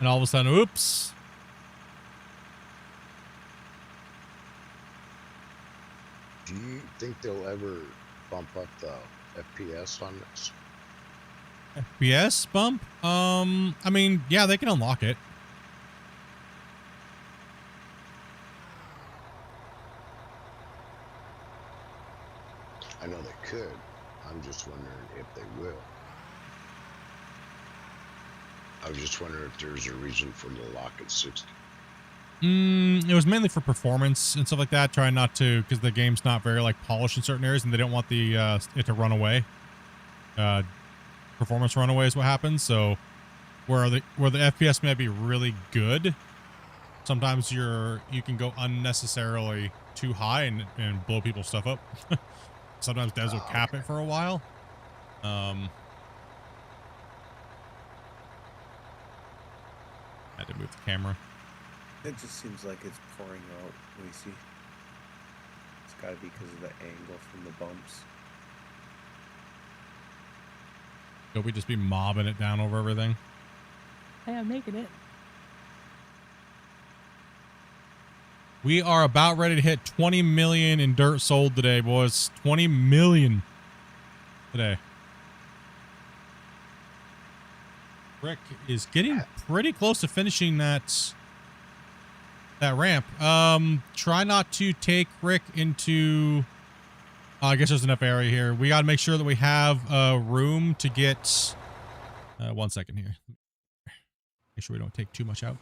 all of a sudden, oops. Do you think they'll ever bump up the FPS on this? FPS bump? I mean, yeah, they can unlock it. I know they could. I'm just wondering if they will. I was just wondering if there's a reason for the lock at 60. It was mainly for performance and stuff like that. Trying not to, because the game's not very like polished in certain areas, and they don't want the it to run away. Performance runaway is what happens. So where the FPS may be really good, sometimes you can go unnecessarily too high and blow people's stuff up. Sometimes devs will cap it for a while. Had to move the camera. It just seems like it's pouring out, Lacey. It's gotta be because of the angle from the bumps. Don't we just be mobbing it down over everything? Hey, I'm making it. We are about ready to hit 20 million in dirt sold today, boys. 20 million today. Rick is getting pretty close to finishing that ramp. Try not to take Rick into... I guess there's enough area here. We got to make sure that we have room to get... 1 second here. Make sure we don't take too much out.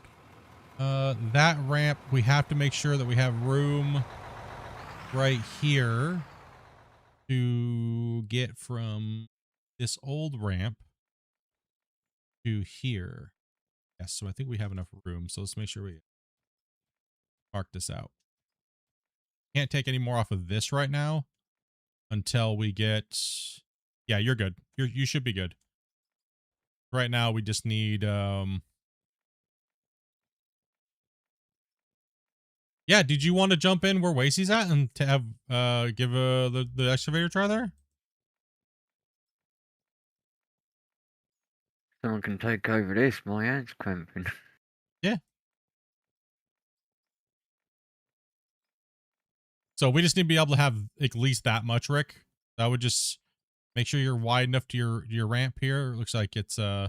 That ramp, we have to make sure that we have room right here to get from this old ramp to here. Yes, so I think we have enough room. So let's make sure we mark this out. Can't take any more off of this right now until we get... Yeah, you're good. You should be good. Right now, we just need... Yeah, did you want to jump in where Wasey's at and to have give the excavator a try there? Someone can take over this. My hand's cramping. Yeah. So we just need to be able to have at least that much, Rick. That would just make sure you're wide enough to your ramp here. It looks like it's yeah,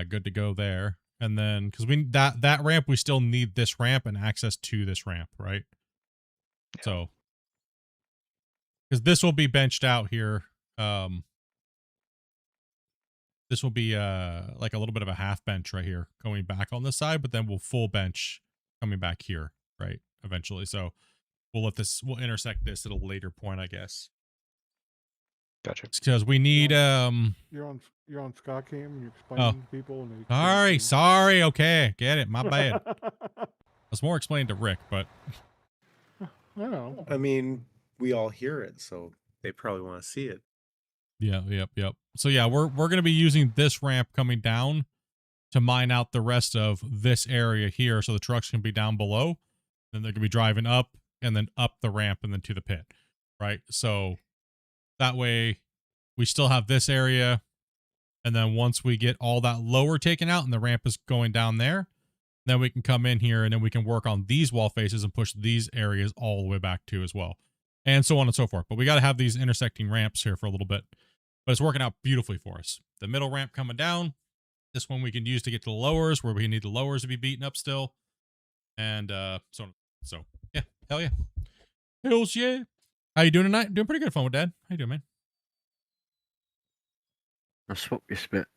good to go there. And then because we that ramp, we still need this ramp and access to this ramp, right? Yeah. So because this will be benched out here. This will be like a little bit of a half bench right here going back on this side, but then we'll full bench coming back here, right? Eventually. So we'll intersect this at a later point, I guess. Gotcha. Because we need You're on Skycam and you're explaining to people and sorry, okay. Get it. My bad. I was more explaining to Rick, but I mean, we all hear it, so they probably want to see it. Yeah, yep. So yeah, we're gonna be using this ramp coming down to mine out the rest of this area here, so the trucks can be down below, then they're gonna be driving up and then up the ramp and then to the pit, right? So that way we still have this area, and then once we get all that lower taken out and the ramp is going down there, then we can come in here and then we can work on these wall faces and push these areas all the way back too as well, and so on and so forth. But we got to have these intersecting ramps here for a little bit. But it's working out beautifully for us. The middle ramp coming down. This one we can use to get to the lowers, where we need the lowers to be beaten up still. And so yeah, hell yeah. Hells yeah. How you doing tonight? Doing pretty good. Fun with Dad. How you doing, man? I'll swap your spit.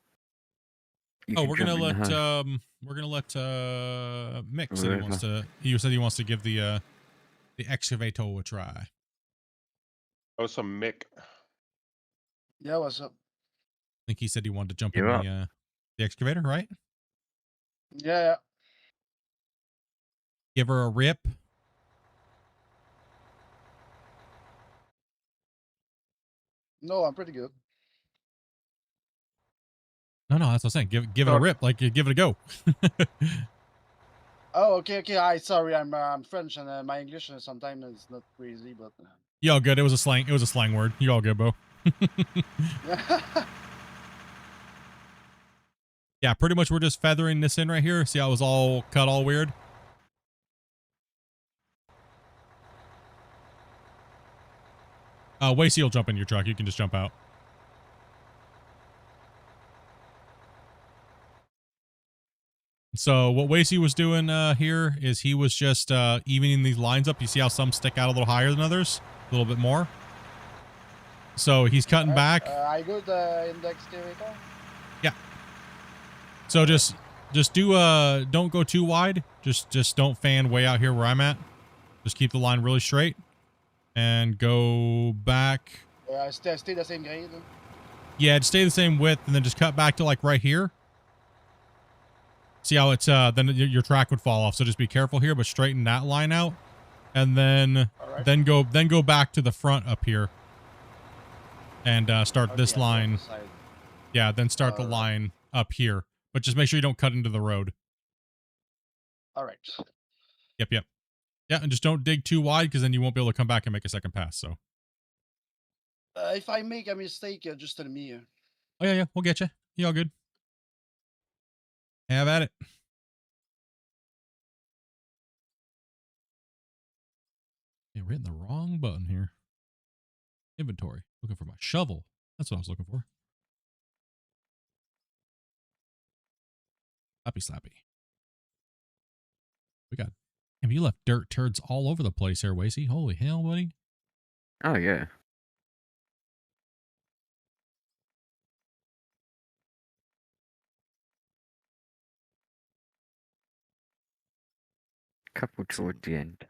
We're gonna let Mick said he wants to. You said he wants to give the excavator a try. Oh, some Mick. Yeah, what's up? I think he said he wanted to jump in the excavator, right? Yeah. Give her a rip. No, I'm pretty good. No, that's what I'm saying. Give it a rip, like give it a go. Oh, okay. Sorry, I'm French and my English sometimes is not crazy, but. You all good? It was a slang word. You all good, Bo? Yeah, pretty much we're just feathering this in right here. See how it was all cut all weird? Wasey will jump in your truck. You can just jump out. So what Wasey was doing here is he was just evening these lines up. You see how some stick out a little higher than others? A little bit more. So he's cutting back. I go the index excavator. Yeah. So just do don't go too wide. Just don't fan way out here where I'm at. Just keep the line really straight and go back. Stay the same grade. Yeah, stay the same width and then just cut back to like right here. See how it's then your track would fall off. So just be careful here, but straighten that line out, and then Alright. then go back to the front up here, and start this Okay, on the line. side. Yeah, then start the line up here, but just make sure you don't cut into the road. Alright. Yep. Yeah, and just don't dig too wide because then you won't be able to come back and make a second pass. So. If I make a mistake, just tell me. Oh yeah, we'll get you. You all good? Have at it. Hey, we're hitting the wrong button here. Inventory. Looking for my shovel. That's what I was looking for. Slappy. We got. Have you left dirt turds all over the place here, Wasey? Holy hell, buddy. Oh, yeah. Couple towards the end.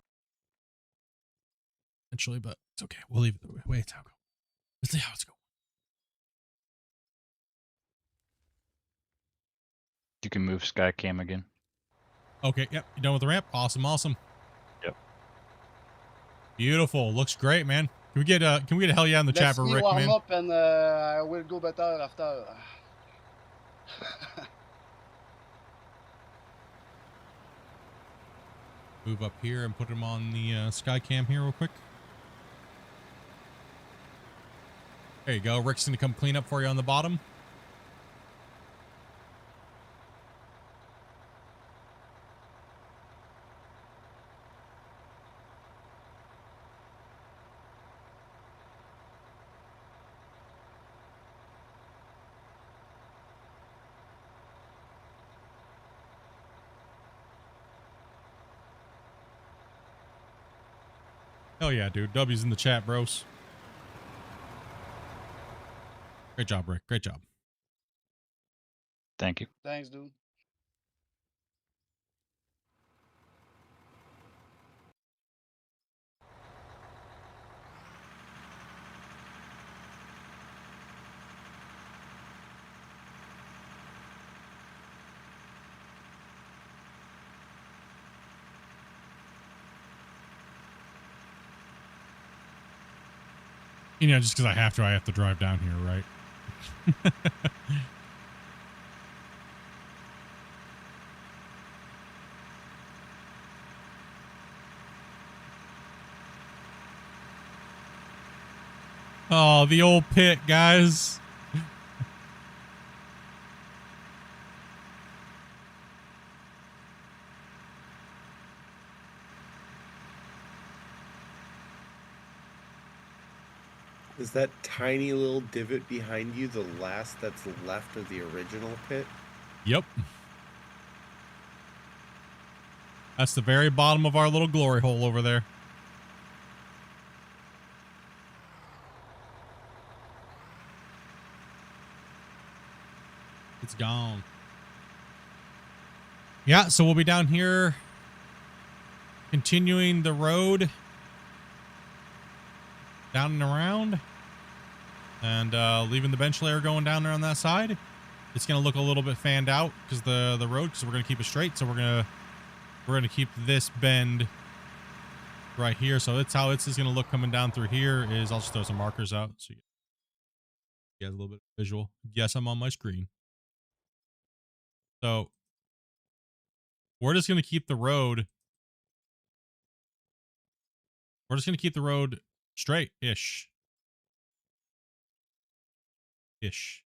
Actually, but it's okay. We'll leave it the way it's how it goes. Let's see how it's going. You can move Skycam again. Okay, yep. You done with the ramp? Awesome. Yep. Beautiful. Looks great, man. Can we get a hell yeah in the chat for Rick, warm man? up and I will go better after. Move up here and put him on the Skycam here real quick. There you go. Rick's gonna come clean up for you on the bottom. Hell yeah, dude. W's in the chat, bros. Great job, Rick. Great job. Thank you. Thanks, dude. You know, just because I have to drive down here, right? Oh, the old pit, guys. Is that tiny little divot behind you the last that's left of the original pit? Yep. That's the very bottom of our little glory hole over there. It's gone. Yeah, so we'll be down here continuing the road down and around and leaving the bench layer going down there on that side. It's going to look a little bit fanned out because the road, because we're going to keep it straight. So we're going to keep this bend right here. So that's how it's going to look coming down through here. Is I'll just throw some markers out so you guys a little bit of visual. Yes, I'm on my screen. So we're just going to keep the road. We're just going to keep the road straight-ish. Ish.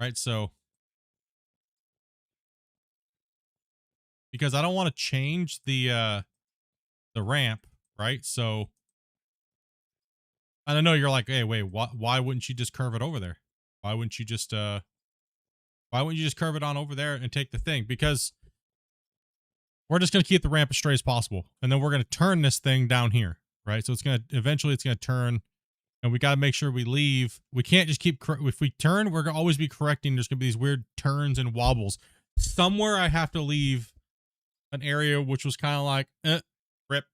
Right, so because I don't want to change the ramp, right? So and I know you're like, hey, wait, why wouldn't you just curve it over there? Why wouldn't you just curve it on over there and take the thing? Because we're just gonna keep the ramp as straight as possible, and then we're gonna turn this thing down here, right? So it's gonna eventually turn, and we got to make sure we leave. We can't just keep if we turn, we're gonna always be correcting. There's gonna be these weird turns and wobbles. Somewhere I have to leave an area which was kind of like rip.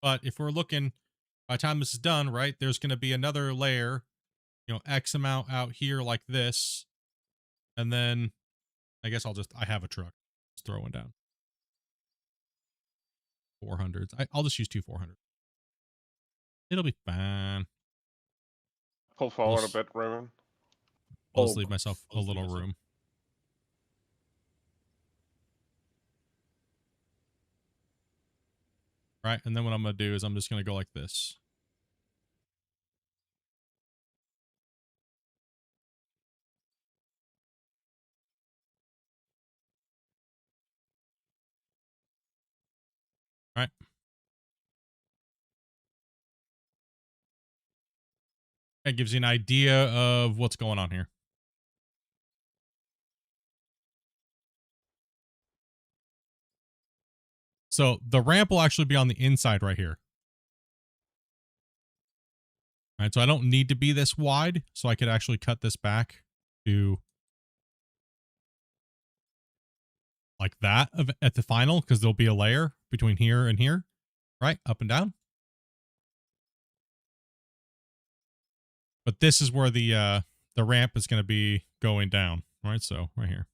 But if we're looking, By the time this is done, right, there's going to be another layer, you know, X amount out here like this. And then I guess I have a truck. Just throw one down. 400s. I'll just use two 400. It'll be fine. Pull forward a bit, Raymond. I'll just leave myself a little room. Right, and then what I'm going to do is I'm just going to go like this. Right. That gives you an idea of what's going on here. So the ramp will actually be on the inside right here. All right, so I don't need to be this wide, so I could actually cut this back to like that at the final, because there'll be a layer between here and here, right? Up and down. But this is where the ramp is going to be going down, right? So right here.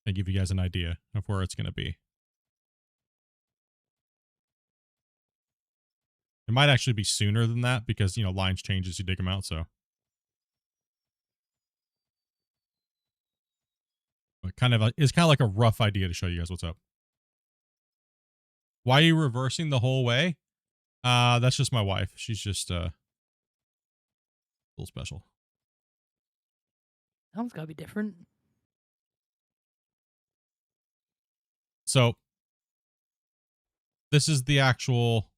I give you guys an idea of where it's going to be. It might actually be sooner than that because, you know, lines change as you dig them out, so. But it's kind of like a rough idea to show you guys what's up. Why are you reversing the whole way? That's just my wife. She's just a little special. That one's gotta be different. So this is the actual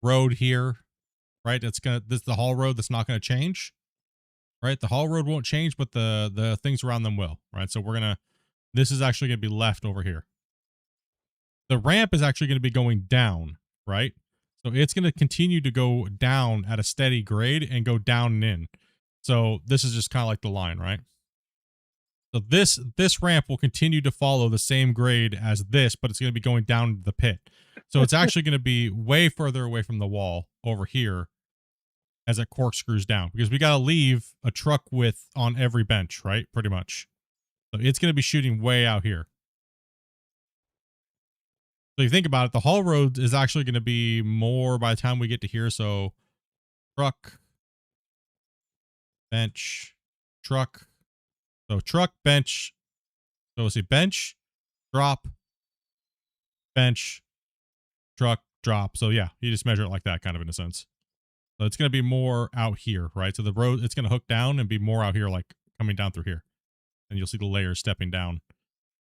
road here, right? This is the haul road that's not gonna change. Right? The haul road won't change, but the things around them will, right? So this is actually gonna be left over here. The ramp is actually gonna be going down, right? So it's gonna continue to go down at a steady grade and go down and in. So this is just kind of like the line, right? So this ramp will continue to follow the same grade as this, but it's going to be going down the pit. So it's actually going to be way further away from the wall over here as it corkscrews down, because we got to leave a truck width on every bench, right? Pretty much. So it's going to be shooting way out here. So you think about it, the haul road is actually going to be more by the time we get to here. So truck, bench, truck. So truck, bench. So we'll see bench, drop, bench, truck, drop. So yeah, you just measure it like that kind of in a sense. So it's going to be more out here, right? So the road, it's going to hook down and be more out here, like coming down through here. And you'll see the layers stepping down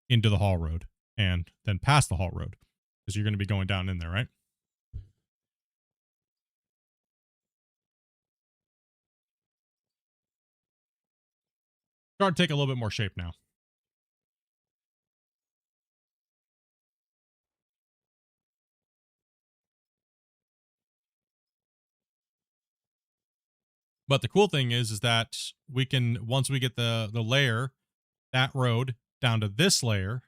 into the haul road and then past the haul road, because you're going to be going down in there, right? Start to take a little bit more shape now. But the cool thing is that we can, once we get the layer, that road down to this layer,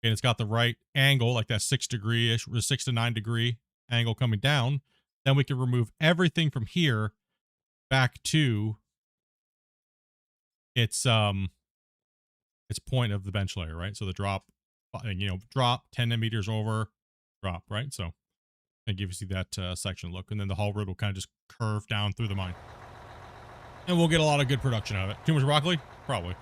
and it's got the right angle, like that 6 degree-ish, 6 to 9 degree angle coming down, then we can remove everything from here back to its point of the bench layer, right? So the drop, you know, drop 10 meters over, drop, right? So it gives you that section look, and then the haul road will kind of just curve down through the mine. And we'll get a lot of good production out of it. Too much broccoli? Probably.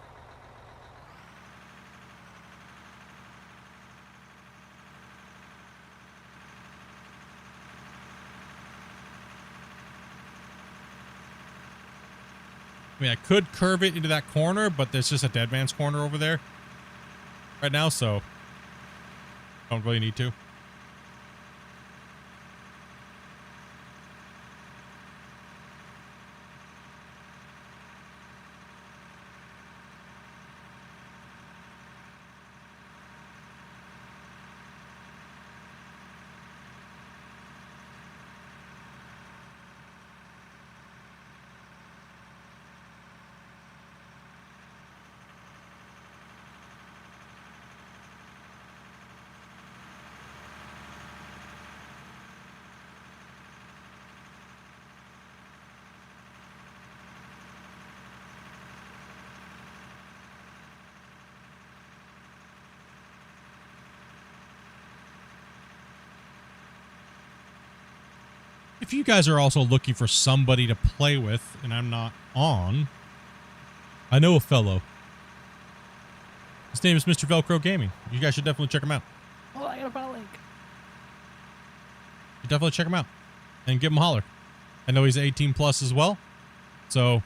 I mean, I could curve it into that corner, but there's just a dead man's corner over there right now, so don't really need to. If you guys are also looking for somebody to play with, and I'm not on, I know a fellow. His name is Mr. Velcro Gaming. You guys should definitely check him out. Oh, I gotta find a link. You definitely check him out and give him a holler. I know he's 18 plus as well, so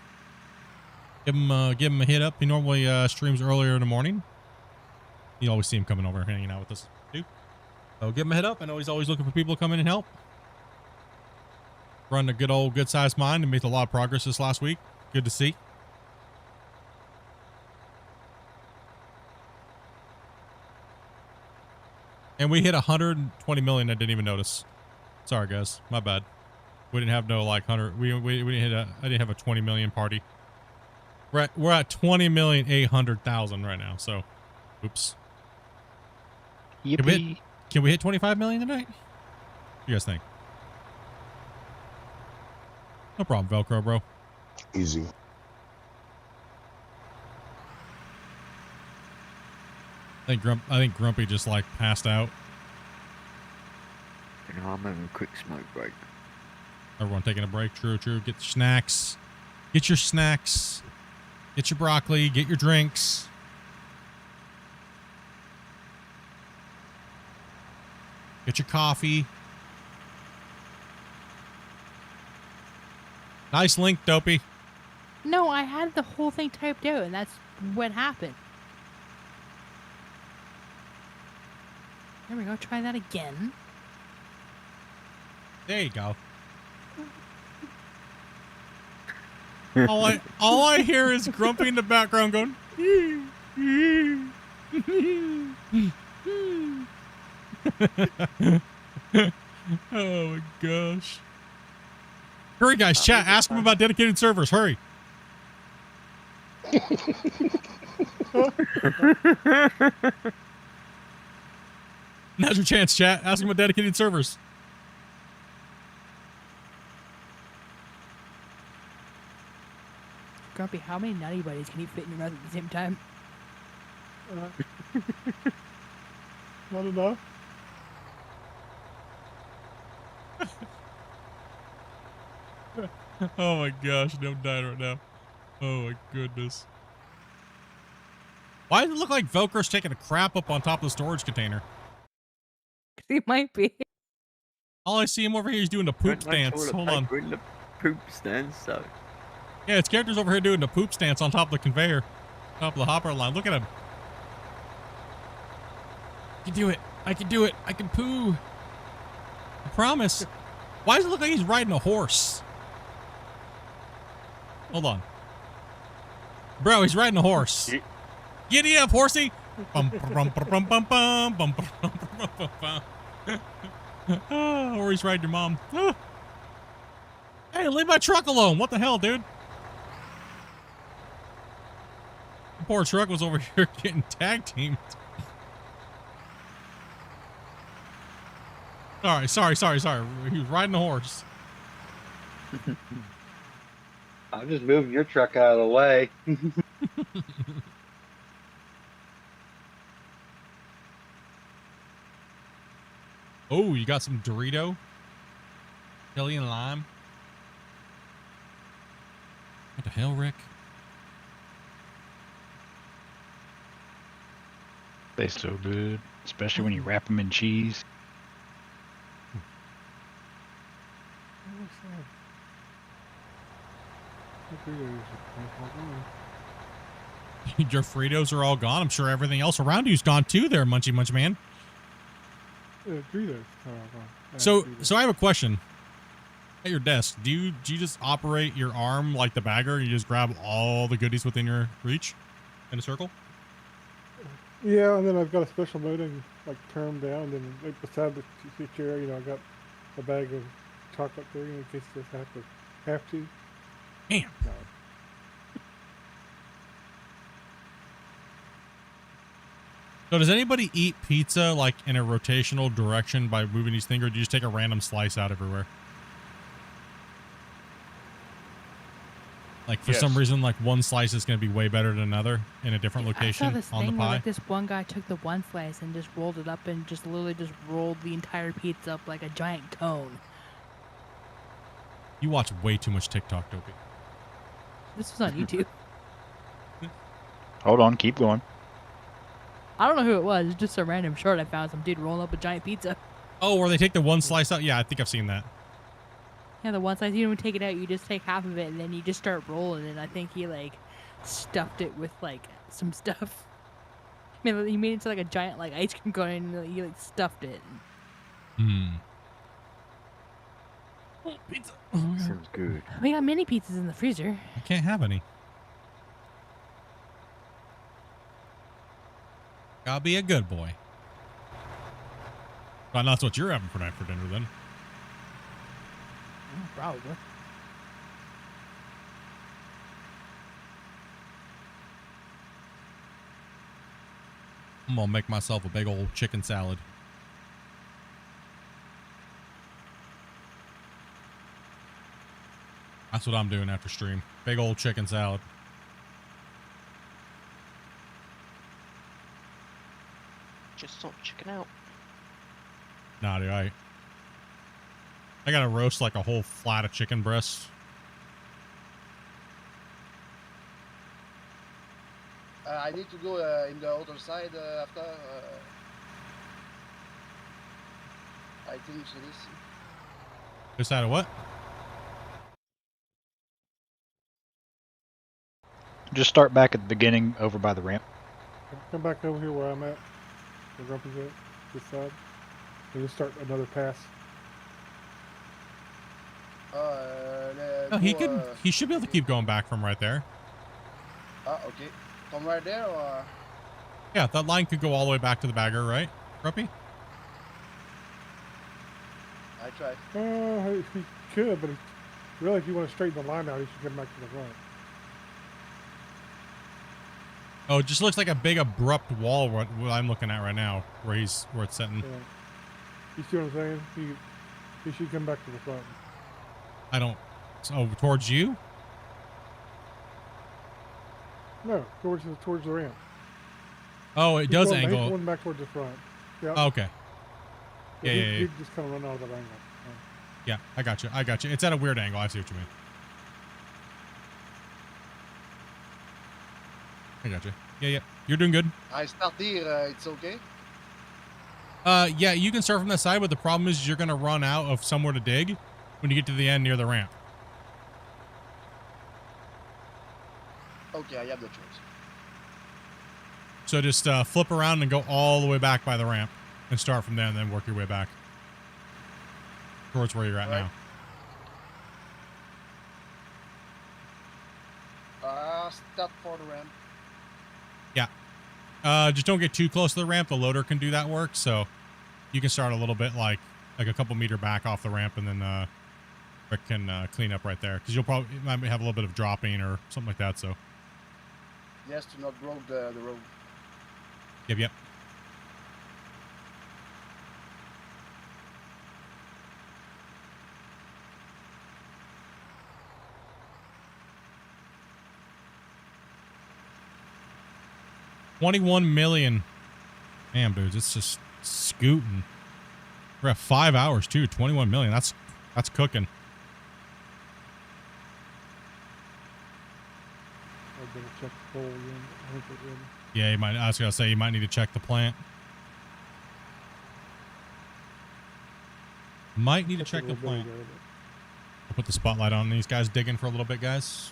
give him a hit up. He normally streams earlier in the morning. You always see him coming over and hanging out with us too. So give him a hit up. I know he's always looking for people to come in and help. Run a good sized mine and made a lot of progress this last week. Good to see. And we hit 120 million. I didn't even notice. Sorry guys, my bad. We didn't have no like 100. We didn't hit a. I didn't have a 20 million party. We're at 20,800,000 right now. So, oops. Yippee. Can we hit 25 million tonight? What do you guys think? No problem, Velcro, bro. Easy. I think Grumpy just like passed out. You know, I'm having a quick smoke break. Everyone taking a break. True. Get your snacks. Get your snacks. Get your broccoli. Get your drinks. Get your coffee. Nice link, Dopey. No, I had the whole thing typed out, and that's what happened. There we go. Try that again. There you go. all I hear is Grumpy in the background going. Oh my gosh. Hurry guys, chat, ask him about dedicated servers, hurry. Now's your chance, chat. Ask him about dedicated servers. Grumpy, how many nutty buddies can you fit in your mouth at the same time? Not enough. Oh my gosh, I'm dying right now. Oh my goodness. Why does it look like Velcro's taking a crap up on top of the storage container? He might be. All I see him over here is doing the poop stance. Hold on. The poop stance, so. Yeah, his character's over here doing the poop stance on top of the conveyor. Top of the hopper line. Look at him. I can do it. I can do it. I can poo. I promise. Why does it look like he's riding a horse? Hold on. Bro, he's riding a horse. Giddy up, horsey. Or he's riding your mom. Hey, leave my truck alone. What the hell, dude? The poor truck was over here getting tag teamed. Sorry. He was riding a horse. I'm just moving your truck out of the way. Oh, you got some Dorito? Chili and lime? What the hell, Rick? They so good, especially when you wrap them in cheese. Your Fritos are all gone. I'm sure everything else around you's gone too there, Munchy Munch Man. Doritos. So I have a question. At your desk, do you just operate your arm like the bagger and you just grab all the goodies within your reach in a circle? Yeah, and then I've got a special mode and like turn them down. Then like beside the chair, I got a bag of chocolate there in case you just have to. Damn. No. So does anybody eat pizza like in a rotational direction by moving these things, or do you just take a random slice out everywhere? Like for some reason, like one slice is going to be way better than another in a different location I saw this on the thing where, pie. like, this one guy took the one slice and just rolled it up and just literally just rolled the entire pizza up like a giant cone. You watch way too much TikTok, Dopey. This was on YouTube. Hold on, keep going. I don't know who it was. It's just a random short I found. Some dude rolling up a giant pizza. Oh, where they take the one slice out? Yeah, I think I've seen that. Yeah, the one slice, you don't take it out. You just take half of it, and then you just start rolling. And I think he, like, stuffed it with, like, some stuff. I mean, he made it into, like, a giant, like, ice cream cone, and he, like, stuffed it. Hmm. Pizza. Sounds good. We got mini pizzas in the freezer. I can't have any. Gotta be a good boy. Well, that's what you're having for night for dinner, then. Probably. I'm gonna make myself a big old chicken salad. That's what I'm doing after stream. Big old chicken salad. Just don't chicken out. Nah, dude, I gotta roast like a whole flat of chicken breasts. I need to go in the other side after. I think so. This. This side of what? Just start back at the beginning over by the ramp. Come back over here where I'm at. Where Grumpy's at. This side. And just start another pass. Oh, he can. He should be able to keep going back from right there. Okay. From right there or? Yeah, that line could go all the way back to the bagger, right, Grumpy? I tried. He could, but really, if you want to straighten the line out, he should come back to the front. Oh, it just looks like a big abrupt wall. What I'm looking at right now, where it's sitting. Yeah. You see what I'm saying? He should come back to the front. I don't. Oh, towards you? No, towards the ramp. Oh, it does angle. He's going back towards the front. Yeah. Oh, okay. Yeah, He just kind of run out of that angle. Yeah, I got you. I got you. It's at a weird angle. I see what you mean. I got you. Yeah. You're doing good. I start here. It's okay. Yeah, you can start from that side, but the problem is you're gonna run out of somewhere to dig when you get to the end near the ramp. Okay, I have the choice. So just flip around and go all the way back by the ramp and start from there and then work your way back towards where you're at now. Start for the ramp. Yeah. Just don't get too close to the ramp. The loader can do that work, so you can start a little bit like a couple meter back off the ramp, and then Rick can clean up right there because you might have a little bit of dropping or something like that. So. Yes, to not broke the road. Yep. $21 million. Damn, dudes, it's just scooting. We're at 5 hours too. 21 million. That's cooking. I better check the pole again. I think it would. Yeah, you might. I was gonna say you might need to check the plant. Might need to check the plant. I'll put the spotlight on these guys digging for a little bit, guys.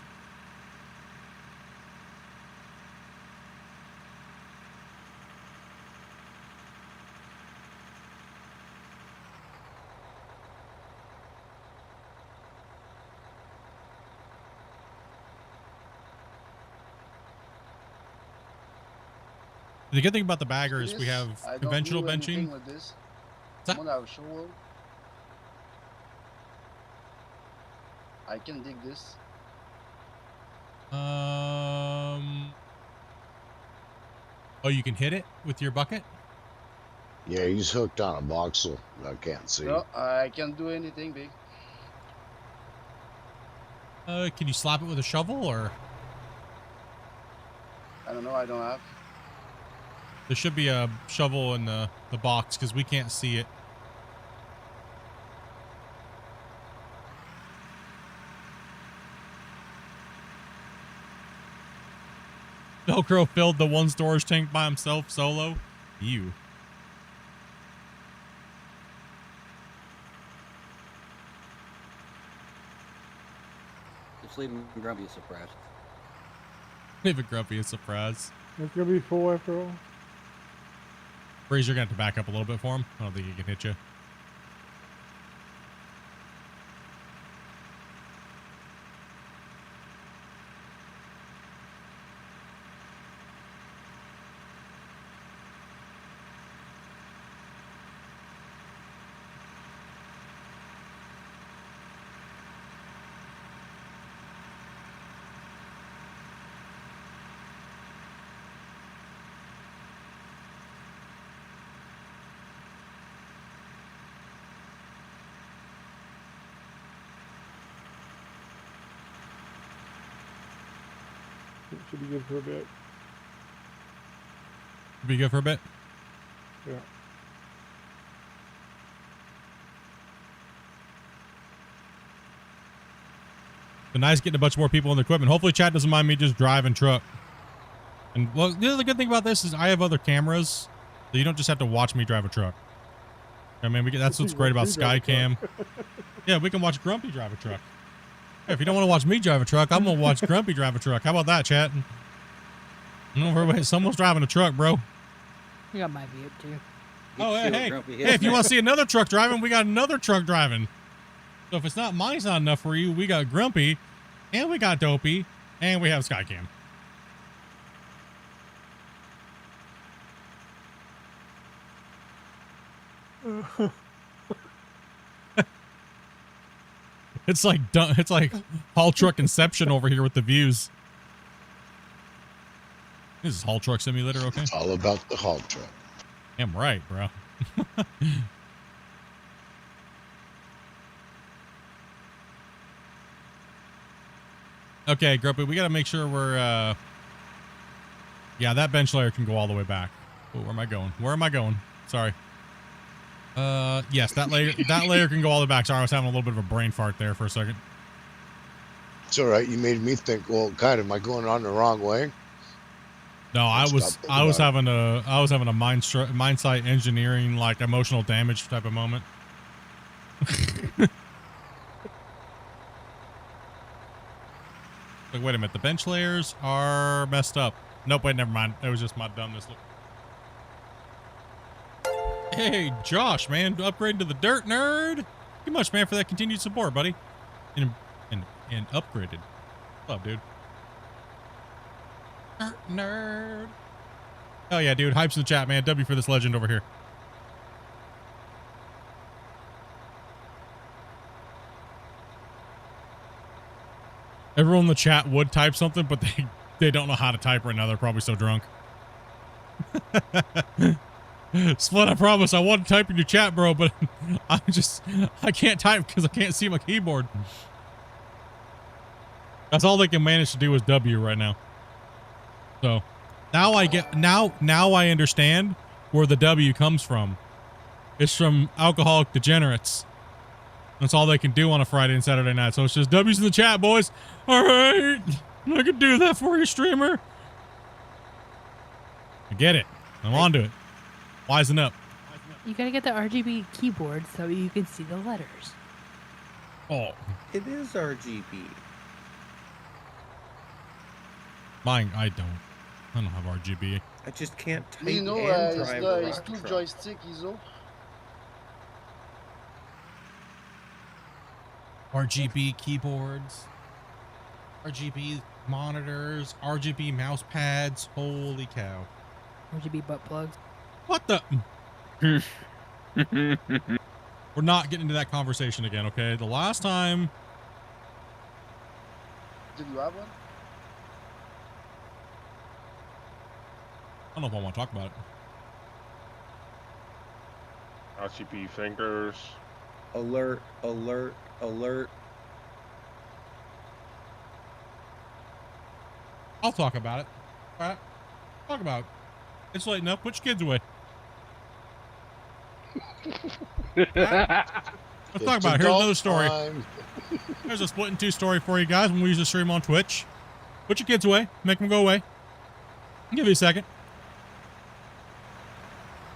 The good thing about the bagger is we have conventional benching. With this. Someone have a shovel. I can dig this. Oh, you can hit it with your bucket? Yeah, he's hooked on a voxel. I can't see. No, I can't do anything big. Can you slap it with a shovel or? I don't know. I don't have. There should be a shovel in the box because we can't see it. Velcro filled the one storage tank by himself solo. You. Just leave him grumpy a surprise. Leave a grumpy a surprise. It's gonna be full after all. Breeze, you're gonna have to back up a little bit for him. I don't think he can hit you. It should be good for a bit. Be good for a bit. Yeah. But nice getting a bunch more people in the equipment. Hopefully chat doesn't mind me just driving truck. And well, the other good thing about this is I have other cameras, so you don't just have to watch me drive a truck. I mean, that's what's great about Skycam. Yeah, we can watch Grumpy drive a truck. Yeah, if you don't want to watch me drive a truck, I'm gonna watch Grumpy drive a truck. How about that, chat? No, everybody, someone's driving a truck, bro. You got my view too. Oh, hey, if you want to see another truck driving, we got another truck driving. So if it's not mine's not enough for you, we got Grumpy, and we got Dopey, and we have Skycam. It's like haul truck Inception over here with the views. This is haul truck simulator, okay? It's all about the haul truck. Damn right, bro. Okay, Grumpy, we got to make sure we're, yeah, that bench layer can go all the way back. Oh, where am I going? Where am I going? Sorry. Yes, that layer can go all the way back. Sorry, I was having a little bit of a brain fart there for a second. It's all right. You made me think, well, God, am I going on the wrong way? No, I was having a mind-site engineering, like emotional damage type of moment. Like, wait a minute, the bench layers are messed up. Nope, wait, never mind. It was just my dumbness. Hey, Josh, man, upgrading to the dirt nerd. Thank you much, man, for that continued support, buddy. And upgraded. What's up, dude? Dirt nerd. Oh yeah, dude. Hypes in the chat, man. W for this legend over here. Everyone in the chat would type something, but they don't know how to type right now. They're probably so drunk. Split, I promise. I want to type in your chat, bro, but I can't type because I can't see my keyboard. That's all they can manage to do is W right now. So now I understand where the W comes from. It's from alcoholic degenerates. That's all they can do on a Friday and Saturday night. So it's just W's in the chat, boys. All right. I can do that for you, streamer. I get it. I'm onto it. Wisen up. You gotta get the RGB keyboard so you can see the letters. Oh. It is RGB. Mine, I don't have RGB. I just can't type You know, and drive a it's rock two truck. joystick, ISO. RGB keyboards, RGB monitors, RGB mouse pads. Holy cow. RGB butt plugs. What the? We're not getting into that conversation again, okay? The last time. Did you have one? I don't know if I want to talk about it. RCP fingers. Alert, alert, alert. I'll talk about it. All right? Talk about it. It's late enough. Put your kids away. Let's talk about it. Here's another story. There's a Splitintwo story for you guys when we use the stream on Twitch. Put your kids away. Make them go away. I'll give you a second.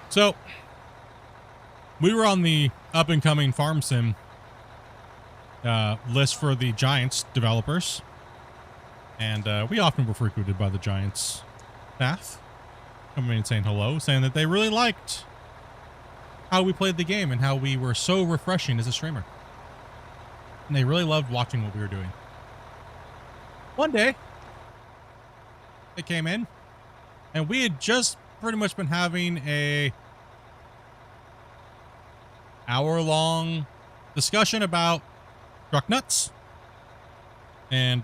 So, we were on the up-and-coming Farm Sim list for the Giants developers. And we often were frequented by the Giants staff. Coming in and saying hello, saying that they really liked how we played the game and how we were so refreshing as a streamer. And they really loved watching what we were doing. One day, they came in, and we had just pretty much been having a hour-long discussion about truck nuts and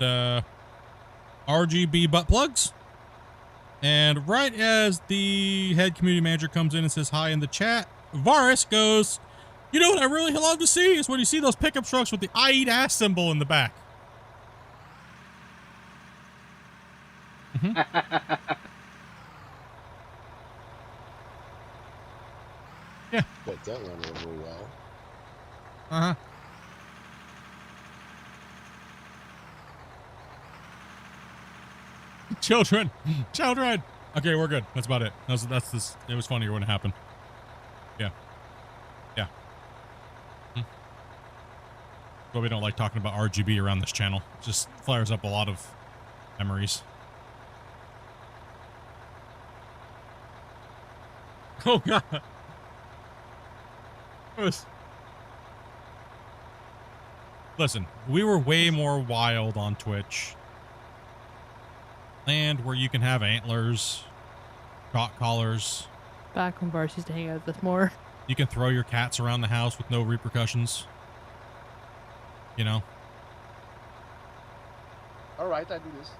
RGB butt plugs. And right as the head community manager comes in and says hi in the chat, Varus goes, "You know what I really love to see is when you see those pickup trucks with the I eat ass symbol in the back." Yeah. Bet that went over well. Uh-huh. Children. Okay, we're good. That's about it. That's this. It was funnier when it happened. Yeah. Yeah. But we don't like talking about RGB around this channel. It just flares up a lot of memories. Oh God. Listen, we were way more wild on Twitch. Land where you can have antlers, shot collars. Back when Bars used to hang out with us more. You can throw your cats around the house with no repercussions. You know? Alright, I do this.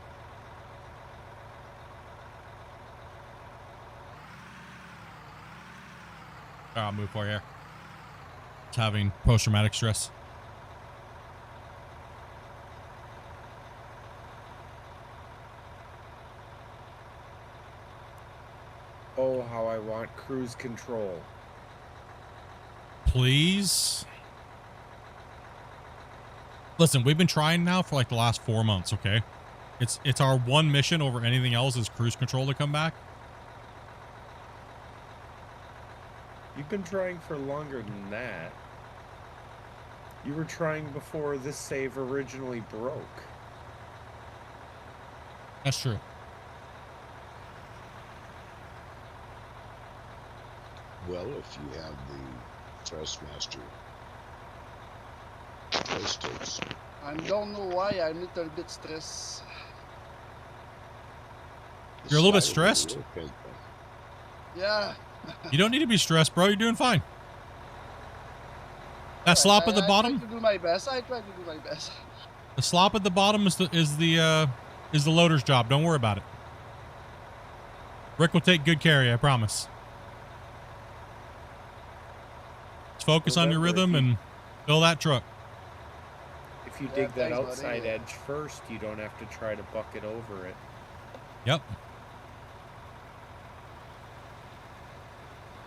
I'll move for you. It's having post-traumatic stress. Oh, how I want cruise control. Please? Listen, we've been trying now for like the last 4 months, okay? It's our one mission over anything else is cruise control to come back. You've been trying for longer than that. You were trying before this save originally broke. That's true. Well, if you have the Thrustmaster joysticks. I don't know why I'm a little bit stressed. You're a little bit stressed? Yeah. You don't need to be stressed, bro. You're doing fine. That slop at the bottom? I try to do my best. The slop at the bottom is the loader's job. Don't worry about it. Rick will take good care of you, I promise. Just focus on your rhythm and fill that truck. If you dig that outside edge first, you don't have to try to bucket over it. Yep.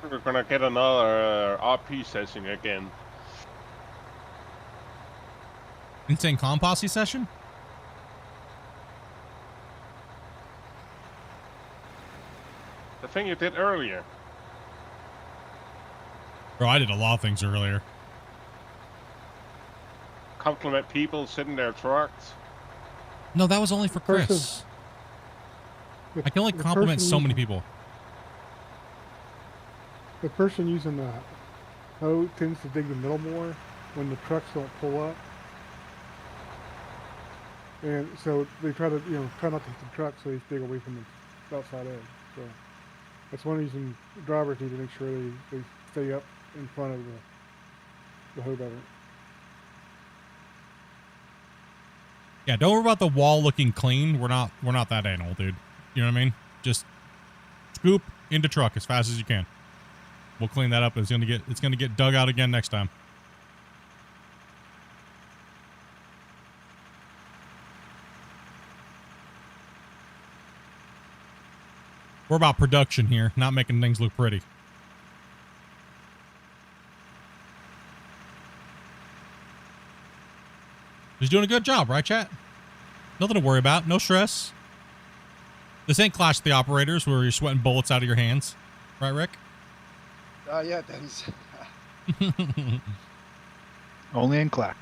We're gonna get another RP session again. Insane Clown Posse session? The thing you did earlier. Bro, I did a lot of things earlier. Compliment people sitting in their trucks. No, that was only for Chris. I can only compliment so many people. The person using the hoe tends to dig the middle more when the trucks don't pull up. And so they try to, try not to hit the truck, so they dig away from the outside edge. So that's one reason drivers need to make sure they stay up in front of the hoe better. Yeah, don't worry about the wall looking clean. We're not that anal, dude. You know what I mean? Just scoop into truck as fast as you can. We'll clean that up. It's gonna get dug out again next time. We're about production here, not making things look pretty. He's doing a good job, right, chat? Nothing to worry about. No stress. This ain't Clash of the Operators where you're sweating bullets out of your hands. Right, Rick? Yeah, thanks. Only in Clash.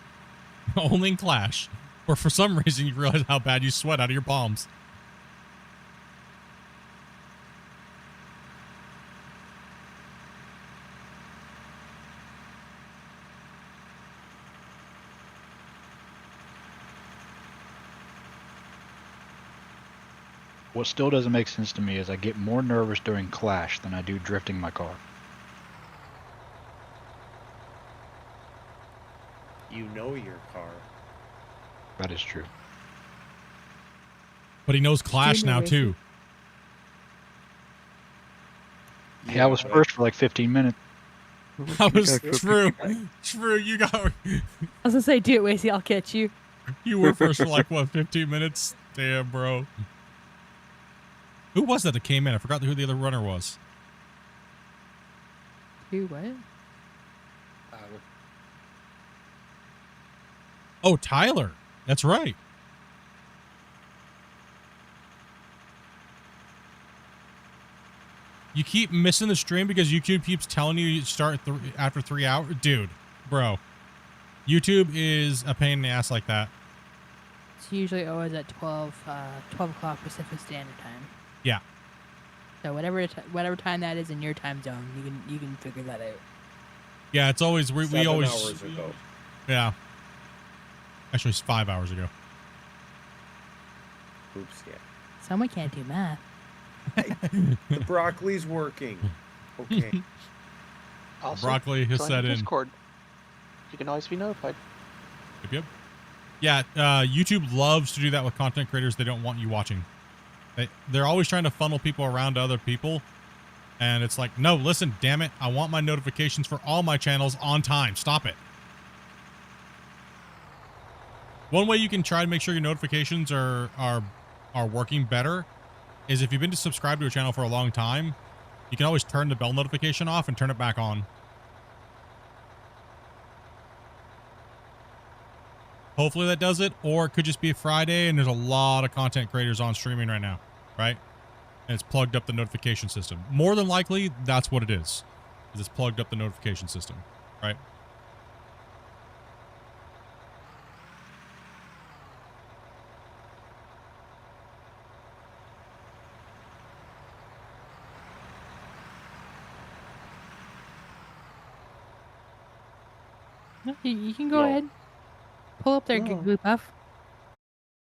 Only in Clash. Or for some reason you realize how bad you sweat out of your palms. What still doesn't make sense to me is I get more nervous during Clash than I do drifting my car. You know your car. That is true. But he knows Clash now, too. Yeah, I was first for like 15 minutes. That was true. True, you got... I was gonna say, do it, Wacy, I'll catch you. You were first for like, what, 15 minutes? Damn, bro. Who was that came in? I forgot who the other runner was. Who, what? Oh, Tyler. That's right. You keep missing the stream because YouTube keeps telling you start after 3 hours? Dude, bro. YouTube is a pain in the ass like that. It's usually always at 12 o'clock Pacific Standard Time. Yeah. So whatever time that is in your time zone, you can figure that out. Yeah, it's always we 7 always hours ago. Yeah. Actually, it's 5 hours ago. Oops, yeah. Someone can't do math. The broccoli's working. Okay. Also, Broccoli has join set the in. Discord. You can always be notified. Yep. Yeah, YouTube loves to do that with content creators they don't want you watching. They're always trying to funnel people around to other people. And it's like, no, listen, damn it. I want my notifications for all my channels on time. Stop it. One way you can try to make sure your notifications are working better is if you've been subscribed to a channel for a long time, you can always turn the bell notification off and turn it back on. Hopefully that does it, or it could just be a Friday and there's a lot of content creators on streaming right now, right? And it's plugged up the notification system. More than likely, that's what it is it's plugged up the notification system, right? You can go ahead. Pull up their Gigglypuff.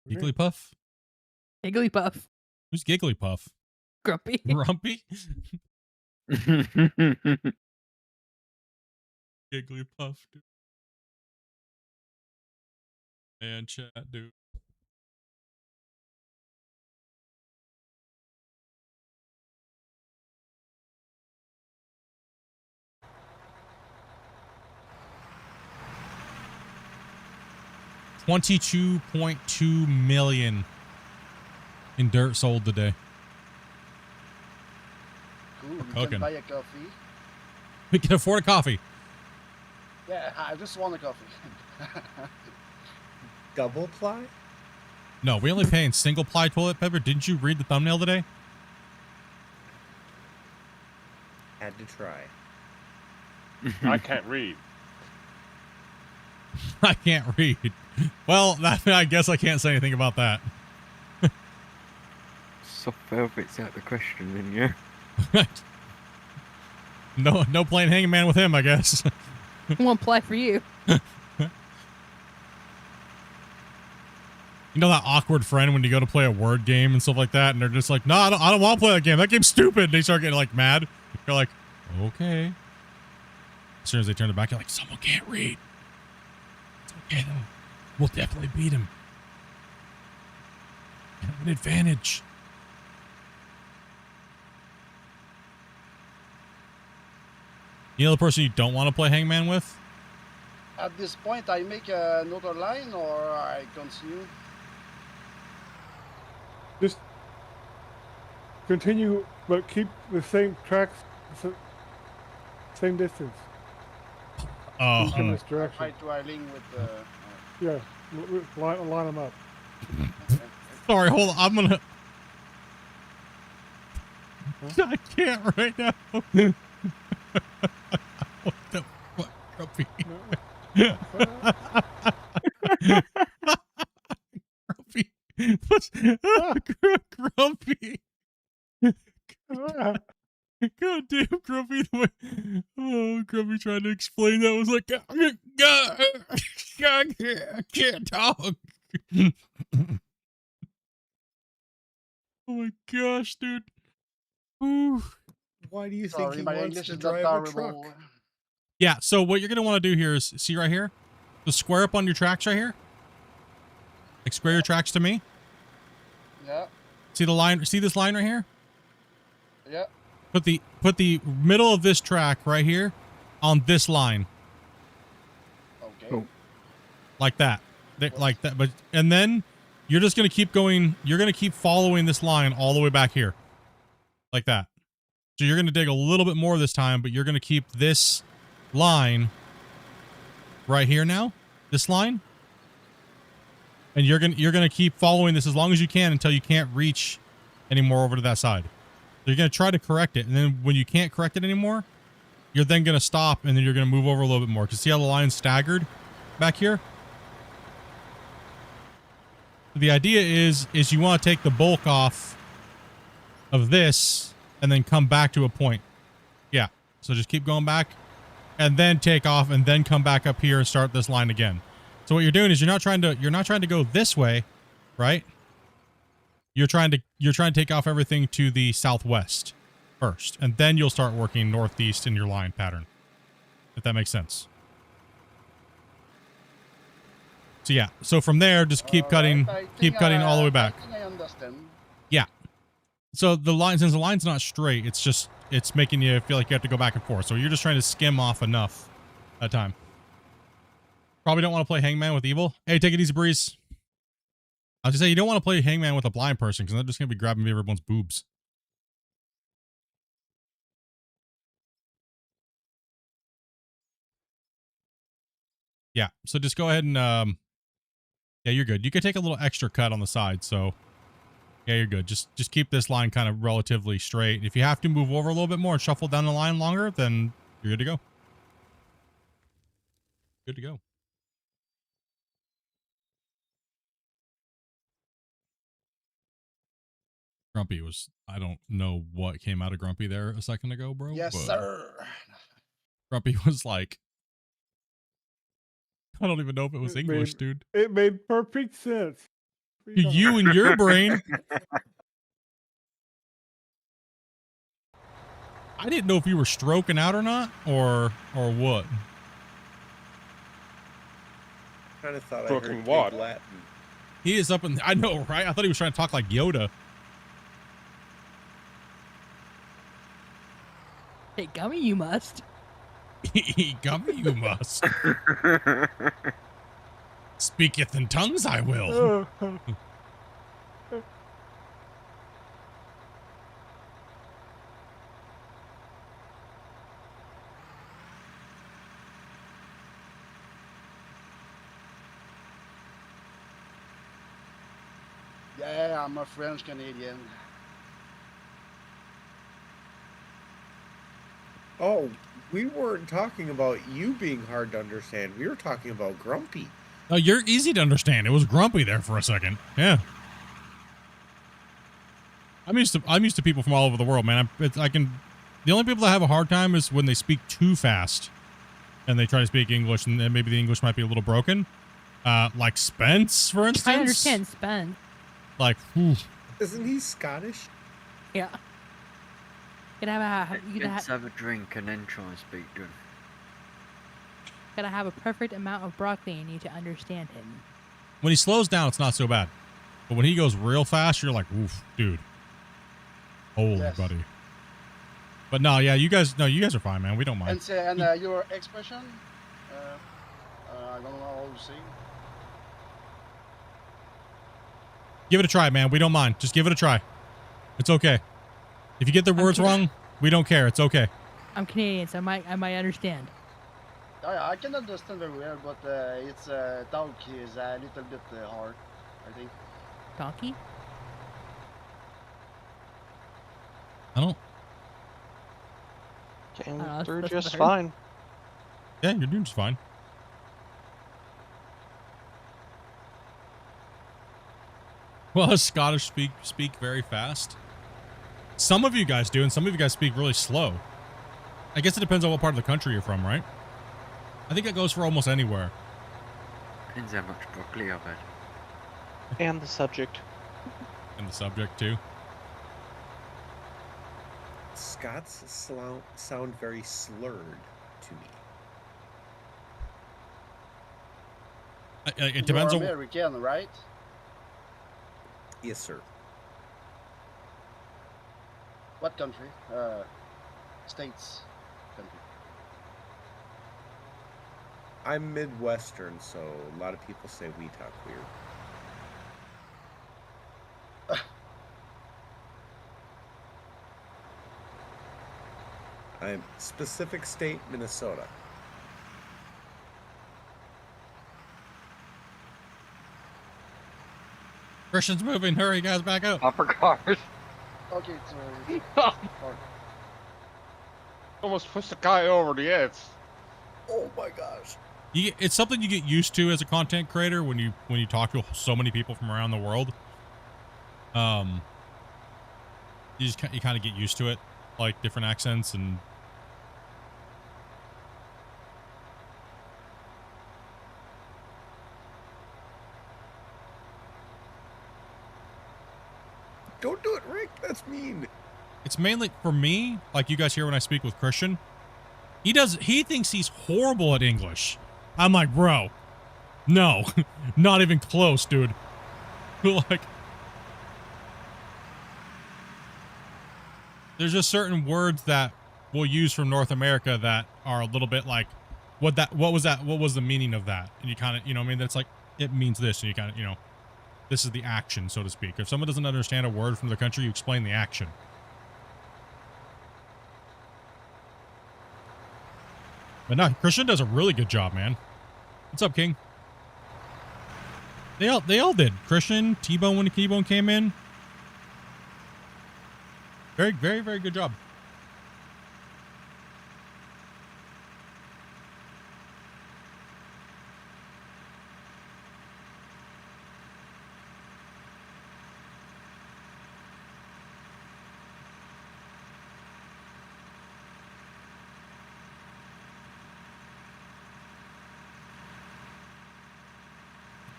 Gigglypuff? Gigglypuff. Who's Gigglypuff? Grumpy. Grumpy? Gigglypuff, dude. And chat, dude. $22.2 million in dirt sold today. Cool. You cooking. can buy a coffee. We can afford a coffee. Yeah, I just want a coffee. Double ply? No, we only pay in single ply toilet paper. Didn't you read the thumbnail today? Had to try. I can't read. I can't read. Well, I guess I can't say anything about that. Soft velvet's out the question, then, yeah. No playing hangman with him, I guess. Won't play for you. You know that awkward friend when you go to play a word game and stuff like that, and they're just like, no, I don't want to play that game. That game's stupid. And they start getting like mad. You're like, okay. As soon as they turn their back, you're like, someone can't read. It's okay though. We'll definitely beat him. We have an advantage. You know the person you don't want to play hangman with? At this point, I make another line or I continue? Just continue, but keep the same tracks, same distance. Oh. In this direction. Try to link with the... Yeah, line them up. Sorry, hold on. I can't right now. What the fuck, Grumpy? Grumpy. What's Grumpy? God damn, Grumpy. Oh, Grumpy trying to explain that was like, I can't talk. Oh my gosh, dude. Ooh. Why do you think Sorry, he my wants English to is not drive a truck? terrible. Yeah, so what you're going to want to do here is, see right here? The square up on your tracks right here? Like square your tracks to me. Yeah. See the line? See this line right here? Yeah. Put the middle of this track right here on this line. Okay. Like that. Like that. But and then you're just going to keep going. You're going to keep following this line all the way back here. Like that. So you're going to dig a little bit more this time, but you're going to keep this line right here now. This line. And you're going to keep following this as long as you can until you can't reach anymore over to that side. So you're going to try to correct it. And then when you can't correct it anymore, you're then going to stop and then you're going to move over a little bit more. Because see how the line's staggered back here? The idea is you want to take the bulk off of this and then come back to a point. Yeah. So just keep going back and then take off and then come back up here and start this line again. So what you're doing is you're not trying to go this way, right? You're trying to take off everything to the southwest first, and then you'll start working northeast in your line pattern. If that makes sense. So yeah, so from there, just keep cutting all the way back. I think I understand. Yeah. So the line, since the line's not straight, it's making you feel like you have to go back and forth. So you're just trying to skim off enough at a time. Probably don't want to play Hangman with Evil. Hey, take it easy, Breeze. I was gonna say, you don't want to play Hangman with a blind person because they're just gonna be grabbing everyone's boobs. Yeah, so just go ahead and yeah, you're good. You could take a little extra cut on the side, so yeah, you're good. Just keep this line kind of relatively straight. If you have to move over a little bit more and shuffle down the line longer, then you're good to go. Good to go. Grumpy was, I don't know what came out of Grumpy there a second ago, bro. Yes, sir. Grumpy was like, I don't even know if it was English, dude. It made perfect sense. To you and your brain. I didn't know if you were stroking out or not, or what. Kind of thought Stroking I heard what? big Latin. He is up in, I know, right? I thought he was trying to talk like Yoda. Hey, Gummy, you must. Gummy, you must. Speaketh in tongues, I will. Yeah, I'm a French Canadian. Oh, we weren't talking about you being hard to understand. We were talking about Grumpy. Oh, you're easy to understand. It was Grumpy there for a second. Yeah. I'm used to people from all over the world, man. The only people that have a hard time is when they speak too fast and they try to speak English and then maybe the English might be a little broken. Like Spence, for instance. I understand Spence. Like, whew. Isn't he Scottish? Yeah. You gotta Let's have a drink and then try and speak to him. Gotta have a perfect amount of broccoli in you to understand him. When he slows down, it's not so bad. But when he goes real fast, you're like, oof, dude. Holy buddy. But no, yeah, you guys are fine, man. We don't mind. And your expression? I don't know how to say. Give it a try, man. We don't mind. Just give it a try. It's okay. If you get the words wrong, we don't care. It's okay. I'm Canadian, so I might understand. I can understand very well, but it's talk is a little bit hard, I think. Donkey? Came that's- through that's just what I heard. fine. Yeah, you're doing just fine. Well, Scottish speak very fast. Some of you guys do, and some of you guys speak really slow. I guess it depends on what part of the country you're from, right? I think that goes for almost anywhere. Depends how much broccoli I've had. And the subject. And the subject, too. Scots sound very slurred to me. It depends You're on... American, right? Yes, sir. What country? States. Country. I'm Midwestern, so a lot of people say we talk weird. I'm specific state, Minnesota. Christian's moving. Hurry, guys, back up. Upper cars. Okay, so Almost pushed the guy over the edge. Oh my gosh. It's something you get used to as a content creator when you talk to so many people from around the world. You kind of get used to it, like different accents and. Don't do it, Rick. That's mean. It's mainly for me, like you guys hear when I speak with Christian. He thinks he's horrible at English. I'm like, bro, no, not even close, dude. Like, there's just certain words that we'll use from North America that are a little bit like, what was the meaning of that? And you kind of, you know what I mean? That's like, it means this, and you kind of, you know, this is the action, so to speak. If someone doesn't understand a word from the country, you explain the action. But no, Christian does a really good job, man. What's up, King? They all did. Christian, T-Bone when T-Bone came in. Very, very, very good job.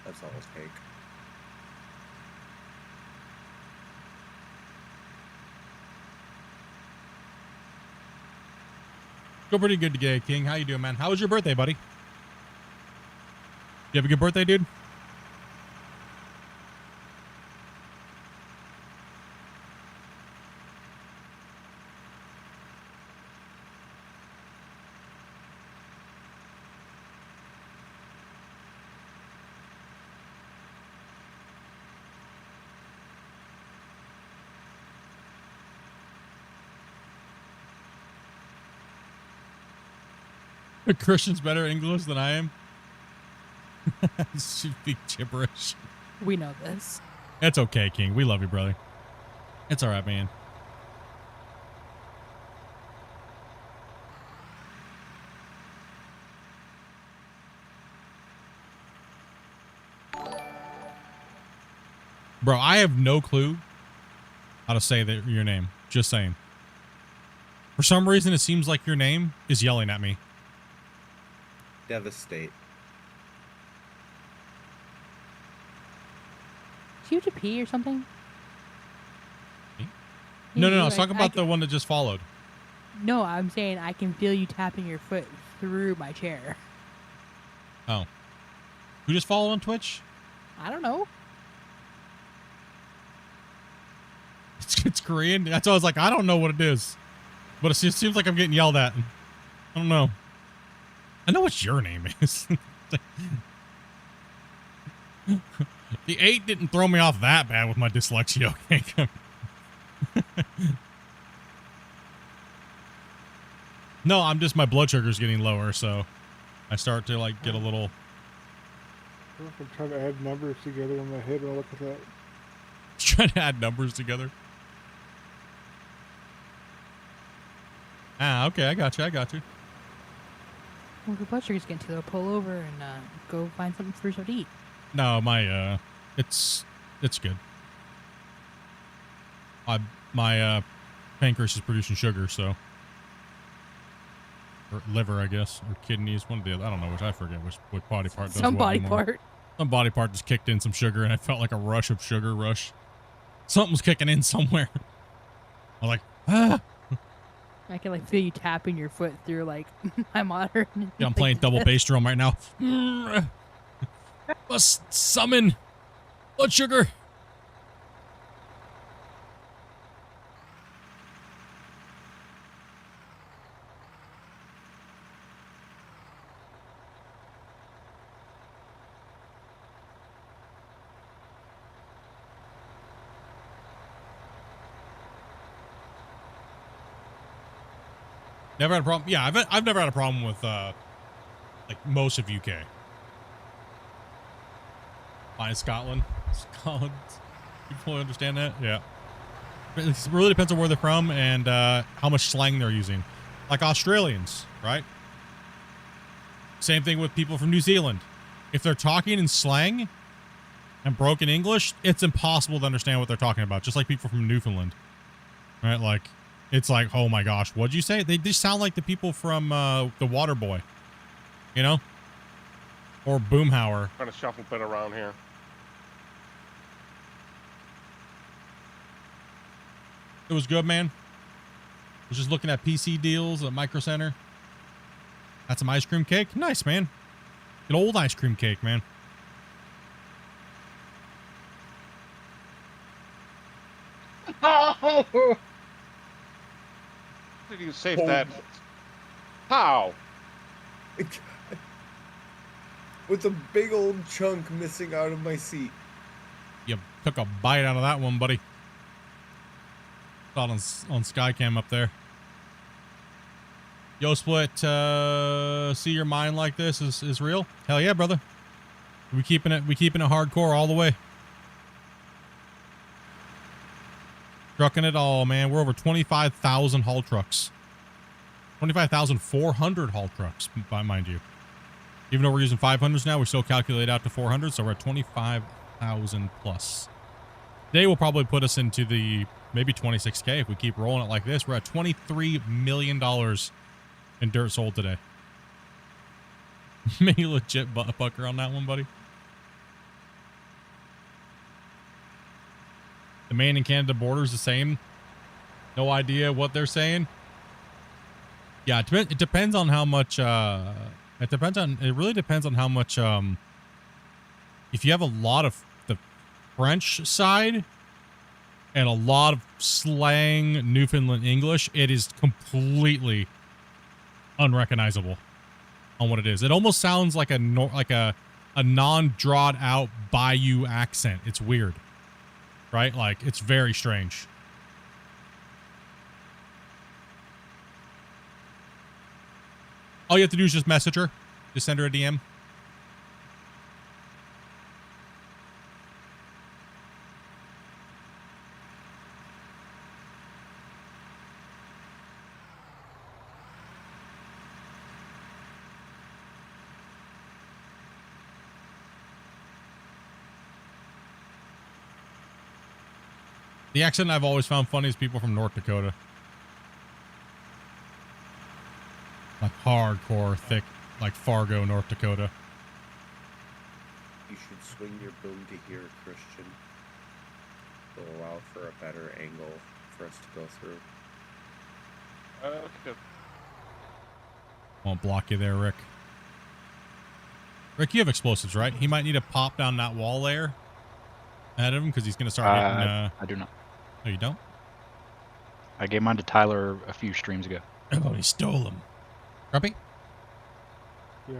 That's all it'll take. Go pretty good today, King. How you doing, man? How was your birthday, buddy? You have a good birthday, dude? Christian's better English than I am. Should be gibberish. We know this. It's okay, King. We love you, brother. It's all right, man. Bro, I have no clue how to say your name. Just saying. For some reason, it seems like your name is yelling at me. Devastate. Do you have to pee or something? No, I I was talking about the one that just followed. No, I'm saying I can feel you tapping your foot through my chair. Oh. Who just followed on Twitch? I don't know. It's Korean. That's why I was like, I don't know what it is. But it seems like I'm getting yelled at. I don't know. I know what your name is. The 8 didn't throw me off that bad with my dyslexia, okay? No, I'm just, my blood sugar's getting lower, so I start to, like, get a little... I'm trying to add numbers together in my head when I look at that. Trying to add numbers together. Ah, okay, I got you. Well, the blood sugar's getting too low. Pull over and go find something for yourself to eat. No, my it's good. My pancreas is producing sugar, so or liver, I guess, or kidneys, one of the other. I don't know which. I forget which body part does Some what body anymore. part. Some body part just kicked in some sugar, and I felt like a rush of sugar rush. Something was kicking in somewhere. I was like, ah. I can like feel you tapping your foot through like my monitor. Yeah, I'm playing double bass drum right now. Must summon blood sugar. Never had a problem. Yeah, I've never had a problem with like most of UK. Fine, Scotland. Scotland. People understand that? Yeah. It really depends on where they're from and how much slang they're using. Like Australians, right? Same thing with people from New Zealand. If they're talking in slang and broken English, it's impossible to understand what they're talking about. Just like people from Newfoundland, right? Like, it's like, oh my gosh, what'd you say? They just sound like the people from The Water Boy, you know? Or Boomhauer. Kind of shuffle bit around here. It was good, man. I was just looking at PC deals at Micro Center. Had some ice cream cake. Nice, man. Good old ice cream cake, man. Oh! Did you save that? How? With a big old chunk missing out of my seat. You took a bite out of that one, buddy. Saw it on Skycam up there. Yo, Split, see your mind like this is real? Hell yeah, brother. We keeping it hardcore all the way. Trucking it all, man. We're over 25,000 haul trucks. 25,400 haul trucks, mind you. Even though we're using 500s now, we still calculate out to 400, so we're at 25,000 plus. Today will probably put us into the maybe 26K if we keep rolling it like this. We're at $23 million in dirt sold today. Maybe legit butt pucker on that one, buddy. The Maine and Canada border is the same. No idea what they're saying. Yeah, it depends on how much. It really depends on how much. If you have a lot of the French side and a lot of slang Newfoundland English, it is completely unrecognizable on what it is. It almost sounds like a non-drawed out Bayou accent. It's weird, right? Like, it's very strange. All you have to do is just message her. Just send her a DM. The accent I've always found funny is people from North Dakota. Like hardcore, thick, like Fargo, North Dakota. You should swing your boom to here, Christian. It'll allow for a better angle for us to go through. Okay. Won't block you there, Rick. Rick, you have explosives, right? He might need to pop down that wall there ahead of him because he's going to start hitting... I do not. Oh, you don't? I gave mine to Tyler a few streams ago. Oh, he stole them. Grumpy? Yeah.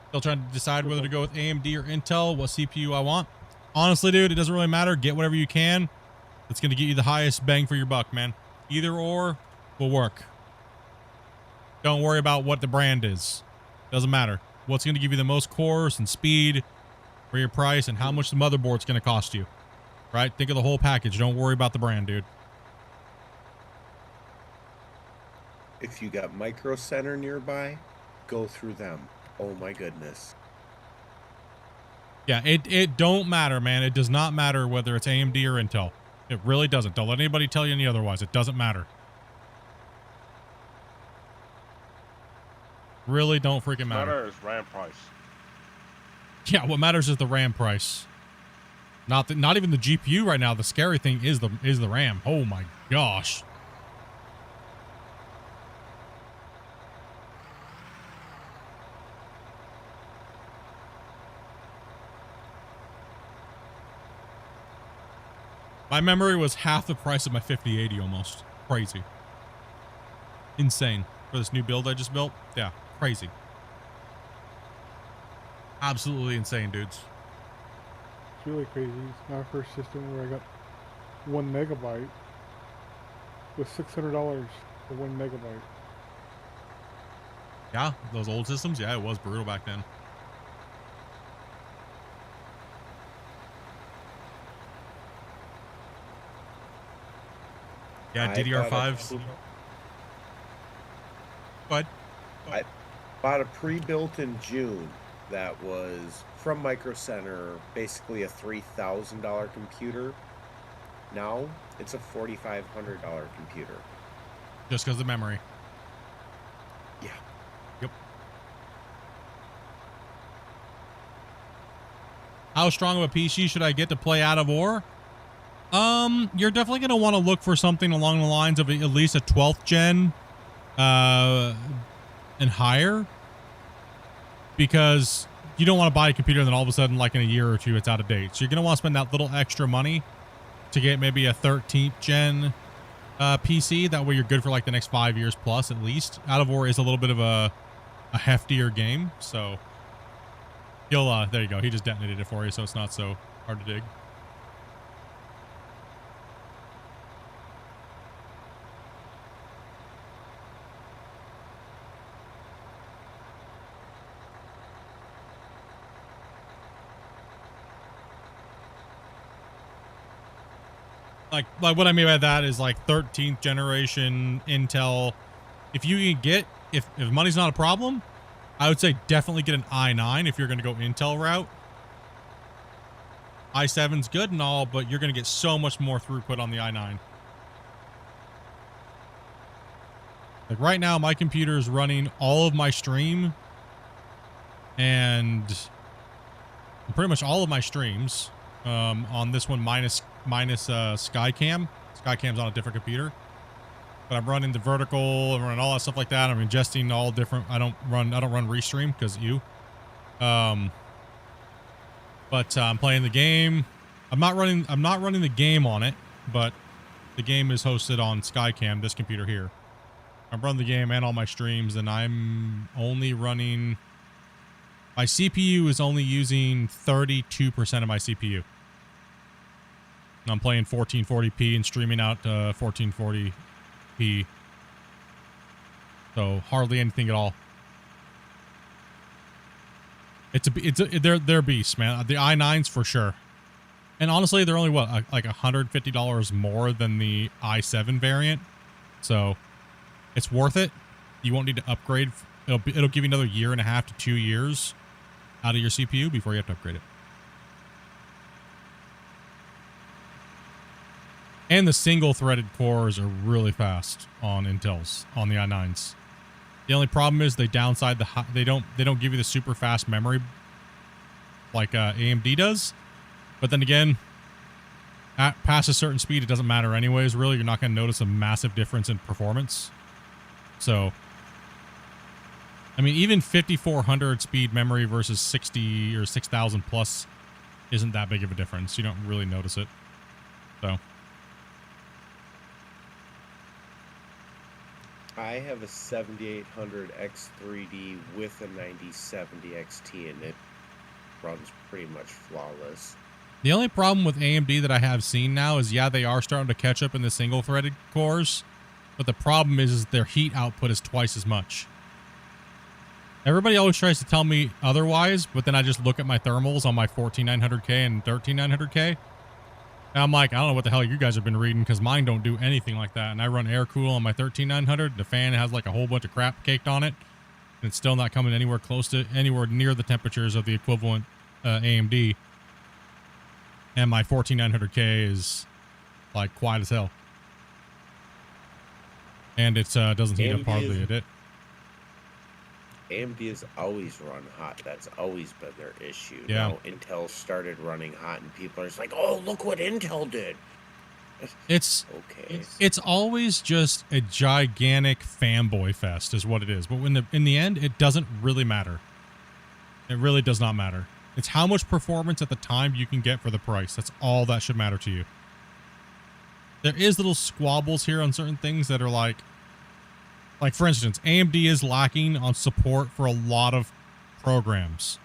Still trying to decide whether to go with AMD or Intel, what CPU I want. Honestly, dude, it doesn't really matter. Get whatever you can. It's going to get you the highest bang for your buck, man. Either or will work. Don't worry about what the brand is. Doesn't matter. What's going to give you the most cores and speed for your price and how much the motherboard's going to cost you. right? Think of the whole package. Don't worry about the brand, dude. If you got Micro Center nearby, go through them. Oh my goodness. Yeah, it don't matter, man. It does not matter whether it's AMD or Intel. It really doesn't. Don't let anybody tell you any otherwise. It doesn't matter. Really don't freaking matter. Matter is RAM price. Yeah, what matters is the RAM price. Not even the GPU right now. The scary thing is the RAM. Oh my gosh. My memory was half the price of my 5080 almost. Crazy. Insane. For this new build I just built. Yeah, crazy. Absolutely insane, dudes. It's really crazy. It's my first system where I got 1 megabyte with $600 for 1 megabyte. Yeah, those old systems. Yeah, it was brutal back then. Yeah, DDR5s. But I bought a pre-built in June that was from Micro Center, basically a $3,000 computer. Now it's a $4,500 computer. just because of memory. Yeah. Yep. How strong of a PC should I get to play Out of War? You're definitely going to want to look for something along the lines of at least a 12th gen and higher, because you don't want to buy a computer and then all of a sudden, like in a year or two, it's out of date. So you're going to want to spend that little extra money to get maybe a 13th gen PC. That way you're good for like the next 5 years plus at least. Out of War is a little bit of a heftier game, so you'll there you go. He just detonated it for you, so it's not so hard to dig. Like what I mean by that is like 13th generation Intel. If you can get, if money's not a problem, I would say definitely get an i9 if you're going to go Intel route. i7's good and all, but you're going to get so much more throughput on the i9. Like right now, my computer is running all of my stream and pretty much all of my streams on this one minus Skycam. Skycam's on a different computer, but I'm running the vertical, I'm running all that stuff like that. I'm ingesting all different. I don't run Restream because but I'm playing the game. I'm not running the game on it, but the game is hosted on Skycam, this computer here. I'm running the game and all my streams, and I'm only running. My CPU is only using 32% of my CPU. I'm playing 1440p and streaming out 1440p. So hardly anything at all. They're beasts, man. The i9s for sure. And honestly, they're only what, like $150 more than the i7 variant. So it's worth it. You won't need to upgrade. It'll give you another 1.5 to 2 years out of your CPU before you have to upgrade it. And the single-threaded cores are really fast on Intel's, on the i9s. The only problem is they downside they don't give you the super fast memory like AMD does. But then again, past a certain speed, it doesn't matter anyways. Really, you're not going to notice a massive difference in performance. So, I mean, even 5400 speed memory versus 60 or 6000 plus isn't that big of a difference. You don't really notice it. So. I have a 7800 X3D with a 9070 XT, and it runs pretty much flawless. The only problem with AMD that I have seen now is, yeah, they are starting to catch up in the single-threaded cores, but the problem is their heat output is twice as much. Everybody always tries to tell me otherwise, but then I just look at my thermals on my 14900K and 13900K, And I'm like, I don't know what the hell you guys have been reading because mine don't do anything like that. And I run air cool on my 13900. The fan has like a whole bunch of crap caked on it. And it's still not coming anywhere close to anywhere near the temperatures of the equivalent AMD. And my 14900K is like quiet as hell. And it doesn't heat up hardly a bit. AMD has always run hot. That's always been their issue. Yeah. Now Intel started running hot, and people are just like, "Oh, look what Intel did." It's okay. It's always just a gigantic fanboy fest, is what it is. But in the end, it doesn't really matter. It really does not matter. It's how much performance at the time you can get for the price. That's all that should matter to you. There is little squabbles here on certain things that are like for instance, AMD is lacking on support for a lot of programs,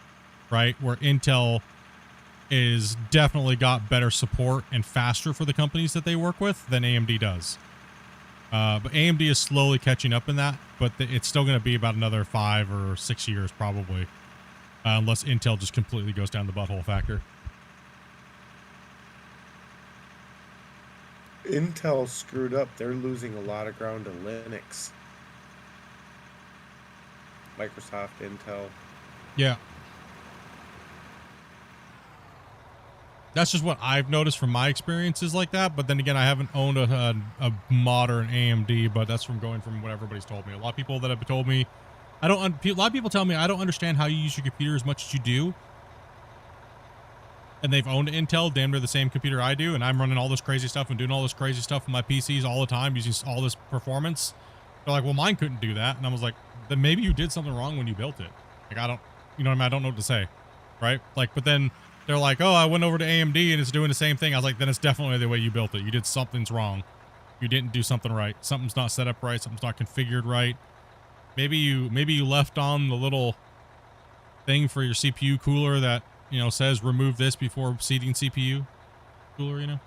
right? Where Intel is definitely got better support and faster for the companies that they work with than AMD does. But AMD is slowly catching up in that, but it's still going to be about another 5 or 6 years probably, unless Intel just completely goes down the butthole factor. Intel screwed up. They're losing a lot of ground to Linux. Microsoft, Intel. Yeah. That's just what I've noticed from my experiences like that. But then again, I haven't owned a modern AMD, but that's from going from what everybody's told me. A lot of people that have told me, a lot of people tell me I don't understand how you use your computer as much as you do. And they've owned Intel, damn near the same computer I do. And I'm running all this crazy stuff and doing all this crazy stuff on my PCs all the time, using all this performance. They're like, well, mine couldn't do that. And I was like, then maybe you did something wrong when you built it. Like, I don't, you know what I mean? I don't know what to say. Right? Like, but then they're like, oh, I went over to AMD and it's doing the same thing. I was like, then it's definitely the way you built it. You did something's wrong. You didn't do something right. Something's not set up right. Something's not configured right. Maybe you left on the little thing for your CPU cooler that, you know, says remove this before seating CPU cooler, you know?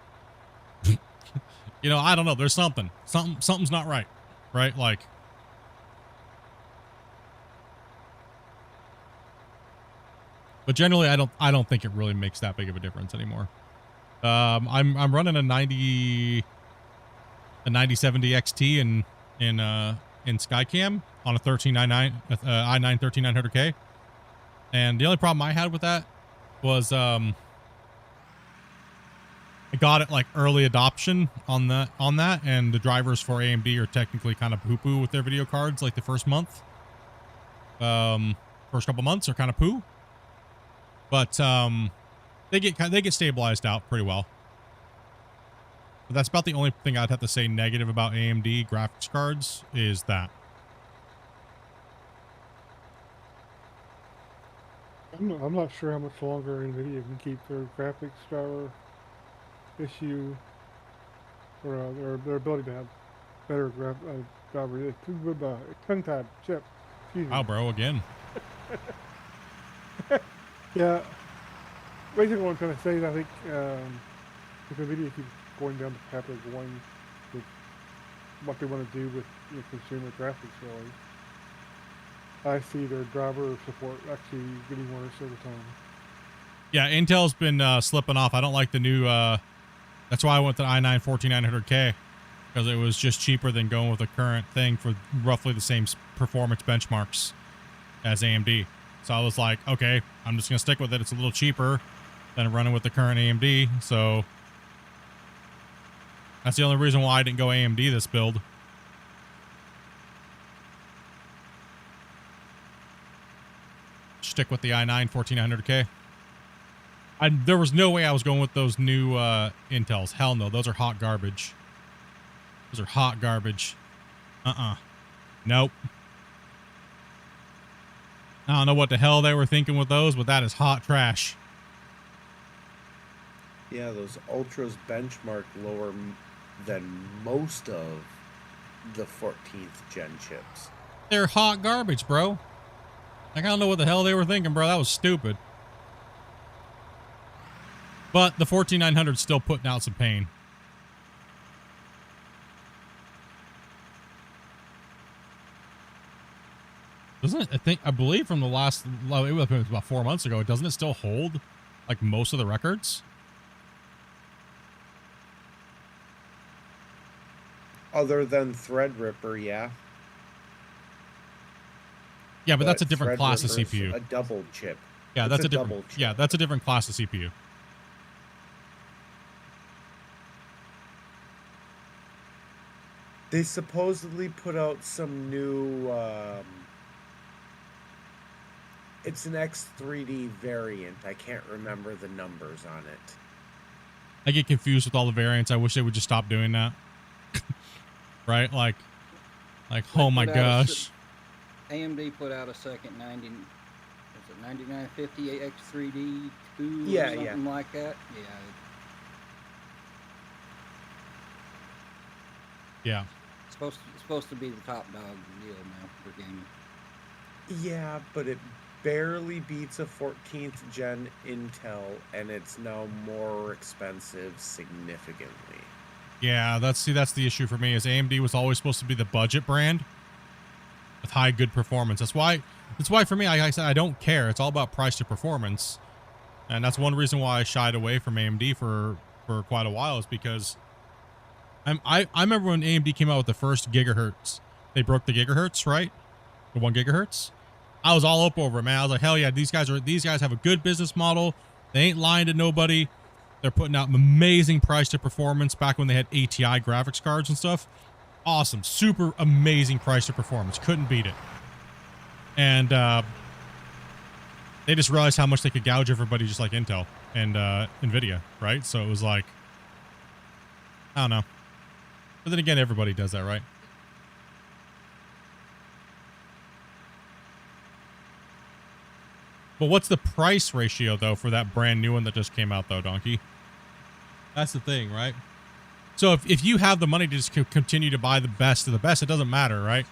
You know, I don't know. There's something's not right. Right? Like, but generally, I don't think it really makes that big of a difference anymore. I'm running a 9070 XT in Skycam on a 13999 i9 13900K, and the only problem I had with that was I got it like early adoption on that, and the drivers for AMD are technically kind of poo-poo with their video cards. Like the first month, first couple months are kind of poo. But they get stabilized out pretty well. But that's about the only thing I'd have to say negative about AMD graphics cards is that. I'm not sure how much longer NVIDIA can keep their graphics driver issue or their ability to have better driver. Tongue-tied chip. Excuse me. Wow, bro, again. Yeah, basically what I'm trying to say is I think if NVIDIA keeps going down the path they're going with what they want to do with consumer graphics, really, I see their driver support actually getting worse over time. Yeah, Intel's been slipping off. I don't like the new, that's why I went to the i9 14900K, because it was just cheaper than going with the current thing for roughly the same performance benchmarks as AMD. So I was like, okay, I'm just going to stick with it. It's a little cheaper than running with the current AMD. So that's the only reason why I didn't go AMD this build. Stick with the i9 14900K. There was no way I was going with those new Intels. Hell no. Those are hot garbage. Those are hot garbage. Nope. I don't know what the hell they were thinking with those, but that is hot trash. Yeah, those Ultras benchmark lower than most of the 14th gen chips. They're hot garbage, bro. Like, I don't know what the hell they were thinking, bro. That was stupid. But the 14900's still putting out some pain. Doesn't it? I believe from the last, it was about 4 months ago, doesn't it still hold like most of the records? Other than Threadripper, yeah. Yeah, but that's a different class of Threadripper's CPU. a double chip. Yeah, It's that's a a different. double chip. Yeah, that's a different class of CPU. They supposedly put out some new. It's an X3D variant. I can't remember the numbers on it. I get confused with all the variants. I wish they would just stop doing that. Right? Like, oh my gosh. AMD put out a second 9950 X3D 2 Yeah, or something like that. Yeah. Supposed to be the top dog deal now for gaming. Yeah, but it barely beats a 14th gen Intel, and it's now more expensive significantly. Yeah, that's the issue for me. Is AMD was always supposed to be the budget brand with high good performance. That's why for me, I said I don't care. It's all about price to performance, and that's one reason why I shied away from AMD for quite a while, is because I remember when AMD came out with the first gigahertz. They broke the gigahertz, right? The 1 gigahertz. I was all up over it, man. I was like, hell yeah, these guys have a good business model. They ain't lying to nobody. They're putting out amazing price to performance back when they had ATI graphics cards and stuff. Awesome. Super amazing price to performance. Couldn't beat it. And they just realized how much they could gouge everybody, just like Intel and NVIDIA, right? So it was like, I don't know. But then again, everybody does that, right? But what's the price ratio, though, for that brand new one that just came out, though, Donkey? That's the thing, right? So if you have the money to just continue to buy the best of the best, it doesn't matter, right?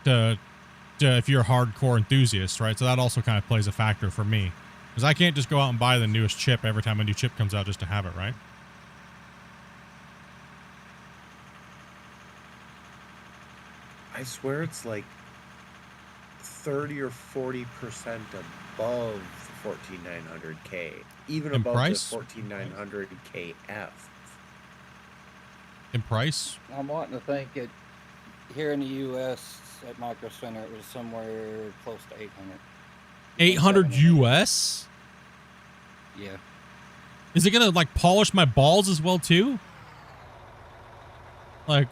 If you're a hardcore enthusiast, right? So that also kind of plays a factor for me. Because I can't just go out and buy the newest chip every time a new chip comes out just to have it, right? I swear it's like 30 or 40% above the 14900K, even In above price? the 14900KF. In price? I'm wanting to think it here in the U.S. at Micro Center it was somewhere close to 800. 800 US? Yeah. Is it gonna like polish my balls as well too? Like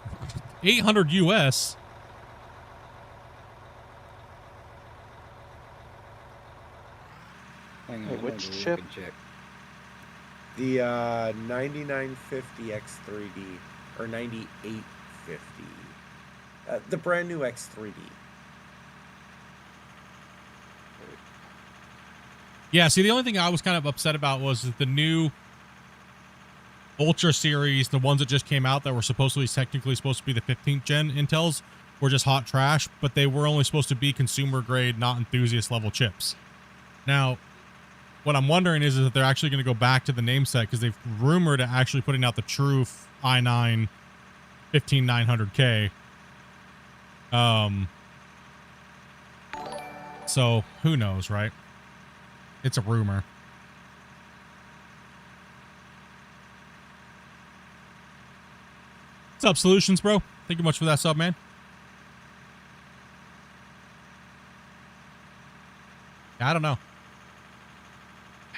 800 US? Hang on, Hey, let me which look chip? and check. The 9950 X3D or 9850. The brand new X3D. Yeah, see, the only thing I was kind of upset about was that the new Ultra series, the ones that just came out that were technically supposed to be the 15th gen Intels, were just hot trash, but they were only supposed to be consumer grade, not enthusiast level chips. Now, what I'm wondering is that they're actually going to go back to the name set, because they've rumored actually putting out the true i9 15900K. So who knows, right? It's a rumor. What's up, Solutions, bro? Thank you much for that sub, man. I don't know.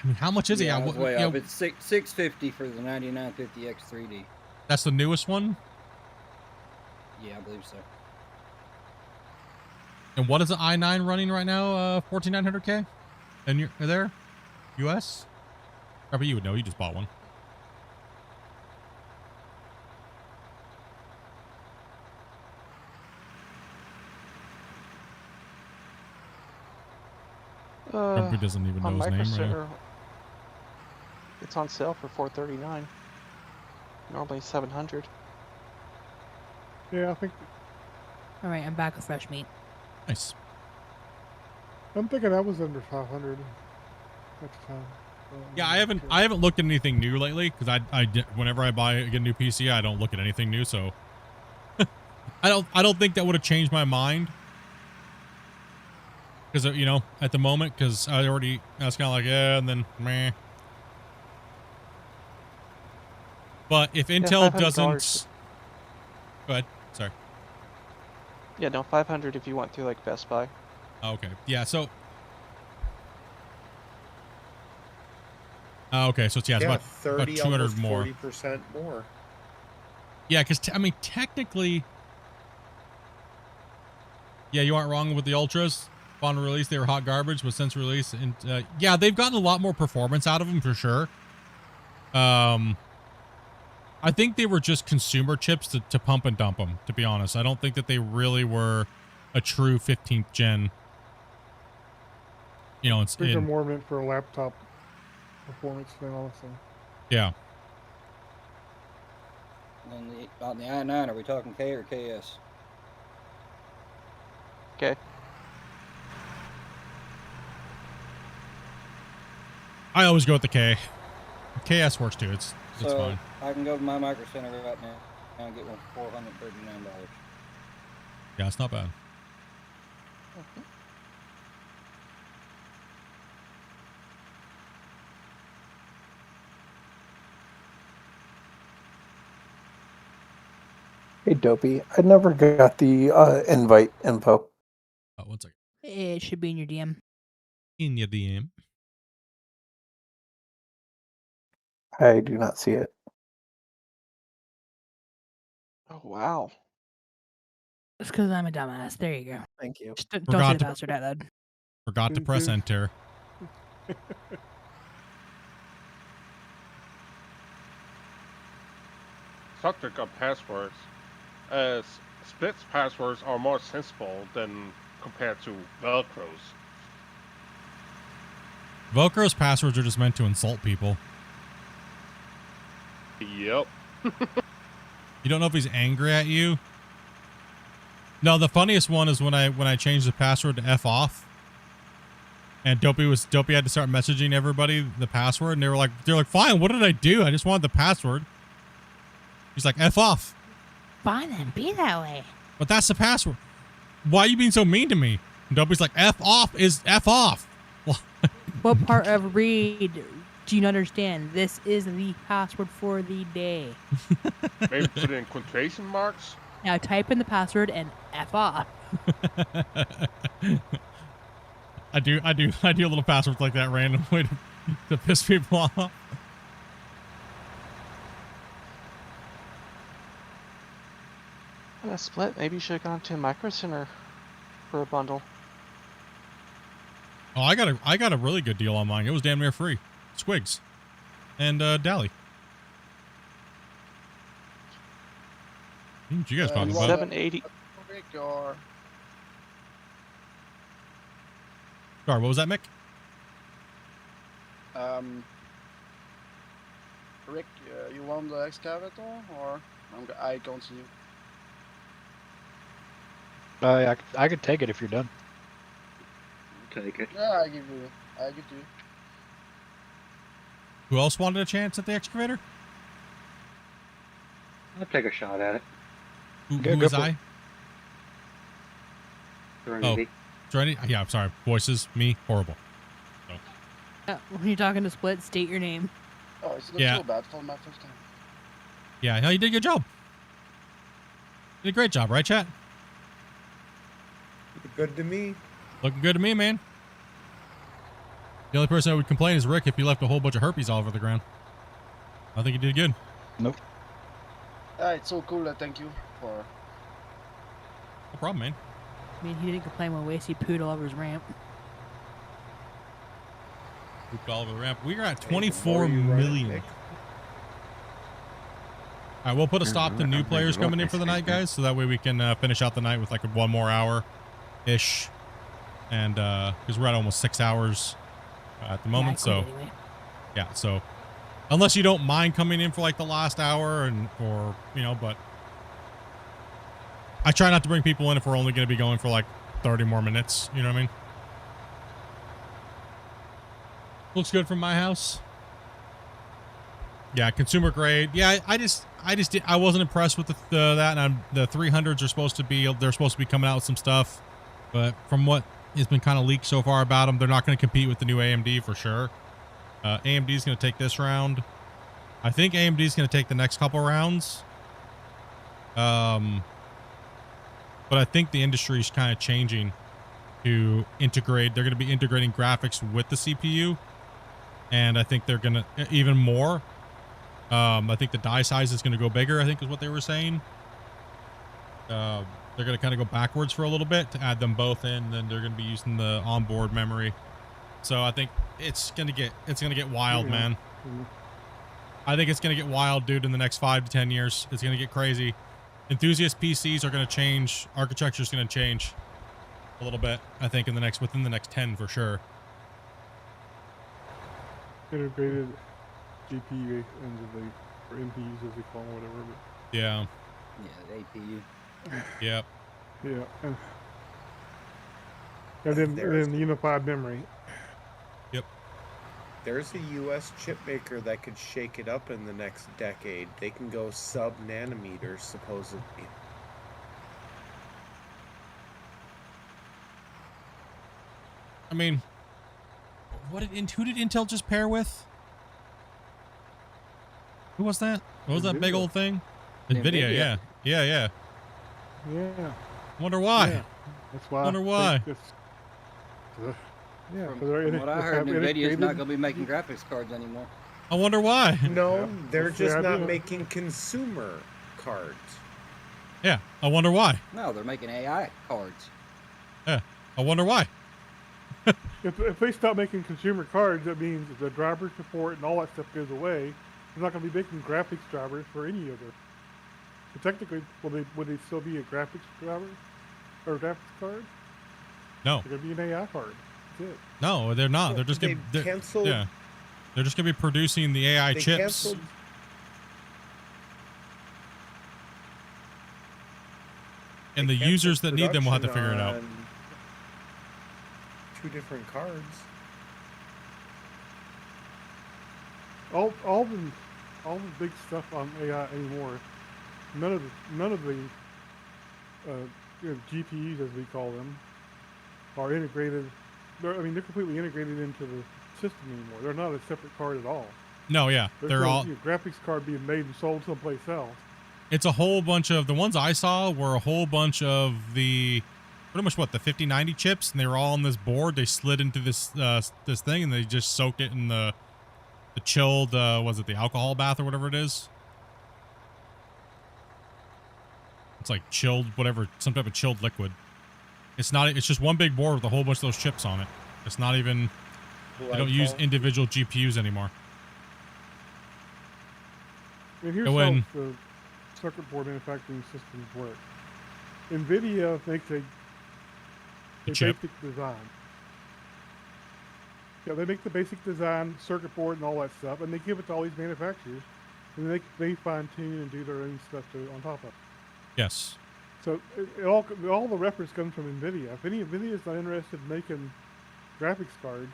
I mean, how much is Yeah, it? I was way off. It's $650 for the 9950 X3D. That's the newest one? Yeah, I believe so. And what is the i9 running right now? 14900K? And you're there? US? Probably you would know. You just bought one. Probably doesn't even know on his Micro name right Center, now. it's on sale for $439. Normally $700. Yeah, I think All right, I'm back with fresh meat. Nice. I'm thinking that was under 500 next time. Yeah, I haven't looked at anything new lately, because whenever I buy a new PC, I don't look at anything new. So I don't think that would have changed my mind, because you know, at the moment, because I was kind of like, yeah, and then meh. But if Intel doesn't, Go ahead. Sorry. Yeah, no, 500 if you went through like Best Buy. Okay. Yeah. So. Okay. So it's, yeah, it's Yeah, about 30, 200 almost more. 40% more. Yeah, because I mean, technically, yeah, you aren't wrong with the Ultras. On release, they were hot garbage, but since release, and yeah, they've gotten a lot more performance out of them for sure. I think they were just consumer chips to pump and dump them, to be honest. I don't think that they really were a true 15th gen. You know, I think they're more meant for a laptop performance than honestly. Yeah. And on the i9, are we talking K or KS? Okay. I always go with the K. KS works too. It's So fine. I can go to my Micro Center right now and get one for $439. Yeah, it's not bad. Hey, Dopey. I never got the invite info. Oh, one second. It should be in your DM. In your DM. I do not see it. Oh, wow. It's because I'm a dumbass. There you go. Thank you. Just don't say the password out loud. Forgot to press enter. Subject of passwords. Split's passwords are more sensible than compared to Velcro's. Velcro's passwords are just meant to insult people. Yep. You don't know if he's angry at you. No, the funniest one is when I changed the password to F off. And Dopey had to start messaging everybody the password, and they're like, fine, what did I do? I just wanted the password. He's like, F off. Fine then, be that way. But that's the password. Why are you being so mean to me? And Dopey's like, F off is F off. What part of read do you not understand? This is the password for the day. Maybe put in quotation marks. Now type in the password and F off. I do little passwords like that randomly to piss people off. Split. Maybe you should have gone to Micro Center for a bundle. Oh, I got a really good deal on mine. It was damn near free. Squigs and Dally. What you guys talking about? 780. Or Sorry, what was that, Mick? Rick, you want the excavator or I don't see you. I could take it if you're done. Take it. Yeah, I give you. Who else wanted a chance at the excavator? I'll take a shot at it. Who was I? Serenity. Oh, Serenity? Yeah, I'm sorry. Voices, me, horrible. So. When you're talking to Split, state your name. Oh, it's not Yeah. so bad for my first time. Yeah, no, you did a good job. You did a great job, right, chat? Good to me. Looking good to me, man. The only person I would complain is Rick if he left a whole bunch of herpes all over the ground. I think he did good. Nope. It's so cool. Thank you for. No problem, man. I mean, he didn't complain when Wasty pooed all over his ramp. Pooped all over the ramp. We are at 24 million. All right, we'll put a stop to new players coming in for the night, guys, so that way we can finish out the night with like one more hour-ish. And because we're at almost 6 hours at the moment, so anyway. yeah. So unless you don't mind coming in for like the last hour or you know, but I try not to bring people in if we're only going to be going for like 30 more minutes. You know what I mean? Looks good from my house. Yeah, consumer grade. Yeah, I wasn't impressed with that. And the 300s are supposed to be, they're supposed to be coming out with some stuff, but from what has been kind of leaked so far about them, they're not going to compete with the new AMD for sure. AMD is going to take this round. I think AMD is going to take the next couple rounds. But I think the industry is kind of changing to integrate. They're going to be integrating graphics with the CPU. And I think they're going to even more. I think the die size is going to go bigger, I think is what they were saying. They're going to kind of go backwards for a little bit to add them both in. Then they're going to be using the onboard memory. So I think it's going to get wild, man. I think it's going to get wild, dude, in the next 5 to 10 years. It's going to get crazy. Enthusiast PCs are going to change. Architecture is going to change a little bit, I think, within the next 10 for sure. Integrated GPU into or NPUs as they call them, whatever. But yeah. Yeah, the APU. Yep. Yeah. And then the unified memory. Yep. There's a U.S. chip maker that could shake it up in the next decade. They can go sub-nanometers, supposedly. I mean, who did Intel just pair with? Who was that? What was that big old thing? NVIDIA, yeah. Yeah. Wonder why. Yeah. That's why. Wonder why. Yeah. From what I heard, NVIDIA's not going to be making graphics cards anymore. I wonder why. No, they're just not making consumer cards. Yeah, I wonder why. No, they're making AI cards. Yeah, I wonder why. If they stop making consumer cards, that means the driver support and all that stuff goes away. They're not going to be making graphics drivers for any of it. So technically, would they still be a graphics driver or a graphics card? No. They're going to be an AI card. That's it. No, they're not. They're just going to canceled. Yeah, they're just going to be producing the AI chips. Canceled. And the users that need them will have to figure it out. 2 different cards. All the big stuff on AI anymore. None of the GPUs, as we call them, are integrated. They're completely integrated into the system anymore. They're not a separate card at all. No, yeah, they're all graphics card being made and sold someplace else. It's a whole bunch of the ones I saw were a whole bunch of the pretty much the 5090 chips, and they were all on this board. They slid into this thing, and they just soaked it in the chilled was it the alcohol bath or whatever it is? It's like chilled whatever, some type of chilled liquid. It's not. It's just one big board with a whole bunch of those chips on it. It's not even. They don't use individual GPUs anymore. And here's how the circuit board manufacturing systems work. NVIDIA makes a basic design. Yeah, they make the basic design, circuit board, and all that stuff, and they give it to all these manufacturers, and they fine tune and do their own stuff on top of it. Yes. So all the reference comes from NVIDIA. If NVIDIA is not interested in making graphics cards,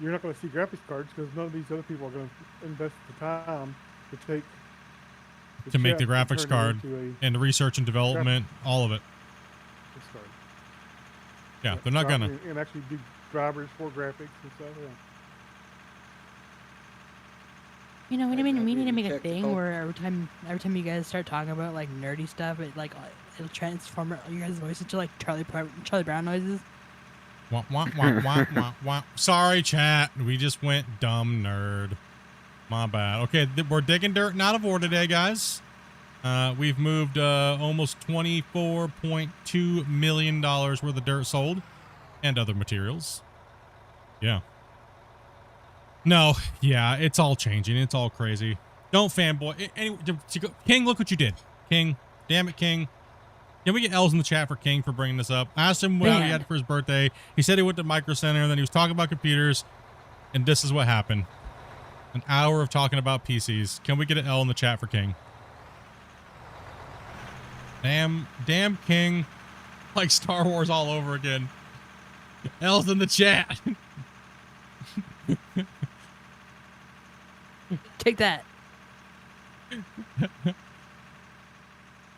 you're not going to see graphics cards because none of these other people are going to invest the time to make the graphics card and the research and development, all of it. Yeah, they're not gonna and actually do drivers for graphics and stuff. Yeah. You know, we need to make a thing where every time you guys start talking about like nerdy stuff, it'll transform your guys' voice into like Charlie Brown noises. Wah, wah, wah, wah, wah, wah. Sorry, chat. We just went dumb nerd. My bad. Okay, we're digging dirt out of ore today, guys. We've moved almost $24.2 million worth of dirt sold and other materials. Yeah. No, yeah, it's all changing. It's all crazy. Don't fanboy. Anyway, King, look what you did. King, damn it, King. Can we get L's in the chat for King for bringing this up? I asked him what he had for his birthday. He said he went to Micro Center, and then he was talking about computers, and this is what happened. An hour of talking about PCs. Can we get an L in the chat for King? Damn King. Like Star Wars all over again. L's in the chat. Take that.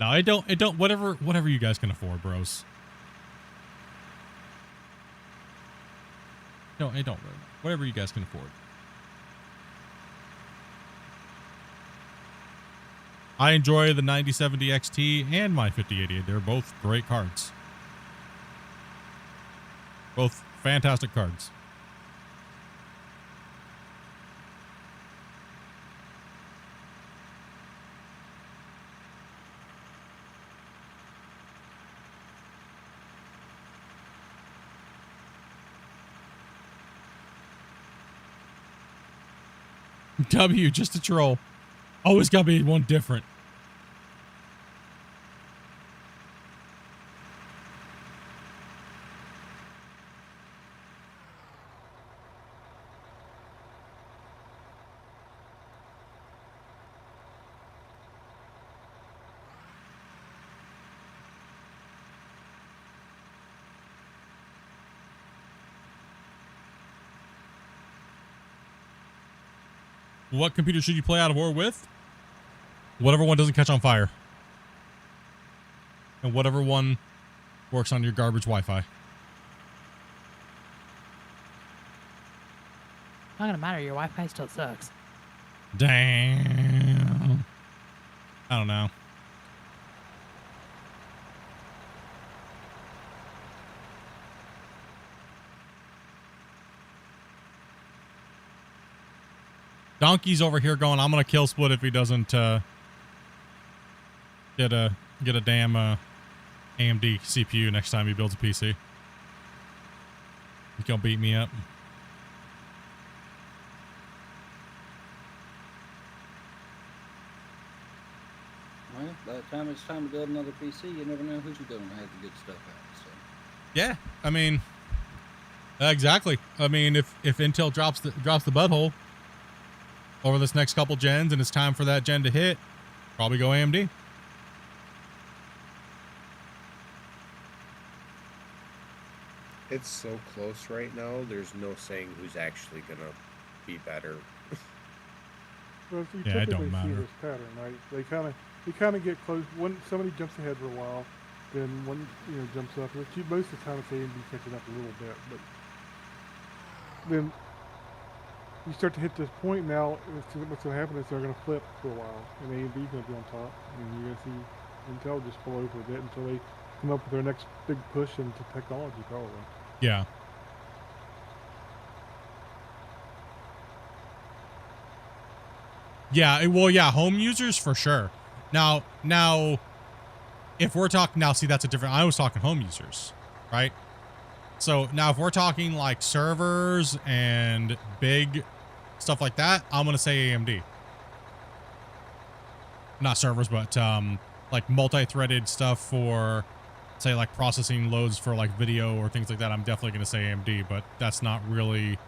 No, it don't, whatever you guys can afford, bros. No, it don't really. Whatever you guys can afford. I enjoy the 9070 XT and my 5080. They're both great cards. Both fantastic cards. W, just a troll. Always gotta be one different. What computer should you play out of war with? Whatever one doesn't catch on fire. And whatever one works on your garbage Wi-Fi. Not gonna matter. Your Wi-Fi still sucks. Damn. I don't know. Donkey's over here going, I'm gonna kill Split if he doesn't get a damn AMD CPU next time he builds a PC. He's gonna beat me up. Well, by the time it's time to build another PC, you never know who's going to have the good stuff out. So. Yeah, I mean, exactly. I mean, if Intel drops the butthole over this next couple gens and it's time for that gen to hit, probably go AMD. It's so close right now, there's no saying who's actually going to be better. Well, you Yeah, it typically don't matter. see this pattern, right? They kind of get close. When somebody jumps ahead for a while, then one jumps up. Which most of the time it's AMD catching up a little bit, but then you start to hit this point now. What's going to happen is they're going to flip for a while, and AMD's going to be on top, and you're going to see Intel just pull over a bit until they come up with their next big push into technology, probably. Yeah. Yeah, well, yeah, home users for sure. Now, if we're talking now, see, that's a different. I was talking home users, right? So now, if we're talking like servers and big stuff like that, I'm gonna say AMD. Not servers, but like multi-threaded stuff for, say, like processing loads for like video or things like that. I'm definitely gonna say AMD, but that's not really.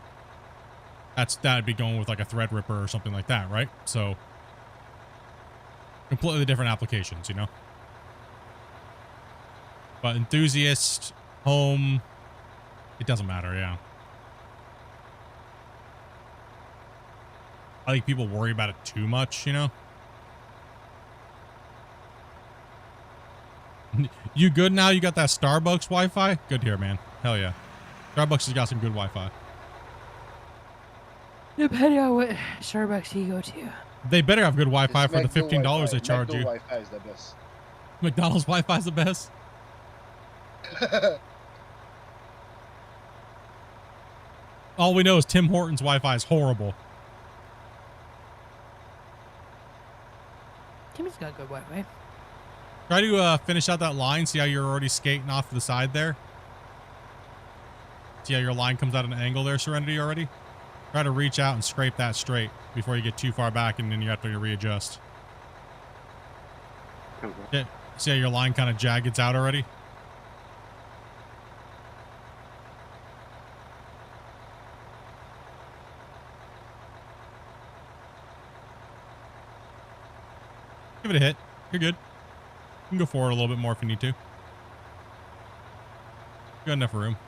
That'd be going with like a Threadripper or something like that, right? So completely different applications, you know. But enthusiast, home, it doesn't matter, yeah. I think people worry about it too much, you know. You good now? You got that Starbucks Wi-Fi? Good here, man. Hell yeah. Starbucks has got some good Wi-Fi. Depending on what Starbucks you go to. They better have good Wi-Fi for the $15 they charge you. Wi-Fi is the best. McDonald's Wi-Fi is the best. All we know is Tim Hortons Wi-Fi is horrible. Timmy's got good Wi-Fi. Try to finish out that line. See how you're already skating off to the side there? See how your line comes out at an angle there, Serenity, already? Try to reach out and scrape that straight before you get too far back and then you have to readjust. Yeah. See how your line kind of jaggeds out already? Give it a hit. You're good. You can go forward a little bit more if you need to. Got enough room.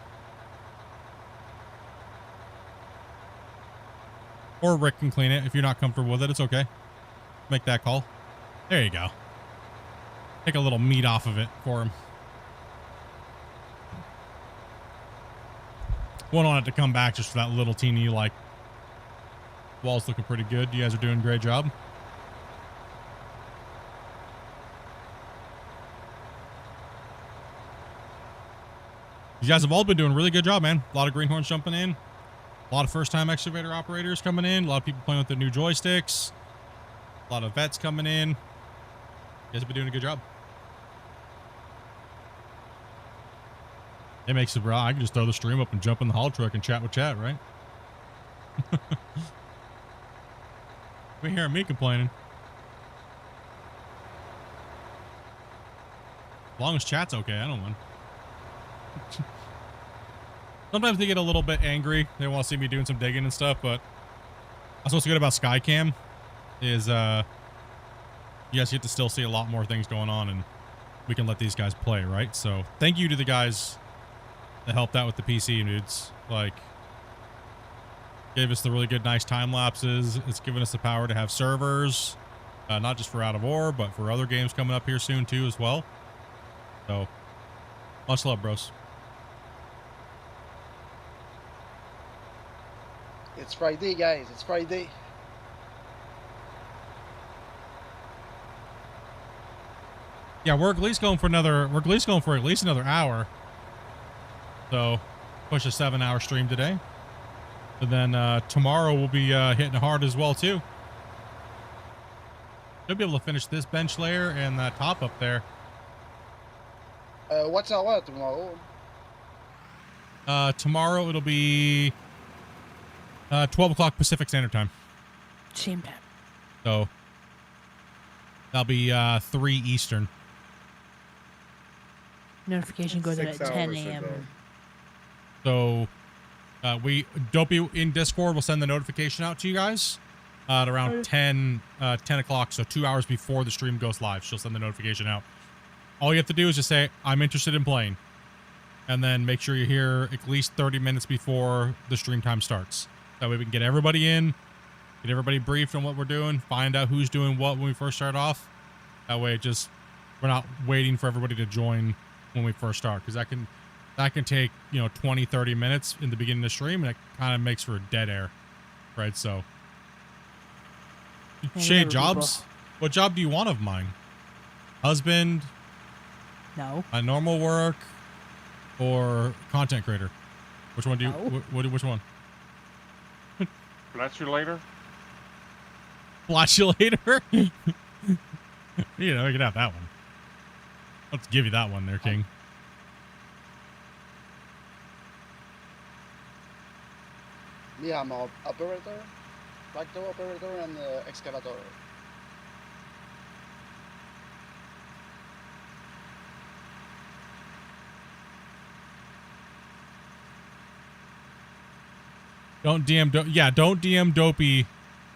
Or Rick can clean it if you're not comfortable with it. It's okay. Make that call. There you go. Take a little meat off of it for him. Won't want it to come back just for that little teeny, like, wall's looking pretty good. You guys are doing a great job. You guys have all been doing a really good job, man. A lot of greenhorns jumping in. A lot of first-time excavator operators coming in. A lot of people playing with their new joysticks. A lot of vets coming in. You guys have been doing a good job. It makes it, bro. I can just throw the stream up and jump in the haul truck and chat with chat, right? We hearing me complaining. As long as chat's okay, I don't mind. Sometimes they get a little bit angry. They want to see me doing some digging and stuff, but that's what's good about Skycam is you guys get to still see a lot more things going on, and we can let these guys play, right? So thank you to the guys that helped out with the PC dudes. Like, gave us the really good, nice time lapses. It's given us the power to have servers, not just for Out of War, but for other games coming up here soon too as well. So much love, bros. It's Friday, guys. It's Friday. Yeah, we're at least going for at least another hour. So push a 7-hour stream today. And then tomorrow we'll be hitting hard as well too. Should be able to finish this bench layer and that top up there. What's our tomorrow? Tomorrow it'll be 12 o'clock Pacific Standard Time. Same time. So that'll be 3 Eastern. Notification goes out at 6 10 hours a.m. ago. So Dopey in Discord will send the notification out to you guys at around 10 o'clock. So 2 hours before the stream goes live, she'll send the notification out. All you have to do is just say, I'm interested in playing. And then make sure you're here at least 30 minutes before the stream time starts. That way we can get everybody in, get everybody briefed on what we're doing, find out who's doing what when we first start off. That way we're not waiting for everybody to join when we first start. Because that can take, 20, 30 minutes in the beginning of the stream, and it kind of makes for a dead air. Right, so. Shay, jobs? What job do you want of mine? Husband? No. A normal work? Or content creator? Which one do you, which one? Flatulator? Flatulator? You can have that one. Let's give you that one there, King. Me, I'm an operator, tractor operator, and excavator. Don't DM Dopey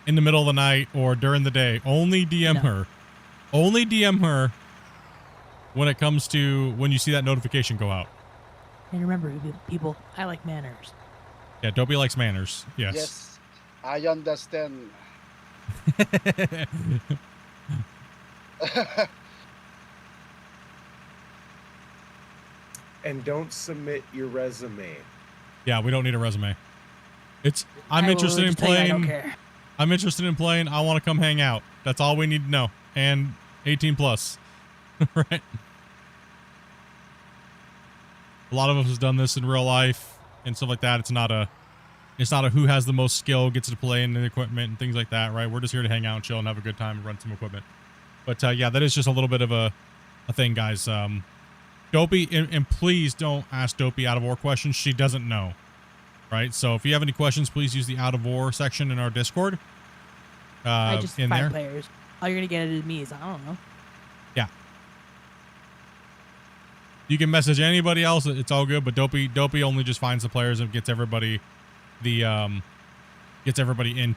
in the middle of the night or during the day. Only DM her. Only DM her when it comes to when you see that notification go out. And remember, people, I like manners. Yeah, Dopey likes manners. Yes. Yes, I understand. And don't submit your resume. Yeah, we don't need a resume. I'm interested in playing. I don't care. I'm interested in playing. I want to come hang out. That's all we need to know. And 18 plus. Right? A lot of us has done this in real life and stuff like that. It's not a who has the most skill gets to play in the equipment and things like that, right? We're just here to hang out and chill and have a good time and run some equipment. But yeah, that is just a little bit of a thing, guys. Dopey, and please don't ask Dopey Out of War questions. She doesn't know. Right, so if you have any questions, please use the Out of War section in our Discord. I just in 5 there. players. All you're gonna get is me. I don't know. Yeah. You can message anybody else. It's all good. But Dopey only just finds the players and gets everybody in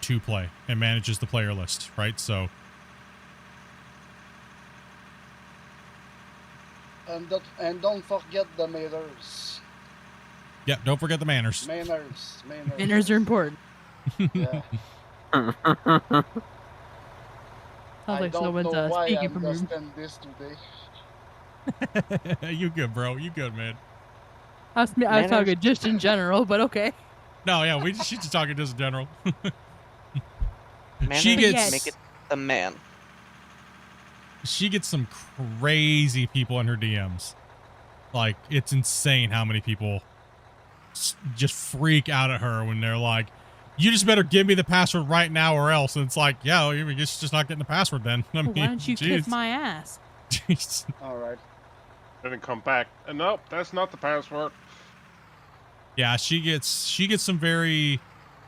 to play and manages the player list. Right. So. And don't forget the manners. Yeah, don't forget the manners. Manners. Manners are important. Yeah. Sounds like someone's speaking from I room. understand this today. You good, bro? You good, man? I was talking just in general, but okay. No, yeah, she's just talking just in general. Manners make it the man. She gets some crazy people in her DMs. Like, it's insane how many people just freak out at her when they're like, you just better give me the password right now or else. And it's like, yeah, you're just not getting the password then. I mean, Why don't you kiss jeez. my ass? Jeez. All right. Then come back. And nope, that's not the password. Yeah, she gets some very,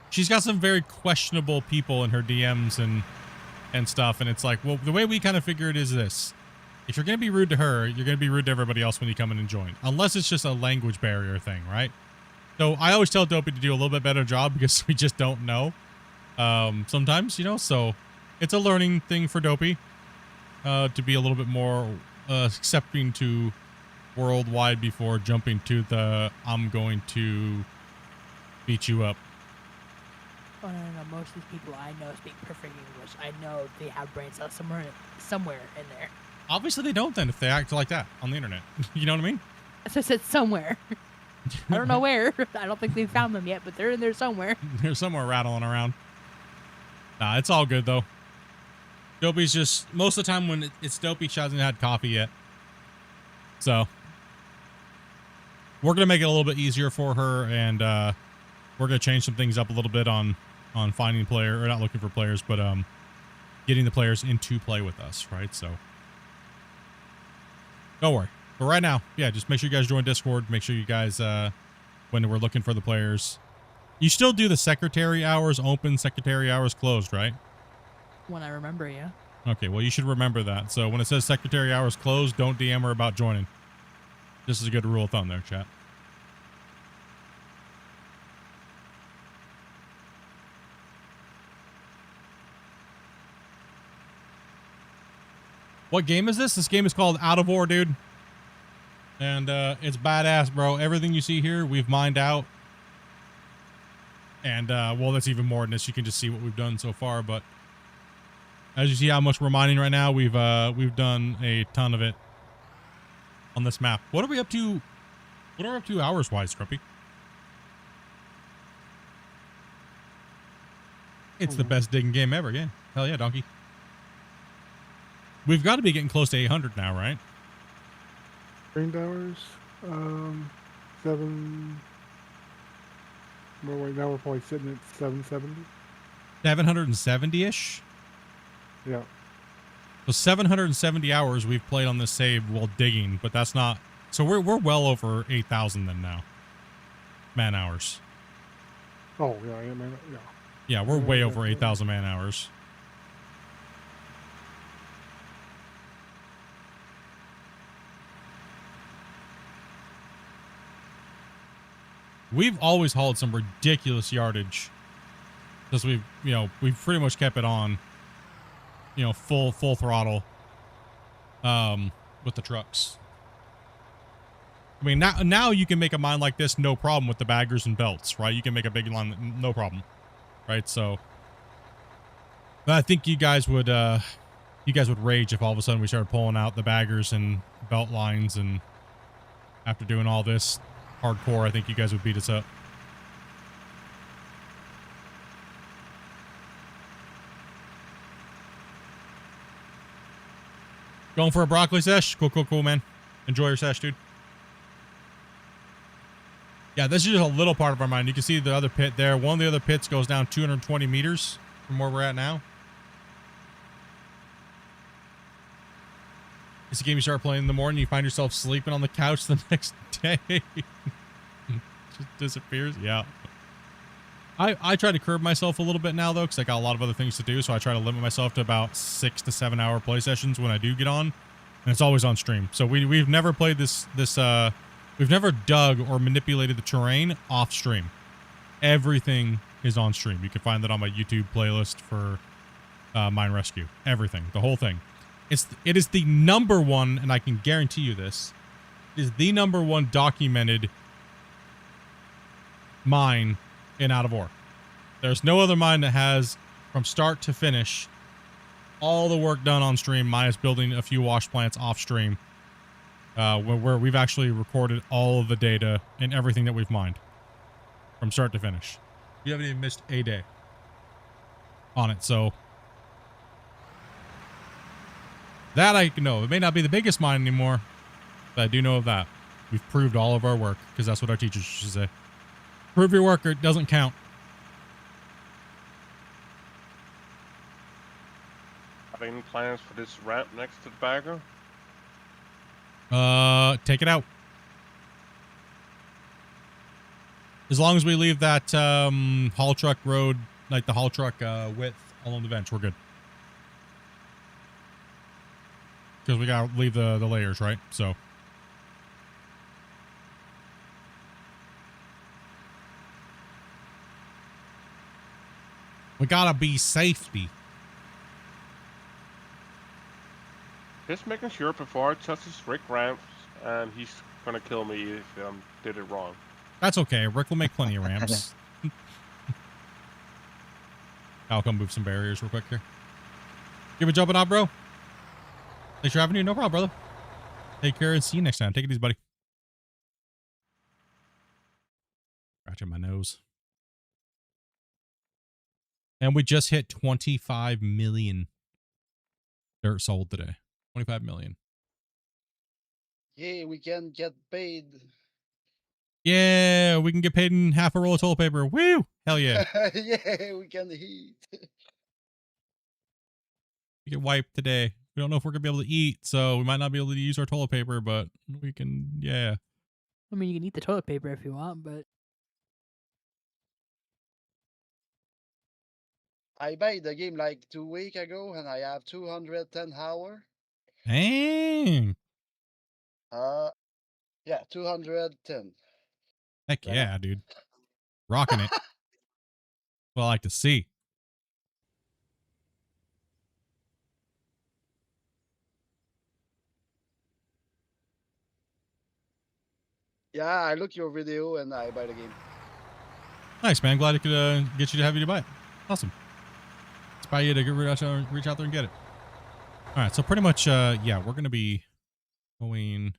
she's got some very questionable people in her DMs and stuff. And it's like, well, the way we kind of figure it is this. If you're going to be rude to her, you're going to be rude to everybody else when you come in and join. Unless it's just a language barrier thing, right? So I always tell Dopey to do a little bit better job because we just don't know. Sometimes, you know, so it's a learning thing for Dopey. To be a little bit more accepting to worldwide before jumping to the I'm going to beat you up. Oh, no. Most of these people I know speak perfect English. I know they have brain cells somewhere in there. Obviously they don't then if they act like that on the internet. You know what I mean? So I said somewhere. I don't know where. I don't think they've found them yet, but they're in there somewhere. They're somewhere rattling around. Nah, it's all good though. Dopey's just, most of the time when it's Dopey, she hasn't had coffee yet. So we're going to make it a little bit easier for her, and we're going to change some things up a little bit on finding player, or not looking for players, but getting the players into play with us, right? So don't worry. But right now, yeah, just make sure you guys join Discord. Make sure you guys, when we're looking for the players, you still do the secretary hours open, secretary hours closed, right? When I remember, yeah. Okay, well, you should remember that. So when it says secretary hours closed, don't DM her about joining. This is a good rule of thumb there, chat. What game is this? This game is called Out of War, dude. And it's badass, bro. Everything you see here, we've mined out. And, well, that's even more than this. You can just see what we've done so far, but as you see how much we're mining right now, we've done a ton of it on this map. What are we up to? What are we up to hours-wise, Scrumpy? It's the best digging game ever, yeah. Hell yeah, donkey. We've got to be getting close to 800 now, right? Brain hours, 7. Well, right now we're probably sitting at 770. 770-ish? Yeah. So 770 hours we've played on this save while digging, but that's not. So we're well over 8,000 then now. Man hours. Oh yeah, yeah, man, yeah. Yeah, we're way over 8,000 man hours. We've always hauled some ridiculous yardage because we've pretty much kept it on, full throttle, with the trucks. I mean, now you can make a mine like this, no problem with the baggers and belts, right? You can make a big line, no problem, right? So, but I think you guys would rage if all of a sudden we started pulling out the baggers and belt lines, and after doing all this hardcore, I think you guys would beat us up. Going for a broccoli sesh? Cool, man. Enjoy your sesh, dude. Yeah, this is just a little part of our mine. You can see the other pit there. One of the other pits goes down 220 meters from where we're at now. It's a game you start playing in the morning, you find yourself sleeping on the couch the next day. Just disappears. Yeah. I try to curb myself a little bit now, though, because I got a lot of other things to do. So I try to limit myself to about 6 to 7 hour play sessions when I do get on. And it's always on stream. So we've never played this we've never dug or manipulated the terrain off stream. Everything is on stream. You can find that on my YouTube playlist for Mine Rescue. Everything. The whole thing. It is the #1, and I can guarantee you this, it is the #1 documented mine in Out of War. There's no other mine that has, from start to finish, all the work done on stream, minus building a few wash plants off stream, where we've actually recorded all of the data and everything that we've mined from start to finish. You haven't even missed a day on it, so that I know. It may not be the biggest mine anymore, but I do know of that. We've proved all of our work because that's what our teachers should say. Prove your work or it doesn't count. Have any plans for this ramp next to the bagger? Take it out. As long as we leave that haul truck road, like the haul truck width along the bench, we're good. Because we gotta leave the layers, right? So. We gotta be safety. Just making sure before I touch his Rick ramps, and he's gonna kill me if I did it wrong. That's okay. Rick will make plenty of ramps. I'll come move some barriers real quick here. Give a jumping out, bro. Thanks for having you. No problem, brother. Take care and see you next time. Take it easy, buddy. Scratching my nose. And we just hit 25 million dirt sold today. 25 million. Yeah, we can get paid. Yeah, we can get paid in half a roll of toilet paper. Woo! Hell yeah. Yeah, we can eat. We get wiped today. We don't know if we're going to be able to eat, so we might not be able to use our toilet paper, but we can, yeah. I mean, you can eat the toilet paper if you want, but I played the game like 2 weeks ago, and I have 210 hours. Dang. Yeah, 210. Heck yeah, dude. Rocking it. Well, I like to see. Yeah, I look your video and I buy the game. Nice, man. Glad I could get you to have you to buy it. Awesome. It's by you to reach out there and get it. All right, so pretty much, yeah, we're going to be going...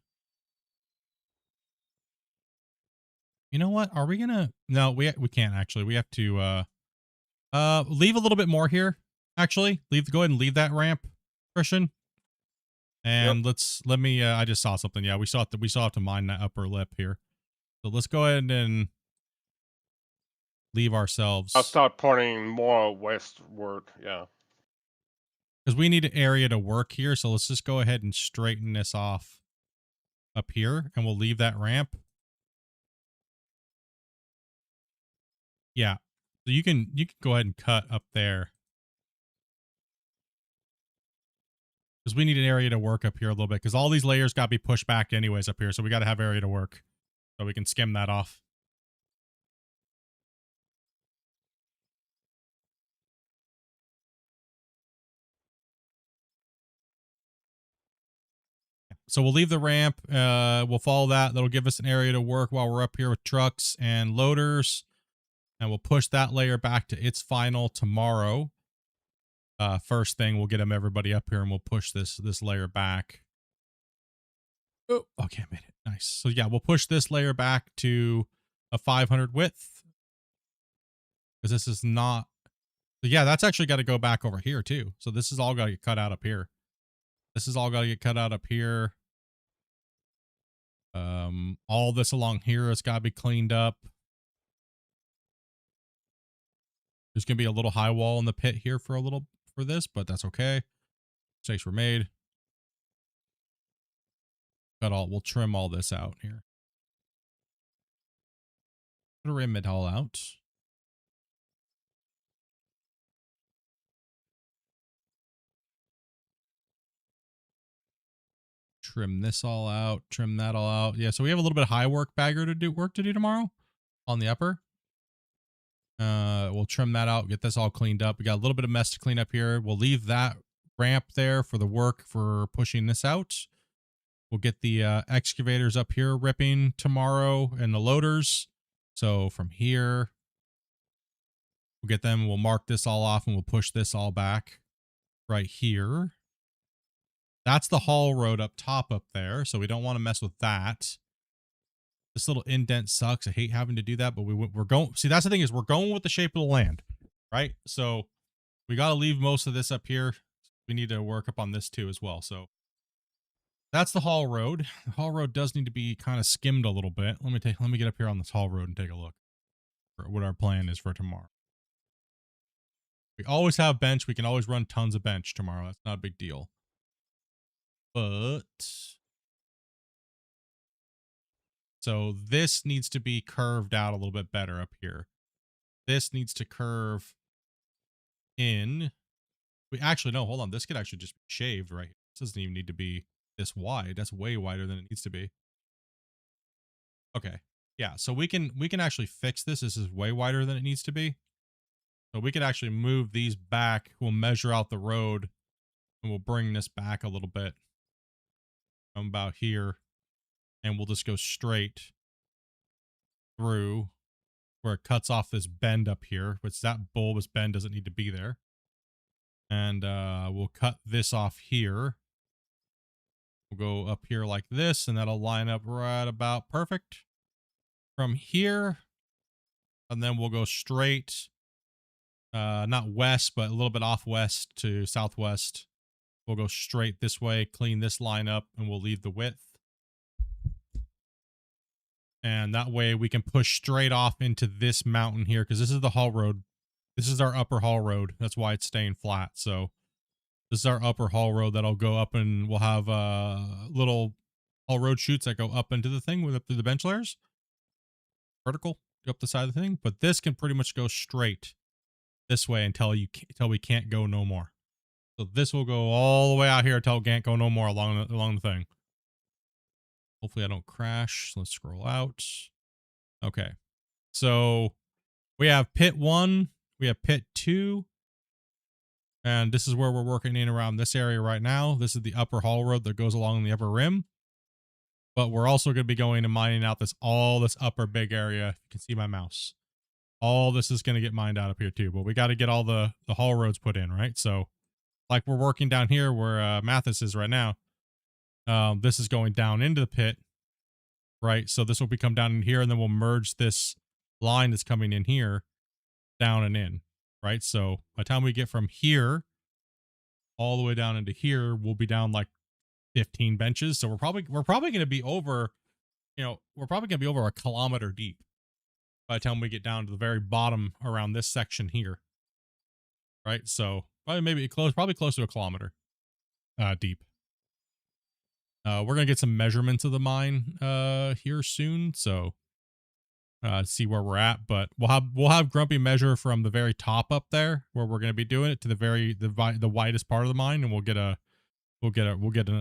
You know what? Are we going to... No, we can't, actually. We have to leave a little bit more here, actually. Go ahead and leave that ramp, Christian. And let me, I just saw something. Yeah, we still have to mine that upper lip here. So let's go ahead and leave ourselves. I'll start pointing more westward, yeah. Because we need an area to work here. So let's just go ahead and straighten this off up here. And we'll leave that ramp. Yeah. So you can go ahead and cut up there. Because we need an area to work up here a little bit. Because all these layers got to be pushed back anyways up here. So we got to have area to work. So we can skim that off. So we'll leave the ramp. We'll follow that. That'll give us an area to work while we're up here with trucks and loaders. And we'll push that layer back to its final tomorrow. First thing, we'll get everybody up here and we'll push this layer back. Oh, okay, I made it. Nice. So yeah, we'll push this layer back to a 500 width. Because this is not... So yeah, that's actually got to go back over here too. So this is all got to get cut out up here. This is all got to get cut out up here. All this along here has got to be cleaned up. There's going to be a little high wall in the pit here for this, but that's okay. Mistakes were made. We'll trim all this out here. Put a rim mid haul out. Trim this all out. Trim that all out. Yeah, so we have a little bit of high work bagger to do tomorrow on the upper. We'll trim that out, get this all cleaned up. We got a little bit of mess to clean up here. We'll leave that ramp there for the work for pushing this out. We'll get the excavators up here ripping tomorrow and the loaders. So from here, we'll get them. We'll mark this all off and we'll push this all back right here. That's the haul road up top up there. So we don't want to mess with that. This little indent sucks. I hate having to do that, but we're going. See, that's the thing is we're going with the shape of the land, right? So we got to leave most of this up here. We need to work up on this too as well. So That's the haul road. The haul road does need to be kind of skimmed a little bit. Let me get up here on this haul road and take a look for what our plan is for tomorrow. We always have bench. We can always run tons of bench tomorrow. That's not a big deal. But so this needs to be curved out a little bit better up here. This needs to curve in. We actually, no, hold on. This could actually just be shaved right here. This doesn't even need to be this wide. That's way wider than it needs to be. Okay. Yeah, so we can actually fix this. This is way wider than it needs to be. So we could actually move these back. We'll measure out the road and we'll bring this back a little bit from about here. And we'll just go straight through where it cuts off this bend up here, which that bulbous bend doesn't need to be there. And we'll cut this off here. We'll go up here like this, and that'll line up right about perfect from here. And then we'll go straight, not west, but a little bit off west to southwest. We'll go straight this way, clean this line up, and we'll leave the width. And that way we can push straight off into this mountain here, because this is the haul road. This is our upper haul road. That's why it's staying flat. So this is our upper haul road that'll go up, and we'll have little haul road chutes that go up into the thing with up through the bench layers. Vertical, go up the side of the thing. But this can pretty much go straight this way until we can't go no more. So this will go all the way out here until it can't go no more along the thing. Hopefully I don't crash. Let's scroll out. Okay. So we have pit 1, we have pit 2, and this is where we're working in around this area right now. This is the upper haul road that goes along the upper rim. But we're also going to be going and mining out all this upper big area. You can see my mouse. All this is going to get mined out up here too, but we got to get all the haul roads put in, right? So like we're working down here where Mathis is right now. This is going down into the pit, right? So this will come down in here, and then we'll merge this line that's coming in here down and in, right? So by the time we get from here all the way down into here, we'll be down like 15 benches. So we're probably going to be over, we're probably going to be over a kilometer deep by the time we get down to the very bottom around this section here, right? So probably close to a kilometer deep. We're gonna get some measurements of the mine here soon, so see where we're at. But we'll have Grumpy measure from the very top up there where we're gonna be doing it to the widest part of the mine, and we'll get an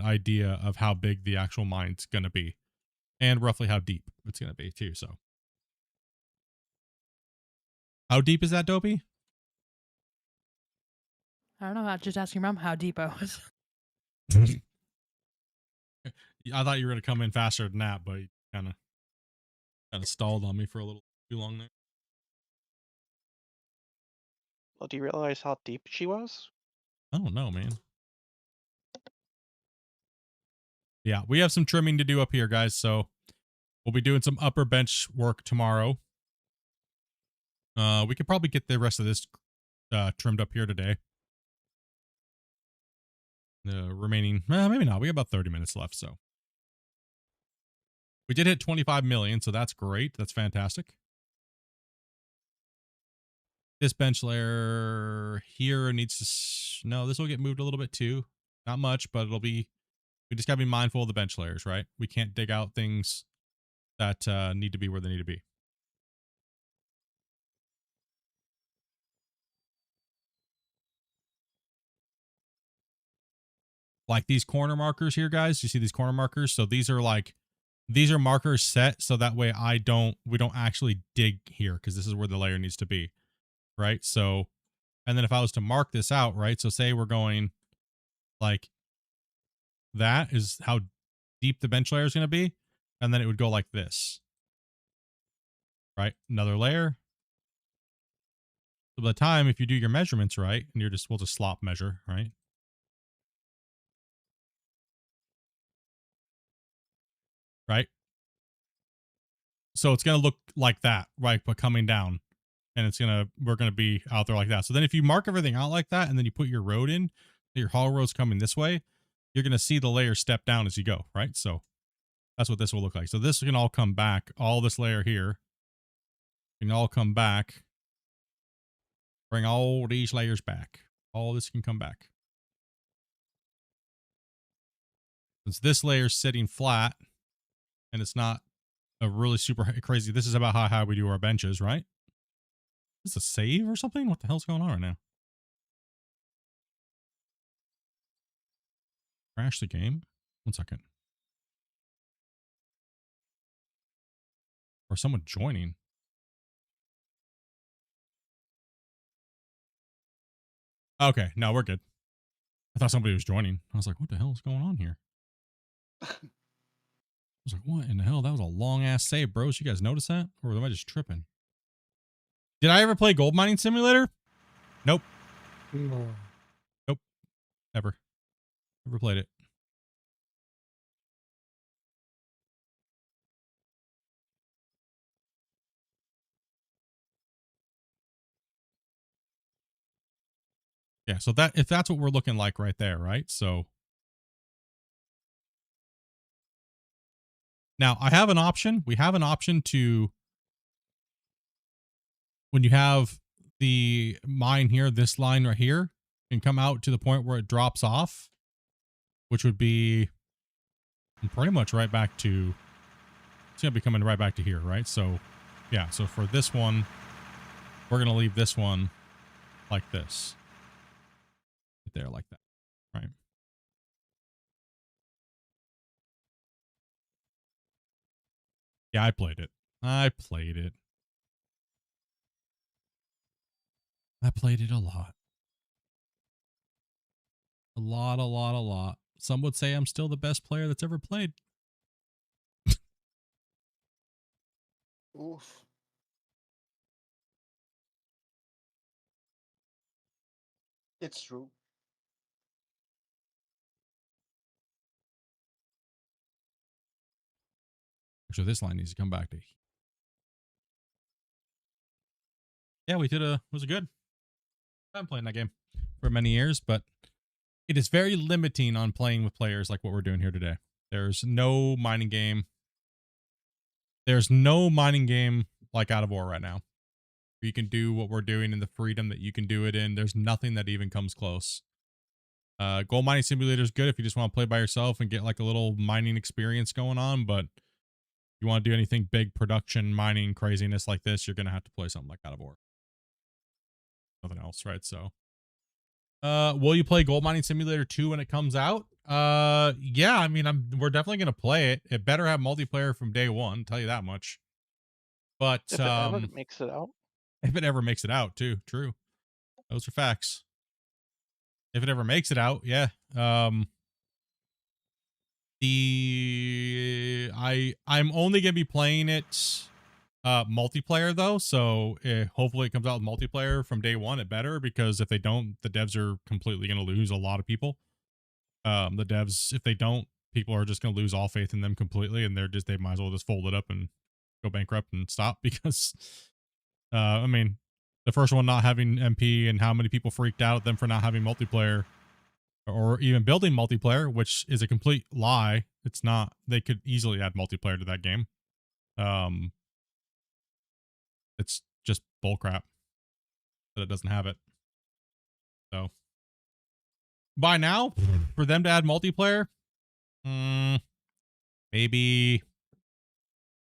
idea of how big the actual mine's gonna be, and roughly how deep it's gonna be too. So, how deep is that, Dopey? I don't know. I just asked your mom how deep I was. I thought you were gonna come in faster than that, but you kind of stalled on me for a little too long there. Well, do you realize how deep she was? I don't know, man. Yeah, we have some trimming to do up here, guys. So we'll be doing some upper bench work tomorrow. We could probably get the rest of this trimmed up here today. The remaining, maybe not. We have about 30 minutes left, so. We did hit 25 million, so that's great. That's fantastic. This bench layer here needs to, no, this will get moved a little bit too. Not much, but we just gotta be mindful of the bench layers, right? We can't dig out things that need to be where they need to be. Like these corner markers here, guys. You see these corner markers? So these are markers set so that way we don't actually dig here, because this is where the layer needs to be, right? So, and then if I was to mark this out, right? So say we're going like that is how deep the bench layer is going to be, and then it would go like this, right? Another layer. So by the time, if you do your measurements right, and we'll just slop measure, right? Right? So it's going to look like that, right? But coming down, and we're going to be out there like that. So then if you mark everything out like that, and then you put your road in, your haul road's coming this way, you're going to see the layer step down as you go, right? So that's what this will look like. So this can all come back. All this layer here can all come back. Bring all these layers back. All this can come back. Since this layer's sitting flat and it's not a really super crazy, this is about how high we do our benches, right? Is this a save or something? What the hell's going on right now? Crash the game? 1 second. Or someone joining. Okay, no, we're good. I thought somebody was joining. I was like, what the hell is going on here? I was like, what in the hell? That was a long ass save, bros. You guys notice that? Or am I just tripping? Did I ever play Gold Mining Simulator? Nope. No. Nope. Never. Never played it. Yeah, so that if that's what we're looking like right there, right? So now I have an option. We have an option to, when you have the mine here, this line right here can come out to the point where it drops off, which would be pretty much right back to, it's going to be coming right back to here, right? So yeah, so for this one, we're going to leave this one like this. Right there like that, right? Yeah, I played it. I played it. I played it a lot. A lot, a lot, a lot. Some would say I'm still the best player that's ever played. Oof. It's true. Actually, this line needs to come back to. Yeah, we did was it good? I'm playing that game for many years, but it is very limiting on playing with players like what we're doing here today. There's no mining game. There's no mining game like Out of War right now. You can do what we're doing in the freedom that you can do it in. There's nothing that even comes close. Gold Mining Simulator is good if you just want to play by yourself and get like a little mining experience going on, but if you want to do anything big production mining craziness like this, you're going to have to play something like Out of War. Nothing else, right? So will you play Gold Mining Simulator 2 when it comes out? Yeah, I mean, we're definitely going to play it. It better have multiplayer from day one, tell you that much. But If it ever makes it out. If it ever makes it out, too. True. Those are facts. If it ever makes it out, yeah. I'm only going to be playing it multiplayer though, so hopefully it comes out with multiplayer from day one. It better, because if they don't, the devs are completely going to lose a lot of people. The devs, if they don't, people are just going to lose all faith in them completely, and they might as well just fold it up and go bankrupt and stop, because I mean, the first one not having MP and how many people freaked out at them for not having multiplayer or even building multiplayer, which is a complete lie. It's not. They could easily add multiplayer to that game. It's just bullcrap that it doesn't have it. So by now, for them to add multiplayer, maybe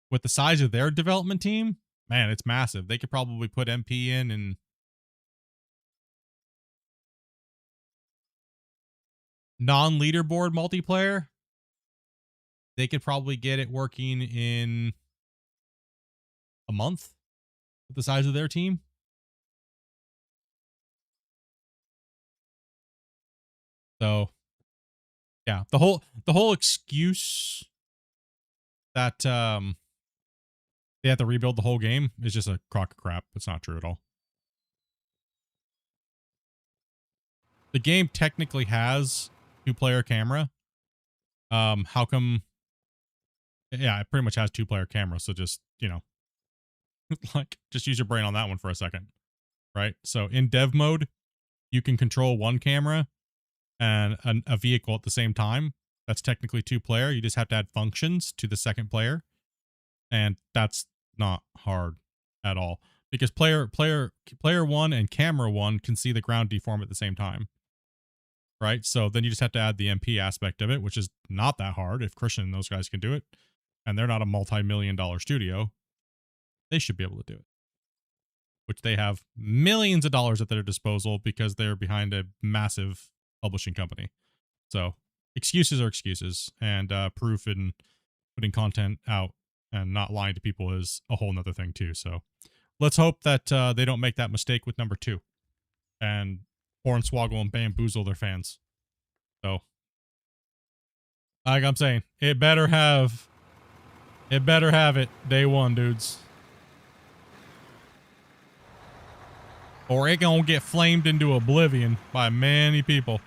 with the size of their development team, man, it's massive. They could probably put MP in and non-leaderboard multiplayer. They could probably get it working in a month with the size of their team. So yeah, the whole excuse that they have to rebuild the whole game is just a crock of crap. It's not true at all. The game technically has 2-player camera. How come? Yeah, it pretty much has 2-player camera. So just, you know, like just use your brain on that one for a second, right? So in dev mode, you can control one camera, and a vehicle at the same time. That's technically 2-player. You just have to add functions to the second player. And that's not hard at all, because player 1 and camera 1 can see the ground deform at the same time. Right? So then you just have to add the MP aspect of it, which is not that hard if Christian and those guys can do it. And they're not a multi-million-dollar studio. They should be able to do it. Which they have millions of dollars at their disposal because they're behind a massive publishing company. So excuses are excuses, and proof in putting content out and not lying to people is a whole nother thing too. So let's hope that they don't make that mistake with number 2 and hornswoggle and bamboozle their fans. So, like I'm saying, it better have it day one, dudes. Or it gonna get flamed into oblivion by many people.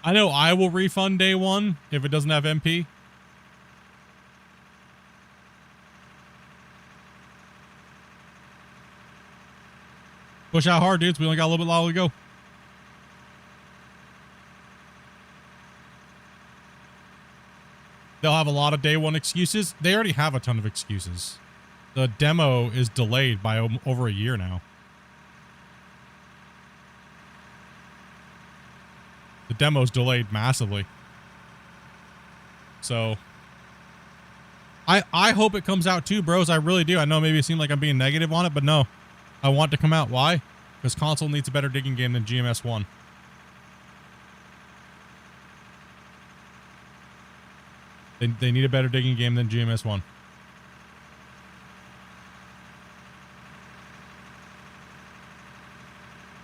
I know I will refund day one if it doesn't have MP. Push out hard, dudes. We only got a little bit longer to go. They'll have a lot of day one excuses. They already have a ton of excuses. The demo is delayed by over a year now. The demo's delayed massively. So I hope it comes out too, bros. I really do. I know maybe it seemed like I'm being negative on it, but no. I want it to come out. Why? Because console needs a better digging game than GMS1. They need a better digging game than GMS1.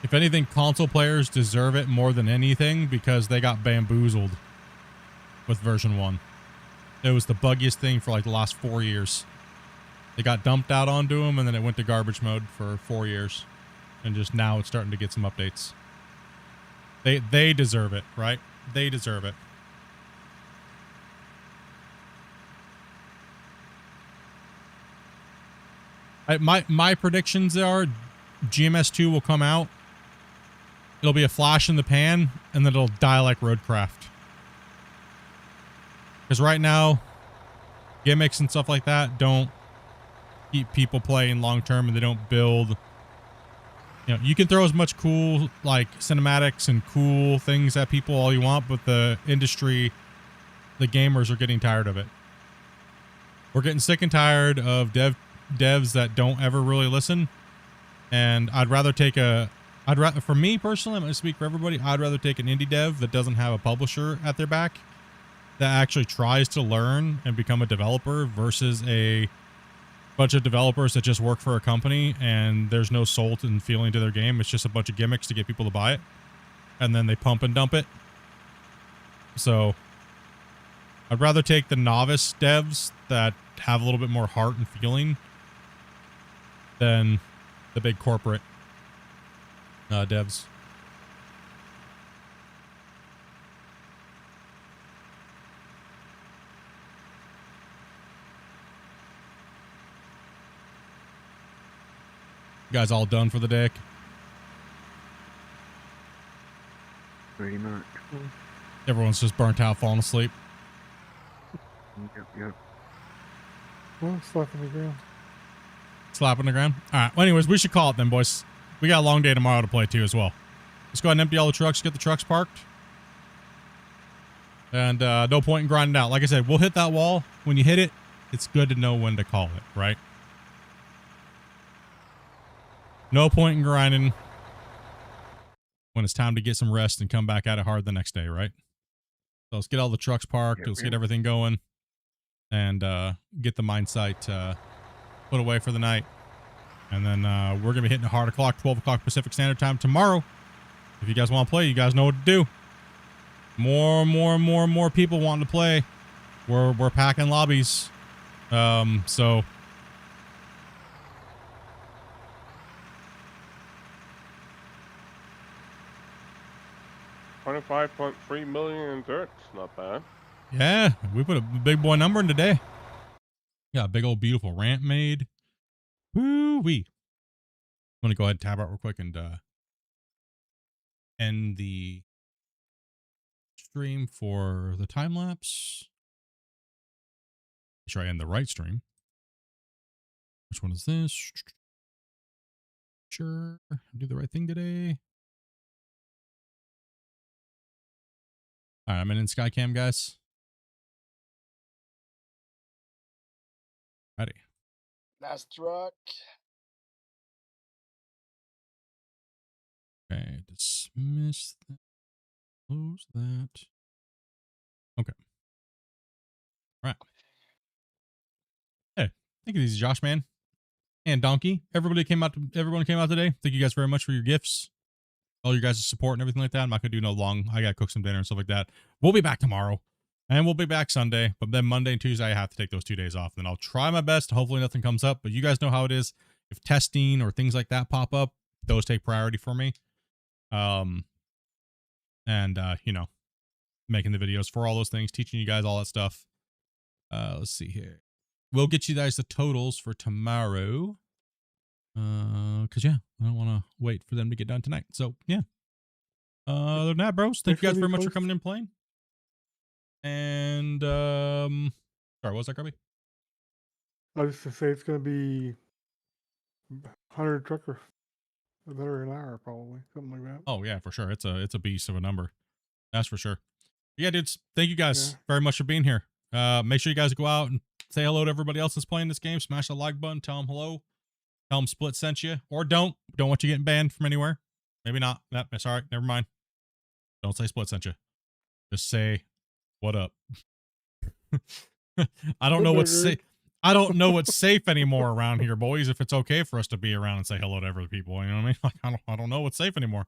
If anything, console players deserve it more than anything because they got bamboozled with version 1. It was the buggiest thing for like the last 4 years. They got dumped out onto them, and then it went to garbage mode for 4 years. And just now it's starting to get some updates. They deserve it, right? They deserve it. My predictions are GMS2 will come out. It'll be a flash in the pan, and then it'll die like Roadcraft. Because right now, gimmicks and stuff like that don't keep people playing long term, and they don't build. You know, you can throw as much cool like cinematics and cool things at people all you want, but the industry, the gamers are getting tired of it. We're getting sick and tired of devs that don't ever really listen. And I'd rather take for me personally, I'm going to speak for everybody. I'd rather take an indie dev that doesn't have a publisher at their back, that actually tries to learn and become a developer, versus a bunch of developers that just work for a company and there's no soul and feeling to their game. It's just a bunch of gimmicks to get people to buy it, and then they pump and dump it. So I'd rather take the novice devs that have a little bit more heart and feeling than the big corporate devs. You guys all done for the day? Pretty much. Everyone's just burnt out, falling asleep. Yep. Well, slapping the ground. Slapping the ground? All right. Well, anyways, we should call it then, boys. We got a long day tomorrow to play too as well. Let's go ahead and empty all the trucks, get the trucks parked. And no point in grinding out. Like I said, we'll hit that wall. When you hit it, it's good to know when to call it, right? No point in grinding when it's time to get some rest and come back at it hard the next day, right? So let's get all the trucks parked. Let's get everything going and get the mine site put away for the night. And then we're going to be hitting a hard o'clock, 12 o'clock Pacific Standard Time tomorrow. If you guys want to play, you guys know what to do. More people wanting to play. We're packing lobbies. So... $25.3 million in dirt. Not bad. Yeah, we put a big boy number in today. Got a big old beautiful ramp made. Woo-wee. I'm gonna go ahead and tab out real quick and end the stream for the time lapse. Make sure I end the right stream. Which one is this? Sure, do the right thing today. All right, I'm in Skycam, guys. Ready. Last truck. Okay, dismiss that. Close that. Okay. All right. Hey, take it easy, Josh, man. And Donkey. Everyone came out today. Thank you guys very much for your gifts. All your guys' support and everything like that. I'm not gonna do no long. I gotta cook some dinner and stuff like that. We'll be back tomorrow. And we'll be back Sunday. But then Monday and Tuesday I have to take those 2 days off. And I'll try my best. Hopefully nothing comes up. But you guys know how it is. If testing or things like that pop up, those take priority for me. You know, making the videos for all those things, teaching you guys all that stuff. Let's see here. We'll get you guys the totals for tomorrow. Cause yeah, I don't want to wait for them to get done tonight. So yeah. Other than that, bros, thank you guys very much for coming in and playing. And sorry, what was that, Kirby? I was just to say it's gonna be 100 trucker that are an hour probably, something like that. Oh yeah, for sure. It's a beast of a number. That's for sure. Yeah, dudes, thank you guys very much for being here. Make sure you guys go out and say hello to everybody else that's playing this game. Smash the like button, tell them hello. Tell them Split sent you, or don't want you getting banned from anywhere. Maybe not. That's all right. Never mind. Don't say Split sent you. Just say, what up? I don't know what's safe. I don't know what's safe anymore around here, boys. If it's okay for us to be around and say hello to other people, you know what I mean? Like, I don't know what's safe anymore.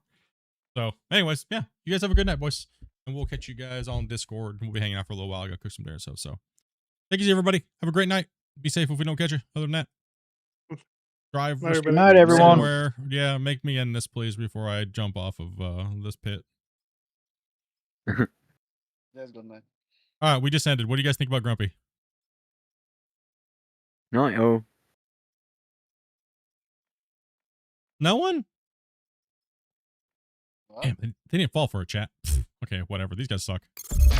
So, anyways, yeah. You guys have a good night, boys, and we'll catch you guys on Discord. We'll be hanging out for a little while. I got to cook some dinner, so thank you, everybody. Have a great night. Be safe if we don't catch you. Other than that, drive. Good night, everyone. Somewhere. Yeah, make me end this, please, before I jump off of this pit. That's good, man. All right, we just ended. What do you guys think about Grumpy? Night, all. No one? Damn, they didn't fall for a chat. Okay, whatever. These guys suck. Rolling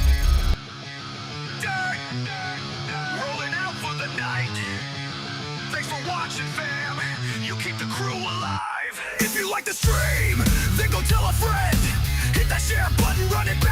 out for the night. Thanks for watching, fam. You keep the crew alive. If you like the stream, then go tell a friend. Hit that share button, run it back.